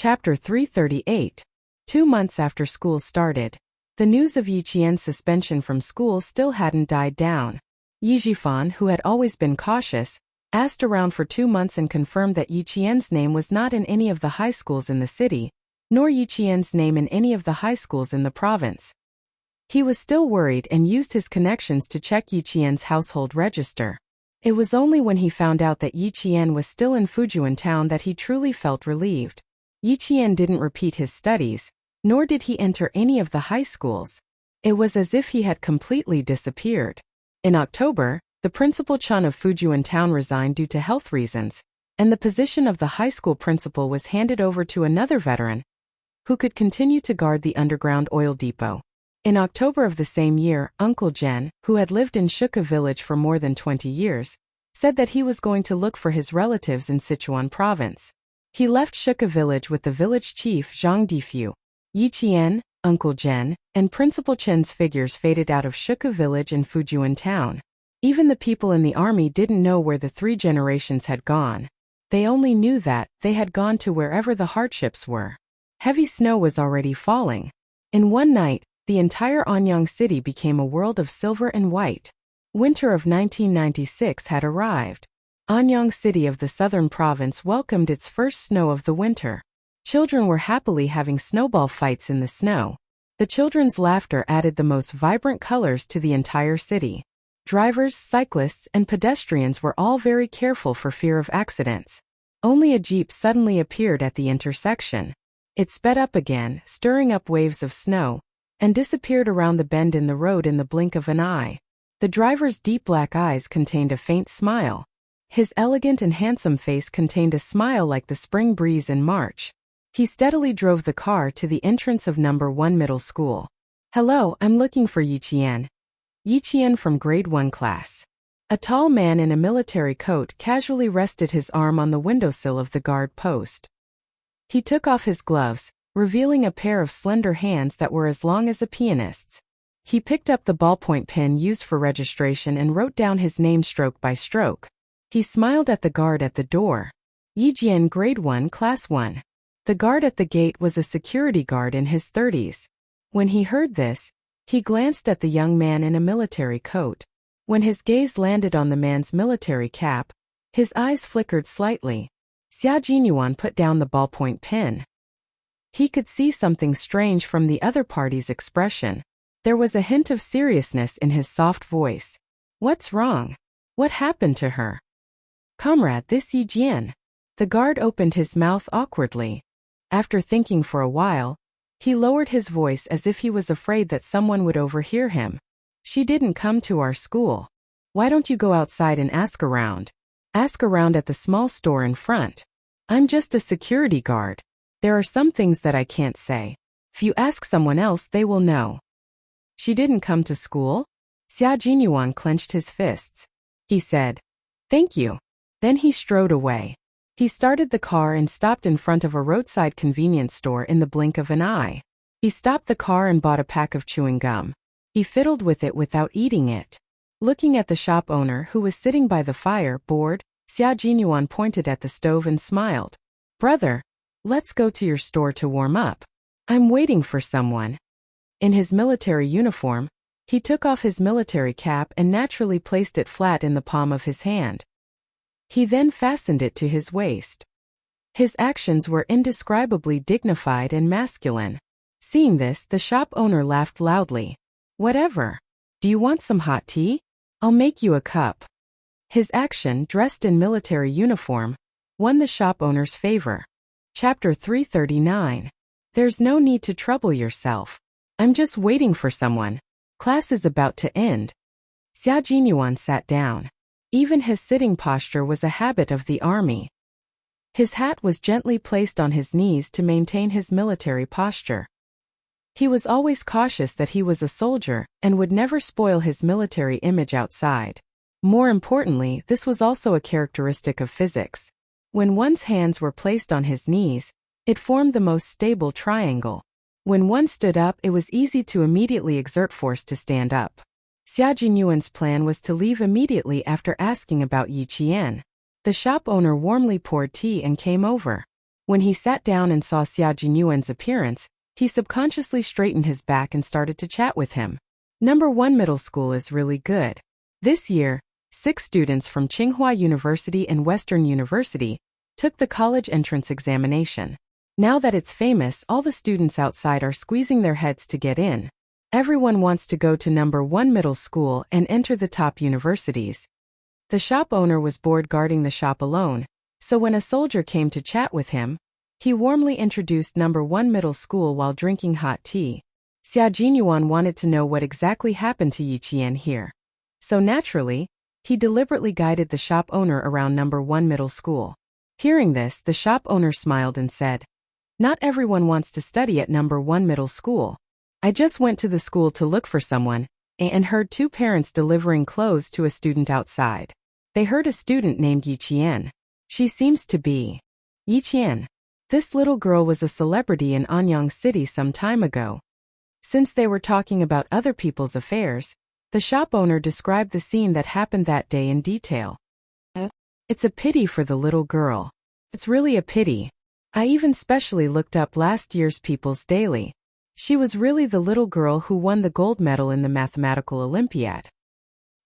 Chapter 338. 2 months after school started. The news of Yi Qian's suspension from school still hadn't died down. Yi Zhifan, who had always been cautious, asked around for 2 months and confirmed that Yi Qian's name was not in any of the high schools in the city, nor Yi Qian's name in any of the high schools in the province. He was still worried and used his connections to check Yi Qian's household register. It was only when he found out that Yi Qian was still in Fujian town that he truly felt relieved. Yi Qian didn't repeat his studies, nor did he enter any of the high schools. It was as if he had completely disappeared. In October, the principal Chun of Fujian town resigned due to health reasons, and the position of the high school principal was handed over to another veteran, who could continue to guard the underground oil depot. In October of the same year, Uncle Zhen, who had lived in Shuka village for more than 20 years, said that he was going to look for his relatives in Sichuan province. He left Shuka village with the village chief Zhang Difu. Yi Qian, Uncle Zhen, and Principal Chen's figures faded out of Shuka village and Fujian town. Even the people in the army didn't know where the 3 generations had gone. They only knew that they had gone to wherever the hardships were. Heavy snow was already falling. In one night, the entire Anyang city became a world of silver and white. Winter of 1996 had arrived. Anyang city of the southern province welcomed its first snow of the winter. Children were happily having snowball fights in the snow. The children's laughter added the most vibrant colors to the entire city. Drivers, cyclists, and pedestrians were all very careful for fear of accidents. Only a jeep suddenly appeared at the intersection. It sped up again, stirring up waves of snow, and disappeared around the bend in the road in the blink of an eye. The driver's deep black eyes contained a faint smile. His elegant and handsome face contained a smile like the spring breeze in March. He steadily drove the car to the entrance of number 1 middle school. "Hello, I'm looking for Yi Qian." Yi Qian from grade 1 class. A tall man in a military coat casually rested his arm on the windowsill of the guard post. He took off his gloves, revealing a pair of slender hands that were as long as a pianist's. He picked up the ballpoint pen used for registration and wrote down his name stroke by stroke. He smiled at the guard at the door. Yi Jian, grade 1 class 1. The guard at the gate was a security guard in his 30s. When he heard this, he glanced at the young man in a military coat. When his gaze landed on the man's military cap, his eyes flickered slightly. Xia Jinyuan put down the ballpoint pen. He could see something strange from the other party's expression. There was a hint of seriousness in his soft voice. "What's wrong? What happened to her?" "Comrade, this Yi Jian." The guard opened his mouth awkwardly. After thinking for a while, he lowered his voice as if he was afraid that someone would overhear him. "She didn't come to our school. Why don't you go outside and ask around? Ask around at the small store in front. I'm just a security guard. There are some things that I can't say. If you ask someone else, they will know." "She didn't come to school?" Xia Jinyuan clenched his fists. He said, "Thank you." Then he strode away. He started the car and stopped in front of a roadside convenience store in the blink of an eye. He stopped the car and bought a pack of chewing gum. He fiddled with it without eating it. Looking at the shop owner who was sitting by the fire, bored, Xia Jinyuan pointed at the stove and smiled. "Brother, let's go to your store to warm up. I'm waiting for someone." In his military uniform, he took off his military cap and naturally placed it flat in the palm of his hand. He then fastened it to his waist. His actions were indescribably dignified and masculine. Seeing this, the shop owner laughed loudly. "Whatever. Do you want some hot tea? I'll make you a cup." His action, dressed in military uniform, won the shop owner's favor. Chapter 339. There's no need to trouble yourself. I'm just waiting for someone. Class is about to end. Xia Jinyuan sat down. Even his sitting posture was a habit of the army. His hat was gently placed on his knees to maintain his military posture. He was always cautious that he was a soldier and would never spoil his military image outside. More importantly, this was also a characteristic of physics. When one's hands were placed on his knees, it formed the most stable triangle. When one stood up, it was easy to immediately exert force to stand up. Xia Jinyuan's plan was to leave immediately after asking about Yi Qian. The shop owner warmly poured tea and came over. When he sat down and saw Xia Jinyuan's appearance, he subconsciously straightened his back and started to chat with him. Number 1 middle school is really good. This year, 6 students from Tsinghua University and Western University took the college entrance examination. Now that it's famous, all the students outside are squeezing their heads to get in. Everyone wants to go to number 1 middle school and enter the top universities. The shop owner was bored guarding the shop alone, so when a soldier came to chat with him, he warmly introduced number 1 middle school while drinking hot tea. Xia Jinyuan wanted to know what exactly happened to Yiqian here. So naturally, he deliberately guided the shop owner around number 1 middle school. Hearing this, the shop owner smiled and said, "Not everyone wants to study at number 1 middle school. I just went to the school to look for someone, and heard 2 parents delivering clothes to a student outside. They heard a student named Yiqian. She seems to be Yiqian. This little girl was a celebrity in Anyang City some time ago." Since they were talking about other people's affairs, the shop owner described the scene that happened that day in detail. "It's a pity for the little girl. It's really a pity. I even specially looked up last year's People's Daily. She was really the little girl who won the gold medal in the mathematical Olympiad.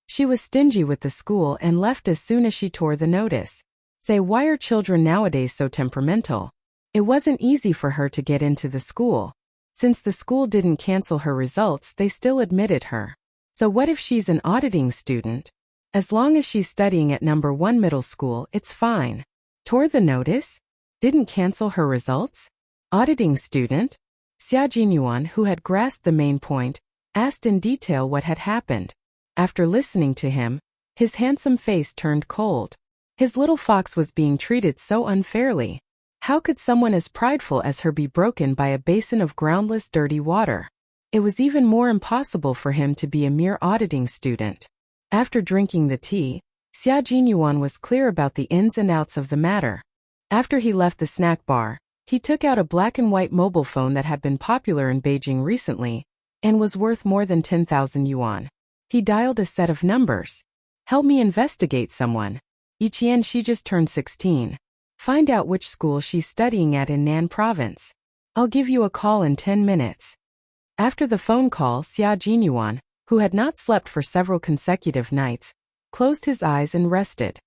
She was stingy with the school and left as soon as she tore the notice. Say, why are children nowadays so temperamental? It wasn't easy for her to get into the school. Since the school didn't cancel her results, they still admitted her. So what if she's an auditing student? As long as she's studying at number 1 middle school, it's fine. Tore the notice? Didn't cancel her results? Auditing student?" Xia Jinyuan, who had grasped the main point, asked in detail what had happened. After listening to him, his handsome face turned cold. His little fox was being treated so unfairly. How could someone as prideful as her be broken by a basin of groundless dirty water? It was even more impossible for him to be a mere auditing student. After drinking the tea, Xia Jinyuan was clear about the ins and outs of the matter. After he left the snack bar, he took out a black and white mobile phone that had been popular in Beijing recently and was worth more than 10,000 yuan. He dialed a set of numbers. "Help me investigate someone. Yiqian, she just turned 16. Find out which school she's studying at in Nan Province. I'll give you a call in 10 minutes. After the phone call, Xia Jinyuan, who had not slept for several consecutive nights, closed his eyes and rested.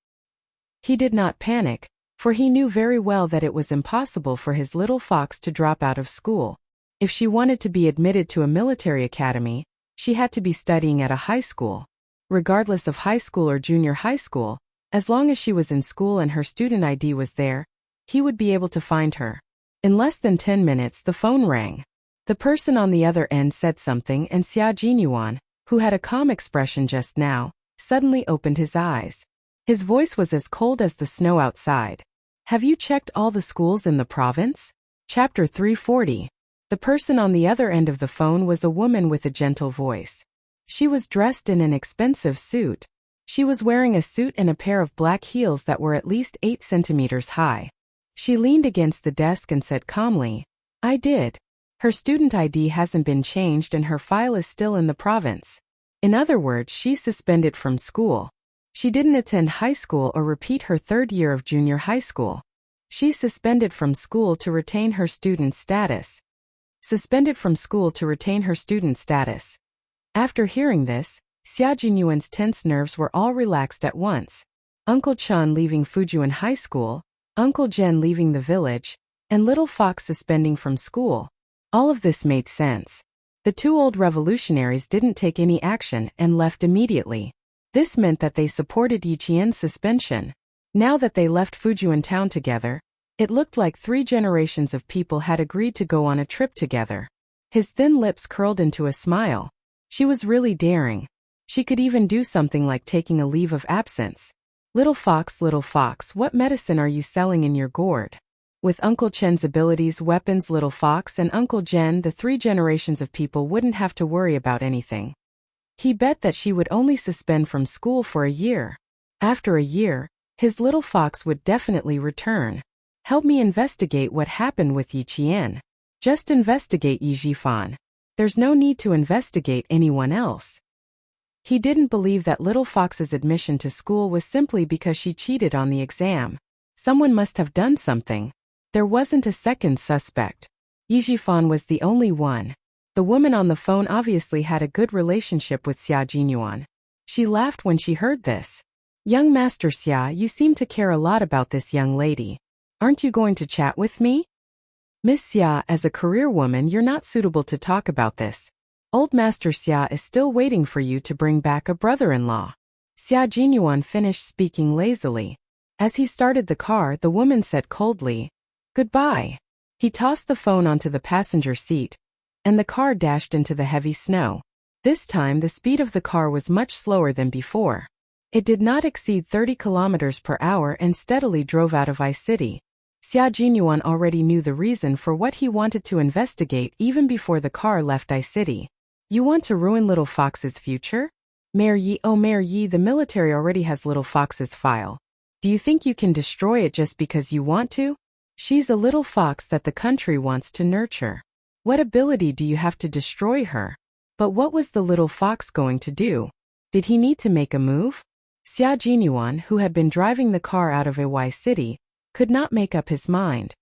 He did not panic, for he knew very well that it was impossible for his little fox to drop out of school. If she wanted to be admitted to a military academy, she had to be studying at a high school. Regardless of high school or junior high school, as long as she was in school and her student ID was there, he would be able to find her. In less than 10 minutes, the phone rang. The person on the other end said something, and Xia Jinyuan, who had a calm expression just now, suddenly opened his eyes. His voice was as cold as the snow outside. "Have you checked all the schools in the province?" Chapter 340. The person on the other end of the phone was a woman with a gentle voice. She was dressed in an expensive suit. She was wearing a suit and a pair of black heels that were at least 8 centimeters high. She leaned against the desk and said calmly, "I did. Her student ID hasn't been changed and her file is still in the province. In other words, she's suspended from school. She didn't attend high school or repeat her 3rd year of junior high school. She's suspended from school to retain her student status." Suspended from school to retain her student status. After hearing this, Xia Jinyuan's tense nerves were all relaxed at once. Uncle Chun leaving Fujuan High School, Uncle Jen leaving the village, and Little Fox suspending from school. All of this made sense. The 2 old revolutionaries didn't take any action and left immediately. This meant that they supported Yiqian's suspension. Now that they left Fujuan town together, it looked like 3 generations of people had agreed to go on a trip together. His thin lips curled into a smile. She was really daring. She could even do something like taking a leave of absence. Little Fox, what medicine are you selling in your gourd?" With Uncle Chen's abilities, weapons, Little Fox, and Uncle Jen, the 3 generations of people wouldn't have to worry about anything. He bet that she would only suspend from school for a year. After a year, his Little Fox would definitely return. "Help me investigate what happened with Yiqian. Just investigate Yijifan. There's no need to investigate anyone else." He didn't believe that Little Fox's admission to school was simply because she cheated on the exam. Someone must have done something. There wasn't a second suspect. Yijifan was the only one. The woman on the phone obviously had a good relationship with Xia Jinyuan. She laughed when she heard this. Young Master Xia, you seem to care a lot about this young lady. Aren't you going to chat with me? Miss Xia, as a career woman, you're not suitable to talk about this. Old Master Xia is still waiting for you to bring back a brother-in-law. Xia Jinyuan finished speaking lazily. As he started the car, the woman said coldly, "Goodbye." He tossed the phone onto the passenger seat, and the car dashed into the heavy snow. This time the speed of the car was much slower than before. It did not exceed 30 kilometers per hour and steadily drove out of Ice City. Xia Jinyuan already knew the reason for what he wanted to investigate even before the car left Ice City. You want to ruin Little Fox's future? Mayor Yi, oh Mayor Yi, the military already has Little Fox's file. Do you think you can destroy it just because you want to? She's a little fox that the country wants to nurture. What ability do you have to destroy her? But what was the little fox going to do? Did he need to make a move? Xia Jinyuan, who had been driving the car out of Iwai City, could not make up his mind.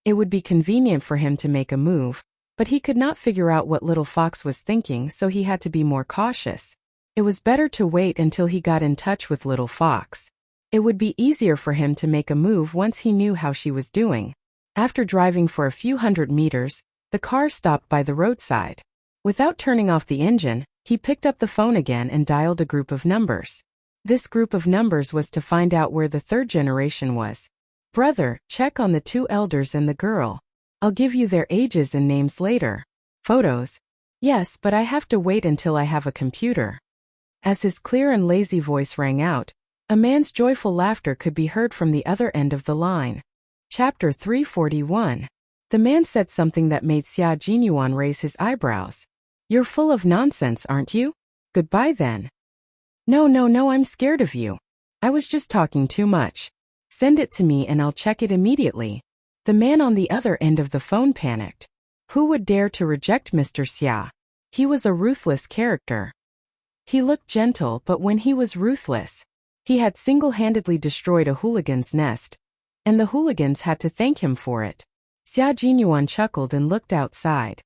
It would be convenient for him to make a move, but he could not figure out what little fox was thinking, so he had to be more cautious. It was better to wait until he got in touch with little fox. It would be easier for him to make a move once he knew how she was doing. After driving for a few hundred meters, the car stopped by the roadside. Without turning off the engine, he picked up the phone again and dialed a group of numbers. This group of numbers was to find out where the third generation was. Brother, check on the two elders and the girl. I'll give you their ages and names later. Photos? Yes, but I have to wait until I have a computer. As his clear and lazy voice rang out, a man's joyful laughter could be heard from the other end of the line. Chapter 341. The man said something that made Xia Jinyuan raise his eyebrows. You're full of nonsense, aren't you? Goodbye then. No, I'm scared of you. I was just talking too much. Send it to me and I'll check it immediately. The man on the other end of the phone panicked. Who would dare to reject Mr. Xia? He was a ruthless character. He looked gentle, but when he was ruthless, he had single-handedly destroyed a hooligan's nest, and the hooligans had to thank him for it. Xia Jinyuan chuckled and looked outside.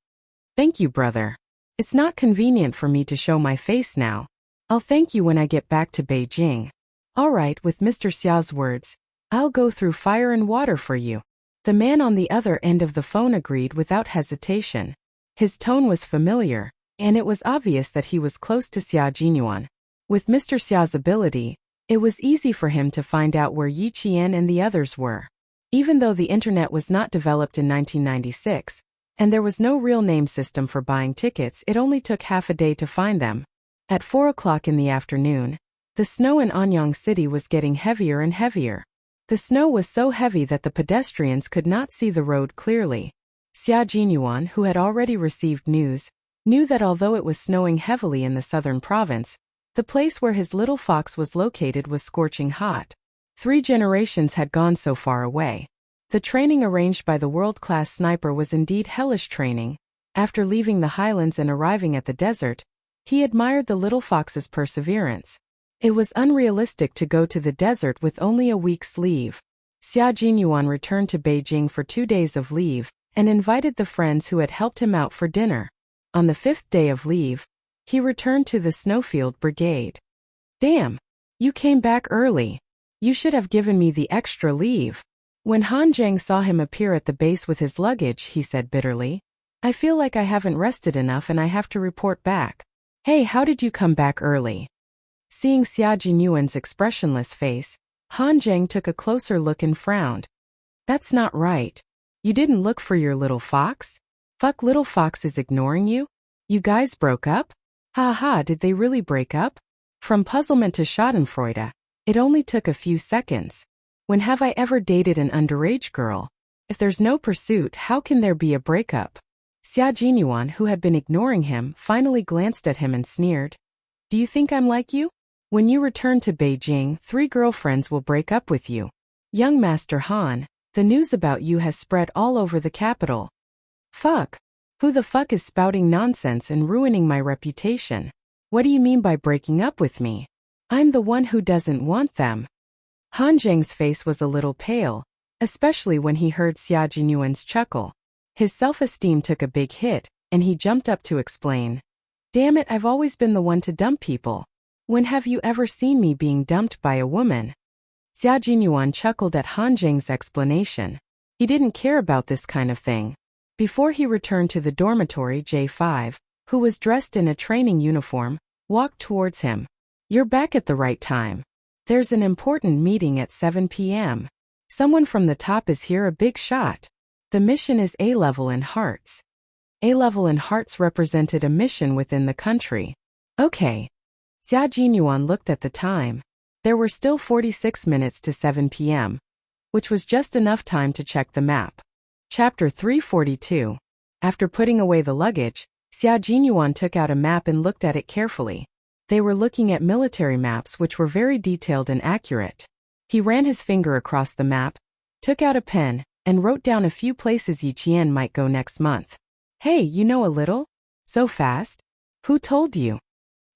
Thank you, brother. It's not convenient for me to show my face now. I'll thank you when I get back to Beijing. All right, with Mr. Xiao's words, I'll go through fire and water for you. The man on the other end of the phone agreed without hesitation. His tone was familiar, and it was obvious that he was close to Xia Jinyuan. With Mr. Xiao's ability, it was easy for him to find out where Yi Qian and the others were. Even though the internet was not developed in 1996, and there was no real name system for buying tickets, it only took half a day to find them. At 4 o'clock in the afternoon, the snow in Anyang City was getting heavier and heavier. The snow was so heavy that the pedestrians could not see the road clearly. Xia Jinyuan, who had already received news, knew that although it was snowing heavily in the southern province, the place where his little fox was located was scorching hot. 3 generations had gone so far away. The training arranged by the world-class sniper was indeed hellish training. After leaving the highlands and arriving at the desert, he admired the little fox's perseverance. It was unrealistic to go to the desert with only a week's leave. Xia Jinyuan returned to Beijing for 2 days of leave and invited the friends who had helped him out for dinner. On the 5th day of leave, he returned to the Snowfield Brigade. Damn! You came back early. You should have given me the extra leave. When Han Zheng saw him appear at the base with his luggage, he said bitterly, I feel like I haven't rested enough and I have to report back. Hey, how did you come back early? Seeing Xia Jinyuan's expressionless face, Han Zheng took a closer look and frowned. That's not right. You didn't look for your little fox? Fuck, little fox is ignoring you? You guys broke up? Ha ha, did they really break up? From puzzlement to schadenfreude, it only took a few seconds. When have I ever dated an underage girl? If there's no pursuit, how can there be a breakup? Xia Jinyuan, who had been ignoring him, finally glanced at him and sneered. Do you think I'm like you? When you return to Beijing, 3 girlfriends will break up with you. Young Master Han, the news about you has spread all over the capital. Fuck. Who the fuck is spouting nonsense and ruining my reputation? What do you mean by breaking up with me? I'm the one who doesn't want them. Han Zheng's face was a little pale, especially when he heard Xia Jinyuan's chuckle. His self-esteem took a big hit, and he jumped up to explain. Damn it, I've always been the one to dump people. When have you ever seen me being dumped by a woman? Xia Jinyuan chuckled at Han Zheng's explanation. He didn't care about this kind of thing. Before he returned to the dormitory, J5, who was dressed in a training uniform, walked towards him. You're back at the right time. There's an important meeting at 7 p.m. Someone from the top is here, a big shot. The mission is A-level in Hearts. A-level in Hearts represented a mission within the country. Okay. Xia Jinyuan looked at the time. There were still 46 minutes to 7 p.m., which was just enough time to check the map. Chapter 342. After putting away the luggage, Xia Jinyuan took out a map and looked at it carefully. They were looking at military maps which were very detailed and accurate. He ran his finger across the map, took out a pen, and wrote down a few places Yiqian might go next month. Hey, you know a little? So fast? Who told you?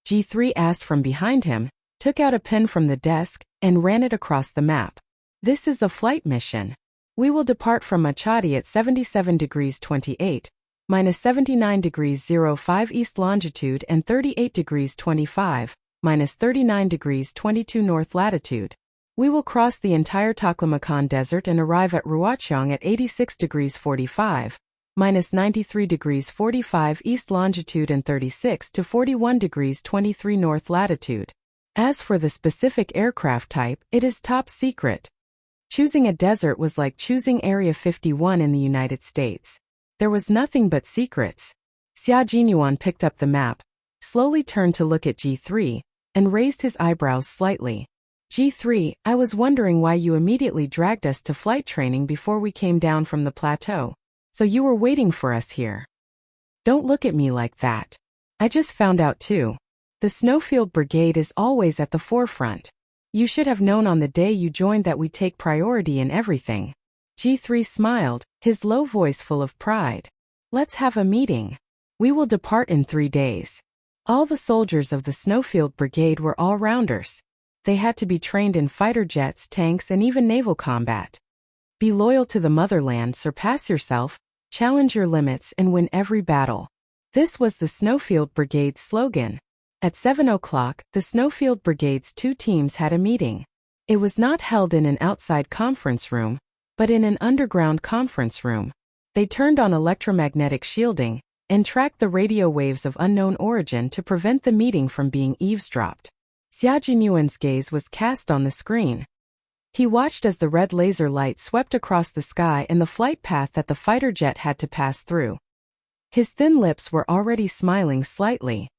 G3 asked from behind him, took out a pen from the desk, and ran it across the map. This is a flight mission. We will depart from Machadi at 77 degrees 28, minus 79 degrees 05 east longitude and 38 degrees 25, minus 39 degrees 22 north latitude. We will cross the entire Taklamakan Desert and arrive at Ruoqiang at 86 degrees 45, minus 93 degrees 45 east longitude and 36 to 41 degrees 23 north latitude. As for the specific aircraft type, it is top secret. Choosing a desert was like choosing Area 51 in the United States. There was nothing but secrets. Xia Jinyuan picked up the map, slowly turned to look at G3, and raised his eyebrows slightly. G3, I was wondering why you immediately dragged us to flight training before we came down from the plateau. So you were waiting for us here. Don't look at me like that. I just found out too. The Snowfield Brigade is always at the forefront. You should have known on the day you joined that we take priority in everything. G3 smiled, his low voice full of pride. Let's have a meeting. We will depart in 3 days. All the soldiers of the Snowfield Brigade were all-rounders. They had to be trained in fighter jets, tanks, and even naval combat. Be loyal to the motherland, surpass yourself, challenge your limits, and win every battle. This was the Snowfield Brigade's slogan. At 7 o'clock, the Snowfield Brigade's 2 teams had a meeting. It was not held in an outside conference room, but in an underground conference room. They turned on electromagnetic shielding and tracked the radio waves of unknown origin to prevent the meeting from being eavesdropped. Xia Jinyuan's gaze was cast on the screen. He watched as the red laser light swept across the sky and the flight path that the fighter jet had to pass through. His thin lips were already smiling slightly.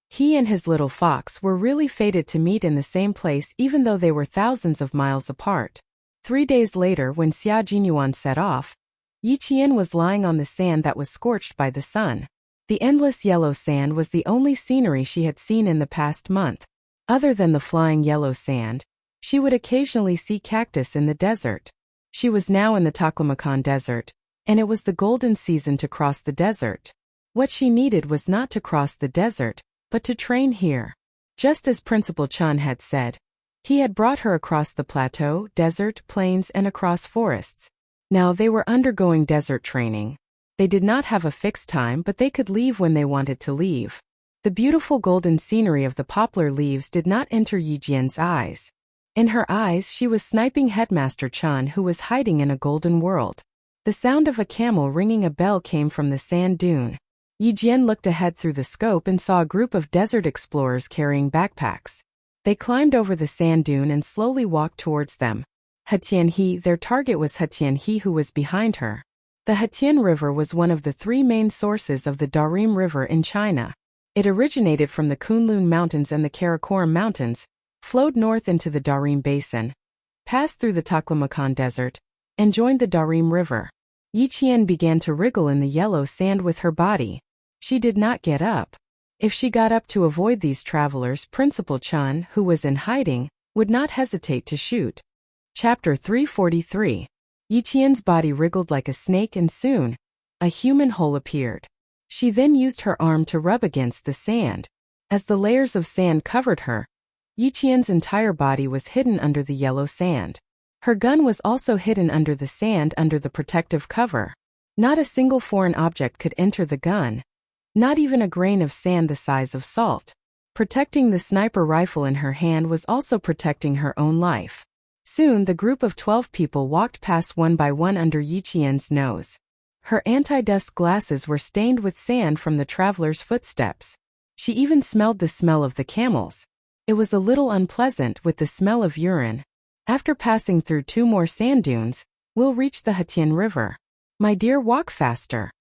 He and his little fox were really fated to meet in the same place even though they were thousands of miles apart. 3 days later, when Xia Jinyuan set off, Yiqian was lying on the sand that was scorched by the sun. The endless yellow sand was the only scenery she had seen in the past month. Other than the flying yellow sand, she would occasionally see cactus in the desert. She was now in the Taklamakan Desert, and it was the golden season to cross the desert. What she needed was not to cross the desert, but to train here. Just as Principal Chun had said, he had brought her across the plateau, desert, plains, and across forests. Now they were undergoing desert training. They did not have a fixed time, but they could leave when they wanted to leave. The beautiful golden scenery of the poplar leaves did not enter Yiqian's eyes. In her eyes she was sniping Headmaster Chun, who was hiding in a golden world. The sound of a camel ringing a bell came from the sand dune. Yiqian looked ahead through the scope and saw a group of desert explorers carrying backpacks. They climbed over the sand dune and slowly walked towards them. Hetianhe, their target was Hetianhe, who was behind her. The Hetian River was one of the 3 main sources of the Darim River in China. It originated from the Kunlun Mountains and the Karakoram Mountains, flowed north into the Darim Basin, passed through the Taklamakan Desert, and joined the Darim River. Yiqian began to wriggle in the yellow sand with her body. She did not get up. If she got up to avoid these travelers, Principal Chun, who was in hiding, would not hesitate to shoot. Chapter 343. Yiqian's body wriggled like a snake and soon, a human hole appeared. She then used her arm to rub against the sand. As the layers of sand covered her, Yiqian's entire body was hidden under the yellow sand. Her gun was also hidden under the sand under the protective cover. Not a single foreign object could enter the gun. Not even a grain of sand the size of salt. Protecting the sniper rifle in her hand was also protecting her own life. Soon the group of 12 people walked past one by one under Yi Qian's nose. Her anti-dust glasses were stained with sand from the traveler's footsteps. She even smelled the smell of the camels. It was a little unpleasant with the smell of urine. After passing through 2 more sand dunes, we'll reach the Hetian River. My dear, walk faster.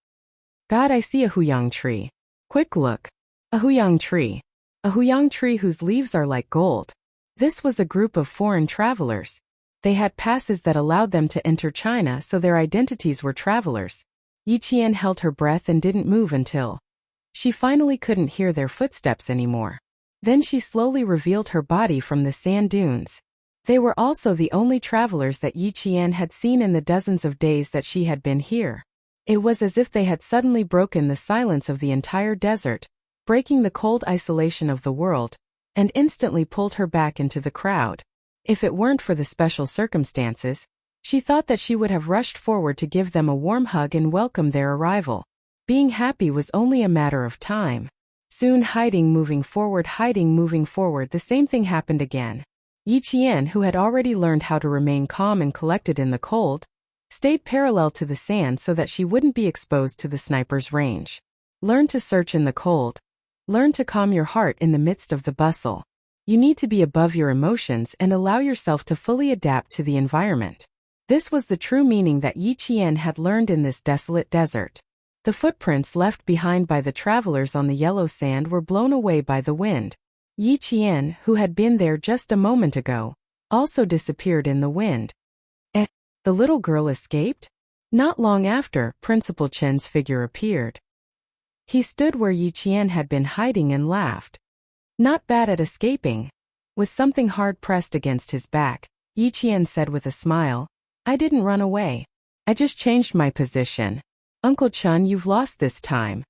God, I see a huyang tree. Quick look. A huyang tree. A huyang tree whose leaves are like gold. This was a group of foreign travelers. They had passes that allowed them to enter China, so their identities were travelers. Yi Qian held her breath and didn't move until she finally couldn't hear their footsteps anymore. Then she slowly revealed her body from the sand dunes. They were also the only travelers that Yi Qian had seen in the dozens of days that she had been here. It was as if they had suddenly broken the silence of the entire desert, breaking the cold isolation of the world, and instantly pulled her back into the crowd. If it weren't for the special circumstances, she thought that she would have rushed forward to give them a warm hug and welcome their arrival. Being happy was only a matter of time. Soon moving forward, the same thing happened again. Yi Qian, who had already learned how to remain calm and collected in the cold, stayed parallel to the sand so that she wouldn't be exposed to the sniper's range. Learn to search in the cold. Learn to calm your heart in the midst of the bustle. You need to be above your emotions and allow yourself to fully adapt to the environment. This was the true meaning that Yi Qian had learned in this desolate desert. The footprints left behind by the travelers on the yellow sand were blown away by the wind. Yi Qian, who had been there just a moment ago, also disappeared in the wind. The little girl escaped? Not long after, Principal Chen's figure appeared. He stood where Yi Qian had been hiding and laughed. Not bad at escaping. With something hard pressed against his back, Yi Qian said with a smile, I didn't run away. I just changed my position. Uncle Chun, you've lost this time.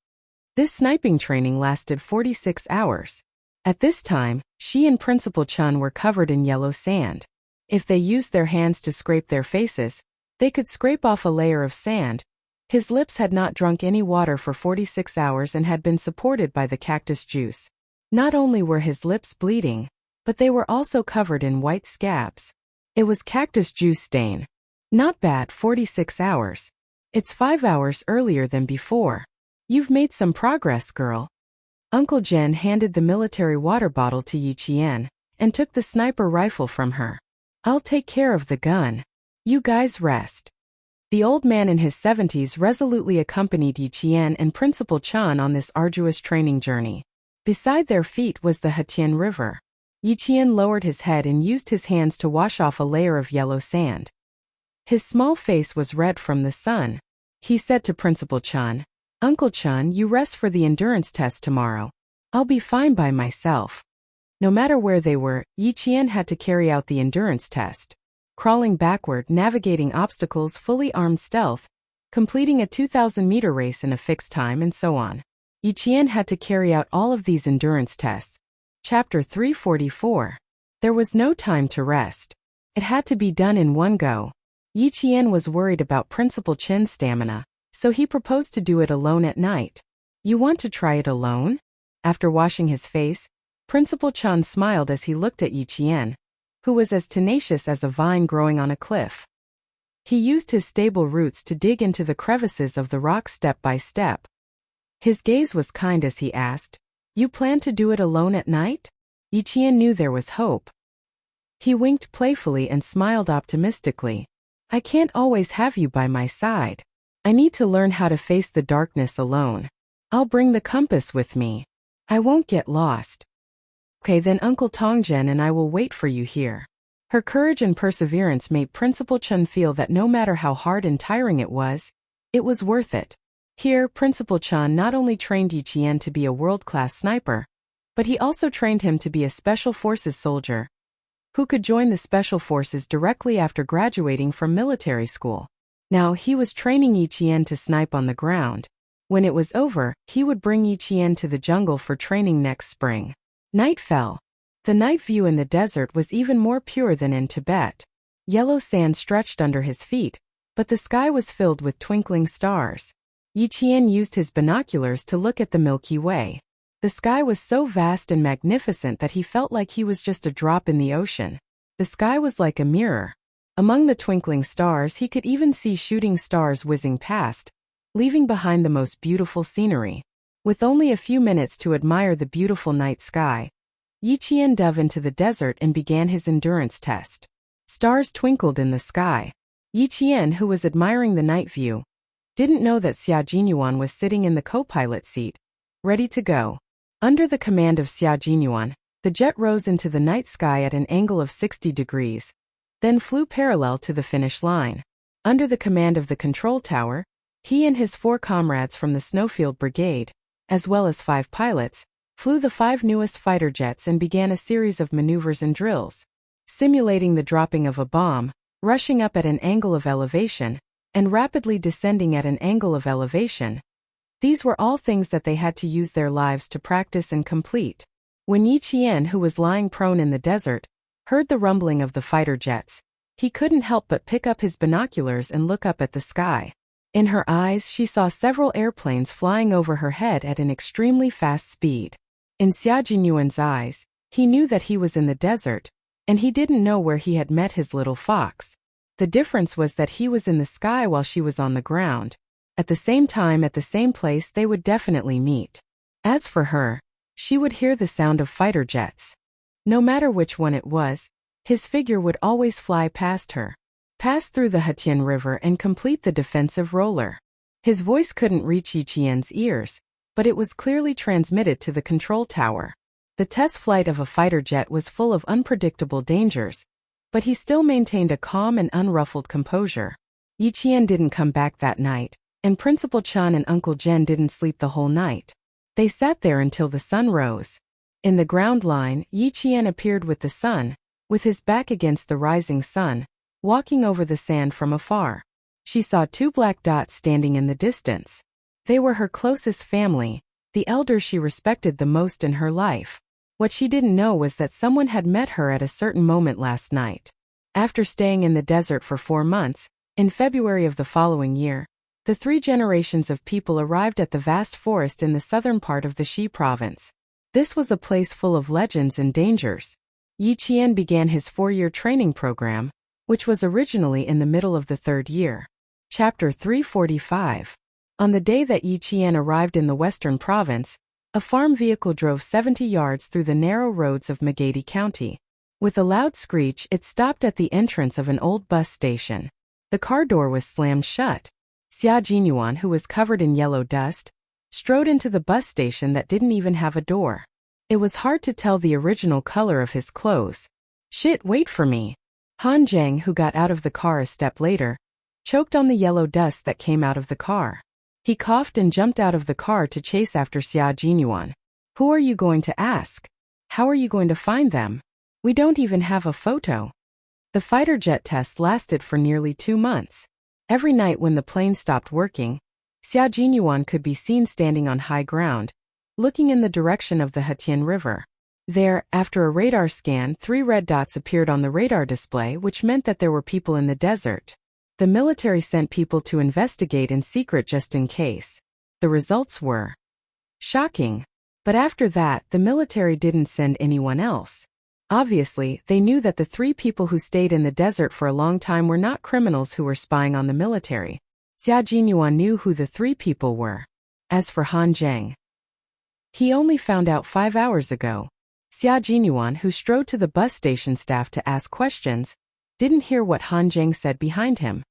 This sniping training lasted 46 hours. At this time, she and Principal Chun were covered in yellow sand. If they used their hands to scrape their faces, they could scrape off a layer of sand. His lips had not drunk any water for 46 hours and had been supported by the cactus juice. Not only were his lips bleeding, but they were also covered in white scabs. It was cactus juice stain. Not bad, 46 hours. It's 5 hours earlier than before. You've made some progress, girl. Uncle Jen handed the military water bottle to Yi Qian and took the sniper rifle from her. I'll take care of the gun. You guys rest. The old man in his 70s resolutely accompanied Yi Qian and Principal Chan on this arduous training journey. Beside their feet was the Hetian River. Yi Qian lowered his head and used his hands to wash off a layer of yellow sand. His small face was red from the sun. He said to Principal Chan, Uncle Chun, you rest for the endurance test tomorrow. I'll be fine by myself. No matter where they were, Yi Qian had to carry out the endurance test. Crawling backward, navigating obstacles, fully armed stealth, completing a 2,000-meter race in a fixed time, and so on. Yi Qian had to carry out all of these endurance tests. Chapter 344. There was no time to rest. It had to be done in one go. Yi Qian was worried about Principal Chen's stamina, so he proposed to do it alone at night. You want to try it alone? After washing his face, Principal Chan smiled as he looked at Yi Qian, who was as tenacious as a vine growing on a cliff. He used his stable roots to dig into the crevices of the rock step by step. His gaze was kind as he asked, You plan to do it alone at night? Yi Qian knew there was hope. He winked playfully and smiled optimistically. I can't always have you by my side. I need to learn how to face the darkness alone. I'll bring the compass with me. I won't get lost. Okay, then Uncle Tongjian and I will wait for you here. Her courage and perseverance made Principal Chun feel that no matter how hard and tiring it was worth it. Here, Principal Chun not only trained Yi Qian to be a world-class sniper, but he also trained him to be a Special Forces soldier who could join the Special Forces directly after graduating from military school. Now, he was training Yi Qian to snipe on the ground. When it was over, he would bring Yi Qian to the jungle for training next spring. Night fell. The night view in the desert was even more pure than in Tibet. Yellow sand stretched under his feet, but the sky was filled with twinkling stars. Yiqian used his binoculars to look at the Milky Way. The sky was so vast and magnificent that he felt like he was just a drop in the ocean. The sky was like a mirror. Among the twinkling stars he could even see shooting stars whizzing past, leaving behind the most beautiful scenery. With only a few minutes to admire the beautiful night sky, Yiqian dove into the desert and began his endurance test. Stars twinkled in the sky. Yiqian, who was admiring the night view, didn't know that Xia Jinyuan was sitting in the co-pilot seat, ready to go. Under the command of Xia Jinyuan, the jet rose into the night sky at an angle of 60 degrees, then flew parallel to the finish line. Under the command of the control tower, he and his 4 comrades from the Snowfield Brigade, as well as 5 pilots, flew the 5 newest fighter jets and began a series of maneuvers and drills, simulating the dropping of a bomb, rushing up at an angle of elevation, and rapidly descending at an angle of elevation. These were all things that they had to use their lives to practice and complete. When Yiqian, who was lying prone in the desert, heard the rumbling of the fighter jets, he couldn't help but pick up his binoculars and look up at the sky. In her eyes she saw several airplanes flying over her head at an extremely fast speed. In Xia Jinyuan's eyes, he knew that he was in the desert, and he didn't know where he had met his little fox. The difference was that he was in the sky while she was on the ground. At the same time, at the same place, they would definitely meet. As for her, she would hear the sound of fighter jets. No matter which one it was, his figure would always fly past her, pass through the Hetian River and complete the defensive roller. His voice couldn't reach Yiqian's ears, but it was clearly transmitted to the control tower. The test flight of a fighter jet was full of unpredictable dangers, but he still maintained a calm and unruffled composure. Yiqian didn't come back that night, and Principal Chen and Uncle Jen didn't sleep the whole night. They sat there until the sun rose. In the ground line, Yiqian appeared with the sun, with his back against the rising sun, walking over the sand from afar. She saw 2 black dots standing in the distance. They were her closest family, the elders she respected the most in her life. What she didn't know was that someone had met her at a certain moment last night. After staying in the desert for 4 months, in February of the following year, the 3 generations of people arrived at the vast forest in the southern part of the Xi province. This was a place full of legends and dangers. Yiqian began his 4-year training program, which was originally in the middle of the 3rd year. Chapter 345. On the day that Yiqian arrived in the western province, a farm vehicle drove 70 yards through the narrow roads of Magadi County. With a loud screech, it stopped at the entrance of an old bus station. The car door was slammed shut. Xia Jinyuan, who was covered in yellow dust, strode into the bus station that didn't even have a door. It was hard to tell the original color of his clothes. "Shit, wait for me." Han Zheng, who got out of the car a step later, choked on the yellow dust that came out of the car. He coughed and jumped out of the car to chase after Xia Jinyuan. "Who are you going to ask? How are you going to find them? We don't even have a photo." The fighter jet test lasted for nearly 2 months. Every night when the plane stopped working, Xia Jinyuan could be seen standing on high ground, looking in the direction of the Hetian River. There, after a radar scan, 3 red dots appeared on the radar display, which meant that there were people in the desert. The military sent people to investigate in secret just in case. The results were shocking. But after that, the military didn't send anyone else. Obviously, they knew that the 3 people who stayed in the desert for a long time were not criminals who were spying on the military. Xia Jinyuan knew who the 3 people were. As for Han Zheng, he only found out 5 hours ago. Xia Jinyuan, who strode to the bus station staff to ask questions, didn't hear what Han Zheng said behind him.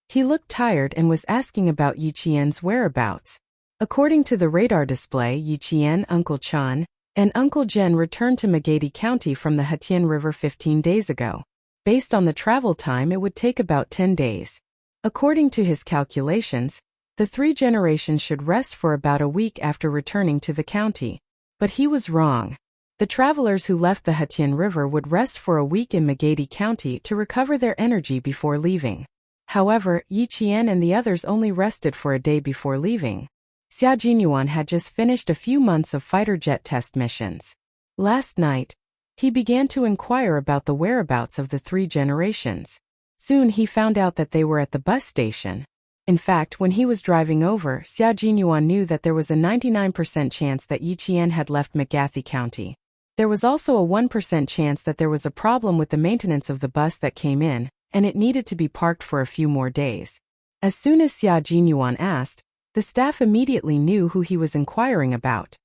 He looked tired and was asking about Yiqian's whereabouts. According to the radar display, Yiqian, Uncle Chan, and Uncle Jen returned to Magadi County from the Hetian River 15 days ago. Based on the travel time, it would take about 10 days. According to his calculations, the 3 generations should rest for about a week after returning to the county. But he was wrong. The travelers who left the Hetian River would rest for a week in Magadi County to recover their energy before leaving. However, Yiqian and the others only rested for a day before leaving. Xia Jinyuan had just finished a few months of fighter jet test missions. Last night, He began to inquire about the whereabouts of the 3 generations. Soon he found out that they were at the bus station. In fact, when he was driving over, Xia Jinyuan knew that there was a 99% chance that Yi Qian had left McGathy County. There was also a 1% chance that there was a problem with the maintenance of the bus that came in, and it needed to be parked for a few more days. As soon as Xia Jinyuan asked, the staff immediately knew who he was inquiring about.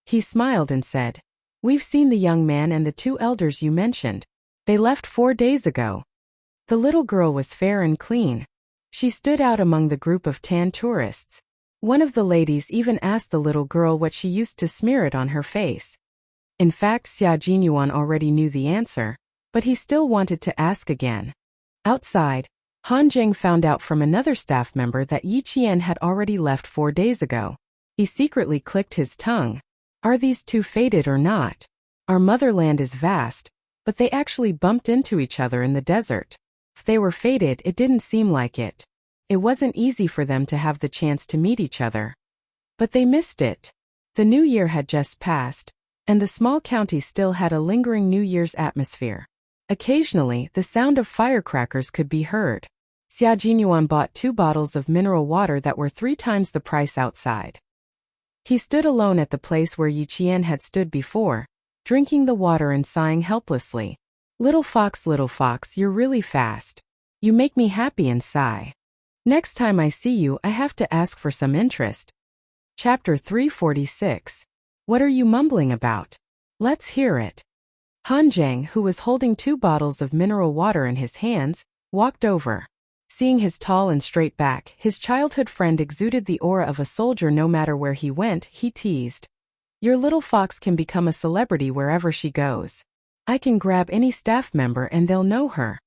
He smiled and said, "We've seen the young man and the 2 elders you mentioned. They left 4 days ago." The little girl was fair and clean. She stood out among the group of tan tourists. One of the ladies even asked the little girl what she used to smear it on her face. In fact, Xia Jinyuan already knew the answer, but he still wanted to ask again. Outside, Han Zheng found out from another staff member that Yi Qian had already left 4 days ago. He secretly clicked his tongue. Are these 2 fated or not? Our motherland is vast, but they actually bumped into each other in the desert. If they were fated, it didn't seem like it. It wasn't easy for them to have the chance to meet each other. But they missed it. The new year had just passed, and the small county still had a lingering New Year's atmosphere. Occasionally, the sound of firecrackers could be heard. Xia Jinyuan bought 2 bottles of mineral water that were 3 times the price outside. He stood alone at the place where Yi Qian had stood before, drinking the water and sighing helplessly. Little fox, you're really fast. You make me happy and sigh. Next time I see you, I have to ask for some interest." Chapter 346. What are you mumbling about? Let's hear it. Han Zheng, who was holding 2 bottles of mineral water in his hands, walked over. Seeing his tall and straight back, his childhood friend exuded the aura of a soldier no matter where he went, he teased. Your little fox can become a celebrity wherever she goes. I can grab any staff member and they'll know her.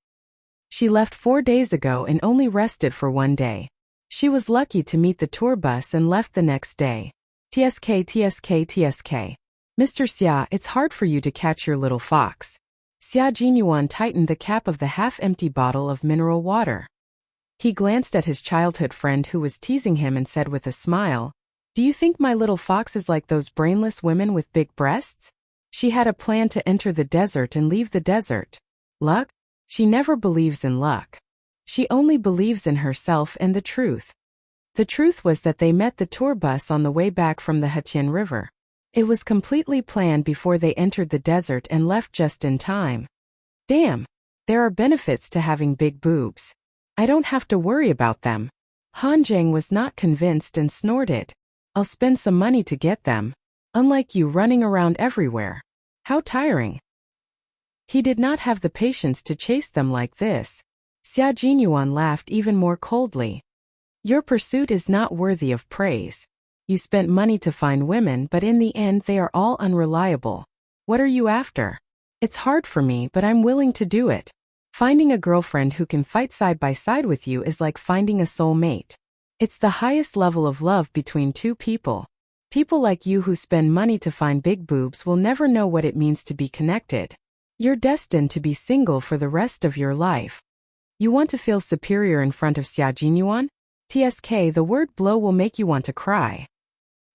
She left 4 days ago and only rested for 1 day. She was lucky to meet the tour bus and left the next day. TSK. Mr. Xia, it's hard for you to catch your little fox. Xia Jinyuan tightened the cap of the half-empty bottle of mineral water. He glanced at his childhood friend who was teasing him and said with a smile, "Do you think my little fox is like those brainless women with big breasts? She had a plan to enter the desert and leave the desert. Luck? She never believes in luck. She only believes in herself and the truth." The truth was that they met the tour bus on the way back from the Hetian River. It was completely planned before they entered the desert and left just in time. Damn, there are benefits to having big boobs. I don't have to worry about them. Han Zheng was not convinced and snorted. I'll spend some money to get them. Unlike you running around everywhere. How tiring. He did not have the patience to chase them like this. Xia Jinyuan laughed even more coldly. Your pursuit is not worthy of praise. You spent money to find women, but in the end they are all unreliable. What are you after? It's hard for me, but I'm willing to do it. Finding a girlfriend who can fight side by side with you is like finding a soulmate. It's the highest level of love between 2 people. People like you who spend money to find big boobs will never know what it means to be connected. You're destined to be single for the rest of your life. You want to feel superior in front of Xia Jinyuan? TSK, the word blow will make you want to cry.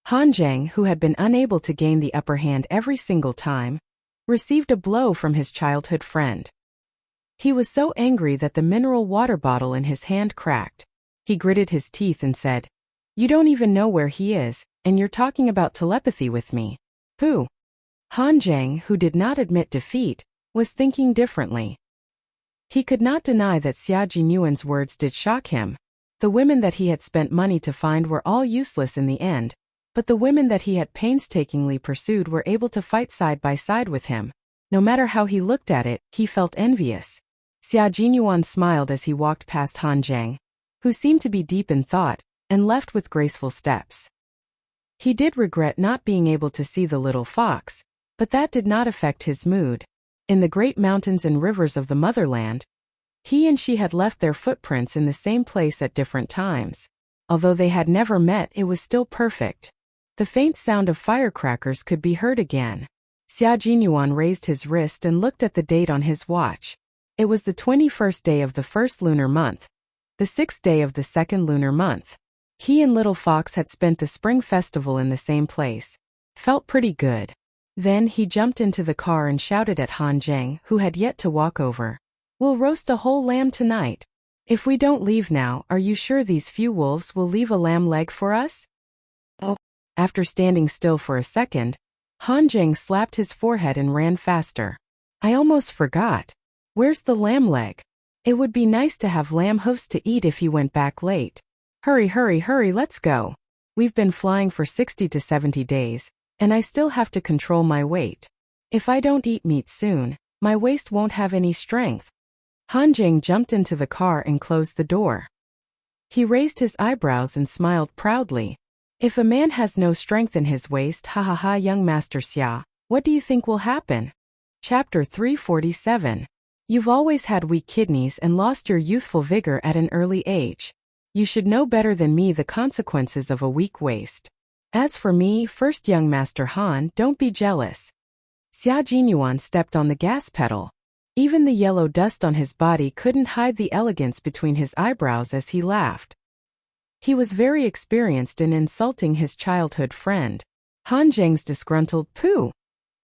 Han Zheng, who had been unable to gain the upper hand every single time, received a blow from his childhood friend. He was so angry that the mineral water bottle in his hand cracked. He gritted his teeth and said, "You don't even know where he is, and you're talking about telepathy with me. Who?" Han Zheng, who did not admit defeat, was thinking differently. He could not deny that Xia Jinyuan's words did shock him. The women that he had spent money to find were all useless in the end, but the women that he had painstakingly pursued were able to fight side by side with him. No matter how he looked at it, he felt envious. Xia Jinyuan smiled as he walked past Han Zheng, who seemed to be deep in thought, and left with graceful steps. He did regret not being able to see the little fox, but that did not affect his mood. In the great mountains and rivers of the motherland, he and she had left their footprints in the same place at different times. Although they had never met, it was still perfect. The faint sound of firecrackers could be heard again. Xia Jinyuan raised his wrist and looked at the date on his watch. It was the 21st day of the first lunar month, the 6th day of the second lunar month. He and Little Fox had spent the spring festival in the same place. Felt pretty good. Then he jumped into the car and shouted at Han Zheng, who had yet to walk over. "We'll roast a whole lamb tonight. If we don't leave now, are you sure these few wolves will leave a lamb leg for us?" Oh. After standing still for a second, Han Zheng slapped his forehead and ran faster. "I almost forgot. Where's the lamb leg? It would be nice to have lamb hoofs to eat if he went back late. Hurry, hurry, hurry, let's go. We've been flying for 60 to 70 days, and I still have to control my weight. If I don't eat meat soon, my waist won't have any strength." Han Zheng jumped into the car and closed the door. He raised his eyebrows and smiled proudly. "If a man has no strength in his waist, ha ha ha, young Master Xia, what do you think will happen?" Chapter 347. You've always had weak kidneys and lost your youthful vigor at an early age. You should know better than me the consequences of a weak waist. As for me, first young Master Han, don't be jealous. Xia Jinyuan stepped on the gas pedal. Even the yellow dust on his body couldn't hide the elegance between his eyebrows as he laughed. He was very experienced in insulting his childhood friend. Han Zheng's disgruntled "pooh"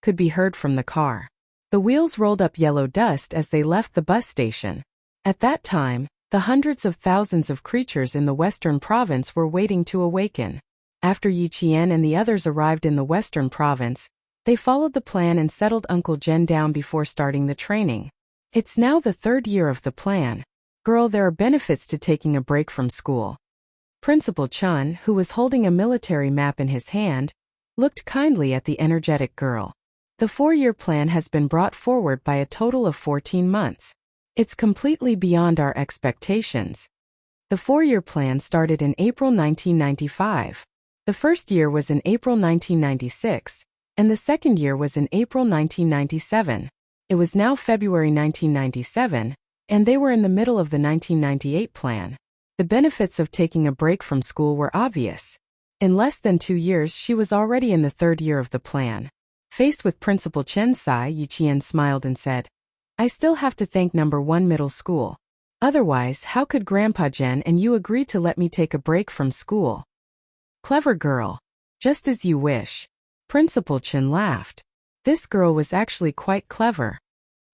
could be heard from the car. The wheels rolled up yellow dust as they left the bus station. At that time, the hundreds of thousands of creatures in the western province were waiting to awaken. After Yi Qian and the others arrived in the western province, they followed the plan and settled Uncle Zhen down before starting the training. It's now the third year of the plan. Girl, there are benefits to taking a break from school. Principal Chun, who was holding a military map in his hand, looked kindly at the energetic girl. The 4-year plan has been brought forward by a total of 14 months. It's completely beyond our expectations. The 4-year plan started in April 1995. The first year was in April 1996, and the second year was in April 1997. It was now February 1997, and they were in the middle of the 1998 plan. The benefits of taking a break from school were obvious. In less than 2 years, she was already in the 3rd year of the plan. Faced with Principal Chen Sai, Yi Qian smiled and said, "I still have to thank number 1 middle school. Otherwise, how could Grandpa Jen and you agree to let me take a break from school?" "Clever girl. Just as you wish." Principal Chen laughed. This girl was actually quite clever.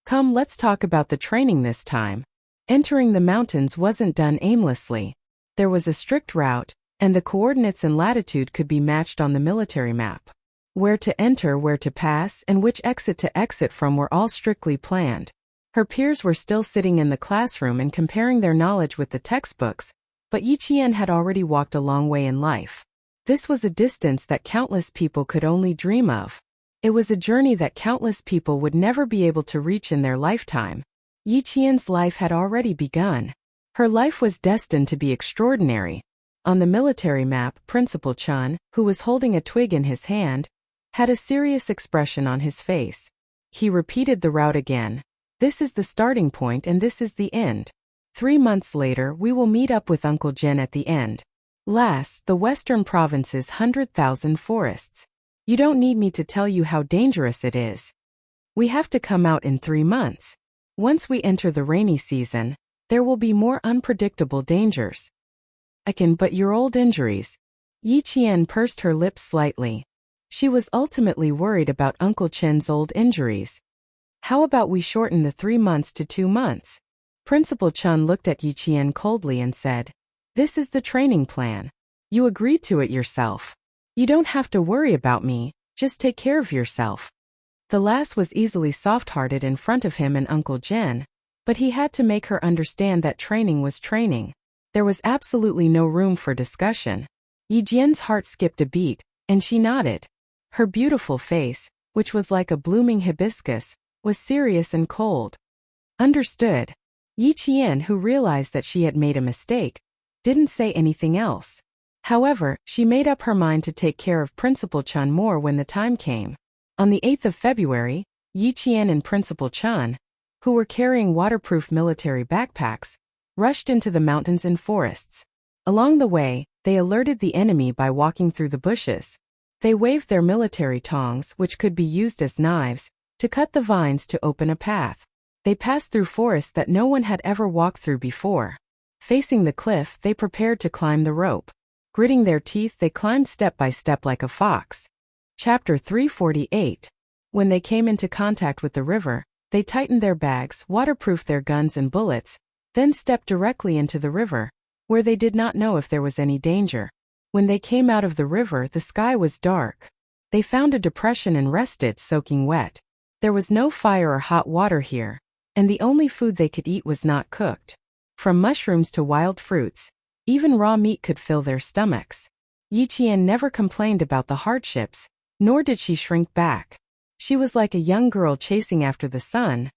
"Come, let's talk about the training this time." Entering the mountains wasn't done aimlessly. There was a strict route, and the coordinates and latitude could be matched on the military map. Where to enter, where to pass, and which exit to exit from were all strictly planned. Her peers were still sitting in the classroom and comparing their knowledge with the textbooks, but Yi Qian had already walked a long way in life. This was a distance that countless people could only dream of. It was a journey that countless people would never be able to reach in their lifetime. Yi Qian's life had already begun. Her life was destined to be extraordinary. On the military map, Principal Chun, who was holding a twig in his hand, had a serious expression on his face. He repeated the route again. "This is the starting point and this is the end. 3 months later, we will meet up with Uncle Jen at the end. Last, the western province's 100,000 forests. You don't need me to tell you how dangerous it is. We have to come out in 3 months. Once we enter the rainy season, there will be more unpredictable dangers. I can but your old injuries." Yi Qian pursed her lips slightly. She was ultimately worried about Uncle Chen's old injuries. "How about we shorten the 3 months to 2 months? Principal Chun looked at Yi Qian coldly and said, "This is the training plan. You agreed to it yourself. You don't have to worry about me, just take care of yourself." The lass was easily soft-hearted in front of him and Uncle Jen, but he had to make her understand that training was training. There was absolutely no room for discussion. Yi Jian's heart skipped a beat, and she nodded. Her beautiful face, which was like a blooming hibiscus, was serious and cold. Understood. Yi Qian, who realized that she had made a mistake, didn't say anything else. However, she made up her mind to take care of Principal Chun more when the time came. On the 8th of February, Yi Qian and Principal Chun, who were carrying waterproof military backpacks, rushed into the mountains and forests. Along the way, they alerted the enemy by walking through the bushes. They waved their military tongs, which could be used as knives, to cut the vines to open a path. They passed through forests that no one had ever walked through before. Facing the cliff, they prepared to climb the rope. Gritting their teeth, they climbed step by step like a fox. Chapter 348. When they came into contact with the river, they tightened their bags, waterproofed their guns and bullets, then stepped directly into the river, where they did not know if there was any danger. When they came out of the river, the sky was dark. They found a depression and rested, soaking wet. There was no fire or hot water here, and the only food they could eat was not cooked. From mushrooms to wild fruits, even raw meat could fill their stomachs. Yiqian never complained about the hardships, nor did she shrink back. She was like a young girl chasing after the sun,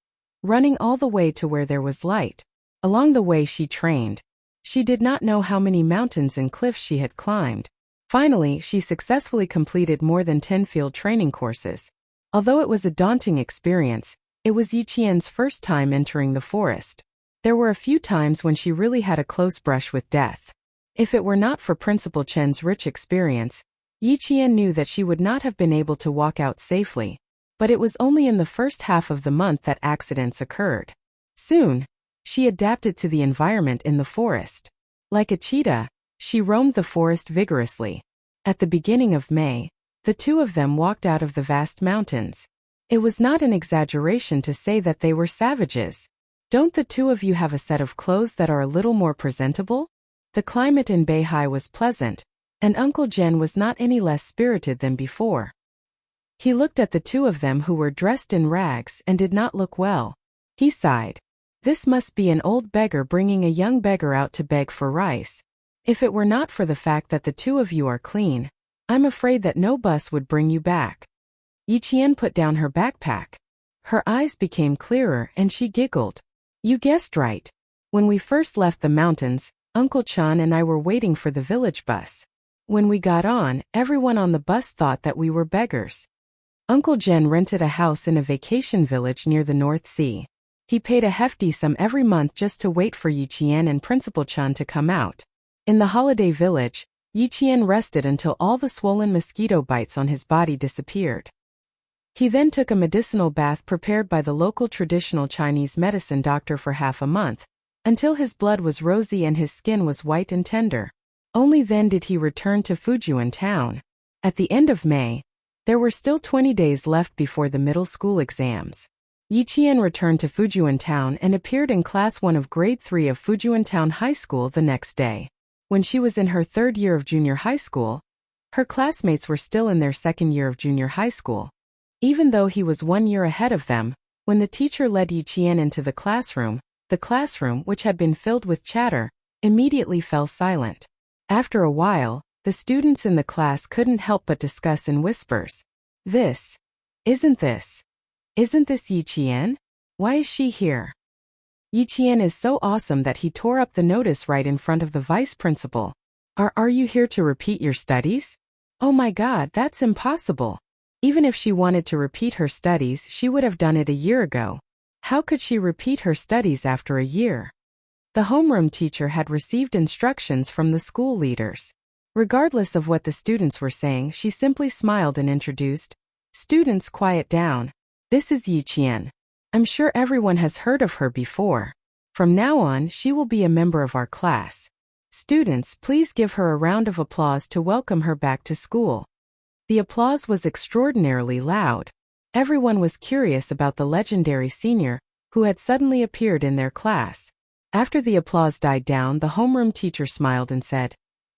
running all the way to where there was light. Along the way she trained. She did not know how many mountains and cliffs she had climbed. Finally, she successfully completed more than 10 field training courses. Although it was a daunting experience, it was Yiqian's first time entering the forest. There were a few times when she really had a close brush with death. If it were not for Principal Chen's rich experience, Yiqian knew that she would not have been able to walk out safely. But it was only in the first half of the month that accidents occurred. Soon, she adapted to the environment in the forest. Like a cheetah, she roamed the forest vigorously. At the beginning of May, the two of them walked out of the vast mountains. It was not an exaggeration to say that they were savages. Don't the two of you have a set of clothes that are a little more presentable? The climate in Beihai was pleasant, and Uncle Jen was not any less spirited than before. He looked at the two of them who were dressed in rags and did not look well. He sighed. This must be an old beggar bringing a young beggar out to beg for rice. If it were not for the fact that the two of you are clean, I'm afraid that no bus would bring you back. Yiqian put down her backpack. Her eyes became clearer and she giggled. You guessed right. When we first left the mountains, Uncle Chan and I were waiting for the village bus. When we got on, everyone on the bus thought that we were beggars. Uncle Jen rented a house in a vacation village near the North Sea. He paid a hefty sum every month just to wait for Yiqian and Principal Chan to come out. In the holiday village, Yiqian rested until all the swollen mosquito bites on his body disappeared. He then took a medicinal bath prepared by the local traditional Chinese medicine doctor for half a month, until his blood was rosy and his skin was white and tender. Only then did he return to Fujian town. At the end of May, there were still 20 days left before the middle school exams. Yiqian returned to Fujian town and appeared in Class 1 of Grade 3 of Fujian Town High School the next day. When she was in her third year of junior high school, her classmates were still in their second year of junior high school. Even though he was 1 year ahead of them, when the teacher led Yiqian into the classroom, which had been filled with chatter, immediately fell silent. After a while, the students in the class couldn't help but discuss in whispers. Isn't this Yiqian? Why is she here? Yiqian is so awesome that he tore up the notice right in front of the vice principal. Are you here to repeat your studies? Oh my God, that's impossible. Even if she wanted to repeat her studies, she would have done it a year ago. How could she repeat her studies after a year? The homeroom teacher had received instructions from the school leaders. Regardless of what the students were saying, she simply smiled and introduced, "Students, quiet down. This is Yiqian. I'm sure everyone has heard of her before. From now on, she will be a member of our class. Students, please give her a round of applause to welcome her back to school." The applause was extraordinarily loud. Everyone was curious about the legendary senior who had suddenly appeared in their class. After the applause died down, the homeroom teacher smiled and said,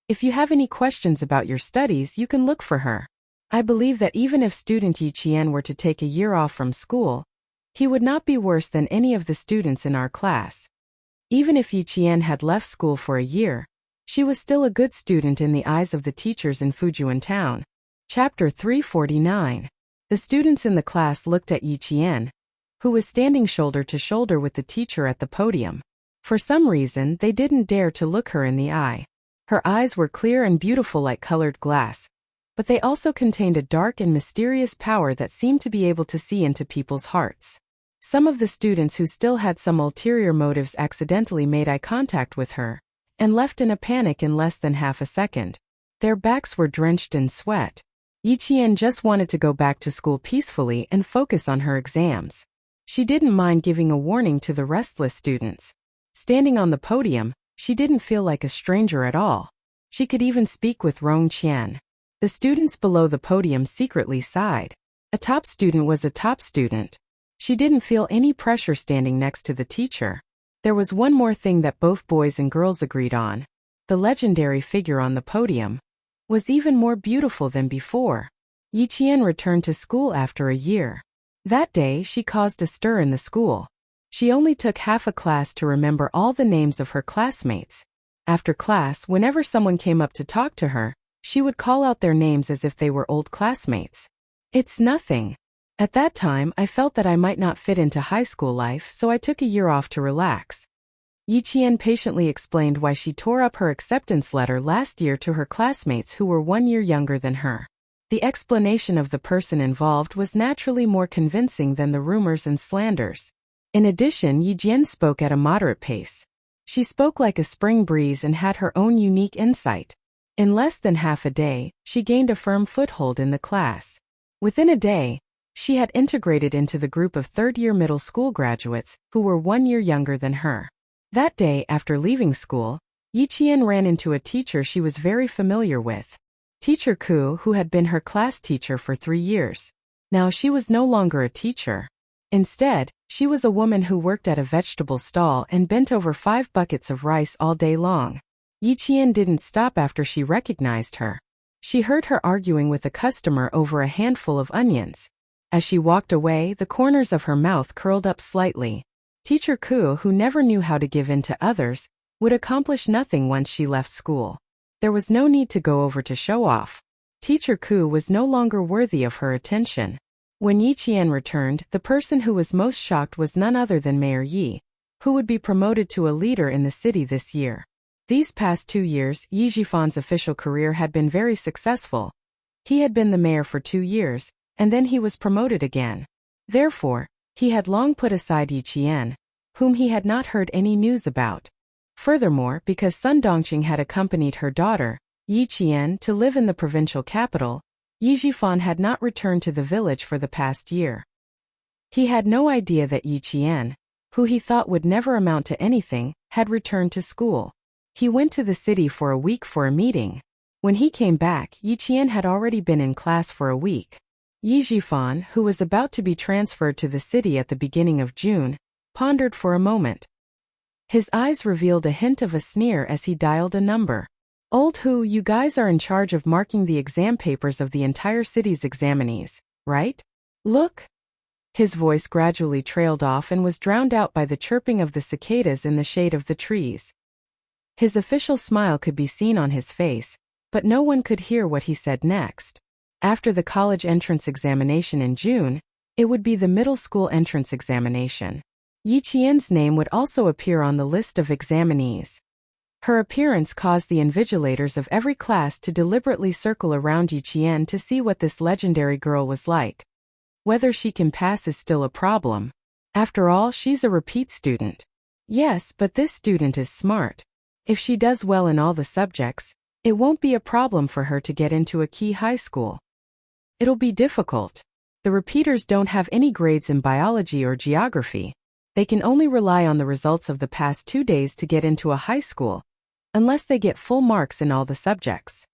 "If you have any questions about your studies, you can look for her. I believe that even if student Yiqian were to take a year off from school, he would not be worse than any of the students in our class. Even if Yiqian had left school for a year, she was still a good student in the eyes of the teachers in Fujian town." Chapter 349. The students in the class looked at Yiqian, who was standing shoulder to shoulder with the teacher at the podium. For some reason, they didn't dare to look her in the eye. Her eyes were clear and beautiful like colored glass, but they also contained a dark and mysterious power that seemed to be able to see into people's hearts. Some of the students who still had some ulterior motives accidentally made eye contact with her, and left in a panic in less than half a second. Their backs were drenched in sweat. Yiqian just wanted to go back to school peacefully and focus on her exams. She didn't mind giving a warning to the restless students. Standing on the podium, she didn't feel like a stranger at all. She could even speak with Rong Qian. The students below the podium secretly sighed. A top student was a top student. She didn't feel any pressure standing next to the teacher. There was one more thing that both boys and girls agreed on. The legendary figure on the podium was even more beautiful than before. Yiqian returned to school after a year. That day she caused a stir in the school. She only took half a class to remember all the names of her classmates. After class, whenever someone came up to talk to her, she would call out their names as if they were old classmates. It's nothing. At that time, I felt that I might not fit into high school life, so I took a year off to relax. Yiqian patiently explained why she tore up her acceptance letter last year to her classmates who were 1 year younger than her. The explanation of the person involved was naturally more convincing than the rumors and slanders. In addition, Yiqian spoke at a moderate pace. She spoke like a spring breeze and had her own unique insight. In less than half a day, she gained a firm foothold in the class. Within a day, she had integrated into the group of third-year middle school graduates who were 1 year younger than her. That day, after leaving school, Yiqian ran into a teacher she was very familiar with. Teacher Ku, who had been her class teacher for 3 years. Now she was no longer a teacher. Instead, she was a woman who worked at a vegetable stall and bent over 5 buckets of rice all day long. Yiqian didn't stop after she recognized her. She heard her arguing with a customer over a handful of onions. As she walked away, the corners of her mouth curled up slightly. Teacher Ku, who never knew how to give in to others, would accomplish nothing once she left school. There was no need to go over to show off. Teacher Ku was no longer worthy of her attention. When Yiqian returned, the person who was most shocked was none other than Mayor Yi, who would be promoted to a leader in the city this year. These past 2 years, Yi Jifan's official career had been very successful. He had been the mayor for 2 years, and then he was promoted again. Therefore, he had long put aside Yiqian, whom he had not heard any news about. Furthermore, because Sun Dongqing had accompanied her daughter, Yiqian, to live in the provincial capital, Yi Jifan had not returned to the village for the past year. He had no idea that Yiqian, who he thought would never amount to anything, had returned to school. He went to the city for a week for a meeting. When he came back, Yiqian had already been in class for a week. Yi Jifan, who was about to be transferred to the city at the beginning of June, pondered for a moment. His eyes revealed a hint of a sneer as he dialed a number. Old Hu, you guys are in charge of marking the exam papers of the entire city's examinees, right? Look. His voice gradually trailed off and was drowned out by the chirping of the cicadas in the shade of the trees. His official smile could be seen on his face, but no one could hear what he said next. After the college entrance examination in June, it would be the middle school entrance examination. Yiqian's name would also appear on the list of examinees. Her appearance caused the invigilators of every class to deliberately circle around Yiqian to see what this legendary girl was like. Whether she can pass is still a problem. After all, she's a repeat student. Yes, but this student is smart. If she does well in all the subjects, it won't be a problem for her to get into a key high school. It'll be difficult. The repeaters don't have any grades in biology or geography. They can only rely on the results of the past 2 days to get into a high school, unless they get full marks in all the subjects.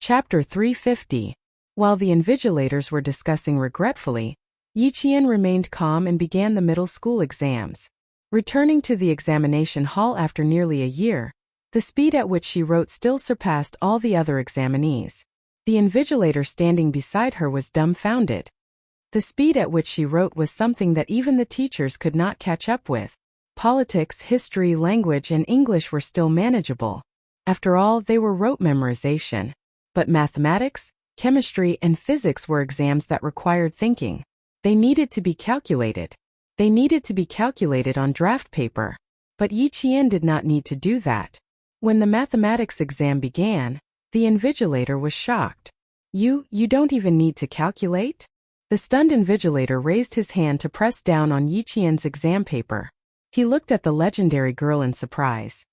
Chapter 350. While the invigilators were discussing regretfully, Yiqian remained calm and began the middle school exams. Returning to the examination hall after nearly a year, the speed at which she wrote still surpassed all the other examinees. The invigilator standing beside her was dumbfounded. The speed at which she wrote was something that even the teachers could not catch up with. Politics, history, language, and English were still manageable. After all, they were rote memorization. But mathematics, chemistry, and physics were exams that required thinking. They needed to be calculated. They needed to be calculated on draft paper. But Yiqian did not need to do that. When the mathematics exam began, the invigilator was shocked. You don't even need to calculate? The stunned invigilator raised his hand to press down on Yiqian's exam paper. He looked at the legendary girl in surprise.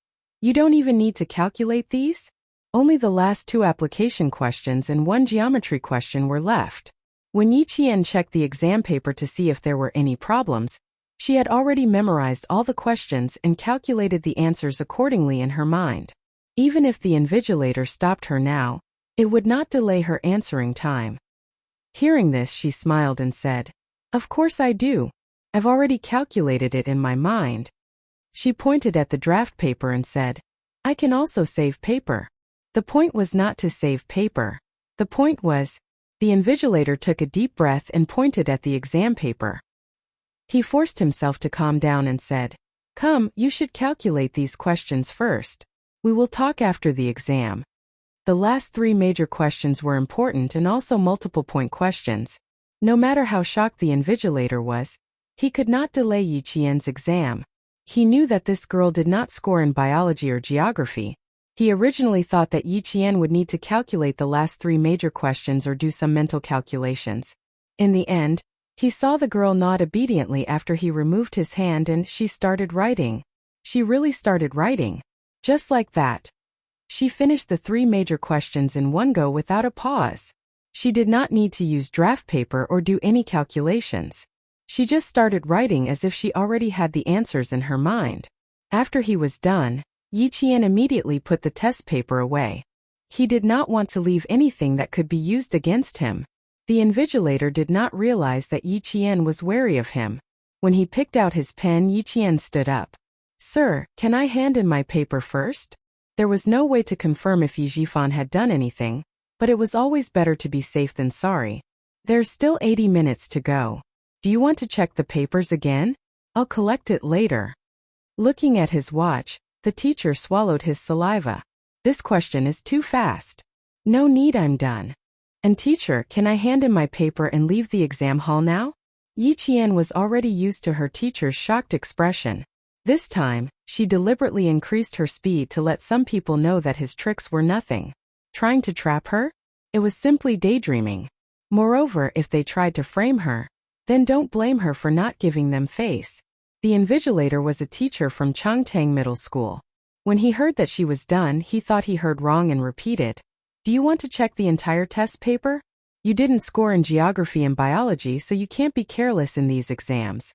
You don't even need to calculate these? Only the last 2 application questions and 1 geometry question were left. When Yiqian checked the exam paper to see if there were any problems, she had already memorized all the questions and calculated the answers accordingly in her mind. Even if the invigilator stopped her now, it would not delay her answering time. Hearing this, she smiled and said, "Of course I do. I've already calculated it in my mind." She pointed at the draft paper and said, "I can also save paper." The point was not to save paper. The point was, the invigilator took a deep breath and pointed at the exam paper. He forced himself to calm down and said, "Come, you should calculate these questions first. We will talk after the exam." The last 3 major questions were important and also multiple-point questions. No matter how shocked the invigilator was, he could not delay Yi Qian's exam. He knew that this girl did not score in biology or geography. He originally thought that Yi Qian would need to calculate the last 3 major questions or do some mental calculations. In the end, he saw the girl nod obediently after he removed his hand and she started writing. She really started writing. Just like that. She finished the 3 major questions in one go without a pause. She did not need to use draft paper or do any calculations. She just started writing as if she already had the answers in her mind. After he was done, Yi Qian immediately put the test paper away. He did not want to leave anything that could be used against him. The invigilator did not realize that Yi Qian was wary of him. When he picked out his pen, Yi Qian stood up. "Sir, can I hand in my paper first?" There was no way to confirm if Yi Jifan had done anything, but it was always better to be safe than sorry. "There's still 80 minutes to go. Do you want to check the papers again? I'll collect it later." Looking at his watch, the teacher swallowed his saliva. "This question is too fast. No need, I'm done." "And teacher, can I hand in my paper and leave the exam hall now?" Yi Qian was already used to her teacher's shocked expression. This time, she deliberately increased her speed to let some people know that his tricks were nothing. Trying to trap her? It was simply daydreaming. Moreover, if they tried to frame her, then don't blame her for not giving them face. The invigilator was a teacher from Changtang Middle School. When he heard that she was done, he thought he heard wrong and repeated, "Do you want to check the entire test paper? You didn't score in geography and biology, so you can't be careless in these exams."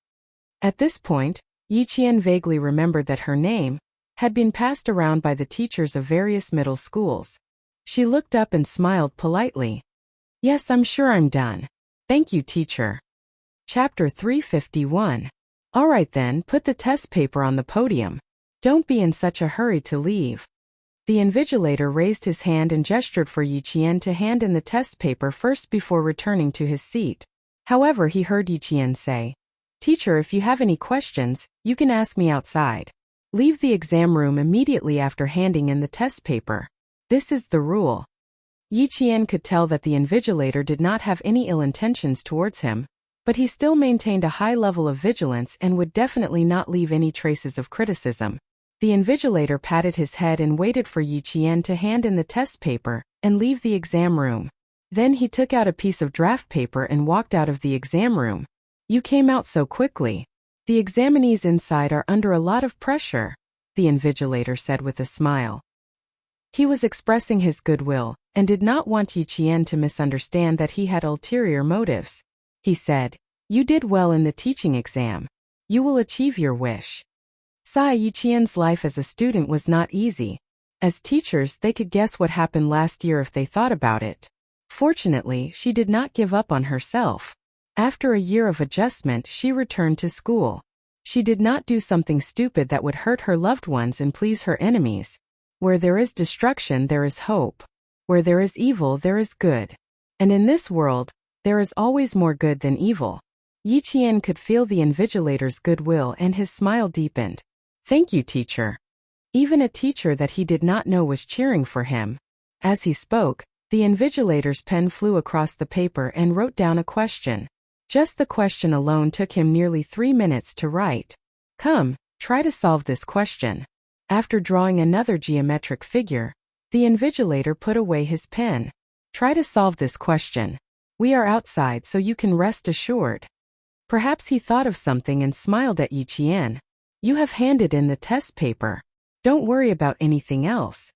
At this point, Yi Qian vaguely remembered that her name had been passed around by the teachers of various middle schools. She looked up and smiled politely. "Yes, I'm sure I'm done. Thank you, teacher." Chapter 351. "All right then, put the test paper on the podium. Don't be in such a hurry to leave." The invigilator raised his hand and gestured for Yi Qian to hand in the test paper first before returning to his seat. However, he heard Yi Qian say, "Teacher, if you have any questions, you can ask me outside. Leave the exam room immediately after handing in the test paper. This is the rule." Yi Qian could tell that the invigilator did not have any ill intentions towards him, but he still maintained a high level of vigilance and would definitely not leave any traces of criticism. The invigilator patted his head and waited for Yi Qian to hand in the test paper and leave the exam room. Then he took out a piece of draft paper and walked out of the exam room. "You came out so quickly. The examinees inside are under a lot of pressure," the invigilator said with a smile. He was expressing his goodwill and did not want Yi Qian to misunderstand that he had ulterior motives. He said, "You did well in the teaching exam. You will achieve your wish." Yi Qian's life as a student was not easy. As teachers, they could guess what happened last year if they thought about it. Fortunately, she did not give up on herself. After a year of adjustment, she returned to school. She did not do something stupid that would hurt her loved ones and please her enemies. Where there is destruction, there is hope. Where there is evil, there is good. And in this world, there is always more good than evil. Yi Qian could feel the invigilator's goodwill and his smile deepened. "Thank you, teacher." Even a teacher that he did not know was cheering for him. As he spoke, the invigilator's pen flew across the paper and wrote down a question. Just the question alone took him nearly 3 minutes to write. "Come, try to solve this question." After drawing another geometric figure, the invigilator put away his pen. "Try to solve this question. We are outside, so you can rest assured." Perhaps he thought of something and smiled at Yi Qian. "You have handed in the test paper. Don't worry about anything else."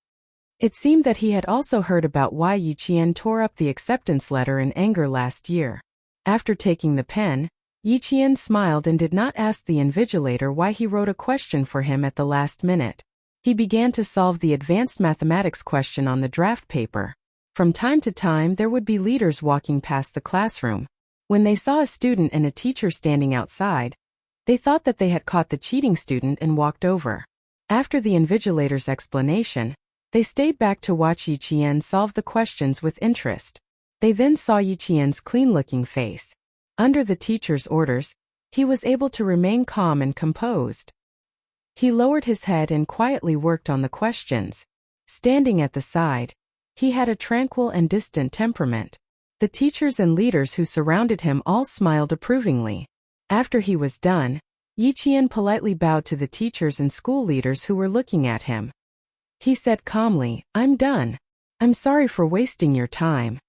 It seemed that he had also heard about why Yi Qian tore up the acceptance letter in anger last year. After taking the pen, Yi Qian smiled and did not ask the invigilator why he wrote a question for him at the last minute. He began to solve the advanced mathematics question on the draft paper. From time to time there would be leaders walking past the classroom. When they saw a student and a teacher standing outside, they thought that they had caught the cheating student and walked over. After the invigilator's explanation, they stayed back to watch Yi Qian solve the questions with interest. They then saw Yi Qian's clean-looking face. Under the teacher's orders, he was able to remain calm and composed. He lowered his head and quietly worked on the questions. Standing at the side, he had a tranquil and distant temperament. The teachers and leaders who surrounded him all smiled approvingly. After he was done, Yi Qian politely bowed to the teachers and school leaders who were looking at him. He said calmly, "I'm done. I'm sorry for wasting your time."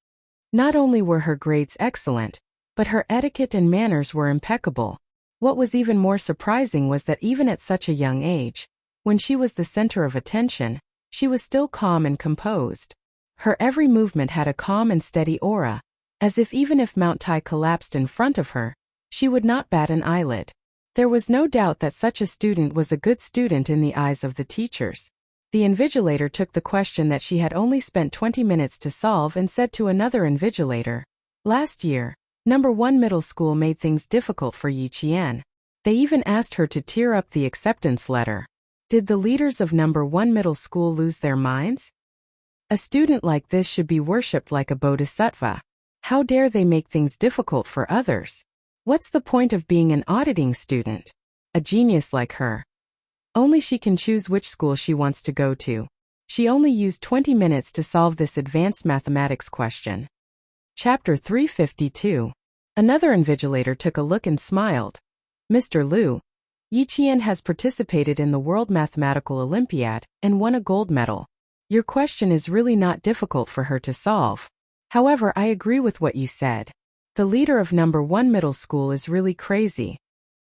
Not only were her grades excellent, but her etiquette and manners were impeccable. What was even more surprising was that even at such a young age, when she was the center of attention, she was still calm and composed. Her every movement had a calm and steady aura, as if even if Mount Tai collapsed in front of her, she would not bat an eyelid. There was no doubt that such a student was a good student in the eyes of the teachers. The invigilator took the question that she had only spent 20 minutes to solve and said to another invigilator, "Last year, Number 1 middle school made things difficult for Yi Qian. They even asked her to tear up the acceptance letter. Did the leaders of Number 1 middle school lose their minds? A student like this should be worshipped like a bodhisattva. How dare they make things difficult for others? What's the point of being an auditing student? A genius like her. Only she can choose which school she wants to go to. She only used 20 minutes to solve this advanced mathematics question." Chapter 352. Another invigilator took a look and smiled. "Mr. Liu, Yi Qian has participated in the World Mathematical Olympiad and won a gold medal. Your question is really not difficult for her to solve. However, I agree with what you said. The leader of Number 1 middle school is really crazy."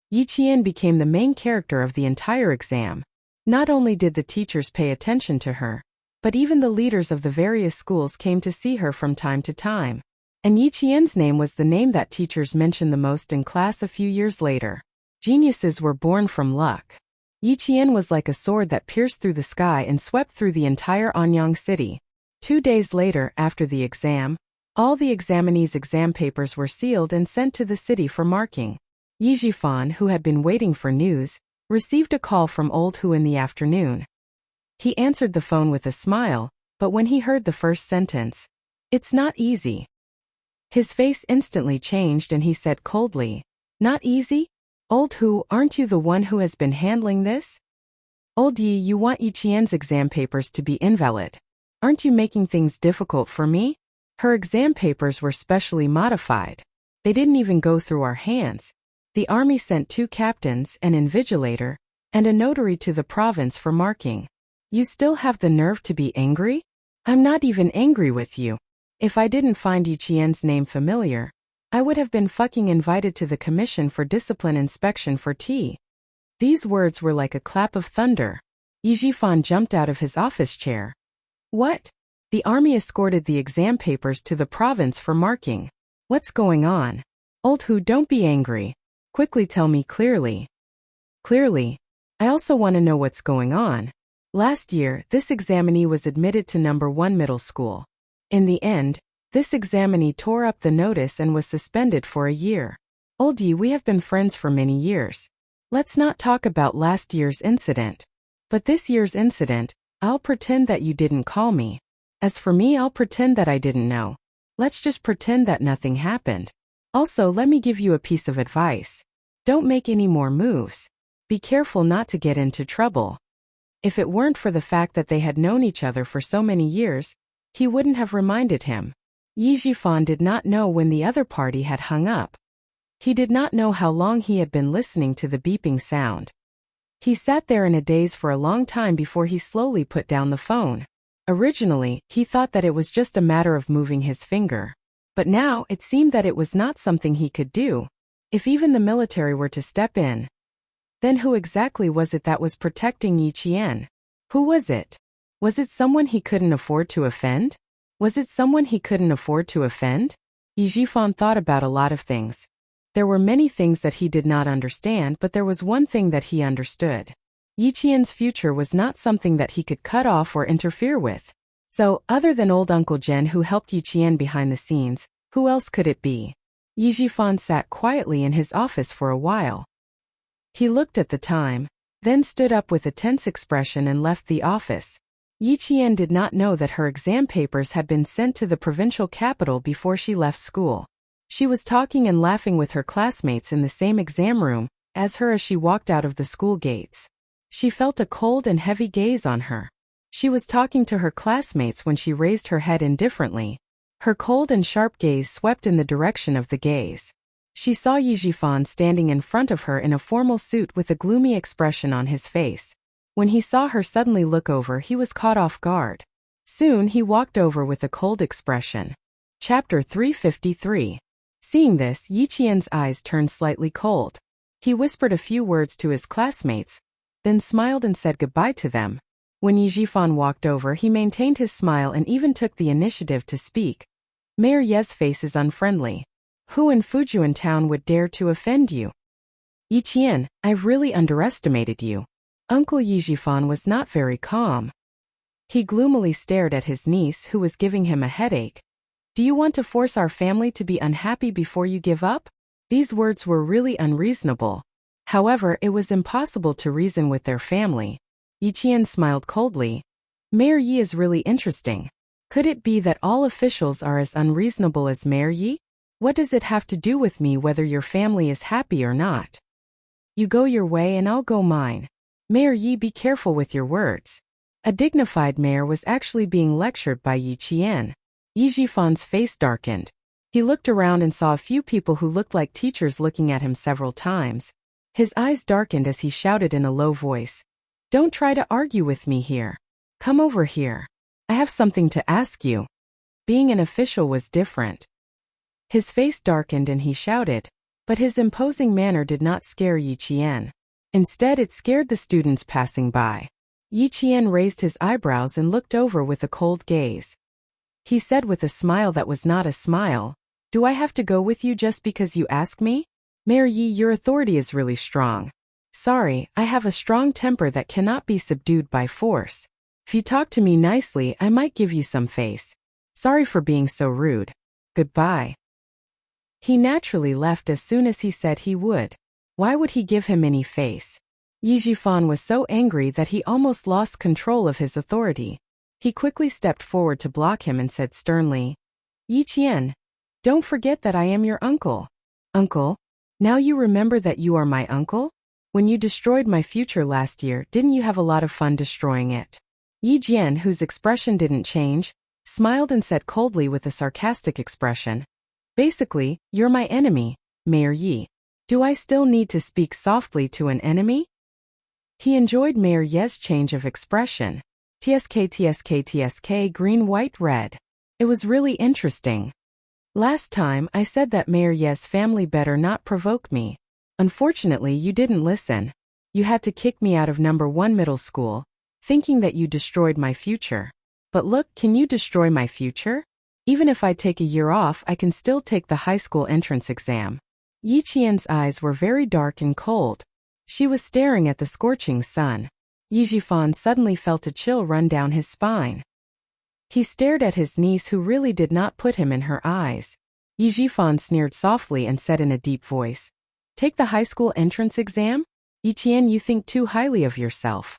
Yi Qian became the main character of the entire exam. Not only did the teachers pay attention to her, but even the leaders of the various schools came to see her from time to time. And Yi Qian's name was the name that teachers mentioned the most in class a few years later. Geniuses were born from luck. Yi Qian was like a sword that pierced through the sky and swept through the entire Anyang city. 2 days later, after the exam, all the examinees' exam papers were sealed and sent to the city for marking. Yi Jifan, who had been waiting for news, received a call from Old Hu in the afternoon. He answered the phone with a smile, but when he heard the first sentence, "It's not easy," his face instantly changed and he said coldly, "Not easy? Old Hu, aren't you the one who has been handling this? Old Yi, you want Yi Qian's exam papers to be invalid. Aren't you making things difficult for me? Her exam papers were specially modified. They didn't even go through our hands. The army sent 2 captains, an invigilator, and a notary to the province for marking. You still have the nerve to be angry? I'm not even angry with you. If I didn't find Yi Qian's name familiar, I would have been fucking invited to the Commission for Discipline Inspection for tea." These words were like a clap of thunder. Yi Jifan jumped out of his office chair. "What? The army escorted the exam papers to the province for marking. What's going on? Old Hu, don't be angry. Quickly tell me clearly." "Clearly? I also want to know what's going on. Last year, this examinee was admitted to Number 1 middle school. In the end, this examinee tore up the notice and was suspended for a year. Old Yi, we have been friends for many years. Let's not talk about last year's incident. But this year's incident, I'll pretend that you didn't call me. As for me, I'll pretend that I didn't know. Let's just pretend that nothing happened. Also, let me give you a piece of advice. Don't make any more moves. Be careful not to get into trouble." If it weren't for the fact that they had known each other for so many years, he wouldn't have reminded him. Yi Jifan did not know when the other party had hung up. He did not know how long he had been listening to the beeping sound. He sat there in a daze for a long time before he slowly put down the phone. Originally, he thought that it was just a matter of moving his finger. But now, it seemed that it was not something he could do. If even the military were to step in, then who exactly was it that was protecting Yi Qian? Who was it? Was it someone he couldn't afford to offend? Was it someone he couldn't afford to offend? Yi Jifan thought about a lot of things. There were many things that he did not understand, but there was one thing that he understood. Yi Qian's future was not something that he could cut off or interfere with. So, other than old Uncle Jen who helped Yi Qian behind the scenes, who else could it be? Yi Jifan sat quietly in his office for a while. He looked at the time, then stood up with a tense expression and left the office. Yi Qian did not know that her exam papers had been sent to the provincial capital before she left school. She was talking and laughing with her classmates in the same exam room as she walked out of the school gates. She felt a cold and heavy gaze on her. She was talking to her classmates when she raised her head indifferently. Her cold and sharp gaze swept in the direction of the gaze. She saw Yi Jifan standing in front of her in a formal suit with a gloomy expression on his face. When he saw her suddenly look over, he was caught off guard. Soon he walked over with a cold expression. Chapter 353. Seeing this, Yi Qian's eyes turned slightly cold. He whispered a few words to his classmates, then smiled and said goodbye to them. When Yi Jifan walked over, he maintained his smile and even took the initiative to speak. Mayor Ye's face is unfriendly. Who in Fujian town would dare to offend you? Yi Qian, I've really underestimated you. Uncle Yi Jifan was not very calm. He gloomily stared at his niece who was giving him a headache. Do you want to force our family to be unhappy before you give up? These words were really unreasonable. However, it was impossible to reason with their family. Yi Qian smiled coldly. Mayor Yi is really interesting. Could it be that all officials are as unreasonable as Mayor Yi? What does it have to do with me whether your family is happy or not? You go your way and I'll go mine. Mayor Yi, be careful with your words. A dignified mayor was actually being lectured by Yi Qian. Yi Jifan's face darkened. He looked around and saw a few people who looked like teachers looking at him several times. His eyes darkened as he shouted in a low voice. Don't try to argue with me here. Come over here. I have something to ask you. Being an official was different. His face darkened and he shouted, but his imposing manner did not scare Yi Qian. Instead, it scared the students passing by. Yi Qian raised his eyebrows and looked over with a cold gaze. He said with a smile that was not a smile, Do I have to go with you just because you ask me? Mayor Yi, your authority is really strong. Sorry, I have a strong temper that cannot be subdued by force. If you talk to me nicely, I might give you some face. Sorry for being so rude. Goodbye. He naturally left as soon as he said he would. Why would he give him any face? Yi Jifan was so angry that he almost lost control of his authority. He quickly stepped forward to block him and said sternly, Yi Qian, don't forget that I am your uncle. Uncle? Now you remember that you are my uncle? When you destroyed my future last year, didn't you have a lot of fun destroying it? Yi Jian, whose expression didn't change, smiled and said coldly with a sarcastic expression, Basically, you're my enemy, Mayor Yi. Do I still need to speak softly to an enemy? He enjoyed Mayor Ye's change of expression. TSK green white red. It was really interesting. Last time I said that Mayor Ye's family better not provoke me. Unfortunately, you didn't listen. You had to kick me out of number 1 middle school, thinking that you destroyed my future. But look, can you destroy my future? Even if I take a year off, I can still take the high school entrance exam. Yi Qian's eyes were very dark and cold. She was staring at the scorching sun. Yi Jifan suddenly felt a chill run down his spine. He stared at his niece who really did not put him in her eyes. Yi Jifan sneered softly and said in a deep voice, Take the high school entrance exam? Yi Qian, you think too highly of yourself.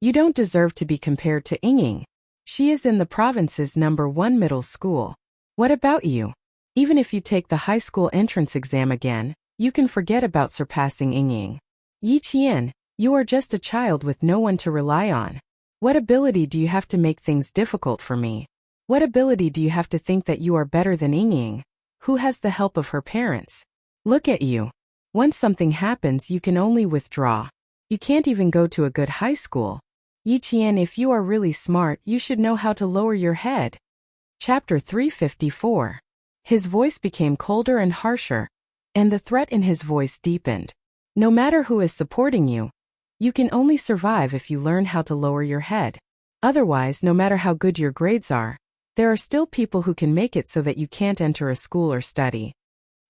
You don't deserve to be compared to Yingying. She is in the province's number 1 middle school. What about you? Even if you take the high school entrance exam again, you can forget about surpassing Yingying. Yi Qian, you are just a child with no one to rely on. What ability do you have to make things difficult for me? What ability do you have to think that you are better than Yingying, who has the help of her parents? Look at you. Once something happens, you can only withdraw. You can't even go to a good high school. Yi Qian, if you are really smart, you should know how to lower your head. Chapter 354. His voice became colder and harsher, and the threat in his voice deepened. No matter who is supporting you, you can only survive if you learn how to lower your head. Otherwise, no matter how good your grades are, there are still people who can make it so that you can't enter a school or study.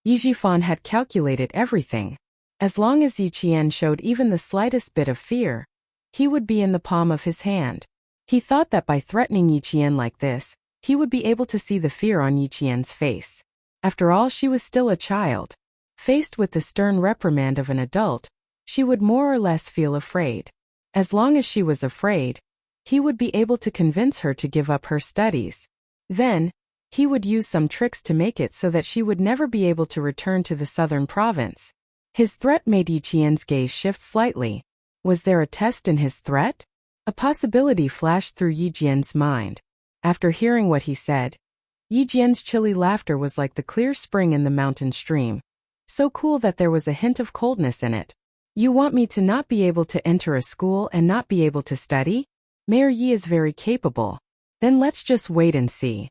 Yi Jifan had calculated everything. As long as Yi Qian showed even the slightest bit of fear, he would be in the palm of his hand. He thought that by threatening Yiqian like this, he would be able to see the fear on Yiqian's face. After all, she was still a child. Faced with the stern reprimand of an adult, she would more or less feel afraid. As long as she was afraid, he would be able to convince her to give up her studies. Then, he would use some tricks to make it so that she would never be able to return to the southern province. His threat made Yiqian's gaze shift slightly. Was there a test in his threat? A possibility flashed through Yiqian's mind. After hearing what he said, Yiqian's chilly laughter was like the clear spring in the mountain stream. So cool that there was a hint of coldness in it. You want me to not be able to enter a school and not be able to study? Mayor Yi is very capable. Then let's just wait and see.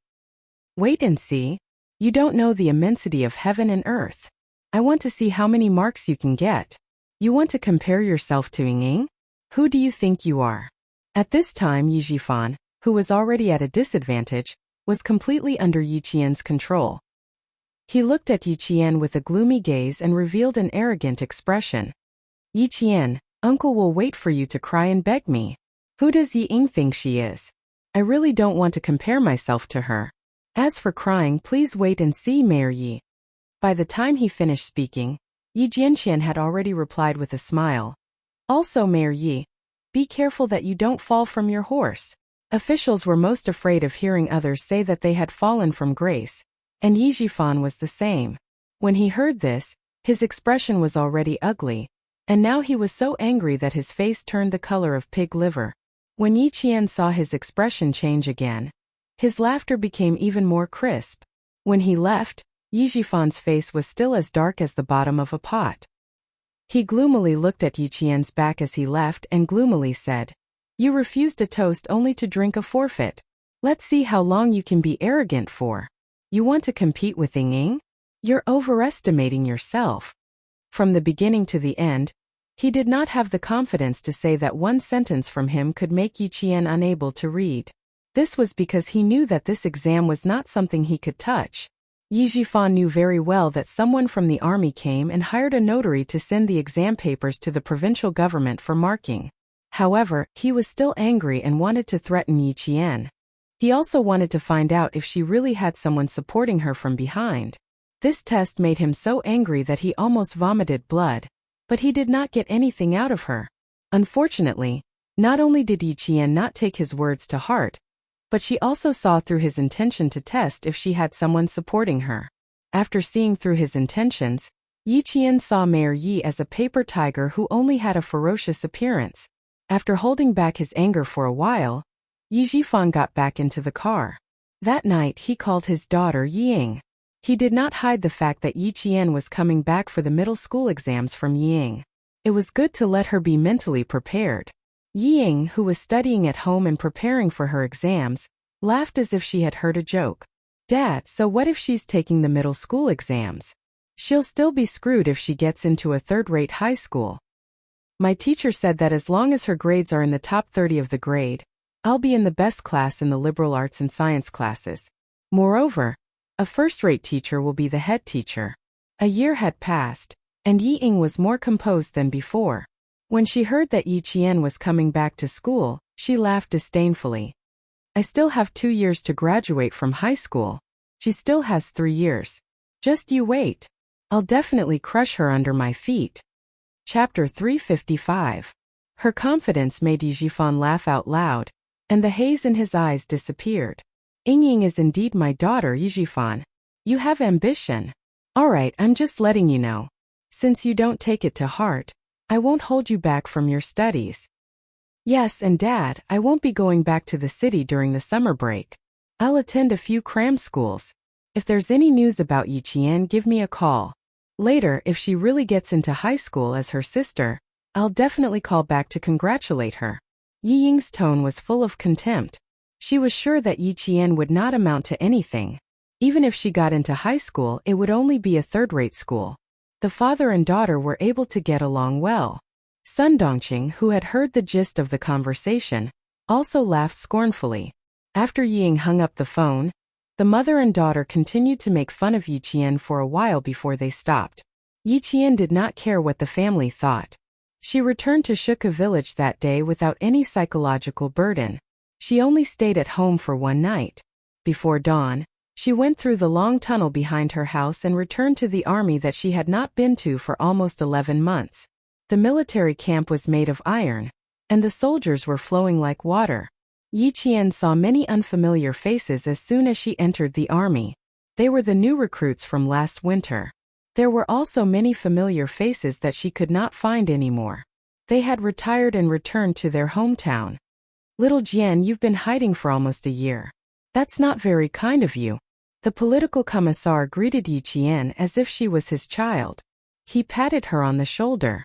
Wait and see? You don't know the immensity of heaven and earth. I want to see how many marks you can get. You want to compare yourself to Ying? Who do you think you are? At this time, Yi Jifan, who was already at a disadvantage, was completely under Yiqian's control. He looked at Yiqian with a gloomy gaze and revealed an arrogant expression. Yiqian, uncle will wait for you to cry and beg me. Who does Ying think she is? I really don't want to compare myself to her. As for crying, please wait and see, Mayor Yi. By the time he finished speaking, Yi Jianqian had already replied with a smile. Also, Mayor Yi, be careful that you don't fall from your horse. Officials were most afraid of hearing others say that they had fallen from grace, and Yi Jifan was the same. When he heard this, his expression was already ugly, and now he was so angry that his face turned the color of pig liver. When Yi Qian saw his expression change again, his laughter became even more crisp. When he left, Yi Jifan's face was still as dark as the bottom of a pot. He gloomily looked at Yi Qian's back as he left and gloomily said, "You refused a toast only to drink a forfeit. Let's see how long you can be arrogant for. You want to compete with Ying? You're overestimating yourself." From the beginning to the end, he did not have the confidence to say that one sentence from him could make Yi Qian unable to read. This was because he knew that this exam was not something he could touch. Yi Jifan knew very well that someone from the army came and hired a notary to send the exam papers to the provincial government for marking. However, he was still angry and wanted to threaten Yi Qian. He also wanted to find out if she really had someone supporting her from behind. This test made him so angry that he almost vomited blood, but he did not get anything out of her. Unfortunately, not only did Yi Qian not take his words to heart, but she also saw through his intention to test if she had someone supporting her. After seeing through his intentions, Yi Qian saw Mayor Yi as a paper tiger who only had a ferocious appearance. After holding back his anger for a while, Yi Jifan got back into the car. That night he called his daughter Ying. He did not hide the fact that Yi Qian was coming back for the middle school exams from Ying. It was good to let her be mentally prepared. Ying, who was studying at home and preparing for her exams, laughed as if she had heard a joke. "Dad, so what if she's taking the middle school exams? She'll still be screwed if she gets into a third-rate high school. My teacher said that as long as her grades are in the top 30 of the grade, I'll be in the best class in the liberal arts and science classes. Moreover, a first-rate teacher will be the head teacher." A year had passed, and Ying was more composed than before. When she heard that Yi Qian was coming back to school, she laughed disdainfully. "I still have 2 years to graduate from high school. She still has 3 years. Just you wait. I'll definitely crush her under my feet." Chapter 355. Her confidence made Yi Jifan laugh out loud, and the haze in his eyes disappeared. "Ying is indeed my daughter, Yi Jifan. You have ambition. Alright, I'm just letting you know. Since you don't take it to heart, I won't hold you back from your studies. Yes, and Dad, I won't be going back to the city during the summer break. I'll attend a few cram schools. If there's any news about Yi Qian, give me a call. Later, if she really gets into high school as her sister, I'll definitely call back to congratulate her." Yi Ying's tone was full of contempt. She was sure that Yi Qian would not amount to anything. Even if she got into high school, it would only be a third-rate school. The father and daughter were able to get along well. Sun Dongqing, who had heard the gist of the conversation, also laughed scornfully. After Ying hung up the phone, the mother and daughter continued to make fun of Yi Qian for a while before they stopped. Yi Qian did not care what the family thought. She returned to Shuka village that day without any psychological burden. She only stayed at home for one night. Before dawn, she went through the long tunnel behind her house and returned to the army that she had not been to for almost 11 months. The military camp was made of iron, and the soldiers were flowing like water. Yi Qian saw many unfamiliar faces as soon as she entered the army. They were the new recruits from last winter. There were also many familiar faces that she could not find anymore. They had retired and returned to their hometown. Little Jian, you've been hiding for almost a year. That's not very kind of you. The political commissar greeted Yi Qian as if she was his child. He patted her on the shoulder.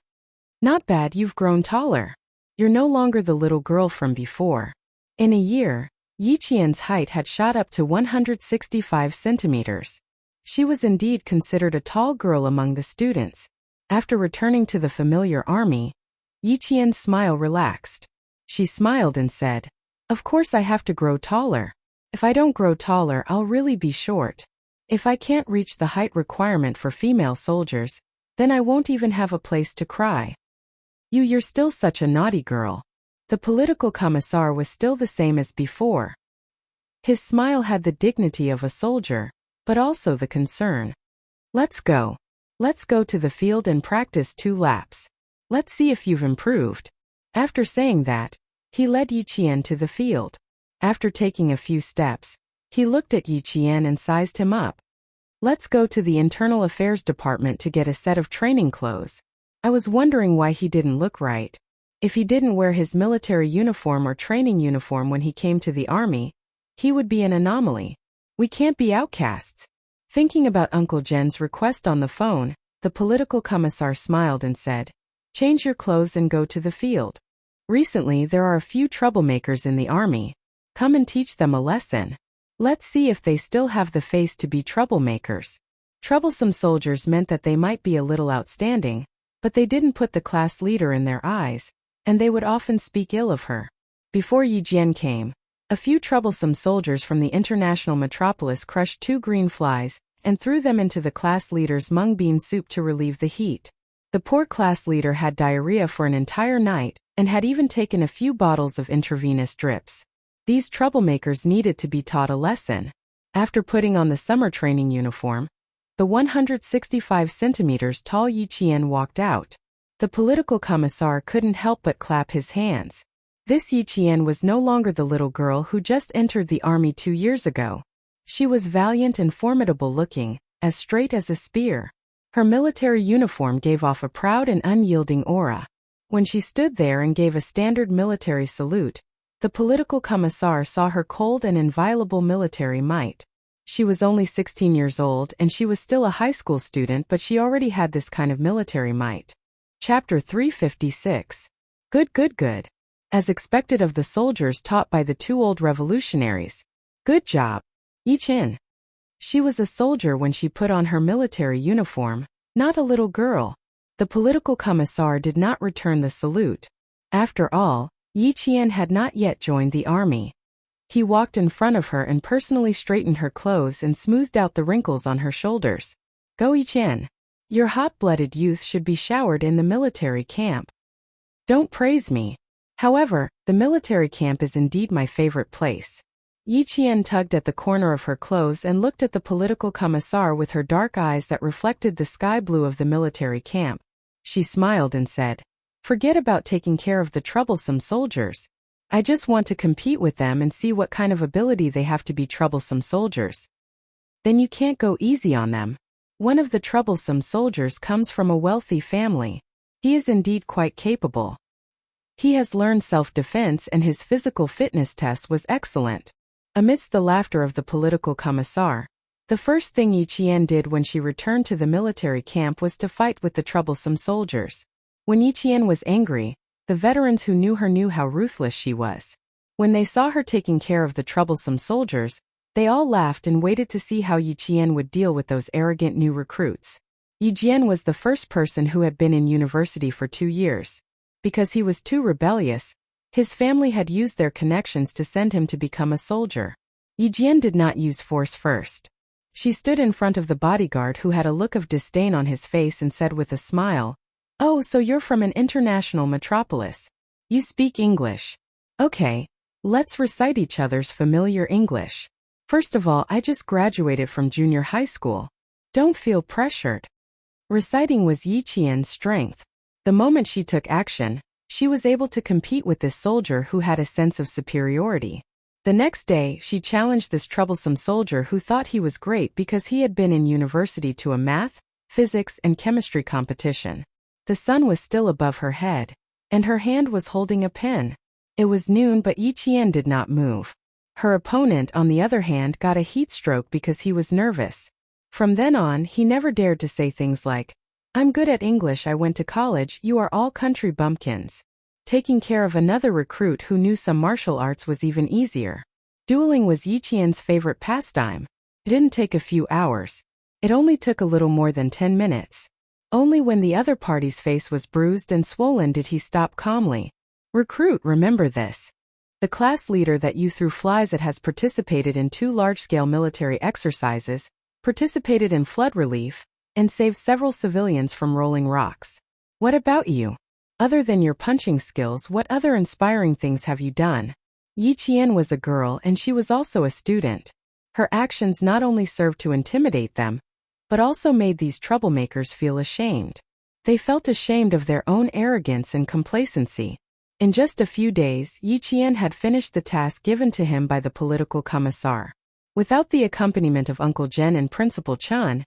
Not bad, you've grown taller. You're no longer the little girl from before. In a year, Yi Qian's height had shot up to 165 centimeters. She was indeed considered a tall girl among the students. After returning to the familiar army, Yi Qian's smile relaxed. She smiled and said, "Of course I have to grow taller. If I don't grow taller, I'll really be short. If I can't reach the height requirement for female soldiers, then I won't even have a place to cry." You're still such a naughty girl." The political commissar was still the same as before. His smile had the dignity of a soldier, but also the concern. Let's go. Let's go to the field and practice 2 laps. Let's see if you've improved." After saying that, he led Yi Qian to the field. After taking a few steps, he looked at Yi Qian and sized him up. "Let's go to the Internal Affairs Department to get a set of training clothes. I was wondering why he didn't look right. If he didn't wear his military uniform or training uniform when he came to the army, he would be an anomaly. We can't be outcasts." Thinking about Uncle Jen's request on the phone, the political commissar smiled and said, "Change your clothes and go to the field. Recently there are a few troublemakers in the army. Come and teach them a lesson. Let's see if they still have the face to be troublemakers." Troublesome soldiers meant that they might be a little outstanding, but they didn't put the class leader in their eyes, and they would often speak ill of her. Before Yi Jian came, a few troublesome soldiers from the international metropolis crushed 2 green flies and threw them into the class leader's mung bean soup to relieve the heat. The poor class leader had diarrhea for an entire night and had even taken a few bottles of intravenous drips. These troublemakers needed to be taught a lesson. After putting on the summer training uniform, the 165 centimeters tall Yi Qian walked out. The political commissar couldn't help but clap his hands. This Yi Qian was no longer the little girl who just entered the army 2 years ago. She was valiant and formidable looking, as straight as a spear. Her military uniform gave off a proud and unyielding aura. When she stood there and gave a standard military salute, the political commissar saw her cold and inviolable military might. She was only 16 years old and she was still a high school student, but she already had this kind of military might. Chapter 356. Good. As expected of the soldiers taught by the 2 old revolutionaries. Good job, Yi Qian. She was a soldier when she put on her military uniform, not a little girl. The political commissar did not return the salute. After all, Yi Qian had not yet joined the army. He walked in front of her and personally straightened her clothes and smoothed out the wrinkles on her shoulders. Go, Yi Qian. Your hot-blooded youth should be showered in the military camp. Don't praise me. However, the military camp is indeed my favorite place. Yi Qian tugged at the corner of her clothes and looked at the political commissar with her dark eyes that reflected the sky blue of the military camp. She smiled and said, "Forget about taking care of the troublesome soldiers. I just want to compete with them and see what kind of ability they have to be troublesome soldiers." Then you can't go easy on them. One of the troublesome soldiers comes from a wealthy family. He is indeed quite capable. He has learned self-defense and his physical fitness test was excellent. Amidst the laughter of the political commissar, the first thing Yi Qian did when she returned to the military camp was to fight with the troublesome soldiers. When Yi Qian was angry, the veterans who knew her knew how ruthless she was. When they saw her taking care of the troublesome soldiers, they all laughed and waited to see how Yi Qian would deal with those arrogant new recruits. Yi Qian was the first person who had been in university for 2 years. Because he was too rebellious, his family had used their connections to send him to become a soldier. Yi Qian did not use force first. She stood in front of the bodyguard who had a look of disdain on his face and said with a smile, "Oh, so you're from an international metropolis. You speak English. Okay, Let's recite each other's familiar English. First of all, I just graduated from junior high school. Don't feel pressured. Reciting was Yi Qian's strength. The moment she took action, she was able to compete with this soldier who had a sense of superiority. The next day, she challenged this troublesome soldier who thought he was great because he had been in university to a math, physics, and chemistry competition. The sun was still above her head, and her hand was holding a pen. It was noon, but Yi Qian did not move. Her opponent, on the other hand, got a heat stroke because he was nervous. From then on, he never dared to say things like, "I'm good at English, I went to college, you are all country bumpkins." Taking care of another recruit who knew some martial arts was even easier. Dueling was Yi Qian's favorite pastime. It didn't take a few hours. It only took a little more than 10 minutes. Only when the other party's face was bruised and swollen did he stop calmly. Recruit, remember this. The class leader that you threw flies at has participated in 2 large-scale military exercises, participated in flood relief, and saved several civilians from rolling rocks. What about you? Other than your punching skills, what other inspiring things have you done? Yi Qian was a girl and she was also a student. Her actions not only served to intimidate them, but also made these troublemakers feel ashamed. They felt ashamed of their own arrogance and complacency. In just a few days, Yi Qian had finished the task given to him by the political commissar. Without the accompaniment of Uncle Zhen and Principal Chun,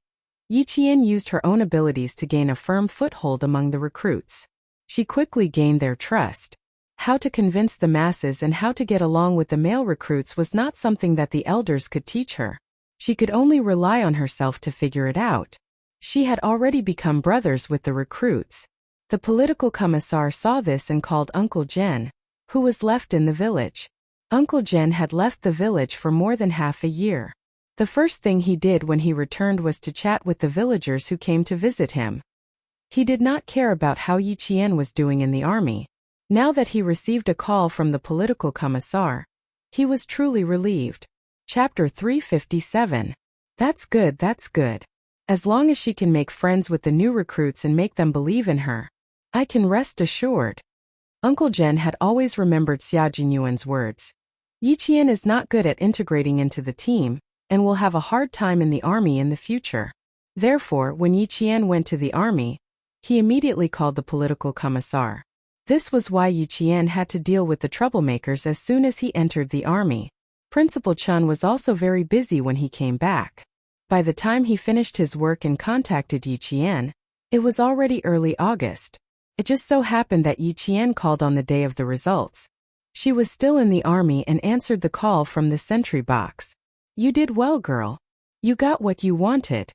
Yi Qian used her own abilities to gain a firm foothold among the recruits. She quickly gained their trust. How to convince the masses and how to get along with the male recruits was not something that the elders could teach her. She could only rely on herself to figure it out. She had already become brothers with the recruits. The political commissar saw this and called Uncle Zhen, who was left in the village. Uncle Zhen had left the village for more than half a year. The first thing he did when he returned was to chat with the villagers who came to visit him. He did not care about how Yi Qian was doing in the army. Now that he received a call from the political commissar, he was truly relieved. Chapter 357. That's good, that's good. As long as she can make friends with the new recruits and make them believe in her, I can rest assured. Uncle Zhen had always remembered Xia Jinyuan's words. Yi Qian is not good at integrating into the team, and will have a hard time in the army in the future. Therefore, when Yi Qian went to the army, he immediately called the political commissar. This was why Yi Qian had to deal with the troublemakers as soon as he entered the army. Principal Chun was also very busy when he came back. By the time he finished his work and contacted Yi Qian, it was already early August. It just so happened that Yi Qian called on the day of the results. She was still in the army and answered the call from the sentry box. You did well, girl. You got what you wanted.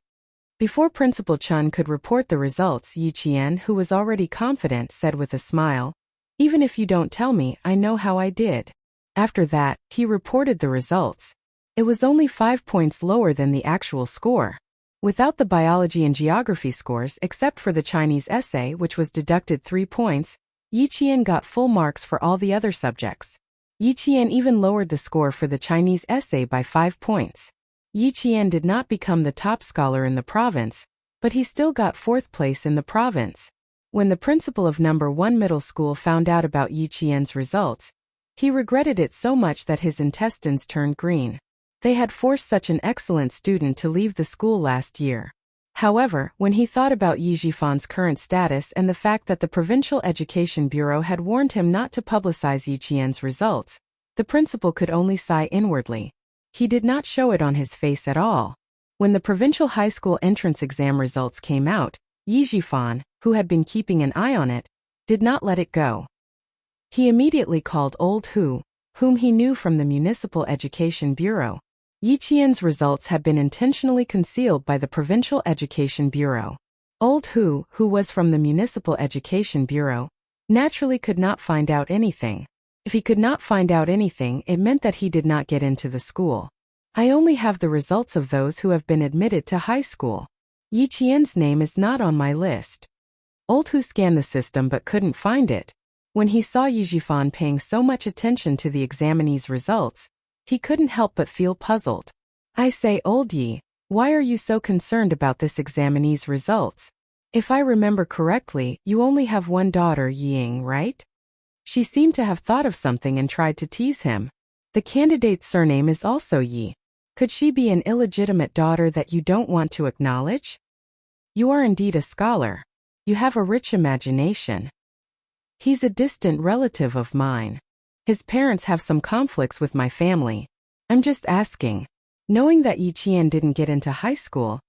Before Principal Chun could report the results, Yi Qian, who was already confident, said with a smile, "Even if you don't tell me, I know how I did." After that, he reported the results. It was only 5 points lower than the actual score. Without the biology and geography scores, except for the Chinese essay, which was deducted 3 points, Yi Qian got full marks for all the other subjects. Yi Qian even lowered the score for the Chinese essay by 5 points. Yi Qian did not become the top scholar in the province, but he still got 4th place in the province. When the principal of No. 1 middle school found out about Yi Qian's results, he regretted it so much that his intestines turned green. They had forced such an excellent student to leave the school last year. However, when he thought about Yi Jifan's current status and the fact that the Provincial Education Bureau had warned him not to publicize Yi Qian's results, the principal could only sigh inwardly. He did not show it on his face at all. When the provincial high school entrance exam results came out, Yi Jifan, who had been keeping an eye on it, did not let it go. He immediately called Old Hu, whom he knew from the Municipal Education Bureau. Yi Qian's results had been intentionally concealed by the Provincial Education Bureau. Old Hu, who was from the Municipal Education Bureau, naturally could not find out anything. If he could not find out anything, it meant that he did not get into the school. I only have the results of those who have been admitted to high school. Yi Qian's name is not on my list. Old Hu scanned the system but couldn't find it. When he saw Yi Jifan paying so much attention to the examinee's results, he couldn't help but feel puzzled. I say, Old Yi, why are you so concerned about this examinee's results? If I remember correctly, you only have one daughter, Ying, right? She seemed to have thought of something and tried to tease him. The candidate's surname is also Yi. Could she be an illegitimate daughter that you don't want to acknowledge? You are indeed a scholar. You have a rich imagination. He's a distant relative of mine. His parents have some conflicts with my family. I'm just asking. Knowing that Yi Qian didn't get into high school,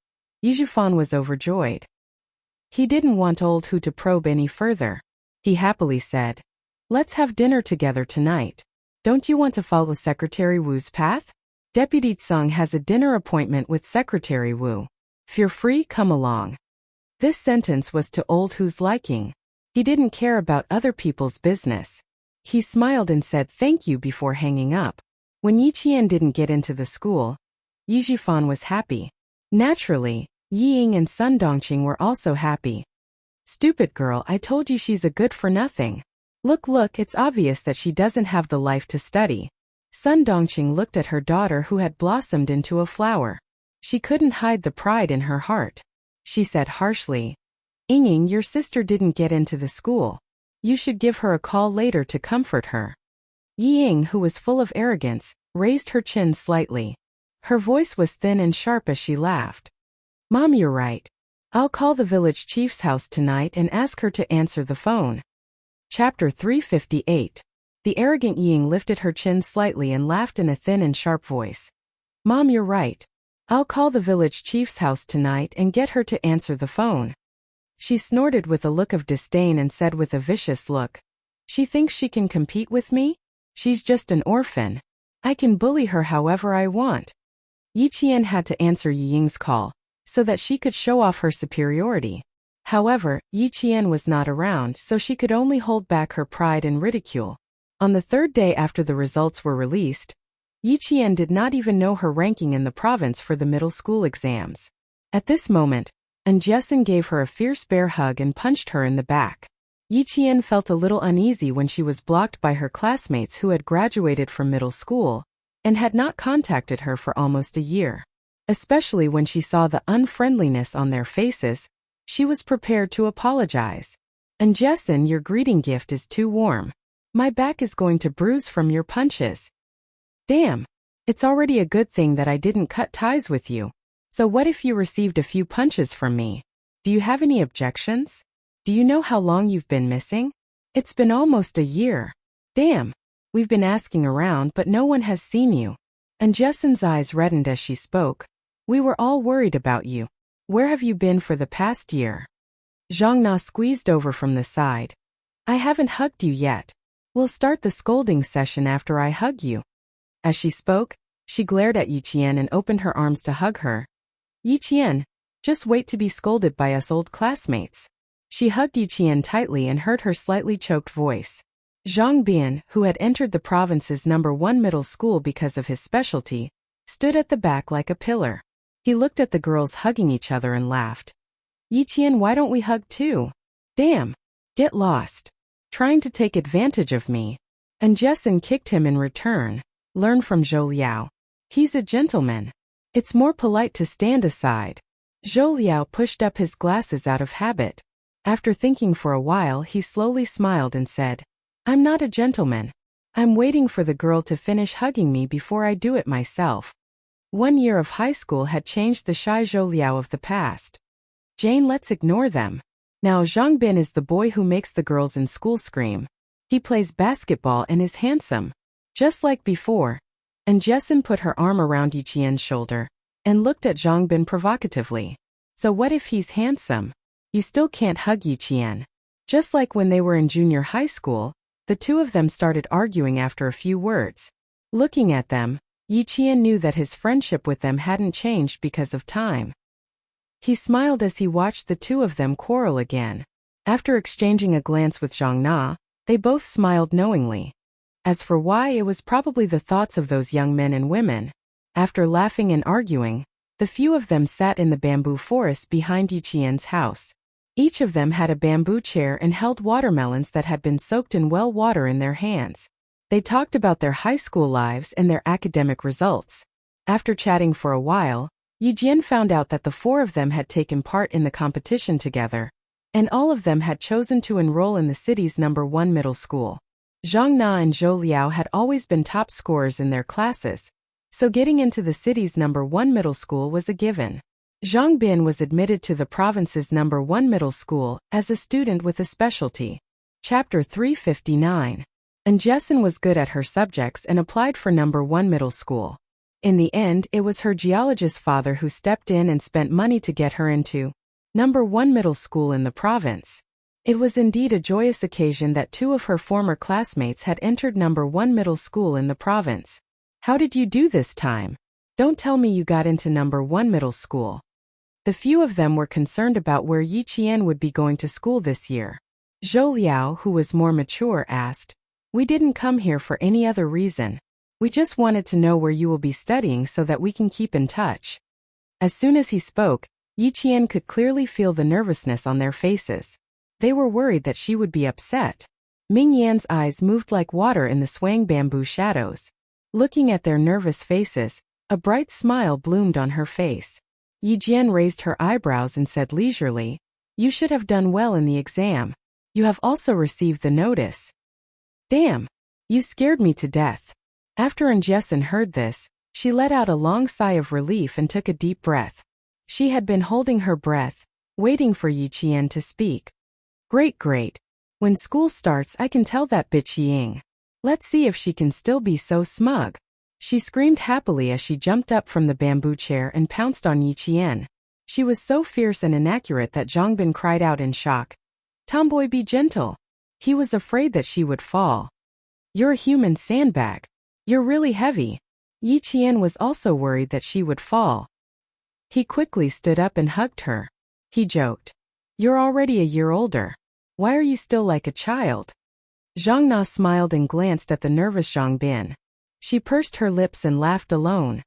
Yi Zhifan was overjoyed. He didn't want old Hu to probe any further. He happily said, "Let's have dinner together tonight. Don't you want to follow Secretary Wu's path? Deputy Tseng has a dinner appointment with Secretary Wu. If you're free, come along." This sentence was to old Hu's liking. He didn't care about other people's business. He smiled and said thank you before hanging up. When Yi Qian didn't get into the school, Yi Zhifan was happy. Naturally, Yi Ying and Sun Dongqing were also happy. "Stupid girl, I told you she's a good-for-nothing. Look, it's obvious that she doesn't have the life to study." Sun Dongqing looked at her daughter who had blossomed into a flower. She couldn't hide the pride in her heart. She said harshly, "Ying, your sister didn't get into the school. You should give her a call later to comfort her." Yi Ying, who was full of arrogance, raised her chin slightly. Her voice was thin and sharp as she laughed. "Mom, you're right. I'll call the village chief's house tonight and ask her to answer the phone." Chapter 358. The arrogant Ying lifted her chin slightly and laughed in a thin and sharp voice. "Mom, you're right. I'll call the village chief's house tonight and get her to answer the phone." She snorted with a look of disdain and said with a vicious look, "She thinks she can compete with me? She's just an orphan. I can bully her however I want." Yi Qian had to answer Yi Ying's call, so that she could show off her superiority. However, Yi Qian was not around, so she could only hold back her pride and ridicule. On the third day after the results were released, Yi Qian did not even know her ranking in the province for the middle school exams. At this moment, Jessen gave her a fierce bear hug and punched her in the back. Yi Qian felt a little uneasy when she was blocked by her classmates who had graduated from middle school and had not contacted her for almost a year. Especially when she saw the unfriendliness on their faces, she was prepared to apologize. "Jessen, your greeting gift is too warm. My back is going to bruise from your punches." "Damn. It's already a good thing that I didn't cut ties with you. So what if you received a few punches from me? Do you have any objections? Do you know how long you've been missing? It's been almost a year. Damn. We've been asking around but no one has seen you." And Jessen's eyes reddened as she spoke. "We were all worried about you. Where have you been for the past year?" Zhang Na squeezed over from the side. "I haven't hugged you yet. We'll start the scolding session after I hug you." As she spoke, she glared at Yi Qian and opened her arms to hug her. "Yi Qian, just wait to be scolded by us old classmates." She hugged Yi Qian tightly and heard her slightly choked voice. Zhang Bian, who had entered the province's #1 middle school because of his specialty, stood at the back like a pillar. He looked at the girls hugging each other and laughed. "Yi Qian, why don't we hug too? Damn. Get lost. Trying to take advantage of me." And Jessen kicked him in return. Learn from Zhou Liao. He's a gentleman. It's more polite to stand aside. Zhou Liao pushed up his glasses out of habit. After thinking for a while, he slowly smiled and said, "I'm not a gentleman. I'm waiting for the girl to finish hugging me before I do it myself." 1 year of high school had changed the shy Zhou Liao of the past. Jane, let's ignore them. Now Zhang Bin is the boy who makes the girls in school scream. He plays basketball and is handsome. Just like before. And Jessen put her arm around Yi Qian's shoulder and looked at Zhang Bin provocatively. "So what if he's handsome? You still can't hug Yi Qian." Just like when they were in junior high school, the two of them started arguing after a few words. Looking at them, Yi Qian knew that his friendship with them hadn't changed because of time. He smiled as he watched the two of them quarrel again. After exchanging a glance with Zhang Na, they both smiled knowingly. As for why, it was probably the thoughts of those young men and women. After laughing and arguing, the few of them sat in the bamboo forest behind Yi Qian's house. Each of them had a bamboo chair and held watermelons that had been soaked in well water in their hands. They talked about their high school lives and their academic results. After chatting for a while, Yi Jian found out that the 4 of them had taken part in the competition together, and all of them had chosen to enroll in the city's #1 middle school. Zhang Na and Zhou Liao had always been top scorers in their classes, so getting into the city's #1 middle school was a given. Zhang Bin was admitted to the province's #1 middle school as a student with a specialty. Chapter 359. And Jessin was good at her subjects and applied for #1 middle school. In the end, it was her geologist father who stepped in and spent money to get her into #1 middle school in the province. It was indeed a joyous occasion that two of her former classmates had entered #1 middle school in the province. How did you do this time? Don't tell me you got into #1 middle school. The few of them were concerned about where Yi Qian would be going to school this year. Zhou Liao, who was more mature, asked, "We didn't come here for any other reason. We just wanted to know where you will be studying so that we can keep in touch." As soon as he spoke, Yi Qian could clearly feel the nervousness on their faces. They were worried that she would be upset. Ming Yan's eyes moved like water in the swaying bamboo shadows. Looking at their nervous faces, a bright smile bloomed on her face. Yi Jian raised her eyebrows and said leisurely, "You should have done well in the exam. You have also received the notice." "Damn! You scared me to death." After Jessin heard this, she let out a long sigh of relief and took a deep breath. She had been holding her breath, waiting for Yi Qian to speak. Great. When school starts I can tell that bitch Ying. Let's see if she can still be so smug." She screamed happily as she jumped up from the bamboo chair and pounced on Yi Qian. She was so fierce and inaccurate that Zhang Bin cried out in shock, "Tomboy, be gentle." He was afraid that she would fall. "You're a human sandbag. You're really heavy." Yi Qian was also worried that she would fall. He quickly stood up and hugged her. He joked, "You're already a year older. Why are you still like a child?" Zhang Na smiled and glanced at the nervous Zhang Bin. She pursed her lips and laughed alone.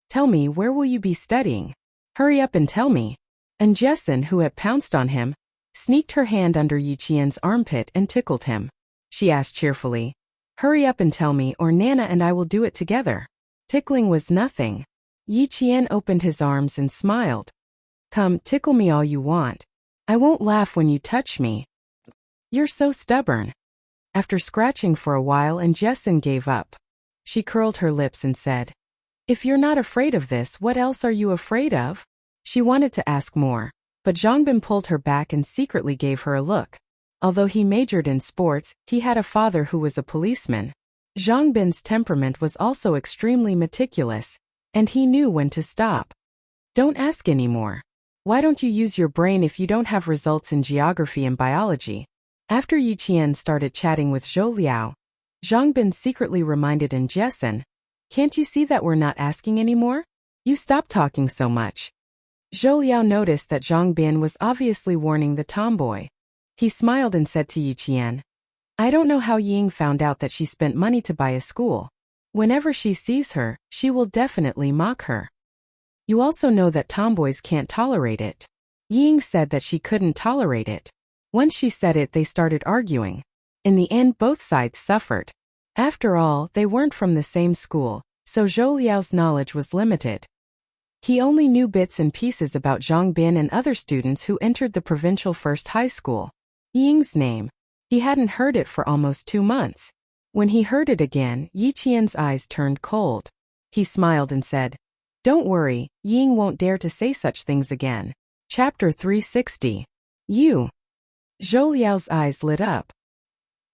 "Tell me, where will you be studying? Hurry up and tell me." And Jessin, who had pounced on him, sneaked her hand under Yi Qian's armpit and tickled him. She asked cheerfully, "Hurry up and tell me, or Nana and I will do it together." Tickling was nothing. Yi Qian opened his arms and smiled. "Come, tickle me all you want. I won't laugh when you touch me. You're so stubborn." After scratching for a while, Jessin gave up. She curled her lips and said, "If you're not afraid of this, what else are you afraid of?" She wanted to ask more, but Zhang Bin pulled her back and secretly gave her a look. Although he majored in sports, he had a father who was a policeman. Zhang Bin's temperament was also extremely meticulous, and he knew when to stop. "Don't ask anymore. Why don't you use your brain if you don't have results in geography and biology?" After Yi Qian started chatting with Zhou Liao, Zhang Bin secretly reminded Jessin, "Can't you see that we're not asking anymore? You stop talking so much." Zhou Liao noticed that Zhang Bin was obviously warning the tomboy. He smiled and said to Yi Qian, "I don't know how Ying found out that she spent money to buy a school. Whenever she sees her, she will definitely mock her. You also know that tomboys can't tolerate it." Ying said that she couldn't tolerate it. Once she said it, they started arguing. In the end, both sides suffered. After all, they weren't from the same school, so Zhou Liao's knowledge was limited. He only knew bits and pieces about Zhang Bin and other students who entered the provincial first high school. Ying's name. He hadn't heard it for almost 2 months. When he heard it again, Yi Qian's eyes turned cold. He smiled and said, "Don't worry, Ying won't dare to say such things again." Chapter 360. You. Zhou Liao's eyes lit up.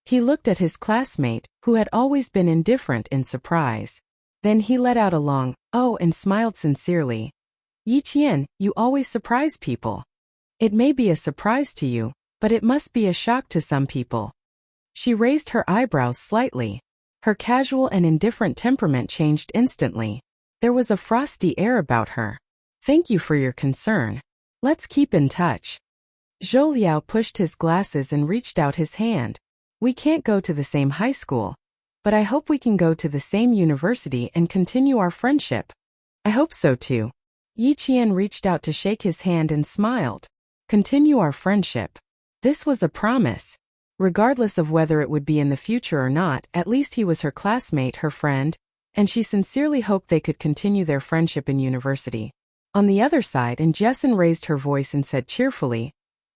He looked at his classmate, who had always been indifferent, in surprise. Then he let out a long, "Oh," and smiled sincerely. "Yi Qian, you always surprise people." "It may be a surprise to you, but it must be a shock to some people." She raised her eyebrows slightly. Her casual and indifferent temperament changed instantly. There was a frosty air about her. "Thank you for your concern. Let's keep in touch." Zhou Liao pushed his glasses and reached out his hand. "We can't go to the same high school, but I hope we can go to the same university and continue our friendship." "I hope so too." Yi Qian reached out to shake his hand and smiled. Continue our friendship. This was a promise. Regardless of whether it would be in the future or not, at least he was her classmate, her friend, and she sincerely hoped they could continue their friendship in university. On the other side, Jessin raised her voice and said cheerfully,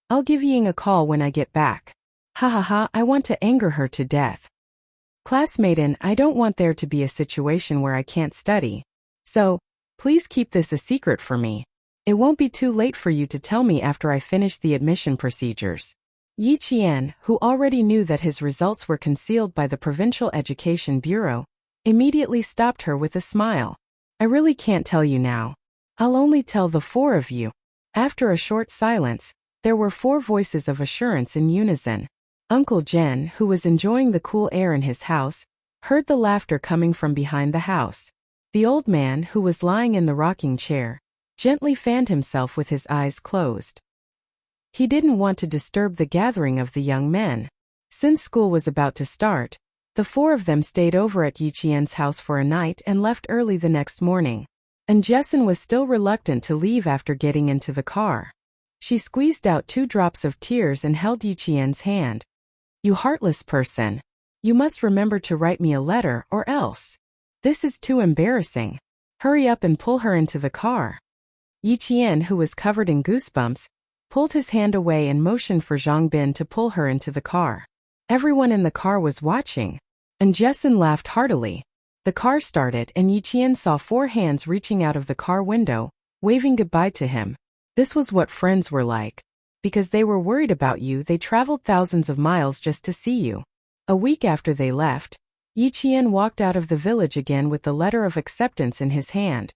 "I'll give Ying a call when I get back." Ha ha ha, I want to anger her to death. Classmate, I don't want there to be a situation where I can't study. So, please keep this a secret for me. It won't be too late for you to tell me after I finish the admission procedures. Yi Qian, who already knew that his results were concealed by the Provincial Education Bureau, immediately stopped her with a smile. I really can't tell you now. I'll only tell the four of you. After a short silence, there were four voices of assurance in unison. Uncle Jen, who was enjoying the cool air in his house, heard the laughter coming from behind the house. The old man, who was lying in the rocking chair, gently fanned himself with his eyes closed. He didn't want to disturb the gathering of the young men. Since school was about to start, the four of them stayed over at Yi Qian's house for a night and left early the next morning. And Jessin was still reluctant to leave after getting into the car. She squeezed out 2 drops of tears and held Yi Qian's hand. You heartless person. You must remember to write me a letter or else. This is too embarrassing. Hurry up and pull her into the car. Yi Qian, who was covered in goosebumps, pulled his hand away and motioned for Zhang Bin to pull her into the car. Everyone in the car was watching, and Jessin laughed heartily. The car started and Yi Qian saw 4 hands reaching out of the car window, waving goodbye to him. This was what friends were like. Because they were worried about you, they traveled thousands of miles just to see you. A week after they left, Yi Qian walked out of the village again with the letter of acceptance in his hand.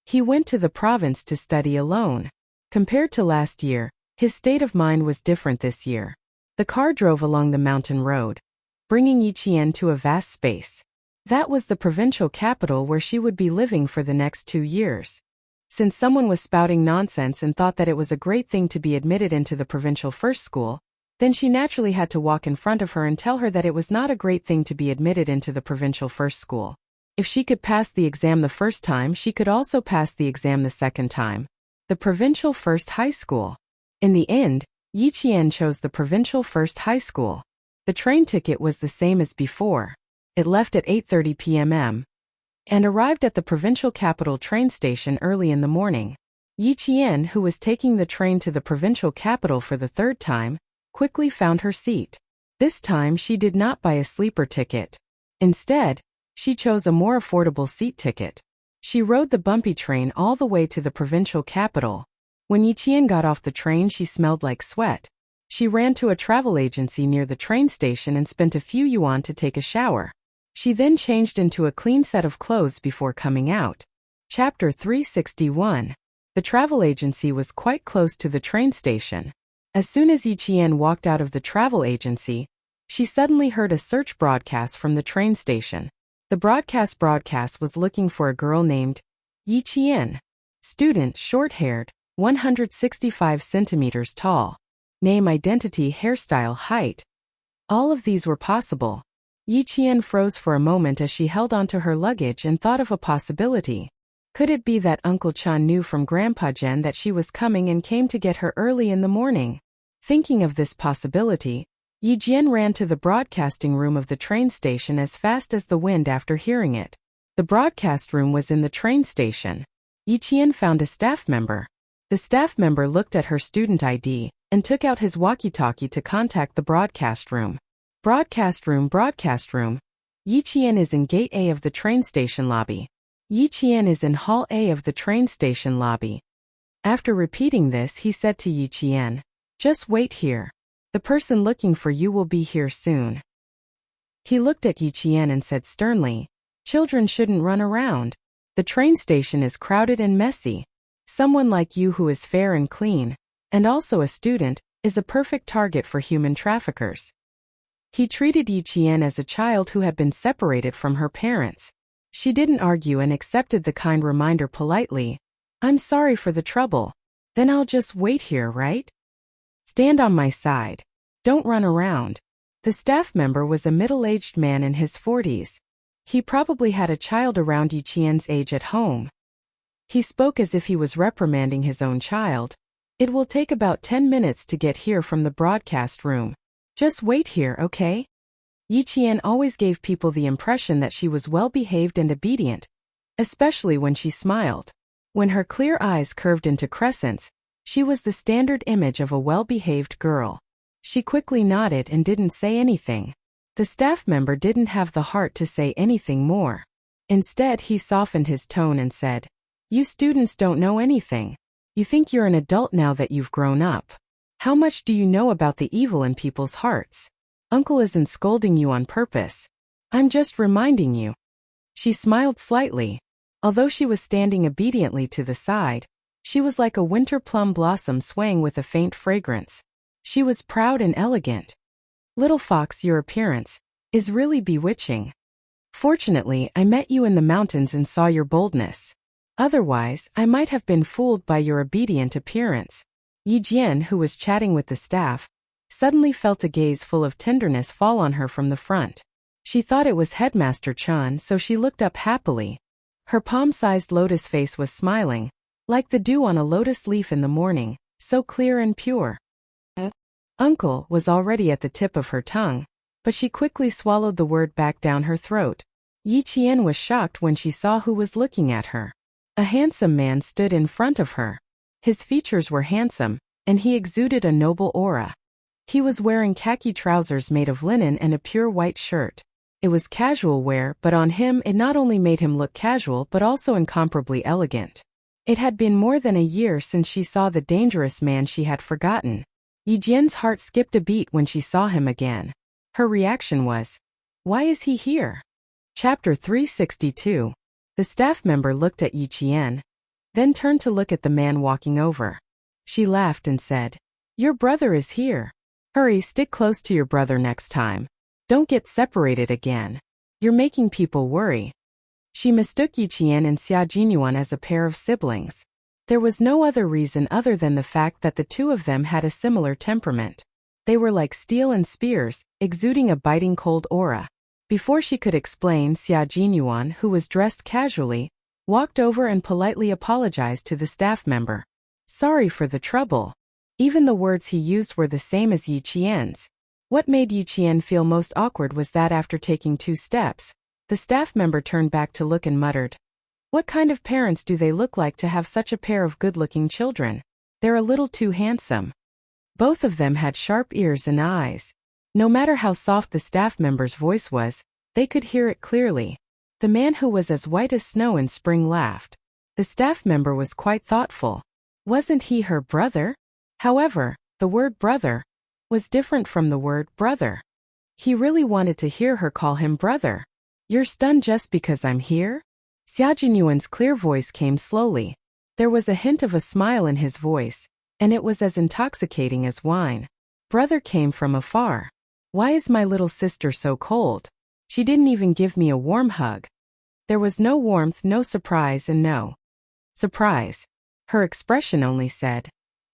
He went to the province to study alone. Compared to last year, his state of mind was different this year. The car drove along the mountain road, bringing Yi Qian to a vast space. That was the provincial capital where she would be living for the next 2 years. Since someone was spouting nonsense and thought that it was a great thing to be admitted into the provincial first school, then she naturally had to walk in front of her and tell her that it was not a great thing to be admitted into the provincial first school. If she could pass the exam the first time, she could also pass the exam the second time. The provincial first high school. In the end, Yi Qian chose the provincial first high school. The train ticket was the same as before. It left at 8:30 p.m. and arrived at the provincial capital train station early in the morning. Yi Qian, who was taking the train to the provincial capital for the 3rd time, quickly found her seat. This time she did not buy a sleeper ticket. Instead, she chose a more affordable seat ticket. She rode the bumpy train all the way to the provincial capital. When Yi Qian got off the train, she smelled like sweat. She ran to a travel agency near the train station and spent a few yuan to take a shower. She then changed into a clean set of clothes before coming out. Chapter 361. The travel agency was quite close to the train station. As soon as Yi Qian walked out of the travel agency, she suddenly heard a search broadcast from the train station. The broadcast was looking for a girl named Yi Qian. Student, short-haired, 165 centimeters tall. Name, identity, hairstyle, height. All of these were possible. Yi Qian froze for a moment as she held onto her luggage and thought of a possibility. Could it be that Uncle Chan knew from Grandpa Jen that she was coming and came to get her early in the morning? Thinking of this possibility, Yi Jian ran to the broadcasting room of the train station as fast as the wind after hearing it. The broadcast room was in the train station. Yi Qian found a staff member. The staff member looked at her student ID and took out his walkie-talkie to contact the broadcast room. Broadcast room. Yi Qian is in Gate A of the train station lobby. Yi Qian is in Hall A of the train station lobby. After repeating this, he said to Yi Qian, "Just wait here. The person looking for you will be here soon." He looked at Yi Qian and said sternly, "Children shouldn't run around. The train station is crowded and messy. Someone like you who is fair and clean, and also a student, is a perfect target for human traffickers." He treated Yi Qian as a child who had been separated from her parents. She didn't argue and accepted the kind reminder politely. "I'm sorry for the trouble. Then I'll just wait here, right? Stand on my side. Don't run around." The staff member was a middle-aged man in his 40s. He probably had a child around Yi Qian's age at home. He spoke as if he was reprimanding his own child. "It will take about 10 minutes to get here from the broadcast room. Just wait here, okay?" Yi Qian always gave people the impression that she was well-behaved and obedient, especially when she smiled. When her clear eyes curved into crescents, she was the standard image of a well-behaved girl. She quickly nodded and didn't say anything. The staff member didn't have the heart to say anything more. Instead, he softened his tone and said, "You students don't know anything. You think you're an adult now that you've grown up. How much do you know about the evil in people's hearts? Uncle isn't scolding you on purpose. I'm just reminding you." She smiled slightly. Although she was standing obediently to the side, she was like a winter plum blossom swaying with a faint fragrance. She was proud and elegant. "Little fox, your appearance is really bewitching. Fortunately, I met you in the mountains and saw your boldness. Otherwise, I might have been fooled by your obedient appearance." Yi Jian, who was chatting with the staff, suddenly felt a gaze full of tenderness fall on her from the front. She thought it was Headmaster Chun, so she looked up happily. Her palm-sized lotus face was smiling, like the dew on a lotus leaf in the morning, so clear and pure. Uncle was already at the tip of her tongue, but she quickly swallowed the word back down her throat. Yi Qian was shocked when she saw who was looking at her. A handsome man stood in front of her. His features were handsome, and he exuded a noble aura. He was wearing khaki trousers made of linen and a pure white shirt. It was casual wear, but on him it not only made him look casual but also incomparably elegant. It had been more than a year since she saw the dangerous man she had forgotten. Yi Jian's heart skipped a beat when she saw him again. Her reaction was, "Why is he here?" Chapter 362. The staff member looked at Yi Qian, then turned to look at the man walking over. She laughed and said, "Your brother is here. Hurry, stick close to your brother next time. Don't get separated again. You're making people worry." She mistook Yi Qian and Xia Jinyuan as a pair of siblings. There was no other reason other than the fact that the two of them had a similar temperament. They were like steel and spears, exuding a biting cold aura. Before she could explain, Xia Jinyuan, who was dressed casually, walked over and politely apologized to the staff member. Sorry for the trouble. Even the words he used were the same as Yi Qian's. What made Yi Qian feel most awkward was that after taking 2 steps, the staff member turned back to look and muttered, "What kind of parents do they look like to have such a pair of good-looking children? They're a little too handsome." Both of them had sharp ears and eyes. No matter how soft the staff member's voice was, they could hear it clearly. The man who was as white as snow in spring laughed. The staff member was quite thoughtful. Wasn't he her brother? However, the word brother was different from the word brother. He really wanted to hear her call him brother. "You're stunned just because I'm here?" Xia Jinyuan's clear voice came slowly. There was a hint of a smile in his voice, and it was as intoxicating as wine. "Brother came from afar. Why is my little sister so cold? She didn't even give me a warm hug." There was no warmth, no surprise, and no surprise. Her expression only said,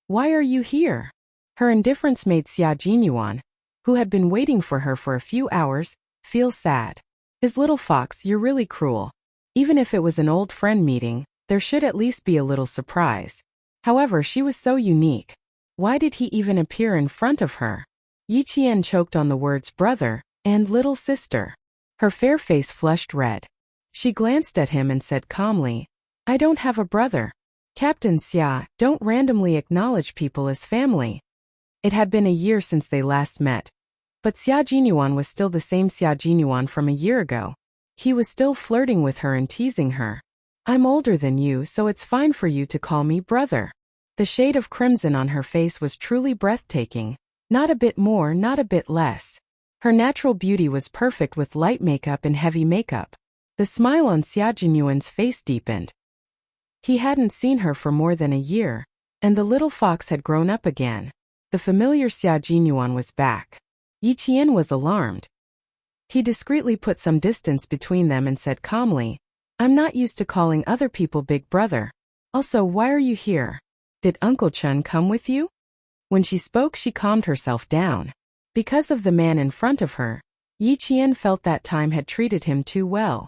"Why are you here?" Her indifference made Xia Jinyuan, who had been waiting for her for a few hours, feel sad. "His little fox, you're really cruel. Even if it was an old friend meeting, there should at least be a little surprise." However, she was so unique. Why did he even appear in front of her? Yi Qian choked on the words brother and little sister. Her fair face flushed red. She glanced at him and said calmly, "I don't have a brother. Captain Xia, don't randomly acknowledge people as family." It had been a year since they last met. But Xia Jinyuan was still the same Xia Jinyuan from a year ago. He was still flirting with her and teasing her. "I'm older than you, so it's fine for you to call me brother." The shade of crimson on her face was truly breathtaking. Not a bit more, not a bit less. Her natural beauty was perfect with light makeup and heavy makeup. The smile on Xia Jinyuan's face deepened. He hadn't seen her for more than a year, and the little fox had grown up again. The familiar Xia Jinyuan was back. Yi Qian was alarmed. He discreetly put some distance between them and said calmly, "I'm not used to calling other people big brother. Also, why are you here? Did Uncle Chun come with you?" When she spoke, she calmed herself down. Because of the man in front of her, Yi Qian felt that time had treated him too well.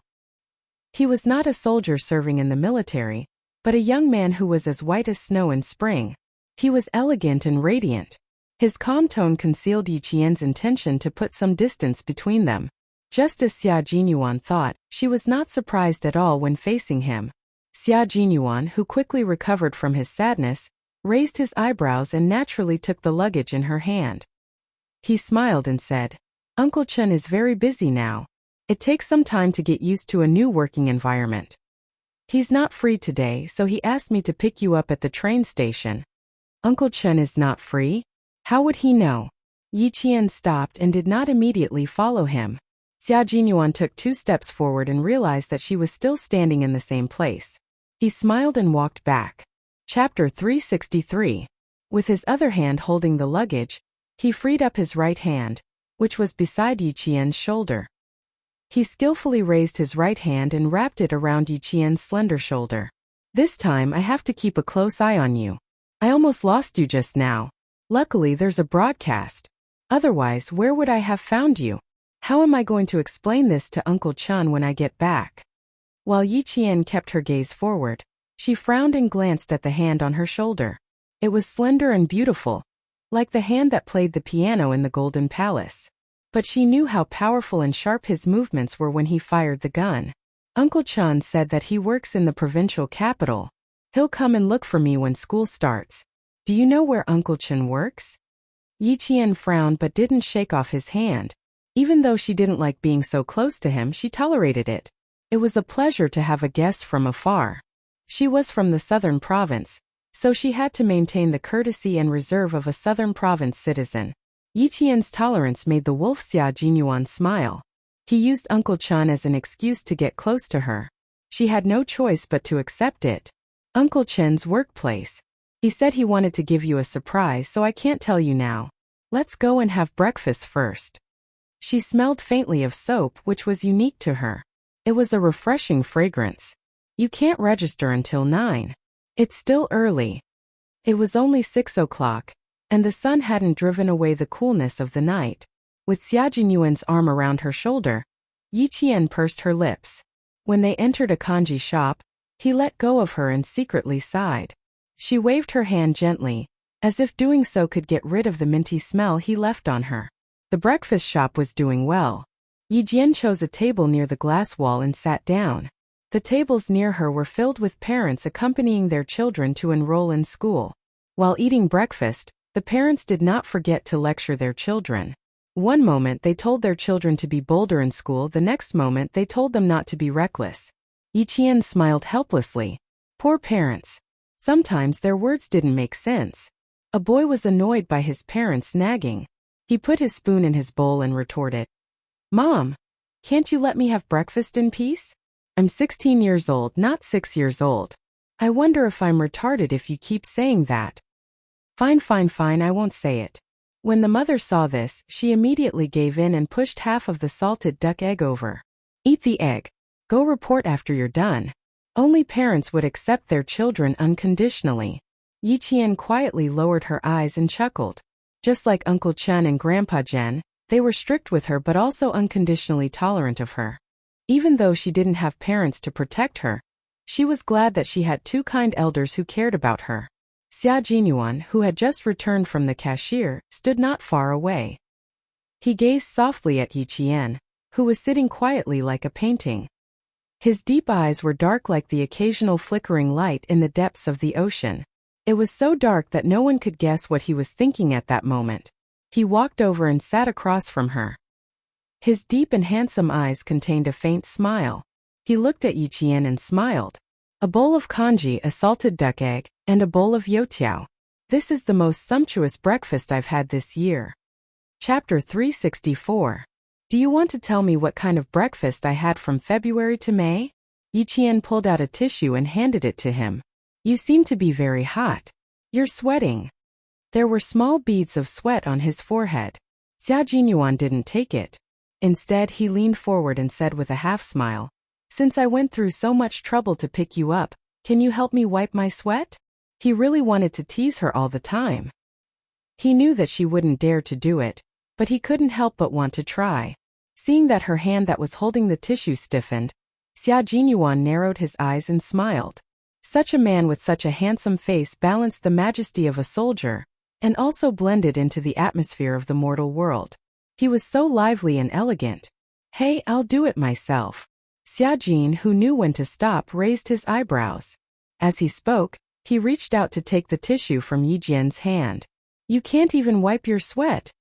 He was not a soldier serving in the military, but a young man who was as white as snow in spring. He was elegant and radiant. His calm tone concealed Yi Qian's intention to put some distance between them. Just as Xia Jinyuan thought, she was not surprised at all when facing him. Xia Jinyuan, who quickly recovered from his sadness, raised his eyebrows and naturally took the luggage in her hand. He smiled and said, Uncle Chen is very busy now. It takes some time to get used to a new working environment. He's not free today, so he asked me to pick you up at the train station. Uncle Chen is not free? How would he know? Yi Qian stopped and did not immediately follow him. Xia Jinyuan took 2 steps forward and realized that she was still standing in the same place. He smiled and walked back. Chapter 363. With his other hand holding the luggage, he freed up his right hand, which was beside Yi Qian's shoulder. He skillfully raised his right hand and wrapped it around Yi Qian's slender shoulder. This time I have to keep a close eye on you. I almost lost you just now. Luckily there's a broadcast. Otherwise, where would I have found you? How am I going to explain this to Uncle Chen when I get back? While Yi Qian kept her gaze forward, she frowned and glanced at the hand on her shoulder. It was slender and beautiful, like the hand that played the piano in the Golden Palace. But she knew how powerful and sharp his movements were when he fired the gun. Uncle Chen said that he works in the provincial capital. He'll come and look for me when school starts. Do you know where Uncle Chen works? Yi Qian frowned but didn't shake off his hand. Even though she didn't like being so close to him, she tolerated it. It was a pleasure to have a guest from afar. She was from the southern province, so she had to maintain the courtesy and reserve of a southern province citizen. Yi Qian's tolerance made the wolf Xia Jinyuan smile. He used Uncle Chen as an excuse to get close to her. She had no choice but to accept it. Uncle Chen's workplace. He said he wanted to give you a surprise, so I can't tell you now. Let's go and have breakfast first. She smelled faintly of soap, which was unique to her. It was a refreshing fragrance. You can't register until 9. It's still early. It was only 6 o'clock, and the sun hadn't driven away the coolness of the night. With Xia Jinyuan's arm around her shoulder, Yi Qian pursed her lips. When they entered a kanji shop, he let go of her and secretly sighed. She waved her hand gently, as if doing so could get rid of the minty smell he left on her. The breakfast shop was doing well. Yi Jian chose a table near the glass wall and sat down. The tables near her were filled with parents accompanying their children to enroll in school. While eating breakfast, the parents did not forget to lecture their children. One moment they told their children to be bolder in school, the next moment they told them not to be reckless. Yi Qian smiled helplessly. Poor parents. Sometimes their words didn't make sense. A boy was annoyed by his parents nagging. He put his spoon in his bowl and retorted, "Mom, can't you let me have breakfast in peace? I'm 16 years old, not 6 years old. I wonder if I'm retarded if you keep saying that." Fine, I won't say it." When the mother saw this, she immediately gave in and pushed half of the salted duck egg over. "Eat the egg. Go report after you're done." Only parents would accept their children unconditionally. Yi Qian quietly lowered her eyes and chuckled. Just like Uncle Chen and Grandpa Jen, they were strict with her but also unconditionally tolerant of her. Even though she didn't have parents to protect her, she was glad that she had 2 kind elders who cared about her. Xia Jinyuan, who had just returned from the cashier, stood not far away. He gazed softly at Yi Qian, who was sitting quietly like a painting. His deep eyes were dark like the occasional flickering light in the depths of the ocean. It was so dark that no one could guess what he was thinking at that moment. He walked over and sat across from her. His deep and handsome eyes contained a faint smile. He looked at Yi Qian and smiled. "A bowl of congee, a salted duck egg, and a bowl of youtiao. This is the most sumptuous breakfast I've had this year." Chapter 364. Do you want to tell me what kind of breakfast I had from February to May? Yi Qian pulled out a tissue and handed it to him. "You seem to be very hot. You're sweating." There were small beads of sweat on his forehead. Xia Jinyuan didn't take it. Instead, he leaned forward and said with a half-smile, "Since I went through so much trouble to pick you up, can you help me wipe my sweat?" He really wanted to tease her all the time. He knew that she wouldn't dare to do it, but he couldn't help but want to try. Seeing that her hand that was holding the tissue stiffened, Xia Jinyuan narrowed his eyes and smiled. Such a man with such a handsome face balanced the majesty of a soldier, and also blended into the atmosphere of the mortal world. He was so lively and elegant. "Hey, I'll do it myself." Xia Jin, who knew when to stop, raised his eyebrows. As he spoke, he reached out to take the tissue from Yi Jian's hand. "You can't even wipe your sweat."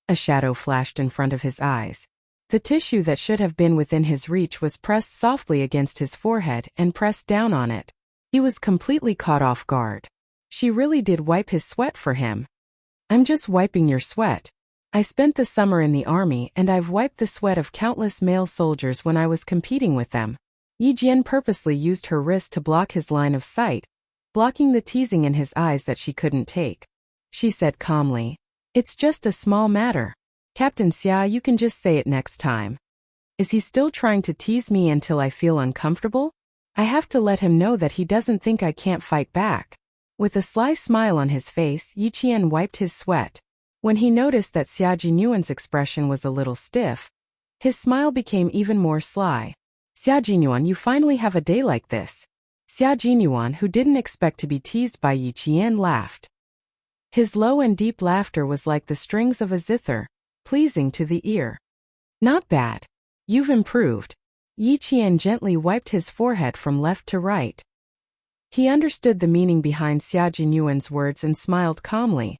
A shadow flashed in front of his eyes. The tissue that should have been within his reach was pressed softly against his forehead and pressed down on it. He was completely caught off guard. She really did wipe his sweat for him. I'm just wiping your sweat. I spent the summer in the army and I've wiped the sweat of countless male soldiers when I was competing with them. Yi Jian purposely used her wrist to block his line of sight, blocking the teasing in his eyes that she couldn't take. She said calmly, "It's just a small matter. Captain Xia, you can just say it next time." Is he still trying to tease me until I feel uncomfortable? I have to let him know that he doesn't think I can't fight back. With a sly smile on his face, Yi Qian wiped his sweat. When he noticed that Xia Jinyuan's expression was a little stiff, his smile became even more sly. "Xia Jinyuan, you finally have a day like this." Xia Jinyuan, who didn't expect to be teased by Yi Qian, laughed. His low and deep laughter was like the strings of a zither, pleasing to the ear. "Not bad. You've improved." Yi Qian gently wiped his forehead from left to right. He understood the meaning behind Xia Jinyuan's words and smiled calmly.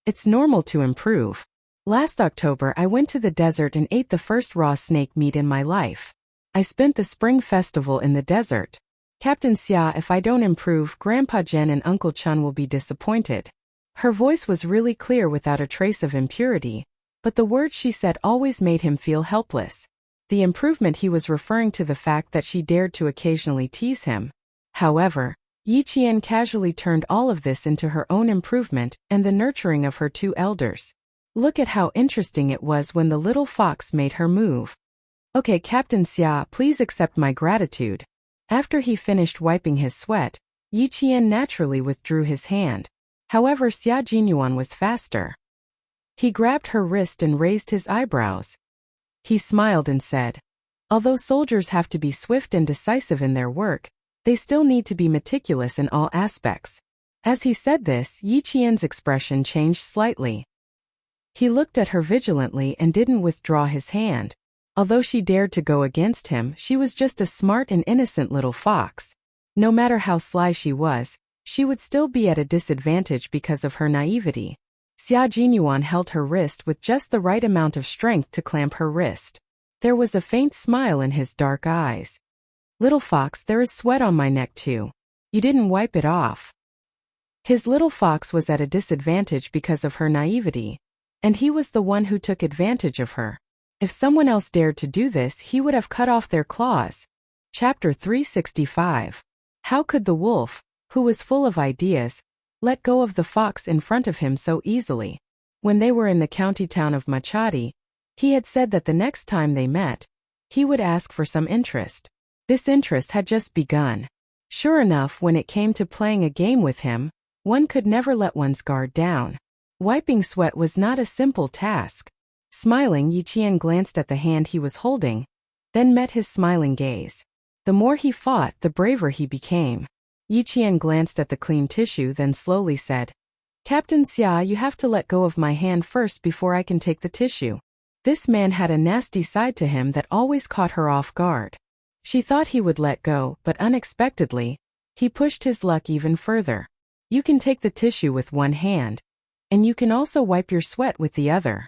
"It's normal to improve. Last October I went to the desert and ate the first raw snake meat in my life. I spent the spring festival in the desert. Captain Xia, if I don't improve, Grandpa Zhen and Uncle Chun will be disappointed." Her voice was really clear without a trace of impurity, but the words she said always made him feel helpless. The improvement he was referring to the fact that she dared to occasionally tease him. However, Yi Qian casually turned all of this into her own improvement and the nurturing of her two elders. Look at how interesting it was when the little fox made her move. "Okay, Captain Xia, please accept my gratitude." After he finished wiping his sweat, Yi Qian naturally withdrew his hand. However, Xia Jinyuan was faster. He grabbed her wrist and raised his eyebrows. He smiled and said, "Although soldiers have to be swift and decisive in their work, they still need to be meticulous in all aspects." As he said this, Yi Qian's expression changed slightly. He looked at her vigilantly and didn't withdraw his hand. Although she dared to go against him, she was just a smart and innocent little fox. No matter how sly she was, she would still be at a disadvantage because of her naivety. Xia Jinyuan held her wrist with just the right amount of strength to clamp her wrist. There was a faint smile in his dark eyes. "Little fox, there is sweat on my neck too. You didn't wipe it off." His little fox was at a disadvantage because of her naivety, and he was the one who took advantage of her. If someone else dared to do this, he would have cut off their claws. Chapter 365. How could the wolf, who was full of ideas, let go of the fox in front of him so easily? When they were in the county town of Machadi, he had said that the next time they met, he would ask for some interest. This interest had just begun. Sure enough, when it came to playing a game with him, one could never let one's guard down. Wiping sweat was not a simple task. Smiling, Yi Qian glanced at the hand he was holding, then met his smiling gaze. The more he fought, the braver he became. Yi Qian glanced at the clean tissue, then slowly said, "Captain Xia, you have to let go of my hand first before I can take the tissue." This man had a nasty side to him that always caught her off guard. She thought he would let go, but unexpectedly, he pushed his luck even further. "You can take the tissue with one hand, and you can also wipe your sweat with the other.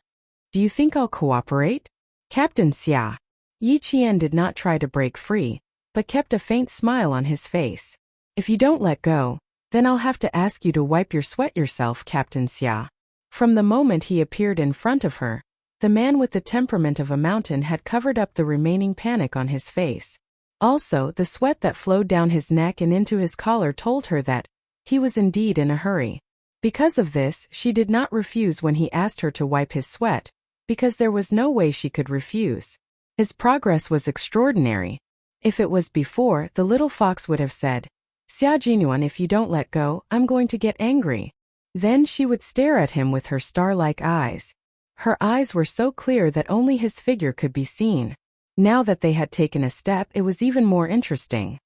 Do you think I'll cooperate, Captain Xia?" Yi Qian did not try to break free, but kept a faint smile on his face. "If you don't let go, then I'll have to ask you to wipe your sweat yourself, Captain Xia." From the moment he appeared in front of her, the man with the temperament of a mountain had covered up the remaining panic on his face. Also, the sweat that flowed down his neck and into his collar told her that he was indeed in a hurry. Because of this, she did not refuse when he asked her to wipe his sweat, because there was no way she could refuse. His progress was extraordinary. If it was before, the little fox would have said, "Xia Jinyuan, if you don't let go, I'm going to get angry." Then she would stare at him with her star-like eyes. Her eyes were so clear that only his figure could be seen. Now that they had taken a step, it was even more interesting.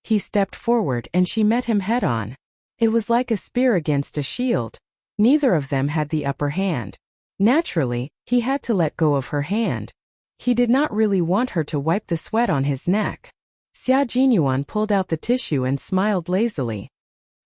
He stepped forward and she met him head-on. It was like a spear against a shield. Neither of them had the upper hand. Naturally, he had to let go of her hand. He did not really want her to wipe the sweat on his neck. Xia Jinyuan pulled out the tissue and smiled lazily.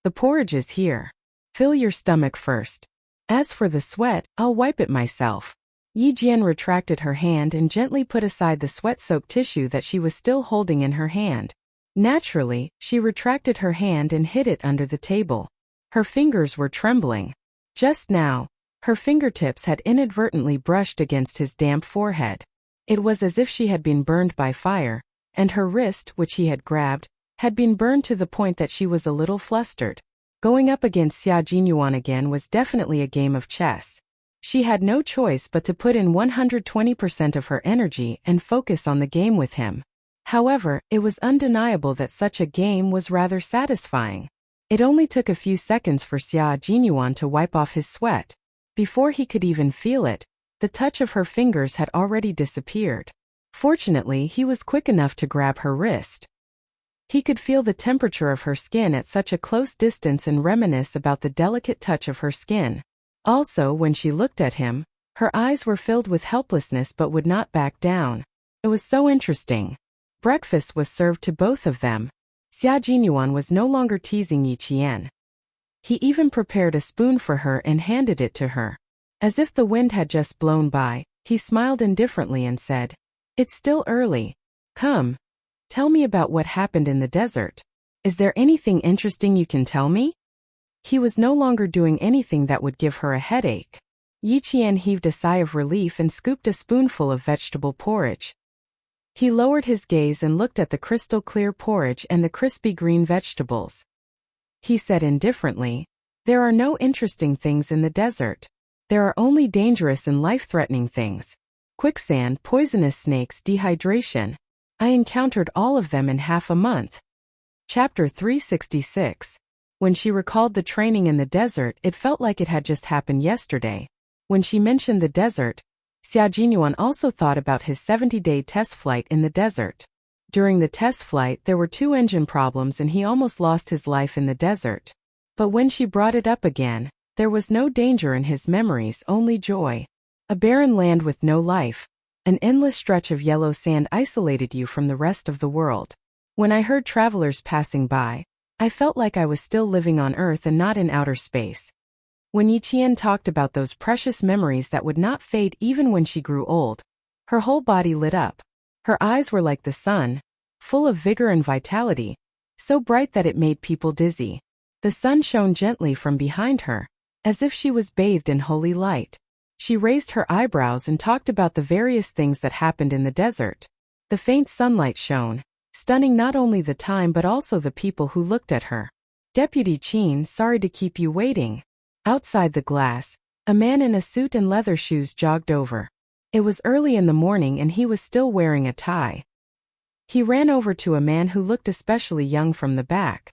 "The porridge is here. Fill your stomach first. As for the sweat, I'll wipe it myself." Yi Jian retracted her hand and gently put aside the sweat-soaked tissue that she was still holding in her hand. Naturally, she retracted her hand and hid it under the table. Her fingers were trembling. Just now, her fingertips had inadvertently brushed against his damp forehead. It was as if she had been burned by fire, and her wrist, which he had grabbed, had been burned to the point that she was a little flustered. Going up against Xia Jinyuan again was definitely a game of chess. She had no choice but to put in 120% of her energy and focus on the game with him. However, it was undeniable that such a game was rather satisfying. It only took a few seconds for Xia Jinyuan to wipe off his sweat. Before he could even feel it, the touch of her fingers had already disappeared. Fortunately, he was quick enough to grab her wrist. He could feel the temperature of her skin at such a close distance and reminisce about the delicate touch of her skin. Also, when she looked at him, her eyes were filled with helplessness but would not back down. It was so interesting. Breakfast was served to both of them. Xia Jinyuan was no longer teasing Yi Qian. He even prepared a spoon for her and handed it to her. As if the wind had just blown by, he smiled indifferently and said, "It's still early. Come. Tell me about what happened in the desert. Is there anything interesting you can tell me?" He was no longer doing anything that would give her a headache. Yi Qian heaved a sigh of relief and scooped a spoonful of vegetable porridge. He lowered his gaze and looked at the crystal-clear porridge and the crispy green vegetables. He said indifferently, "There are no interesting things in the desert. There are only dangerous and life-threatening things. Quicksand, poisonous snakes, dehydration. I encountered all of them in half a month." Chapter 366. When she recalled the training in the desert, it felt like it had just happened yesterday. When she mentioned the desert, Xia Jinyuan also thought about his 70-day test flight in the desert. During the test flight, there were 2 engine problems and he almost lost his life in the desert. But when she brought it up again, there was no danger in his memories, only joy. A barren land with no life. An endless stretch of yellow sand isolated you from the rest of the world. When I heard travelers passing by, I felt like I was still living on Earth and not in outer space. When Yi Qian talked about those precious memories that would not fade even when she grew old, her whole body lit up. Her eyes were like the sun, full of vigor and vitality, so bright that it made people dizzy. The sun shone gently from behind her, as if she was bathed in holy light. She raised her eyebrows and talked about the various things that happened in the desert. The faint sunlight shone, stunning not only the time but also the people who looked at her. "Deputy Qin, sorry to keep you waiting." Outside the glass, a man in a suit and leather shoes jogged over. It was early in the morning and he was still wearing a tie. He ran over to a man who looked especially young from the back.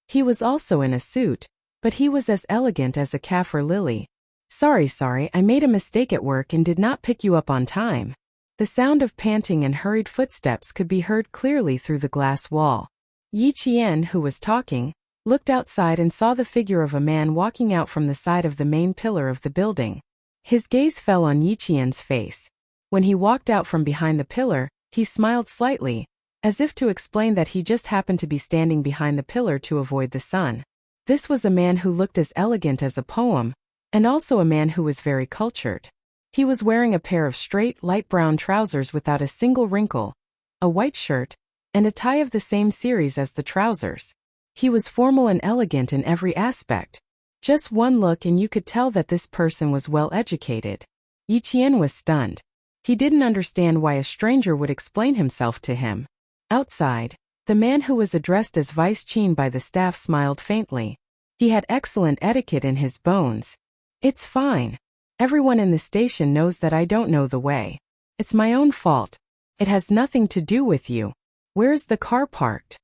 He was also in a suit, but he was as elegant as a Kaffir lily. Sorry, I made a mistake at work and did not pick you up on time." The sound of panting and hurried footsteps could be heard clearly through the glass wall. Yi Qian, who was talking, looked outside and saw the figure of a man walking out from the side of the main pillar of the building. His gaze fell on Yi Qian's face. When he walked out from behind the pillar, he smiled slightly, as if to explain that he just happened to be standing behind the pillar to avoid the sun. This was a man who looked as elegant as a poem, and also a man who was very cultured. He was wearing a pair of straight, light brown trousers without a single wrinkle, a white shirt, and a tie of the same series as the trousers. He was formal and elegant in every aspect. Just one look and you could tell that this person was well educated. Yi Qian was stunned. He didn't understand why a stranger would explain himself to him. Outside, the man who was addressed as Vice Qin by the staff smiled faintly. He had excellent etiquette in his bones. "It's fine. Everyone in the station knows that I don't know the way. It's my own fault. It has nothing to do with you. Where's the car parked?"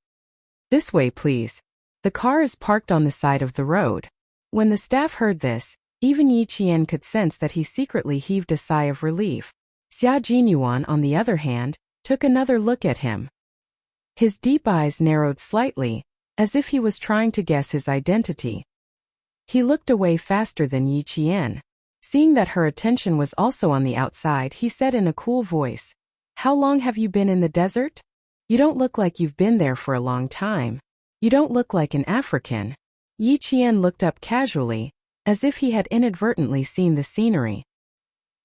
"This way, please. The car is parked on the side of the road." When the staff heard this, even Yi Qian could sense that he secretly heaved a sigh of relief. Xia Jinyuan, on the other hand, took another look at him. His deep eyes narrowed slightly, as if he was trying to guess his identity. He looked away faster than Yi Qian. Seeing that her attention was also on the outside, he said in a cool voice, "How long have you been in the desert? You don't look like you've been there for a long time. You don't look like an African." Yi Qian looked up casually, as if he had inadvertently seen the scenery.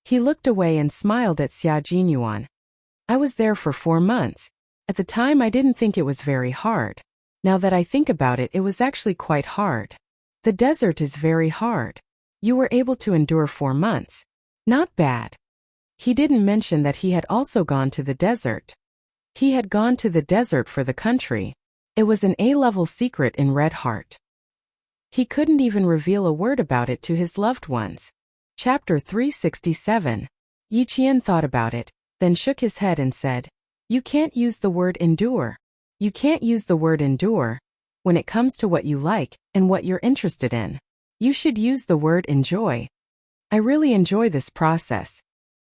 He looked away and smiled at Xia Jinyuan. I was there for 4 months. At the time I didn't think it was very hard. Now that I think about it, it was actually quite hard. The desert is very hard. You were able to endure 4 months. Not bad. He didn't mention that he had also gone to the desert. He had gone to the desert for the country. It was an A-level secret in Red Heart. He couldn't even reveal a word about it to his loved ones. Chapter 367. Yi Qian thought about it, then shook his head and said, You can't use the word endure. You can't use the word endure when it comes to what you like and what you're interested in. You should use the word enjoy. I really enjoy this process.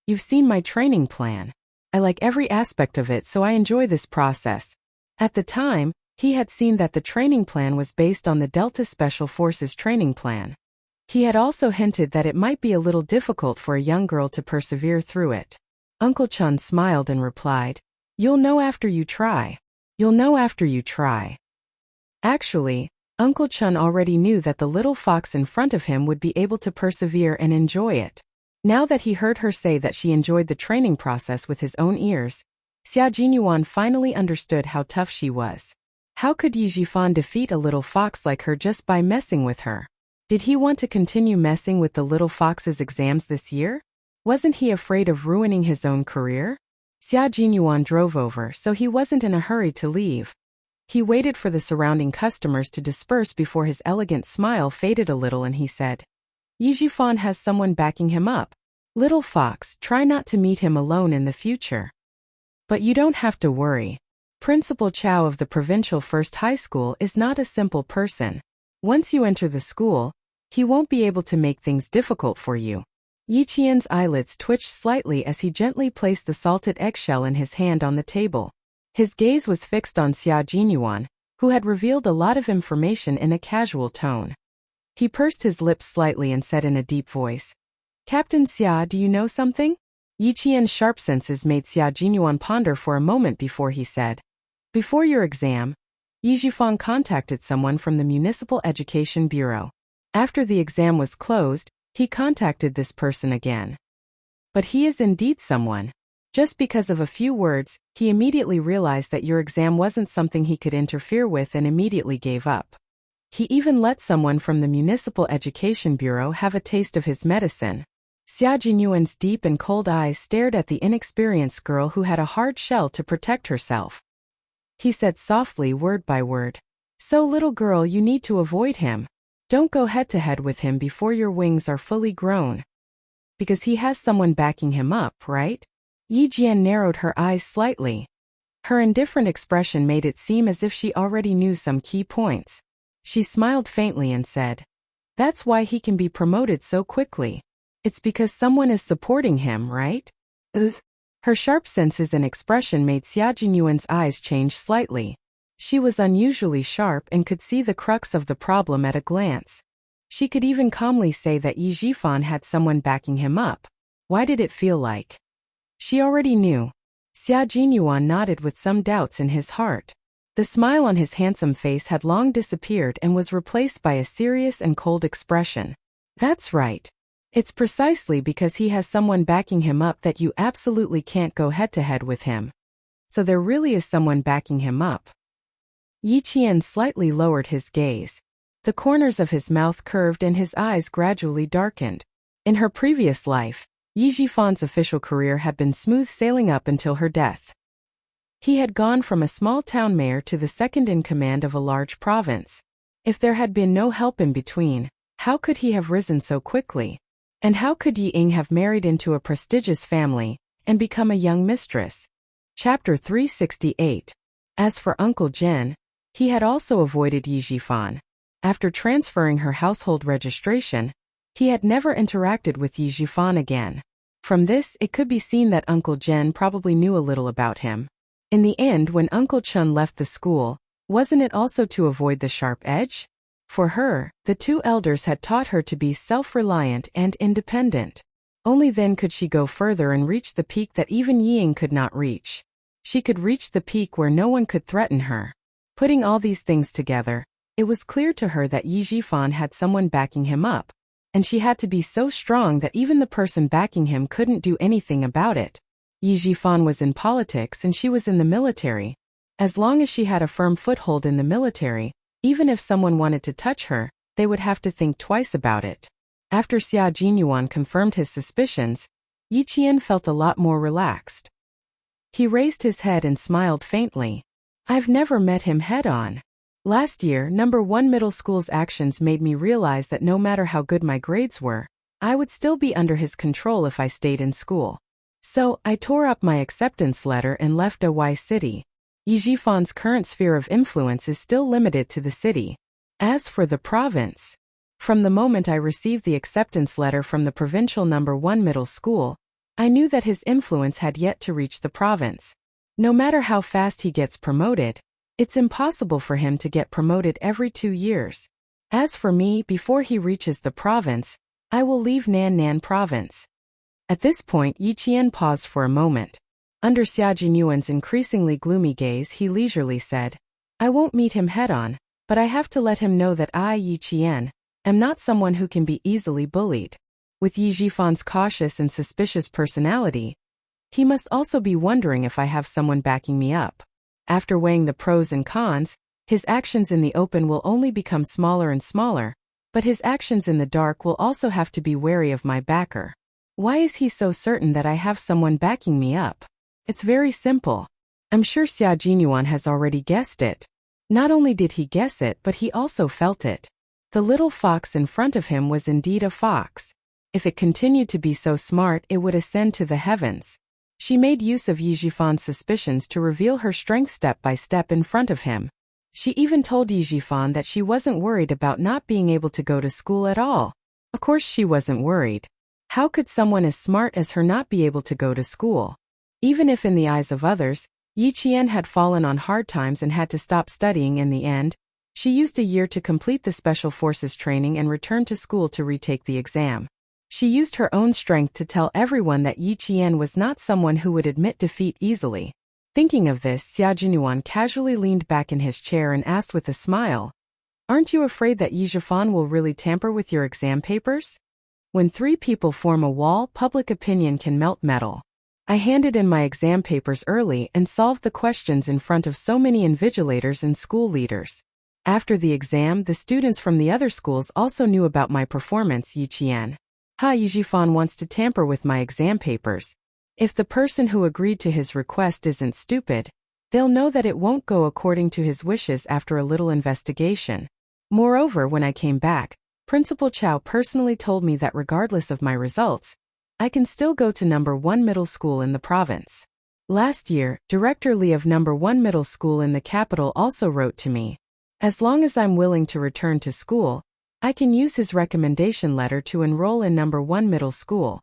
You've seen my training plan. I like every aspect of it, so I enjoy this process. At the time, he had seen that the training plan was based on the Delta Special Forces training plan. He had also hinted that it might be a little difficult for a young girl to persevere through it. Uncle Chun smiled and replied, You'll know after you try. You'll know after you try. Actually, Uncle Chun already knew that the little fox in front of him would be able to persevere and enjoy it. Now that he heard her say that she enjoyed the training process with his own ears, Xia Jinyuan finally understood how tough she was. How could Yi Jifan defeat a little fox like her just by messing with her? Did he want to continue messing with the little fox's exams this year? Wasn't he afraid of ruining his own career? Xia Jinyuan drove over, so he wasn't in a hurry to leave. He waited for the surrounding customers to disperse before his elegant smile faded a little and he said, Yi Jifan has someone backing him up. Little fox, try not to meet him alone in the future. But you don't have to worry. Principal Chow of the Provincial First High School is not a simple person. Once you enter the school, he won't be able to make things difficult for you. Yi Qian's eyelids twitched slightly as he gently placed the salted eggshell in his hand on the table. His gaze was fixed on Xia Jinyuan, who had revealed a lot of information in a casual tone. He pursed his lips slightly and said in a deep voice, Captain Xia, do you know something? Yi Qian's sharp senses made Xia Jinyuan ponder for a moment before he said, Before your exam, Yi Jifan contacted someone from the Municipal Education Bureau. After the exam was closed, he contacted this person again. But he is indeed someone. Just because of a few words, he immediately realized that your exam wasn't something he could interfere with and immediately gave up. He even let someone from the Municipal Education Bureau have a taste of his medicine. Xia Jinyuan's deep and cold eyes stared at the inexperienced girl who had a hard shell to protect herself. He said softly, word by word, So little girl, you need to avoid him. Don't go head-to-head with him before your wings are fully grown. Because he has someone backing him up, right? Yi Jian narrowed her eyes slightly. Her indifferent expression made it seem as if she already knew some key points. She smiled faintly and said, That's why he can be promoted so quickly. It's because someone is supporting him, right? Her sharp senses and expression made Xia Jinyuan's eyes change slightly. She was unusually sharp and could see the crux of the problem at a glance. She could even calmly say that Yi Jifan had someone backing him up. Why did it feel like? She already knew. Xia Jinyuan nodded with some doubts in his heart. The smile on his handsome face had long disappeared and was replaced by a serious and cold expression. That's right. It's precisely because he has someone backing him up that you absolutely can't go head-to-head with him. So there really is someone backing him up. Yi Qian slightly lowered his gaze. The corners of his mouth curved and his eyes gradually darkened. In her previous life, Yi Jifan's official career had been smooth sailing up until her death. He had gone from a small town mayor to the second-in-command of a large province. If there had been no help in between, how could he have risen so quickly? And how could Yi Ying have married into a prestigious family and become a young mistress? Chapter 368. As for Uncle Jen, he had also avoided Yi Jifan. After transferring her household registration, he had never interacted with Yi Jifan again. From this, it could be seen that Uncle Jen probably knew a little about him. In the end, when Uncle Chun left the school, wasn't it also to avoid the sharp edge? For her, the two elders had taught her to be self-reliant and independent. Only then could she go further and reach the peak that even Yi Ying could not reach. She could reach the peak where no one could threaten her. Putting all these things together, it was clear to her that Yi Jifan had someone backing him up. and she had to be so strong that even the person backing him couldn't do anything about it. Yi Jifan was in politics and she was in the military. As long as she had a firm foothold in the military, even if someone wanted to touch her, they would have to think twice about it. After Xia Jinyuan confirmed his suspicions, Yi Qian felt a lot more relaxed. He raised his head and smiled faintly. I've never met him head-on. Last year, number 1 middle school's actions made me realize that no matter how good my grades were, I would still be under his control if I stayed in school. So, I tore up my acceptance letter and left Awai City. Yi Jifan's current sphere of influence is still limited to the city. As for the province, from the moment I received the acceptance letter from the provincial number 1 middle school, I knew that his influence had yet to reach the province. No matter how fast he gets promoted, it's impossible for him to get promoted every 2 years. As for me, before he reaches the province, I will leave Nan province. At this point, Yi Qian paused for a moment. Under Xia Jinyuan's increasingly gloomy gaze, he leisurely said, I won't meet him head-on, but I have to let him know that I, Yi Qian, am not someone who can be easily bullied. With Yi Jifan's cautious and suspicious personality, he must also be wondering if I have someone backing me up. After weighing the pros and cons, his actions in the open will only become smaller and smaller, but his actions in the dark will also have to be wary of my backer. Why is he so certain that I have someone backing me up? It's very simple. I'm sure Xia Jinyuan has already guessed it. Not only did he guess it, but he also felt it. The little fox in front of him was indeed a fox. If it continued to be so smart, it would ascend to the heavens. She made use of Yi Jifan's suspicions to reveal her strength step by step in front of him. She even told Yi Jifan that she wasn't worried about not being able to go to school at all. Of course she wasn't worried. How could someone as smart as her not be able to go to school? Even if in the eyes of others, Yi Qian had fallen on hard times and had to stop studying in the end, she used a year to complete the Special Forces training and returned to school to retake the exam. She used her own strength to tell everyone that Yi Qian was not someone who would admit defeat easily. Thinking of this, Xia Jinyuan casually leaned back in his chair and asked with a smile, Aren't you afraid that Yi Jifan will really tamper with your exam papers? When 3 people form a wall, public opinion can melt metal. I handed in my exam papers early and solved the questions in front of so many invigilators and school leaders. After the exam, the students from the other schools also knew about my performance, Yi Qian. Yi Jifan wants to tamper with my exam papers. If the person who agreed to his request isn't stupid, they'll know that it won't go according to his wishes after a little investigation. Moreover, when I came back, Principal Chow personally told me that regardless of my results, I can still go to number 1 middle school in the province. Last year, Director Li of number 1 middle school in the capital also wrote to me. As long as I'm willing to return to school, I can use his recommendation letter to enroll in number 1 middle school.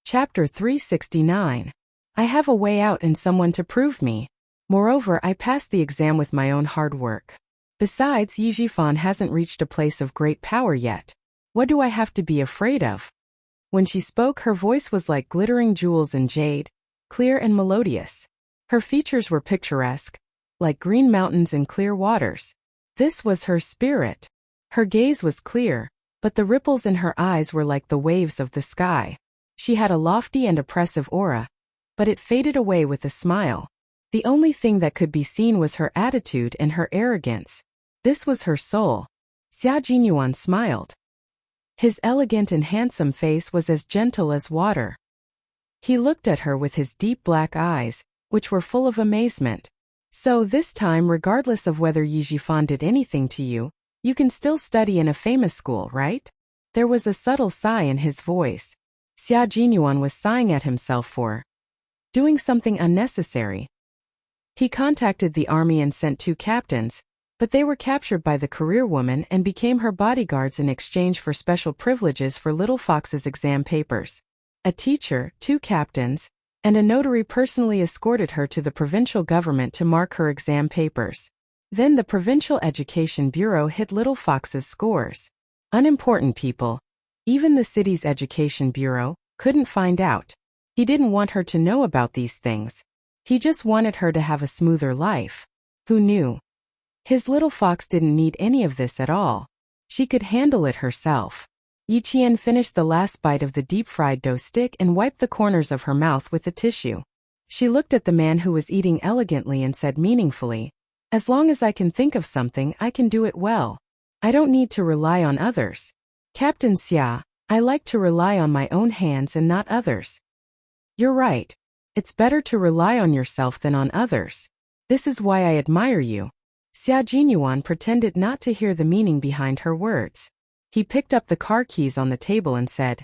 Chapter 369. I have a way out and someone to prove me. Moreover, I passed the exam with my own hard work. Besides, Yi Jifan hasn't reached a place of great power yet. What do I have to be afraid of? When she spoke, her voice was like glittering jewels in jade, clear and melodious. Her features were picturesque, like green mountains and clear waters. This was her spirit. Her gaze was clear, but the ripples in her eyes were like the waves of the sky. She had a lofty and oppressive aura, but it faded away with a smile. The only thing that could be seen was her attitude and her arrogance. This was her soul. Xia Jinyuan smiled. His elegant and handsome face was as gentle as water. He looked at her with his deep black eyes, which were full of amazement. So this time, regardless of whether Yi Jifan did anything to you, you can still study in a famous school, right? There was a subtle sigh in his voice. Xia Jinyuan was sighing at himself for doing something unnecessary. He contacted the army and sent 2 captains, but they were captured by the career woman and became her bodyguards in exchange for special privileges for Little Fox's exam papers. A teacher, 2 captains, and a notary personally escorted her to the provincial government to mark her exam papers. Then the Provincial Education Bureau hit Little Fox's scores. Unimportant people, even the city's Education Bureau, couldn't find out. He didn't want her to know about these things. He just wanted her to have a smoother life. Who knew? His little fox didn't need any of this at all. She could handle it herself. Yi Qian finished the last bite of the deep-fried dough stick and wiped the corners of her mouth with the tissue. She looked at the man who was eating elegantly and said meaningfully, "As long as I can think of something, I can do it well. I don't need to rely on others. Captain Xia, I like to rely on my own hands and not others." "You're right. It's better to rely on yourself than on others. This is why I admire you." Xia Jinyuan pretended not to hear the meaning behind her words. He picked up the car keys on the table and said,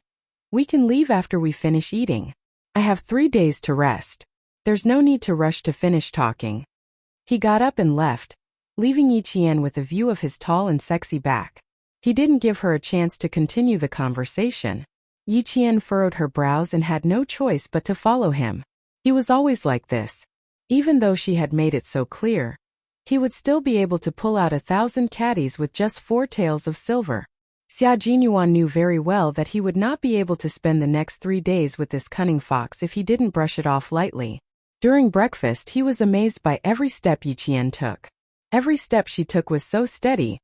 "We can leave after we finish eating. I have 3 days to rest. There's no need to rush to finish talking." He got up and left, leaving Yi Qian with a view of his tall and sexy back. He didn't give her a chance to continue the conversation. Yi Qian furrowed her brows and had no choice but to follow him. He was always like this. Even though she had made it so clear, he would still be able to pull out 1,000 caddies with just 4 taels of silver. Xia Jinyuan knew very well that he would not be able to spend the next 3 days with this cunning fox if he didn't brush it off lightly. During breakfast he was amazed by every step Yi Qian took. Every step she took was so steady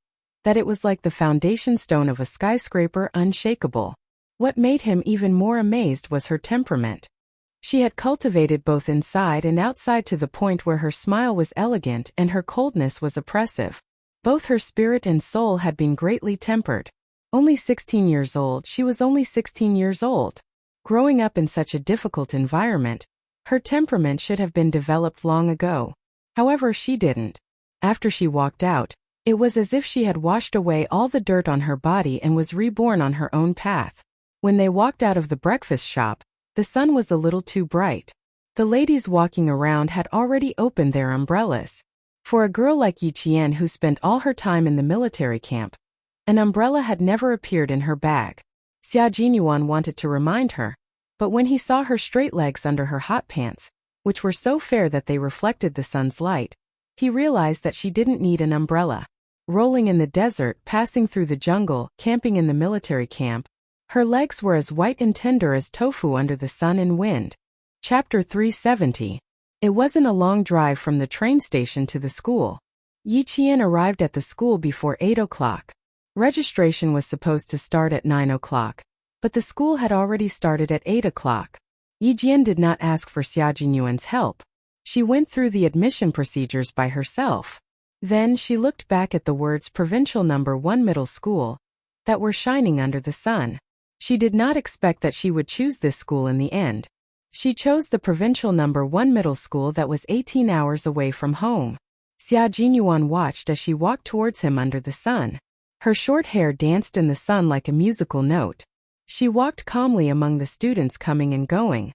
that it was like the foundation stone of a skyscraper, unshakable. What made him even more amazed was her temperament. She had cultivated both inside and outside to the point where her smile was elegant and her coldness was oppressive. Both her spirit and soul had been greatly tempered. Only 16 years old, she was only 16 years old. Growing up in such a difficult environment, her temperament should have been developed long ago. However, she didn't. After she walked out, it was as if she had washed away all the dirt on her body and was reborn on her own path. When they walked out of the breakfast shop, the sun was a little too bright. The ladies walking around had already opened their umbrellas. For a girl like Yi Qian who spent all her time in the military camp, an umbrella had never appeared in her bag. Xia Jinyuan wanted to remind her, but when he saw her straight legs under her hot pants, which were so fair that they reflected the sun's light, he realized that she didn't need an umbrella. Rolling in the desert, passing through the jungle, camping in the military camp, her legs were as white and tender as tofu under the sun and wind. Chapter 370. It wasn't a long drive from the train station to the school. Yi Qian arrived at the school before 8 o'clock. Registration was supposed to start at 9 o'clock, but the school had already started at 8 o'clock. Yi Jian did not ask for Xia Jinyuan's help. She went through the admission procedures by herself. Then she looked back at the words Provincial Number 1 Middle School that were shining under the sun. She did not expect that she would choose this school in the end. She chose the Provincial Number 1 Middle School that was 18 hours away from home. Xia Jinyuan watched as she walked towards him under the sun. Her short hair danced in the sun like a musical note. She walked calmly among the students coming and going.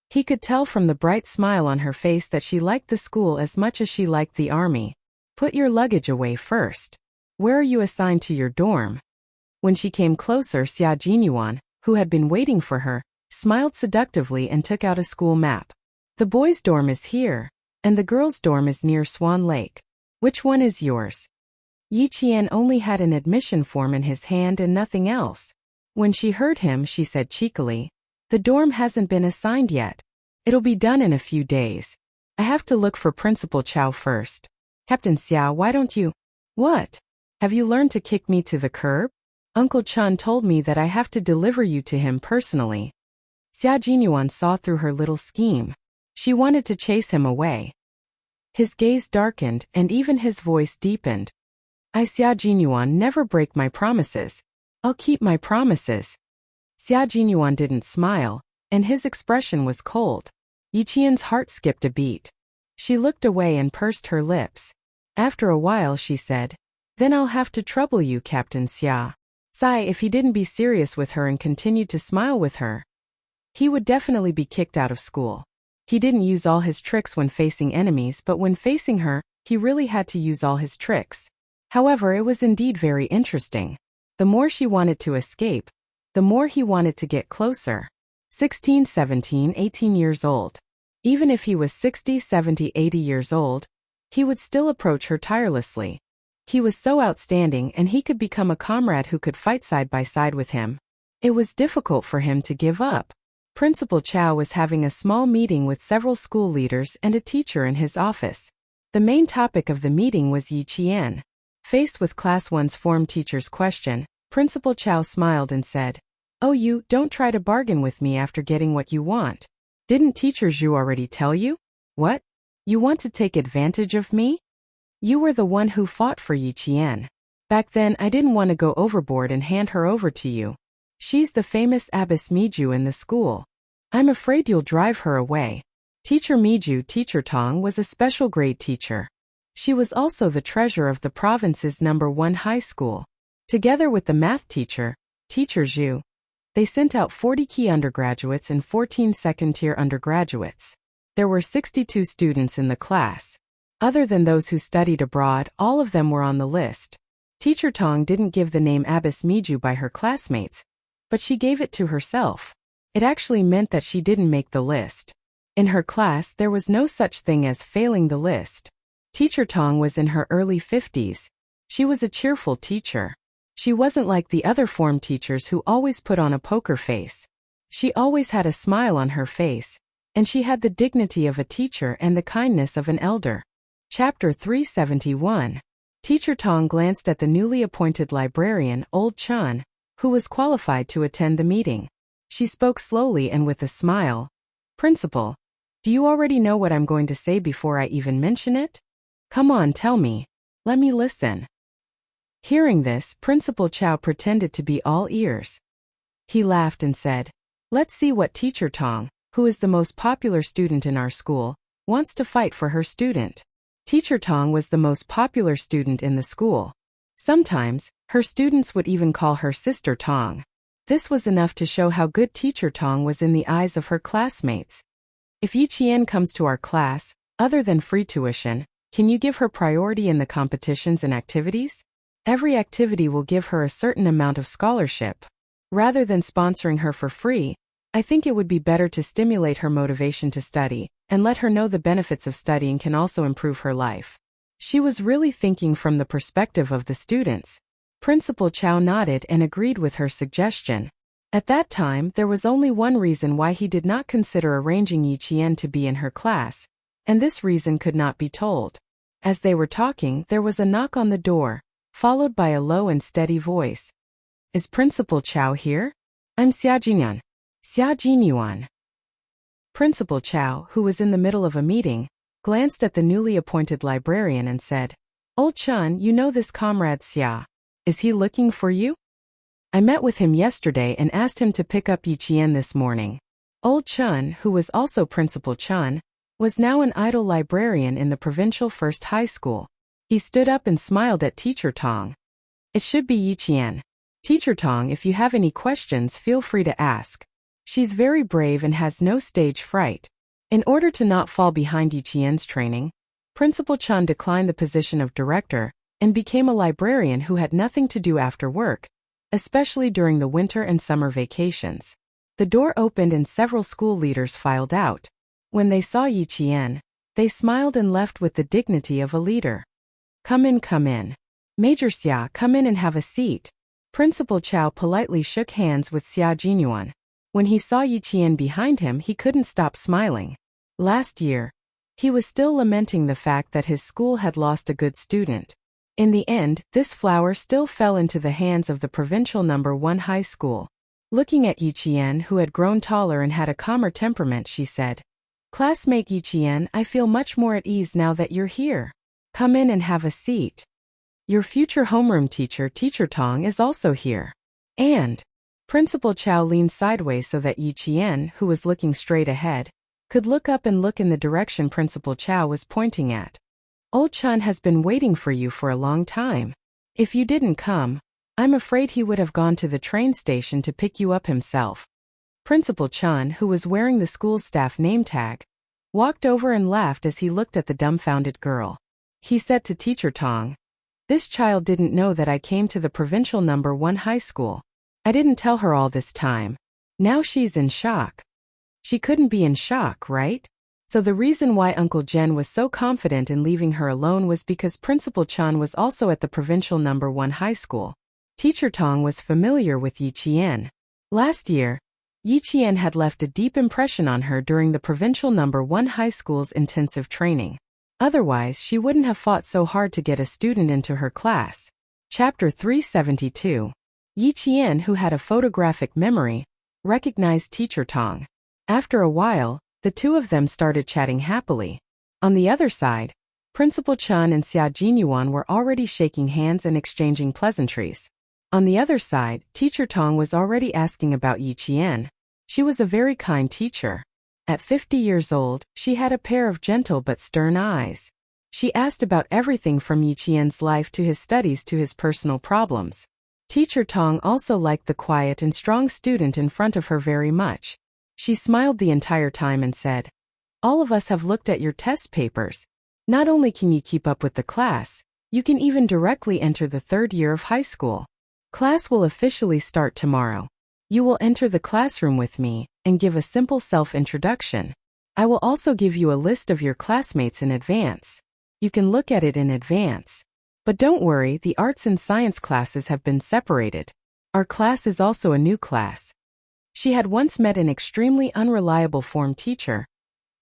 He could tell from the bright smile on her face that she liked the school as much as she liked the army. "Put your luggage away first. Where are you assigned to your dorm?" When she came closer, Xia Jinyuan, who had been waiting for her, smiled seductively and took out a school map. "The boys' dorm is here, and the girls' dorm is near Swan Lake. Which one is yours?" Yi Qian only had an admission form in his hand and nothing else. When she heard him, she said cheekily, "The dorm hasn't been assigned yet. It'll be done in a few days. I have to look for Principal Chow first." "Captain Xia, why don't you—" "What? Have you learned to kick me to the curb? Uncle Chun told me that I have to deliver you to him personally." Xia Jinyuan saw through her little scheme. She wanted to chase him away. His gaze darkened and even his voice deepened. "I, Xia Jinyuan, never break my promises. I'll keep my promises." Xia Jinyuan didn't smile, and his expression was cold. Yi Qian's heart skipped a beat. She looked away and pursed her lips. After a while she said, "Then I'll have to trouble you, Captain Xia." If he didn't be serious with her and continued to smile with her, he would definitely be kicked out of school. He didn't use all his tricks when facing enemies, but when facing her, he really had to use all his tricks. However, it was indeed very interesting. The more she wanted to escape, the more he wanted to get closer. 16, 17, 18 years old. Even if he was 60, 70, 80 years old, he would still approach her tirelessly. He was so outstanding and he could become a comrade who could fight side by side with him. It was difficult for him to give up. Principal Chow was having a small meeting with several school leaders and a teacher in his office. The main topic of the meeting was Yi Qian. Faced with Class 1's form teacher's question, Principal Chow smiled and said, "Oh, you don't try to bargain with me after getting what you want. Didn't Teacher Zhu already tell you? What? You want to take advantage of me? You were the one who fought for Yi Qian. Back then I didn't want to go overboard and hand her over to you. She's the famous Abbess Miju in the school. I'm afraid you'll drive her away." Teacher Miju, Teacher Tong, was a special grade teacher. She was also the treasurer of the province's #1 high school. Together with the math teacher, Teacher Zhu, they sent out 40 key undergraduates and 14 second-tier undergraduates. There were 62 students in the class. Other than those who studied abroad, all of them were on the list. Teacher Tong didn't give the name Abbess Miju by her classmates, but she gave it to herself. It actually meant that she didn't make the list. In her class, there was no such thing as failing the list. Teacher Tong was in her early 50s. She was a cheerful teacher. She wasn't like the other form teachers who always put on a poker face. She always had a smile on her face, and she had the dignity of a teacher and the kindness of an elder. Chapter 371. Teacher Tong glanced at the newly appointed librarian, Old Chun, who was qualified to attend the meeting. She spoke slowly and with a smile. "Principal, do you already know what I'm going to say before I even mention it? Come on, tell me. Let me listen." Hearing this, Principal Chow pretended to be all ears. He laughed and said, "Let's see what Teacher Tong, who is the most popular student in our school, wants to fight for her student." Teacher Tong was the most popular student in the school. Sometimes, her students would even call her Sister Tong. This was enough to show how good Teacher Tong was in the eyes of her classmates. "If Yi Qian comes to our class, other than free tuition, can you give her priority in the competitions and activities? Every activity will give her a certain amount of scholarship. Rather than sponsoring her for free, I think it would be better to stimulate her motivation to study, and let her know the benefits of studying can also improve her life." She was really thinking from the perspective of the students. Principal Chow nodded and agreed with her suggestion. At that time, there was only one reason why he did not consider arranging Yi Qian to be in her class, and this reason could not be told. As they were talking, there was a knock on the door, followed by a low and steady voice. "Is Principal Chow here? I'm Xia Jinyuan." Xia Jinyuan. Principal Chow, who was in the middle of a meeting, glanced at the newly appointed librarian and said, "Old Chun, you know this comrade Xia. Is he looking for you? I met with him yesterday and asked him to pick up Yi Qian this morning." Old Chun, who was also Principal Chun, was now an idle librarian in the provincial first high school. He stood up and smiled at Teacher Tong. "It should be Yi Qian. Teacher Tong, if you have any questions, feel free to ask. She's very brave and has no stage fright." In order to not fall behind Yi Qian's training, Principal Chun declined the position of director and became a librarian who had nothing to do after work, especially during the winter and summer vacations. The door opened and several school leaders filed out. When they saw Yi Qian, they smiled and left with the dignity of a leader. Come in. Major Xia, come in and have a seat." Principal Chow politely shook hands with Xia Jinyuan. When he saw Yi Qian behind him, he couldn't stop smiling. Last year, he was still lamenting the fact that his school had lost a good student. In the end, this flower still fell into the hands of the provincial #1 high school. Looking at Yi Qian, who had grown taller and had a calmer temperament, she said, "Classmate Yi Qian, I feel much more at ease now that you're here. Come in and have a seat. Your future homeroom teacher, Teacher Tong, is also here." And Principal Chow leaned sideways so that Yi Qian, who was looking straight ahead, could look up and look in the direction Principal Chow was pointing at. "Old Chun has been waiting for you for a long time. If you didn't come, I'm afraid he would have gone to the train station to pick you up himself." Principal Chun, who was wearing the school's staff name tag, walked over and laughed as he looked at the dumbfounded girl. He said to Teacher Tong, "This child didn't know that I came to the provincial #1 high school. I didn't tell her all this time. Now she's in shock." She couldn't be in shock, right? So the reason why Uncle Jen was so confident in leaving her alone was because Principal Chun was also at the provincial #1 high school. Teacher Tong was familiar with Yi Qian. Last year, Yi Qian had left a deep impression on her during the provincial #1 high school's intensive training. Otherwise, she wouldn't have fought so hard to get a student into her class. Chapter 372. Yi Qian, who had a photographic memory, recognized Teacher Tong. After a while, the two of them started chatting happily. On the other side, Principal Chen and Xia Jinyuan were already shaking hands and exchanging pleasantries. On the other side, Teacher Tong was already asking about Yi Qian. She was a very kind teacher. At 50 years old, she had a pair of gentle but stern eyes. She asked about everything from Yi Qian's life to his studies to his personal problems. Teacher Tong also liked the quiet and strong student in front of her very much. She smiled the entire time and said, "All of us have looked at your test papers. Not only can you keep up with the class, you can even directly enter the 3rd year of high school. Class will officially start tomorrow. You will enter the classroom with me and give a simple self-introduction. I will also give you a list of your classmates in advance. You can look at it in advance. But don't worry, the arts and science classes have been separated. Our class is also a new class." She had once met an extremely unreliable form teacher,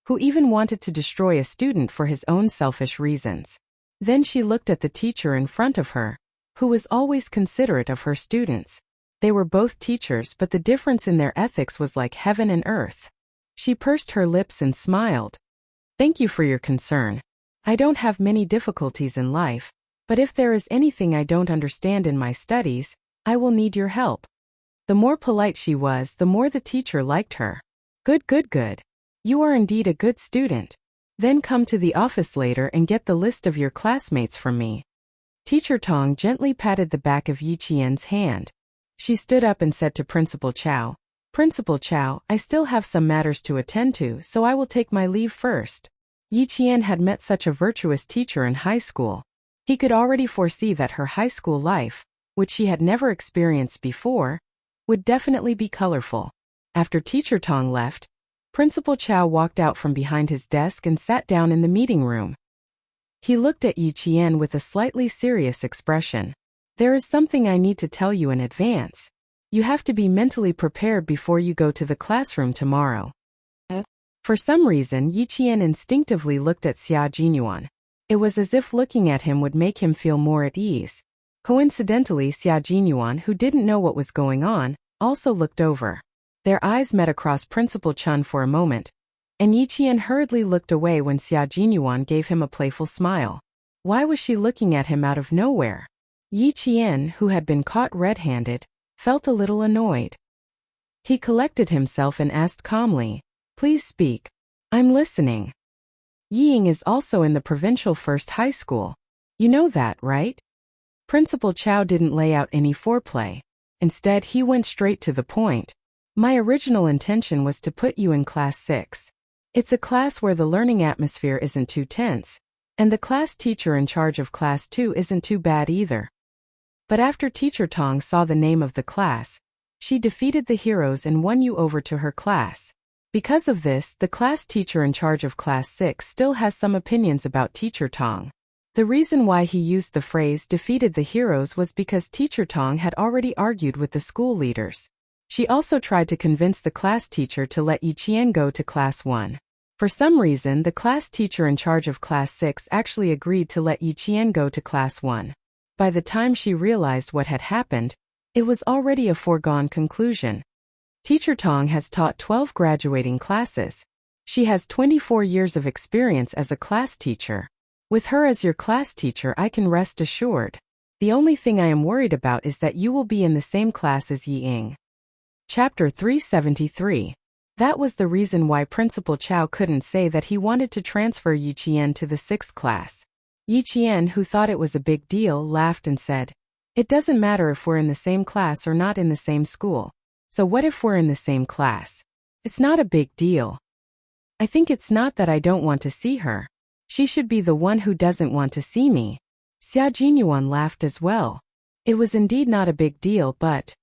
who even wanted to destroy a student for his own selfish reasons. Then she looked at the teacher in front of her, who was always considerate of her students. They were both teachers, but the difference in their ethics was like heaven and earth. She pursed her lips and smiled. "Thank you for your concern. I don't have many difficulties in life, but if there is anything I don't understand in my studies, I will need your help." The more polite she was, the more the teacher liked her. "Good, good, good. You are indeed a good student. Then come to the office later and get the list of your classmates from me." Teacher Tong gently patted the back of Yi Qian's hand. She stood up and said to Principal Chow, "Principal Chow, I still have some matters to attend to, so I will take my leave first." Yi Qian had met such a virtuous teacher in high school. He could already foresee that her high school life, which she had never experienced before, would definitely be colorful. After Teacher Tong left, Principal Chow walked out from behind his desk and sat down in the meeting room. He looked at Yi Qian with a slightly serious expression. "There is something I need to tell you in advance. You have to be mentally prepared before you go to the classroom tomorrow." For some reason, Yi Qian instinctively looked at Xia Jinyuan. It was as if looking at him would make him feel more at ease. Coincidentally, Xia Jinyuan, who didn't know what was going on, also looked over. Their eyes met across Principal Chen for a moment, and Yi Qian hurriedly looked away when Xia Jinyuan gave him a playful smile. Why was she looking at him out of nowhere? Yi Qian, who had been caught red-handed, felt a little annoyed. He collected himself and asked calmly, "Please speak. I'm listening." "Yiying is also in the provincial first high school. You know that, right?" Principal Chow didn't lay out any foreplay. Instead, he went straight to the point. "My original intention was to put you in Class 6. It's a class where the learning atmosphere isn't too tense, and the class teacher in charge of Class 2 isn't too bad either." But after Teacher Tong saw the name of the class, she defeated the heroes and won you over to her class. Because of this, the class teacher in charge of Class 6 still has some opinions about Teacher Tong. The reason why he used the phrase defeated the heroes was because Teacher Tong had already argued with the school leaders. She also tried to convince the class teacher to let Yi Qian go to Class 1. For some reason, the class teacher in charge of Class 6 actually agreed to let Yi Qian go to Class 1. By the time she realized what had happened, it was already a foregone conclusion. Teacher Tong has taught 12 graduating classes. She has 24 years of experience as a class teacher. With her as your class teacher, I can rest assured. The only thing I am worried about is that you will be in the same class as Yi Ying. Chapter 373. That was the reason why Principal Chow couldn't say that he wanted to transfer Yi Qian to the 6th class. Yi Qian, who thought it was a big deal, laughed and said, "It doesn't matter if we're in the same class or not in the same school. So what if we're in the same class? It's not a big deal. I think it's not that I don't want to see her. She should be the one who doesn't want to see me." Xia Jinyuan laughed as well. It was indeed not a big deal, but...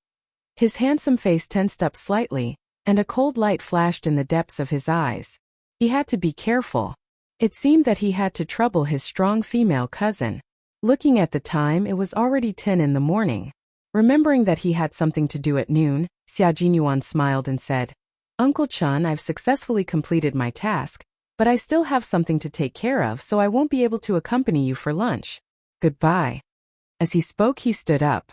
His handsome face tensed up slightly, and a cold light flashed in the depths of his eyes. He had to be careful. It seemed that he had to trouble his strong female cousin. Looking at the time, it was already 10 in the morning. Remembering that he had something to do at noon, Xia Jinyuan smiled and said, "Uncle Chun, I've successfully completed my task, but I still have something to take care of, so I won't be able to accompany you for lunch. Goodbye." As he spoke, he stood up.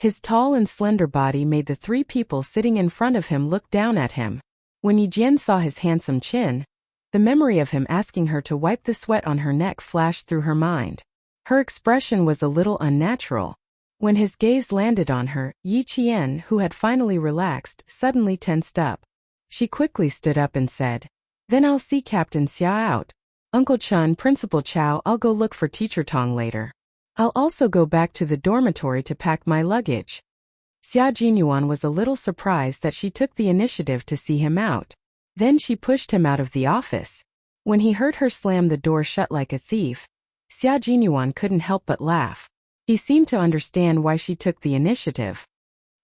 His tall and slender body made the three people sitting in front of him look down at him. When Yi Jian saw his handsome chin, the memory of him asking her to wipe the sweat on her neck flashed through her mind. Her expression was a little unnatural. When his gaze landed on her, Yi Qian, who had finally relaxed, suddenly tensed up. She quickly stood up and said, "Then I'll see Captain Xia out. Uncle Chun, Principal Chow, I'll go look for Teacher Tong later. I'll also go back to the dormitory to pack my luggage." Xia Jinyuan was a little surprised that she took the initiative to see him out. Then she pushed him out of the office. When he heard her slam the door shut like a thief, Xia Jinyuan couldn't help but laugh. He seemed to understand why she took the initiative.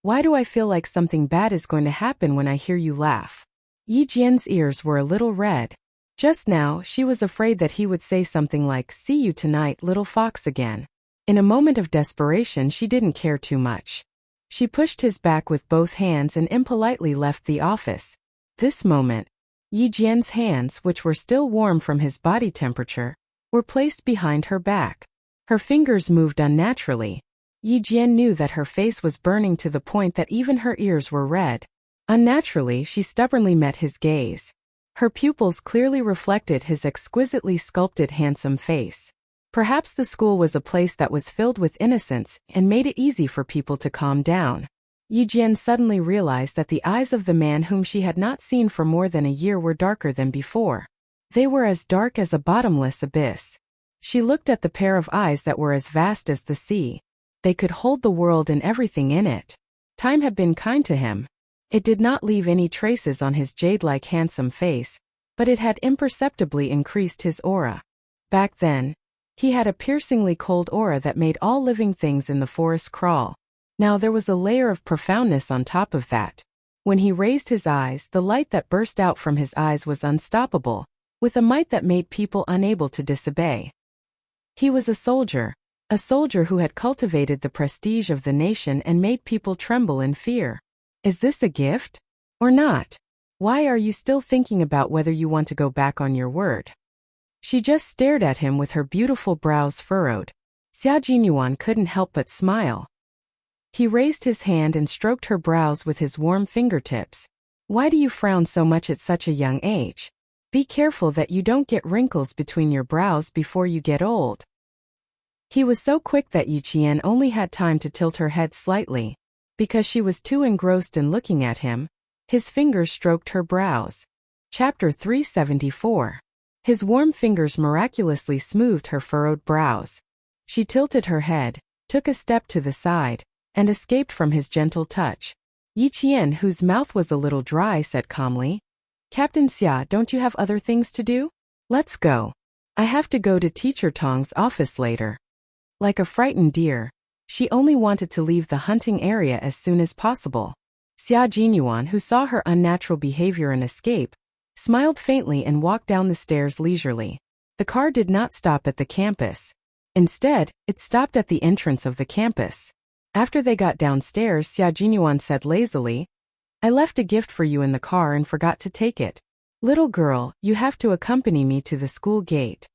"Why do I feel like something bad is going to happen when I hear you laugh?" Yi Jian's ears were a little red. Just now, she was afraid that he would say something like, "See you tonight, little fox," again. In a moment of desperation, she didn't care too much. She pushed his back with both hands and impolitely left the office. This moment, Yi Jian's hands, which were still warm from his body temperature, were placed behind her back. Her fingers moved unnaturally. Yi Jian knew that her face was burning to the point that even her ears were red. Unnaturally, she stubbornly met his gaze. Her pupils clearly reflected his exquisitely sculpted handsome face. Perhaps the school was a place that was filled with innocence and made it easy for people to calm down. Yi Jian suddenly realized that the eyes of the man whom she had not seen for more than a year were darker than before. They were as dark as a bottomless abyss. She looked at the pair of eyes that were as vast as the sea. They could hold the world and everything in it. Time had been kind to him. It did not leave any traces on his jade-like handsome face, but it had imperceptibly increased his aura. Back then, he had a piercingly cold aura that made all living things in the forest crawl. Now there was a layer of profoundness on top of that. When he raised his eyes, the light that burst out from his eyes was unstoppable, with a might that made people unable to disobey. He was a soldier who had cultivated the prestige of the nation and made people tremble in fear. Is this a gift? Or not? Why are you still thinking about whether you want to go back on your word? She just stared at him with her beautiful brows furrowed. Xia Jinyuan couldn't help but smile. He raised his hand and stroked her brows with his warm fingertips. Why do you frown so much at such a young age? Be careful that you don't get wrinkles between your brows before you get old. He was so quick that Yi Qian only had time to tilt her head slightly. Because she was too engrossed in looking at him, his fingers stroked her brows. Chapter 374. His warm fingers miraculously smoothed her furrowed brows. She tilted her head, took a step to the side, and escaped from his gentle touch. Yi Qian, whose mouth was a little dry, said calmly, "Captain Xia, don't you have other things to do? Let's go. I have to go to Teacher Tong's office later." Like a frightened deer, she only wanted to leave the hunting area as soon as possible. Xia Jinyuan, who saw her unnatural behavior and escape, smiled faintly and walked down the stairs leisurely. The car did not stop at the campus. Instead, it stopped at the entrance of the campus. After they got downstairs, Xia Jinyuan said lazily, "I left a gift for you in the car and forgot to take it. Little girl, you have to accompany me to the school gate."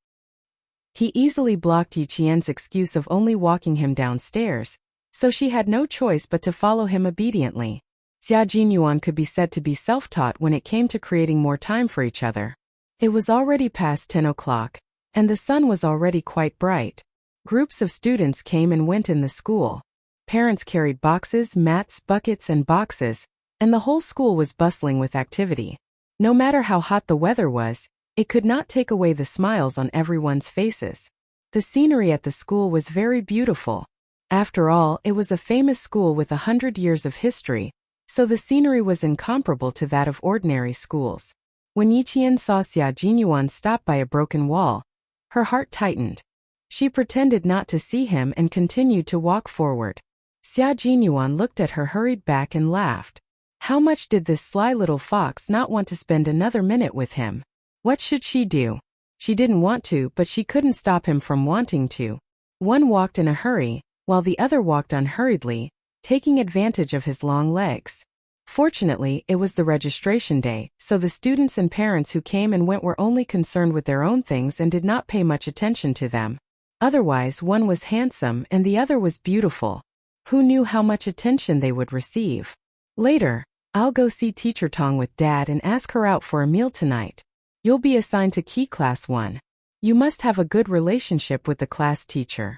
He easily blocked Yi Qian's excuse of only walking him downstairs, so she had no choice but to follow him obediently. Xia Jinyuan could be said to be self-taught when it came to creating more time for each other. It was already past 10 o'clock, and the sun was already quite bright. Groups of students came and went in the school. Parents carried boxes, mats, buckets, and boxes, and the whole school was bustling with activity. No matter how hot the weather was, it could not take away the smiles on everyone's faces. The scenery at the school was very beautiful. After all, it was a famous school with 100 years of history, so the scenery was incomparable to that of ordinary schools. When Yi Qian saw Xia Jinyuan stop by a broken wall, her heart tightened. She pretended not to see him and continued to walk forward. Xia Jinyuan looked at her hurried back and laughed. How much did this sly little fox not want to spend another minute with him? What should she do? She didn't want to, but she couldn't stop him from wanting to. One walked in a hurry, while the other walked unhurriedly, taking advantage of his long legs. Fortunately, it was the registration day, so the students and parents who came and went were only concerned with their own things and did not pay much attention to them. Otherwise, one was handsome and the other was beautiful. Who knew how much attention they would receive? Later, I'll go see Teacher Tong with Dad and ask her out for a meal tonight. You'll be assigned to Key Class 1. You must have a good relationship with the class teacher.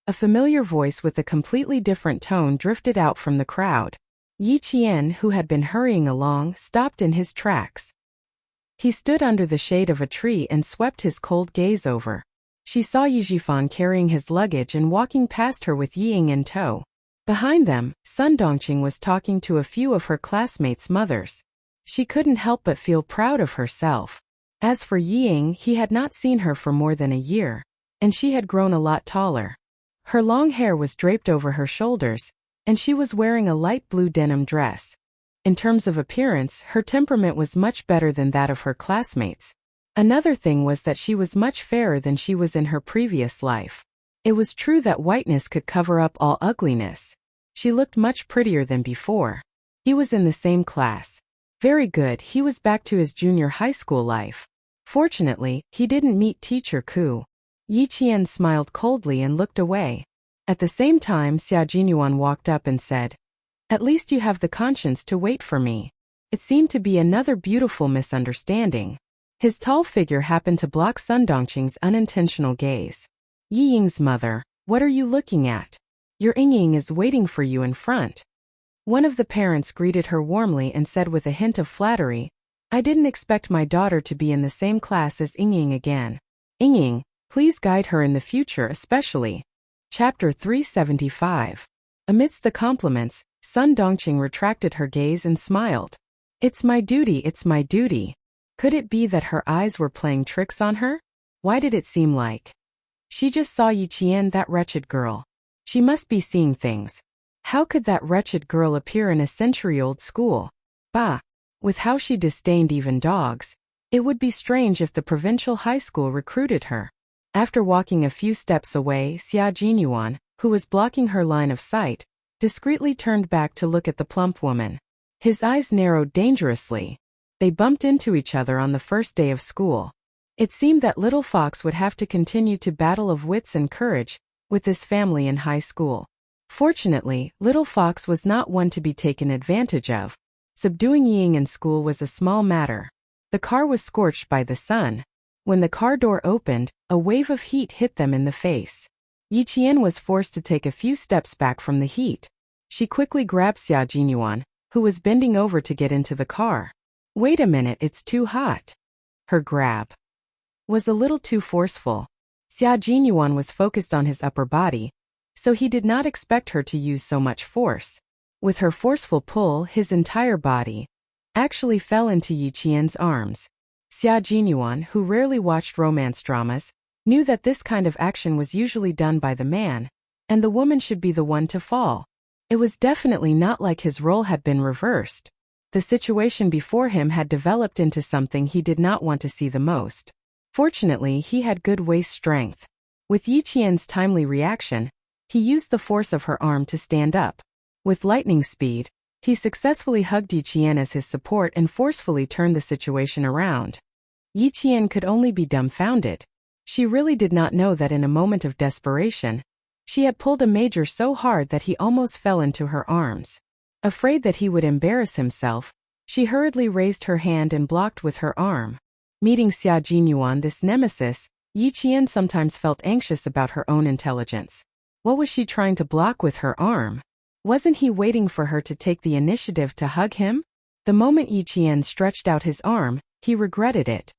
A familiar voice with a completely different tone drifted out from the crowd. Yi Qian, who had been hurrying along, stopped in his tracks. He stood under the shade of a tree and swept his cold gaze over. She saw Yi Jifan carrying his luggage and walking past her with Yiying in tow. Behind them, Sun Dongqing was talking to a few of her classmates' mothers. She couldn't help but feel proud of herself. As for Yiying, he had not seen her for more than a year, and she had grown a lot taller. Her long hair was draped over her shoulders, and she was wearing a light blue denim dress. In terms of appearance, her temperament was much better than that of her classmates. Another thing was that she was much fairer than she was in her previous life. It was true that whiteness could cover up all ugliness. She looked much prettier than before. He was in the same class. Very good, he was back to his junior high school life. Fortunately, he didn't meet Teacher Ku. Yi Qian smiled coldly and looked away. At the same time, Xia Jinyuan walked up and said, "At least you have the conscience to wait for me." It seemed to be another beautiful misunderstanding. His tall figure happened to block Sun Dongqing's unintentional gaze. "Yiying's mother, what are you looking at? Your Ying is waiting for you in front." One of the parents greeted her warmly and said with a hint of flattery, "I didn't expect my daughter to be in the same class as Ying again. Ying, please guide her in the future especially." Chapter 375. Amidst the compliments, Sun Dongqing retracted her gaze and smiled. It's my duty, it's my duty." Could it be that her eyes were playing tricks on her? Why did it seem like she just saw Yi Qian, that wretched girl? She must be seeing things. How could that wretched girl appear in a century-old school? Bah! With how she disdained even dogs, it would be strange if the provincial high school recruited her. After walking a few steps away, Xia Jinyuan, who was blocking her line of sight, discreetly turned back to look at the plump woman. His eyes narrowed dangerously. They bumped into each other on the first day of school. It seemed that Little Fox would have to continue to battle of wits and courage with this family in high school. Fortunately, Little Fox was not one to be taken advantage of. Subduing Ying in school was a small matter. The car was scorched by the sun. When the car door opened, a wave of heat hit them in the face. Yi Qian was forced to take a few steps back from the heat. She quickly grabbed Xia Jinyuan, who was bending over to get into the car. "Wait a minute, it's too hot." Her grab was a little too forceful. Xia Jinyuan was focused on his upper body, so he did not expect her to use so much force. With her forceful pull, his entire body actually fell into Yi Qian's arms. Xia Jinyuan, who rarely watched romance dramas, knew that this kind of action was usually done by the man, and the woman should be the one to fall. It was definitely not like his role had been reversed. The situation before him had developed into something he did not want to see the most. Fortunately, he had good waist strength. With Yi Qian's timely reaction, he used the force of her arm to stand up. With lightning speed, he successfully hugged Yi Qian as his support and forcefully turned the situation around. Yi Qian could only be dumbfounded. She really did not know that in a moment of desperation, she had pulled a major so hard that he almost fell into her arms. Afraid that he would embarrass himself, she hurriedly raised her hand and blocked with her arm. Meeting Xia Jinyuan, this nemesis, Yi Qian sometimes felt anxious about her own intelligence. What was she trying to block with her arm? Wasn't he waiting for her to take the initiative to hug him? The moment Yi Qian stretched out his arm, he regretted it.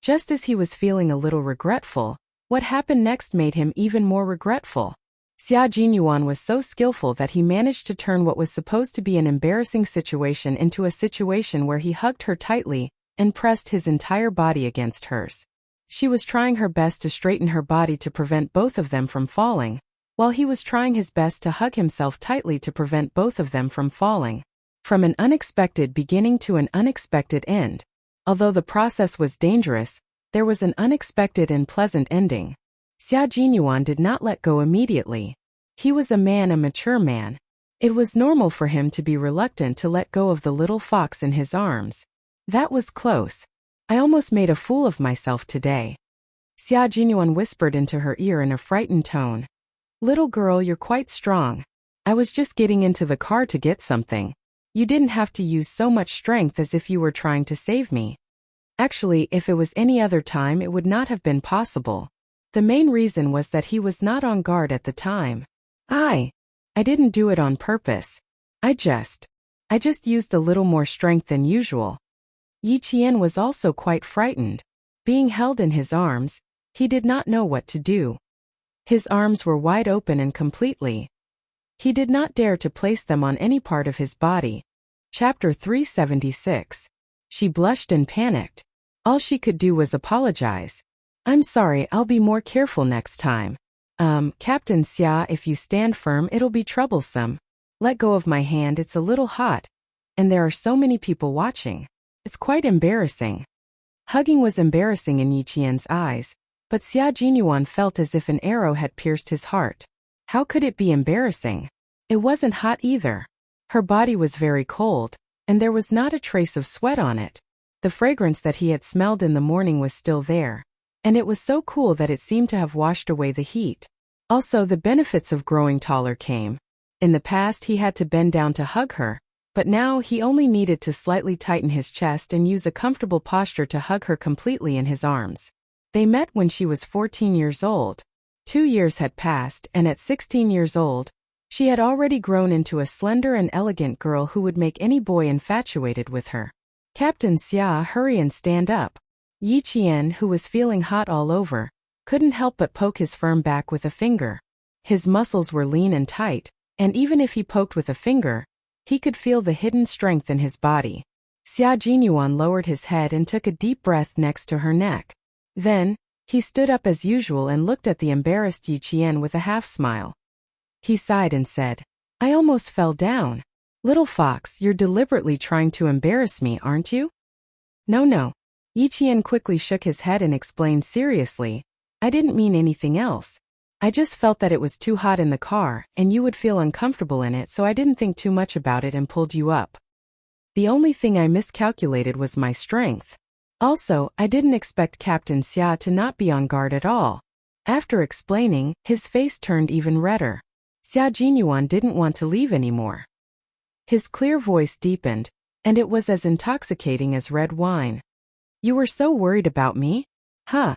Just as he was feeling a little regretful, what happened next made him even more regretful. Xia Jinyuan was so skillful that he managed to turn what was supposed to be an embarrassing situation into a situation where he hugged her tightly and pressed his entire body against hers. She was trying her best to straighten her body to prevent both of them from falling, while he was trying his best to hug himself tightly to prevent both of them from falling. From an unexpected beginning to an unexpected end. Although the process was dangerous, there was an unexpected and pleasant ending. Xia Jinyuan did not let go immediately. He was a mature man. It was normal for him to be reluctant to let go of the little fox in his arms. That was close. I almost made a fool of myself today. Xia Jinyuan whispered into her ear in a frightened tone. "Little girl, you're quite strong. I was just getting into the car to get something. You didn't have to use so much strength as if you were trying to save me. Actually, if it was any other time, it would not have been possible. The main reason was that he was not on guard at the time. I didn't do it on purpose. I just used a little more strength than usual. Yi Qian was also quite frightened. Being held in his arms, he did not know what to do. His arms were wide open and completely. He did not dare to place them on any part of his body. Chapter 376. She blushed and panicked. All she could do was apologize. I'm sorry, I'll be more careful next time. Captain Xia, if you stand firm, it'll be troublesome. Let go of my hand, it's a little hot. And there are so many people watching. It's quite embarrassing. Hugging was embarrassing in Yi Qian's eyes, but Xia Jinyuan felt as if an arrow had pierced his heart. How could it be embarrassing? It wasn't hot either. Her body was very cold, and there was not a trace of sweat on it. The fragrance that he had smelled in the morning was still there, and it was so cool that it seemed to have washed away the heat. Also, the benefits of growing taller came. In the past, he had to bend down to hug her, but now he only needed to slightly tighten his chest and use a comfortable posture to hug her completely in his arms. They met when she was 14 years old. 2 years had passed, and at 16 years old, she had already grown into a slender and elegant girl who would make any boy infatuated with her. Captain Xia, hurry and stand up. Yi Qian, who was feeling hot all over, couldn't help but poke his firm back with a finger. His muscles were lean and tight, and even if he poked with a finger, he could feel the hidden strength in his body. Xia Jinyuan lowered his head and took a deep breath next to her neck. Then, he stood up as usual and looked at the embarrassed Yi Qian with a half-smile. He sighed and said, I almost fell down. Little fox, you're deliberately trying to embarrass me, aren't you? No. Yi Qian quickly shook his head and explained seriously, I didn't mean anything else. I just felt that it was too hot in the car, and you would feel uncomfortable in it, so I didn't think too much about it and pulled you up. The only thing I miscalculated was my strength. Also, I didn't expect Captain Xia to not be on guard at all. After explaining, his face turned even redder. Xia Jinyuan didn't want to leave anymore. His clear voice deepened, and it was as intoxicating as red wine. You were so worried about me? Huh?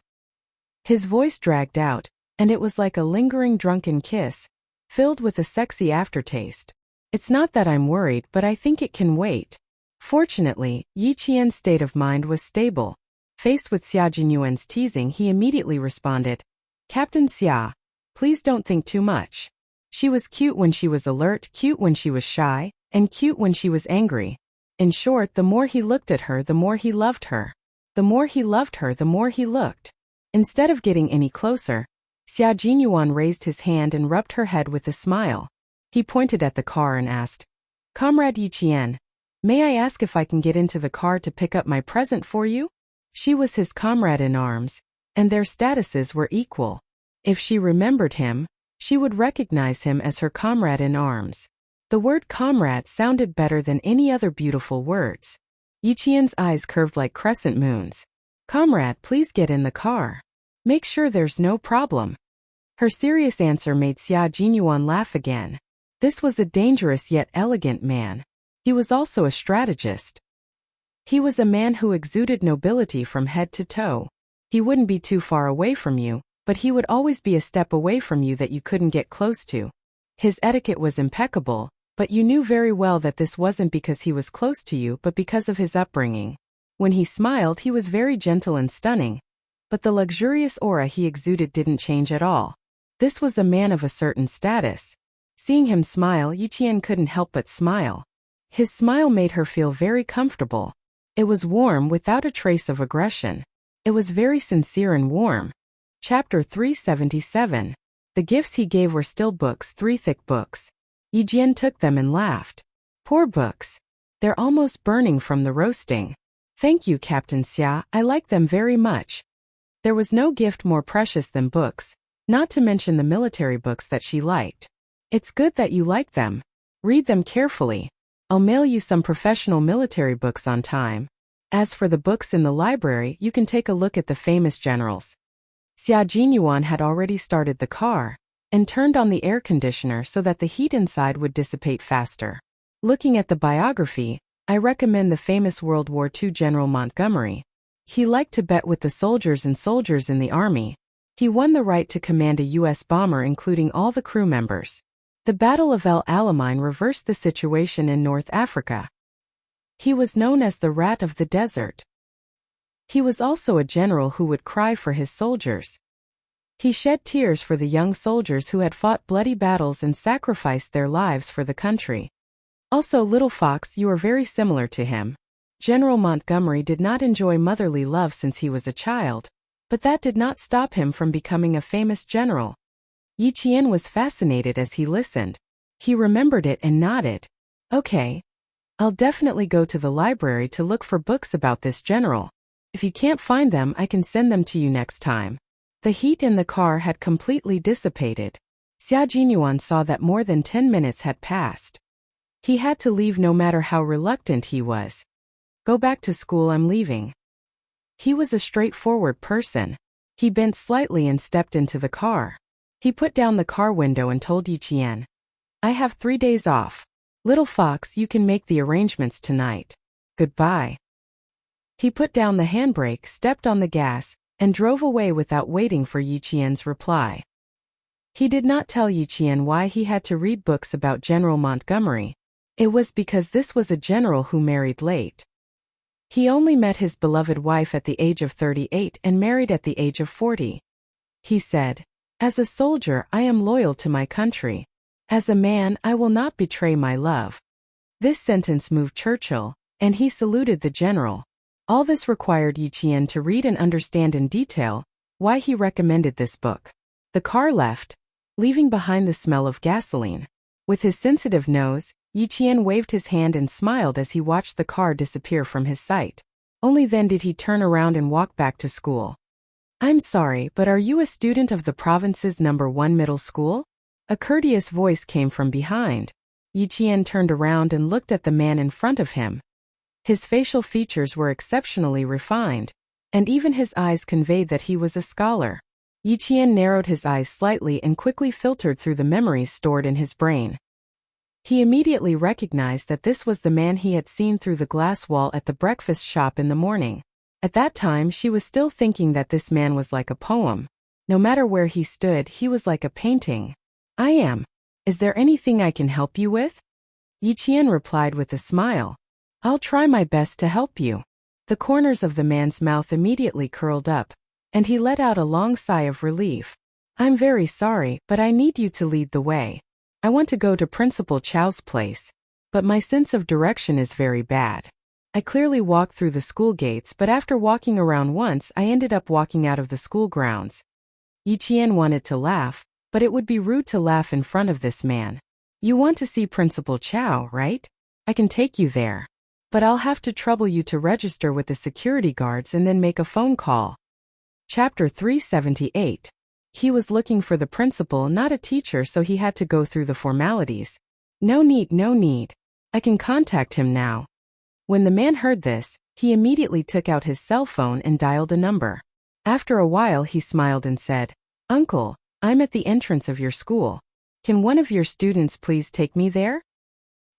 His voice dragged out, and it was like a lingering drunken kiss, filled with a sexy aftertaste. It's not that I'm worried, but I think it can wait. Fortunately, Yi Qian's state of mind was stable. Faced with Xia Jinyuan's teasing, he immediately responded, Captain Xia, please don't think too much. She was cute when she was alert, cute when she was shy, and cute when she was angry. In short, the more he looked at her, the more he loved her. The more he loved her, the more he looked. Instead of getting any closer, Xia Jinyuan raised his hand and rubbed her head with a smile. He pointed at the car and asked, Comrade Yi Qian, may I ask if I can get into the car to pick up my present for you? She was his comrade in arms, and their statuses were equal. If she remembered him, she would recognize him as her comrade in arms. The word comrade sounded better than any other beautiful words. Yi Qian's eyes curved like crescent moons. Comrade, please get in the car. Make sure there's no problem. Her serious answer made Xia Jinyuan laugh again. This was a dangerous yet elegant man. He was also a strategist. He was a man who exuded nobility from head to toe. He wouldn't be too far away from you, but he would always be a step away from you that you couldn't get close to. His etiquette was impeccable, but you knew very well that this wasn't because he was close to you but because of his upbringing. When he smiled, he was very gentle and stunning, but the luxurious aura he exuded didn't change at all. This was a man of a certain status. Seeing him smile, Yi Qian couldn't help but smile. His smile made her feel very comfortable. It was warm without a trace of aggression. It was very sincere and warm. Chapter 377. The gifts he gave were still books, 3 thick books. Yi Jian took them and laughed. Poor books. They're almost burning from the roasting. Thank you, Captain Xia, I like them very much. There was no gift more precious than books, not to mention the military books that she liked. It's good that you like them. Read them carefully. I'll mail you some professional military books on time. As for the books in the library, you can take a look at the famous generals. Xia Jinyuan had already started the car. and turned on the air conditioner so that the heat inside would dissipate faster. Looking at the biography, I recommend the famous World War II General Montgomery. He liked to bet with the soldiers and soldiers in the army. He won the right to command a U.S. bomber including all the crew members. The Battle of El Alamein reversed the situation in North Africa. He was known as the Rat of the Desert. He was also a general who would cry for his soldiers. He shed tears for the young soldiers who had fought bloody battles and sacrificed their lives for the country. Also, Little Fox, you are very similar to him. General Montgomery did not enjoy motherly love since he was a child, but that did not stop him from becoming a famous general. Yi Qian was fascinated as he listened. He remembered it and nodded. Okay. I'll definitely go to the library to look for books about this general. If you can't find them, I can send them to you next time. The heat in the car had completely dissipated. Xia Jinyuan saw that more than 10 minutes had passed. He had to leave no matter how reluctant he was. Go back to school, I'm leaving. He was a straightforward person. He bent slightly and stepped into the car. He put down the car window and told Yi Qian, I have 3 days off. Little Fox, you can make the arrangements tonight. Goodbye. He put down the handbrake, stepped on the gas, and drove away without waiting for Yi Qian's reply. He did not tell Yi Qian why he had to read books about General Montgomery. It was because this was a general who married late. He only met his beloved wife at the age of 38 and married at the age of 40. He said, As a soldier, I am loyal to my country. As a man, I will not betray my love. This sentence moved Churchill, and he saluted the general. All this required Yi Qian to read and understand in detail why he recommended this book. The car left, leaving behind the smell of gasoline. With his sensitive nose, Yi Qian waved his hand and smiled as he watched the car disappear from his sight. Only then did he turn around and walk back to school. I'm sorry, but are you a student of the province's No. 1 middle school? A courteous voice came from behind. Yi Qian turned around and looked at the man in front of him. His facial features were exceptionally refined, and even his eyes conveyed that he was a scholar. Yi Qian narrowed his eyes slightly and quickly filtered through the memories stored in his brain. He immediately recognized that this was the man he had seen through the glass wall at the breakfast shop in the morning. At that time, she was still thinking that this man was like a poem. No matter where he stood, he was like a painting. I am. Is there anything I can help you with? Yi Qian replied with a smile. I'll try my best to help you. The corners of the man's mouth immediately curled up, and he let out a long sigh of relief. I'm very sorry, but I need you to lead the way. I want to go to Principal Chow's place, but my sense of direction is very bad. I clearly walked through the school gates, but after walking around once, I ended up walking out of the school grounds. Yi Qian wanted to laugh, but it would be rude to laugh in front of this man. You want to see Principal Chow, right? I can take you there. But I'll have to trouble you to register with the security guards and then make a phone call. Chapter 378. He was looking for the principal, not a teacher, so he had to go through the formalities. No need, no need. I can contact him now. When the man heard this, he immediately took out his cell phone and dialed a number. After a while he smiled and said, Uncle, I'm at the entrance of your school. Can one of your students please take me there?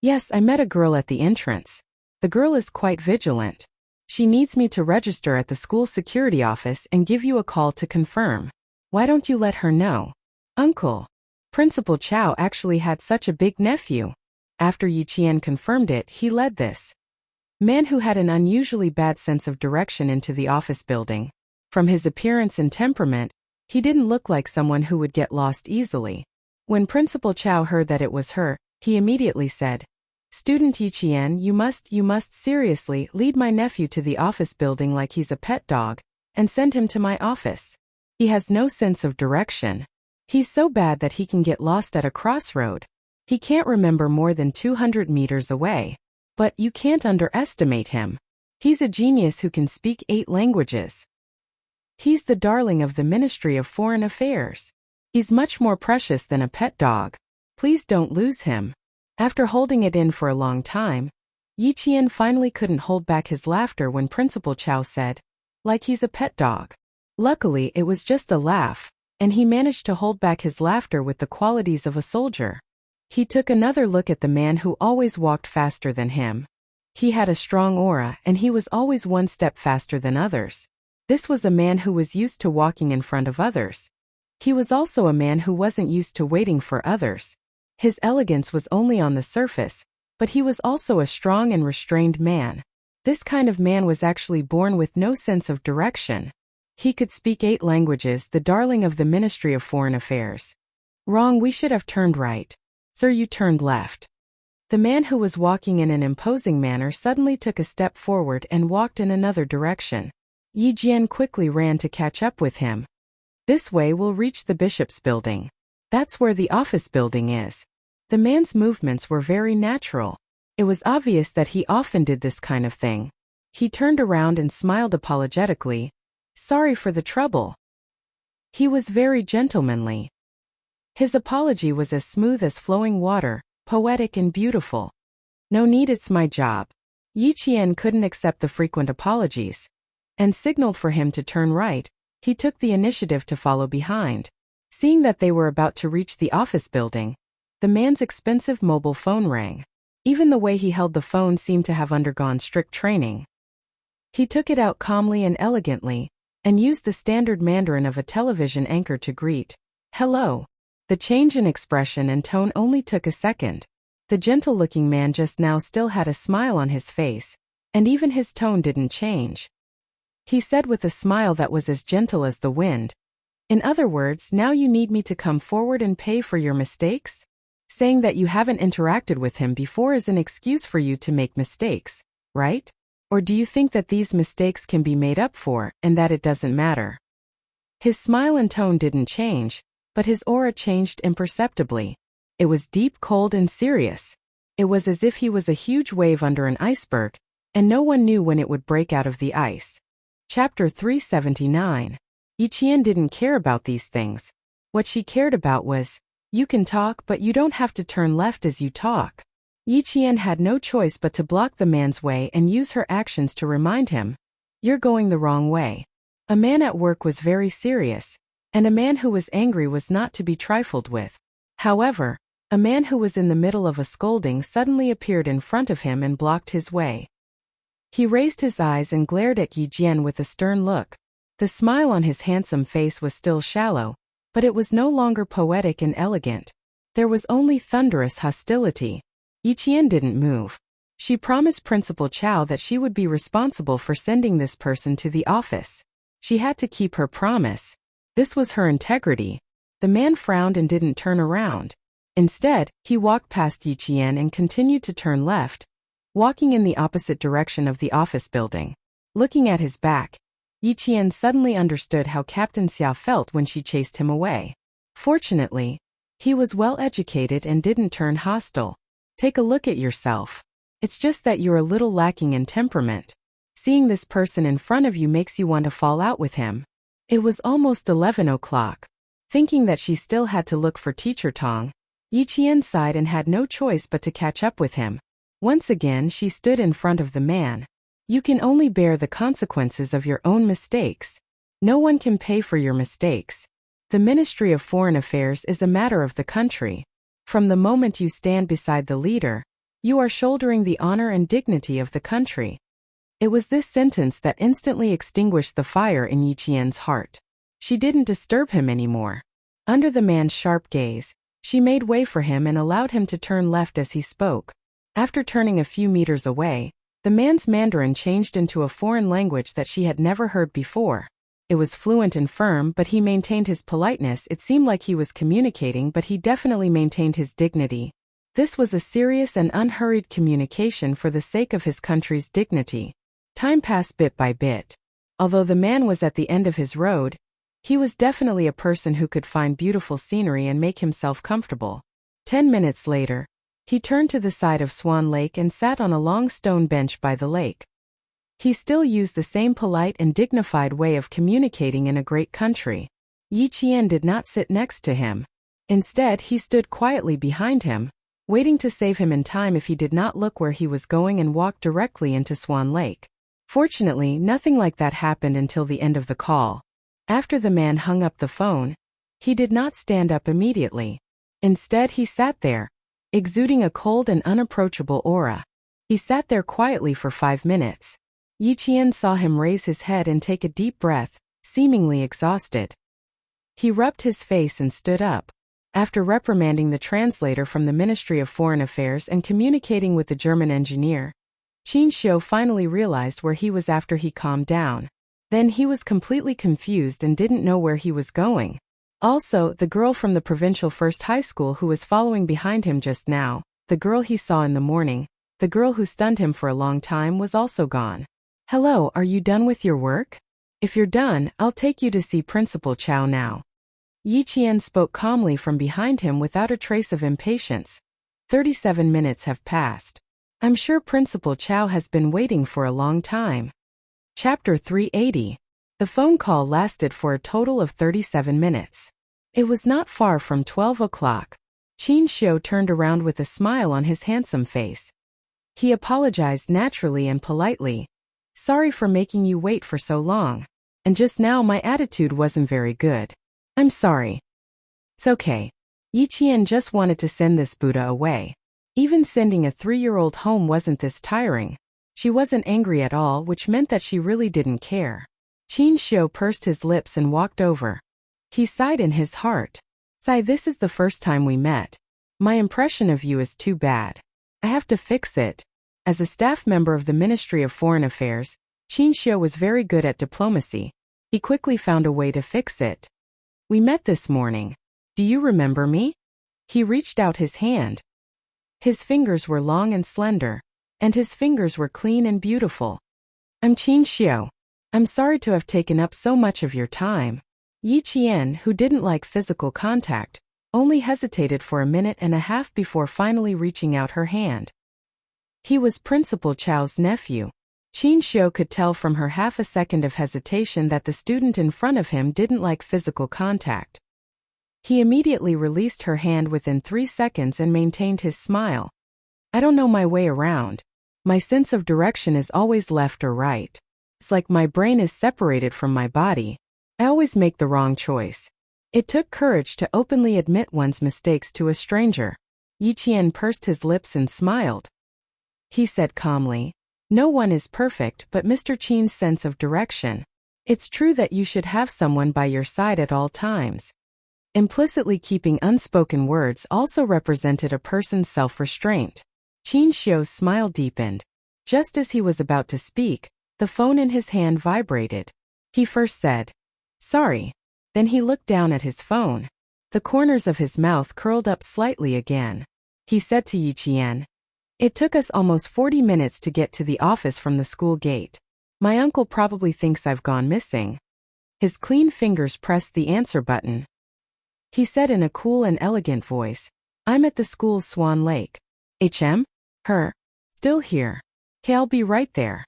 Yes, I met a girl at the entrance. The girl is quite vigilant. She needs me to register at the school security office and give you a call to confirm. Why don't you let her know? Uncle, Principal Chow actually had such a big nephew. After Yi Qian confirmed it, he led this man who had an unusually bad sense of direction into the office building. From his appearance and temperament, he didn't look like someone who would get lost easily. When Principal Chow heard that it was her, he immediately said, Student Yi Qian, you must seriously lead my nephew to the office building like he's a pet dog, and send him to my office. He has no sense of direction. He's so bad that he can get lost at a crossroad. He can't remember more than 200 meters away. But you can't underestimate him. He's a genius who can speak 8 languages. He's the darling of the Ministry of Foreign Affairs. He's much more precious than a pet dog. Please don't lose him. After holding it in for a long time, Yi Qian finally couldn't hold back his laughter when Principal Chow said, like he's a pet dog. Luckily, it was just a laugh, and he managed to hold back his laughter with the qualities of a soldier. He took another look at the man who always walked faster than him. He had a strong aura, and he was always one step faster than others. This was a man who was used to walking in front of others. He was also a man who wasn't used to waiting for others. His elegance was only on the surface, but he was also a strong and restrained man. This kind of man was actually born with no sense of direction. He could speak 8 languages, the darling of the Ministry of Foreign Affairs. Wrong, we should have turned right. Sir, you turned left. The man who was walking in an imposing manner suddenly took a step forward and walked in another direction. Yi Jian quickly ran to catch up with him. This way we'll reach the bishop's building. That's where the office building is. The man's movements were very natural. It was obvious that he often did this kind of thing. He turned around and smiled apologetically. Sorry for the trouble. He was very gentlemanly. His apology was as smooth as flowing water, poetic and beautiful. No need, it's my job. Yi Qian couldn't accept the frequent apologies, and signaled for him to turn right. He took the initiative to follow behind. Seeing that they were about to reach the office building, the man's expensive mobile phone rang. Even the way he held the phone seemed to have undergone strict training. He took it out calmly and elegantly, and used the standard Mandarin of a television anchor to greet. Hello. The change in expression and tone only took a second. The gentle-looking man just now still had a smile on his face, and even his tone didn't change. He said with a smile that was as gentle as the wind. In other words, now you need me to come forward and pay for your mistakes? Saying that you haven't interacted with him before is an excuse for you to make mistakes, right? Or do you think that these mistakes can be made up for, and that it doesn't matter? His smile and tone didn't change, but his aura changed imperceptibly. It was deep, cold, and serious. It was as if he was a huge wave under an iceberg, and no one knew when it would break out of the ice. Chapter 379. Yi Qian didn't care about these things. What she cared about was, you can talk but you don't have to turn left as you talk. Yi Qian had no choice but to block the man's way and use her actions to remind him, you're going the wrong way. A man at work was very serious, and a man who was angry was not to be trifled with. However, a man who was in the middle of a scolding suddenly appeared in front of him and blocked his way. He raised his eyes and glared at Yi Jian with a stern look. The smile on his handsome face was still shallow, but it was no longer poetic and elegant. There was only thunderous hostility. Yi Qian didn't move. She promised Principal Chow that she would be responsible for sending this person to the office. She had to keep her promise. This was her integrity. The man frowned and didn't turn around. Instead, he walked past Yi Qian and continued to turn left, walking in the opposite direction of the office building. Looking at his back, Yi Qian suddenly understood how Captain Xia felt when she chased him away. Fortunately, he was well educated and didn't turn hostile. Take a look at yourself. It's just that you're a little lacking in temperament. Seeing this person in front of you makes you want to fall out with him. It was almost 11 o'clock. Thinking that she still had to look for Teacher Tong, Yi Qian sighed and had no choice but to catch up with him. Once again she stood in front of the man. You can only bear the consequences of your own mistakes. No one can pay for your mistakes. The Ministry of Foreign Affairs is a matter of the country. From the moment you stand beside the leader, you are shouldering the honor and dignity of the country. It was this sentence that instantly extinguished the fire in Yi Qian's heart. She didn't disturb him anymore. Under the man's sharp gaze, she made way for him and allowed him to turn left as he spoke. After turning a few meters away, the man's Mandarin changed into a foreign language that she had never heard before. It was fluent and firm, but he maintained his politeness. It seemed like he was communicating, but he definitely maintained his dignity. This was a serious and unhurried communication for the sake of his country's dignity. Time passed bit by bit. Although the man was at the end of his road, he was definitely a person who could find beautiful scenery and make himself comfortable. 10 minutes later, he turned to the side of Swan Lake and sat on a long stone bench by the lake. He still used the same polite and dignified way of communicating in a great country. Yi Qian did not sit next to him. Instead, he stood quietly behind him, waiting to save him in time if he did not look where he was going, and walked directly into Swan Lake. Fortunately, nothing like that happened until the end of the call. After the man hung up the phone, He did not stand up immediately. Instead, he sat there, exuding a cold and unapproachable aura. He sat there quietly for 5 minutes. Yiqian saw him raise his head and take a deep breath, seemingly exhausted. He rubbed his face and stood up. After reprimanding the translator from the Ministry of Foreign Affairs and communicating with the German engineer, Qin Xiu finally realized where he was after he calmed down. Then he was completely confused and didn't know where he was going. Also, the girl from the provincial first high school who was following behind him just now, the girl he saw in the morning, the girl who stunned him for a long time was also gone. "Hello, are you done with your work? If you're done, I'll take you to see Principal Chow now." Yiqian spoke calmly from behind him without a trace of impatience. 37 minutes have passed. I'm sure Principal Chow has been waiting for a long time. Chapter 380. The phone call lasted for a total of 37 minutes. It was not far from 12 o'clock. Qin Xiu turned around with a smile on his handsome face. He apologized naturally and politely. "Sorry for making you wait for so long. And just now my attitude wasn't very good. I'm sorry." "It's okay. Yiqian just wanted to send this Buddha away. Even sending a 3-year-old home wasn't this tiring." She wasn't angry at all, which meant that she really didn't care. Qin Xiu pursed his lips and walked over. He sighed in his heart. "Sai, this is the first time we met. My impression of you is too bad. I have to fix it." As a staff member of the Ministry of Foreign Affairs, Qin Xiu was very good at diplomacy. He quickly found a way to fix it. "We met this morning. Do you remember me?" He reached out his hand. His fingers were long and slender, and his fingers were clean and beautiful. "I'm Qin Xiu. I'm sorry to have taken up so much of your time." Yiqian, who didn't like physical contact, only hesitated for a minute and a half before finally reaching out her hand. He was Principal Chow's nephew. Qin Xiu could tell from her half a second of hesitation that the student in front of him didn't like physical contact. He immediately released her hand within 3 seconds and maintained his smile. "I don't know my way around. My sense of direction is always left or right. It's like my brain is separated from my body. I always make the wrong choice." It took courage to openly admit one's mistakes to a stranger. Yiqian pursed his lips and smiled. He said calmly, "No one is perfect but Mr. Qin's sense of direction. It's true that you should have someone by your side at all times." Implicitly keeping unspoken words also represented a person's self-restraint. Qin Xiu's smile deepened. Just as he was about to speak, the phone in his hand vibrated. He first said, "Sorry." Then he looked down at his phone. The corners of his mouth curled up slightly again. He said to Yiqian, "It took us almost 40 minutes to get to the office from the school gate. My uncle probably thinks I've gone missing." His clean fingers pressed the answer button. He said in a cool and elegant voice, "I'm at the school's Swan Lake. HM? Her? Still here. Okay, I'll be right there.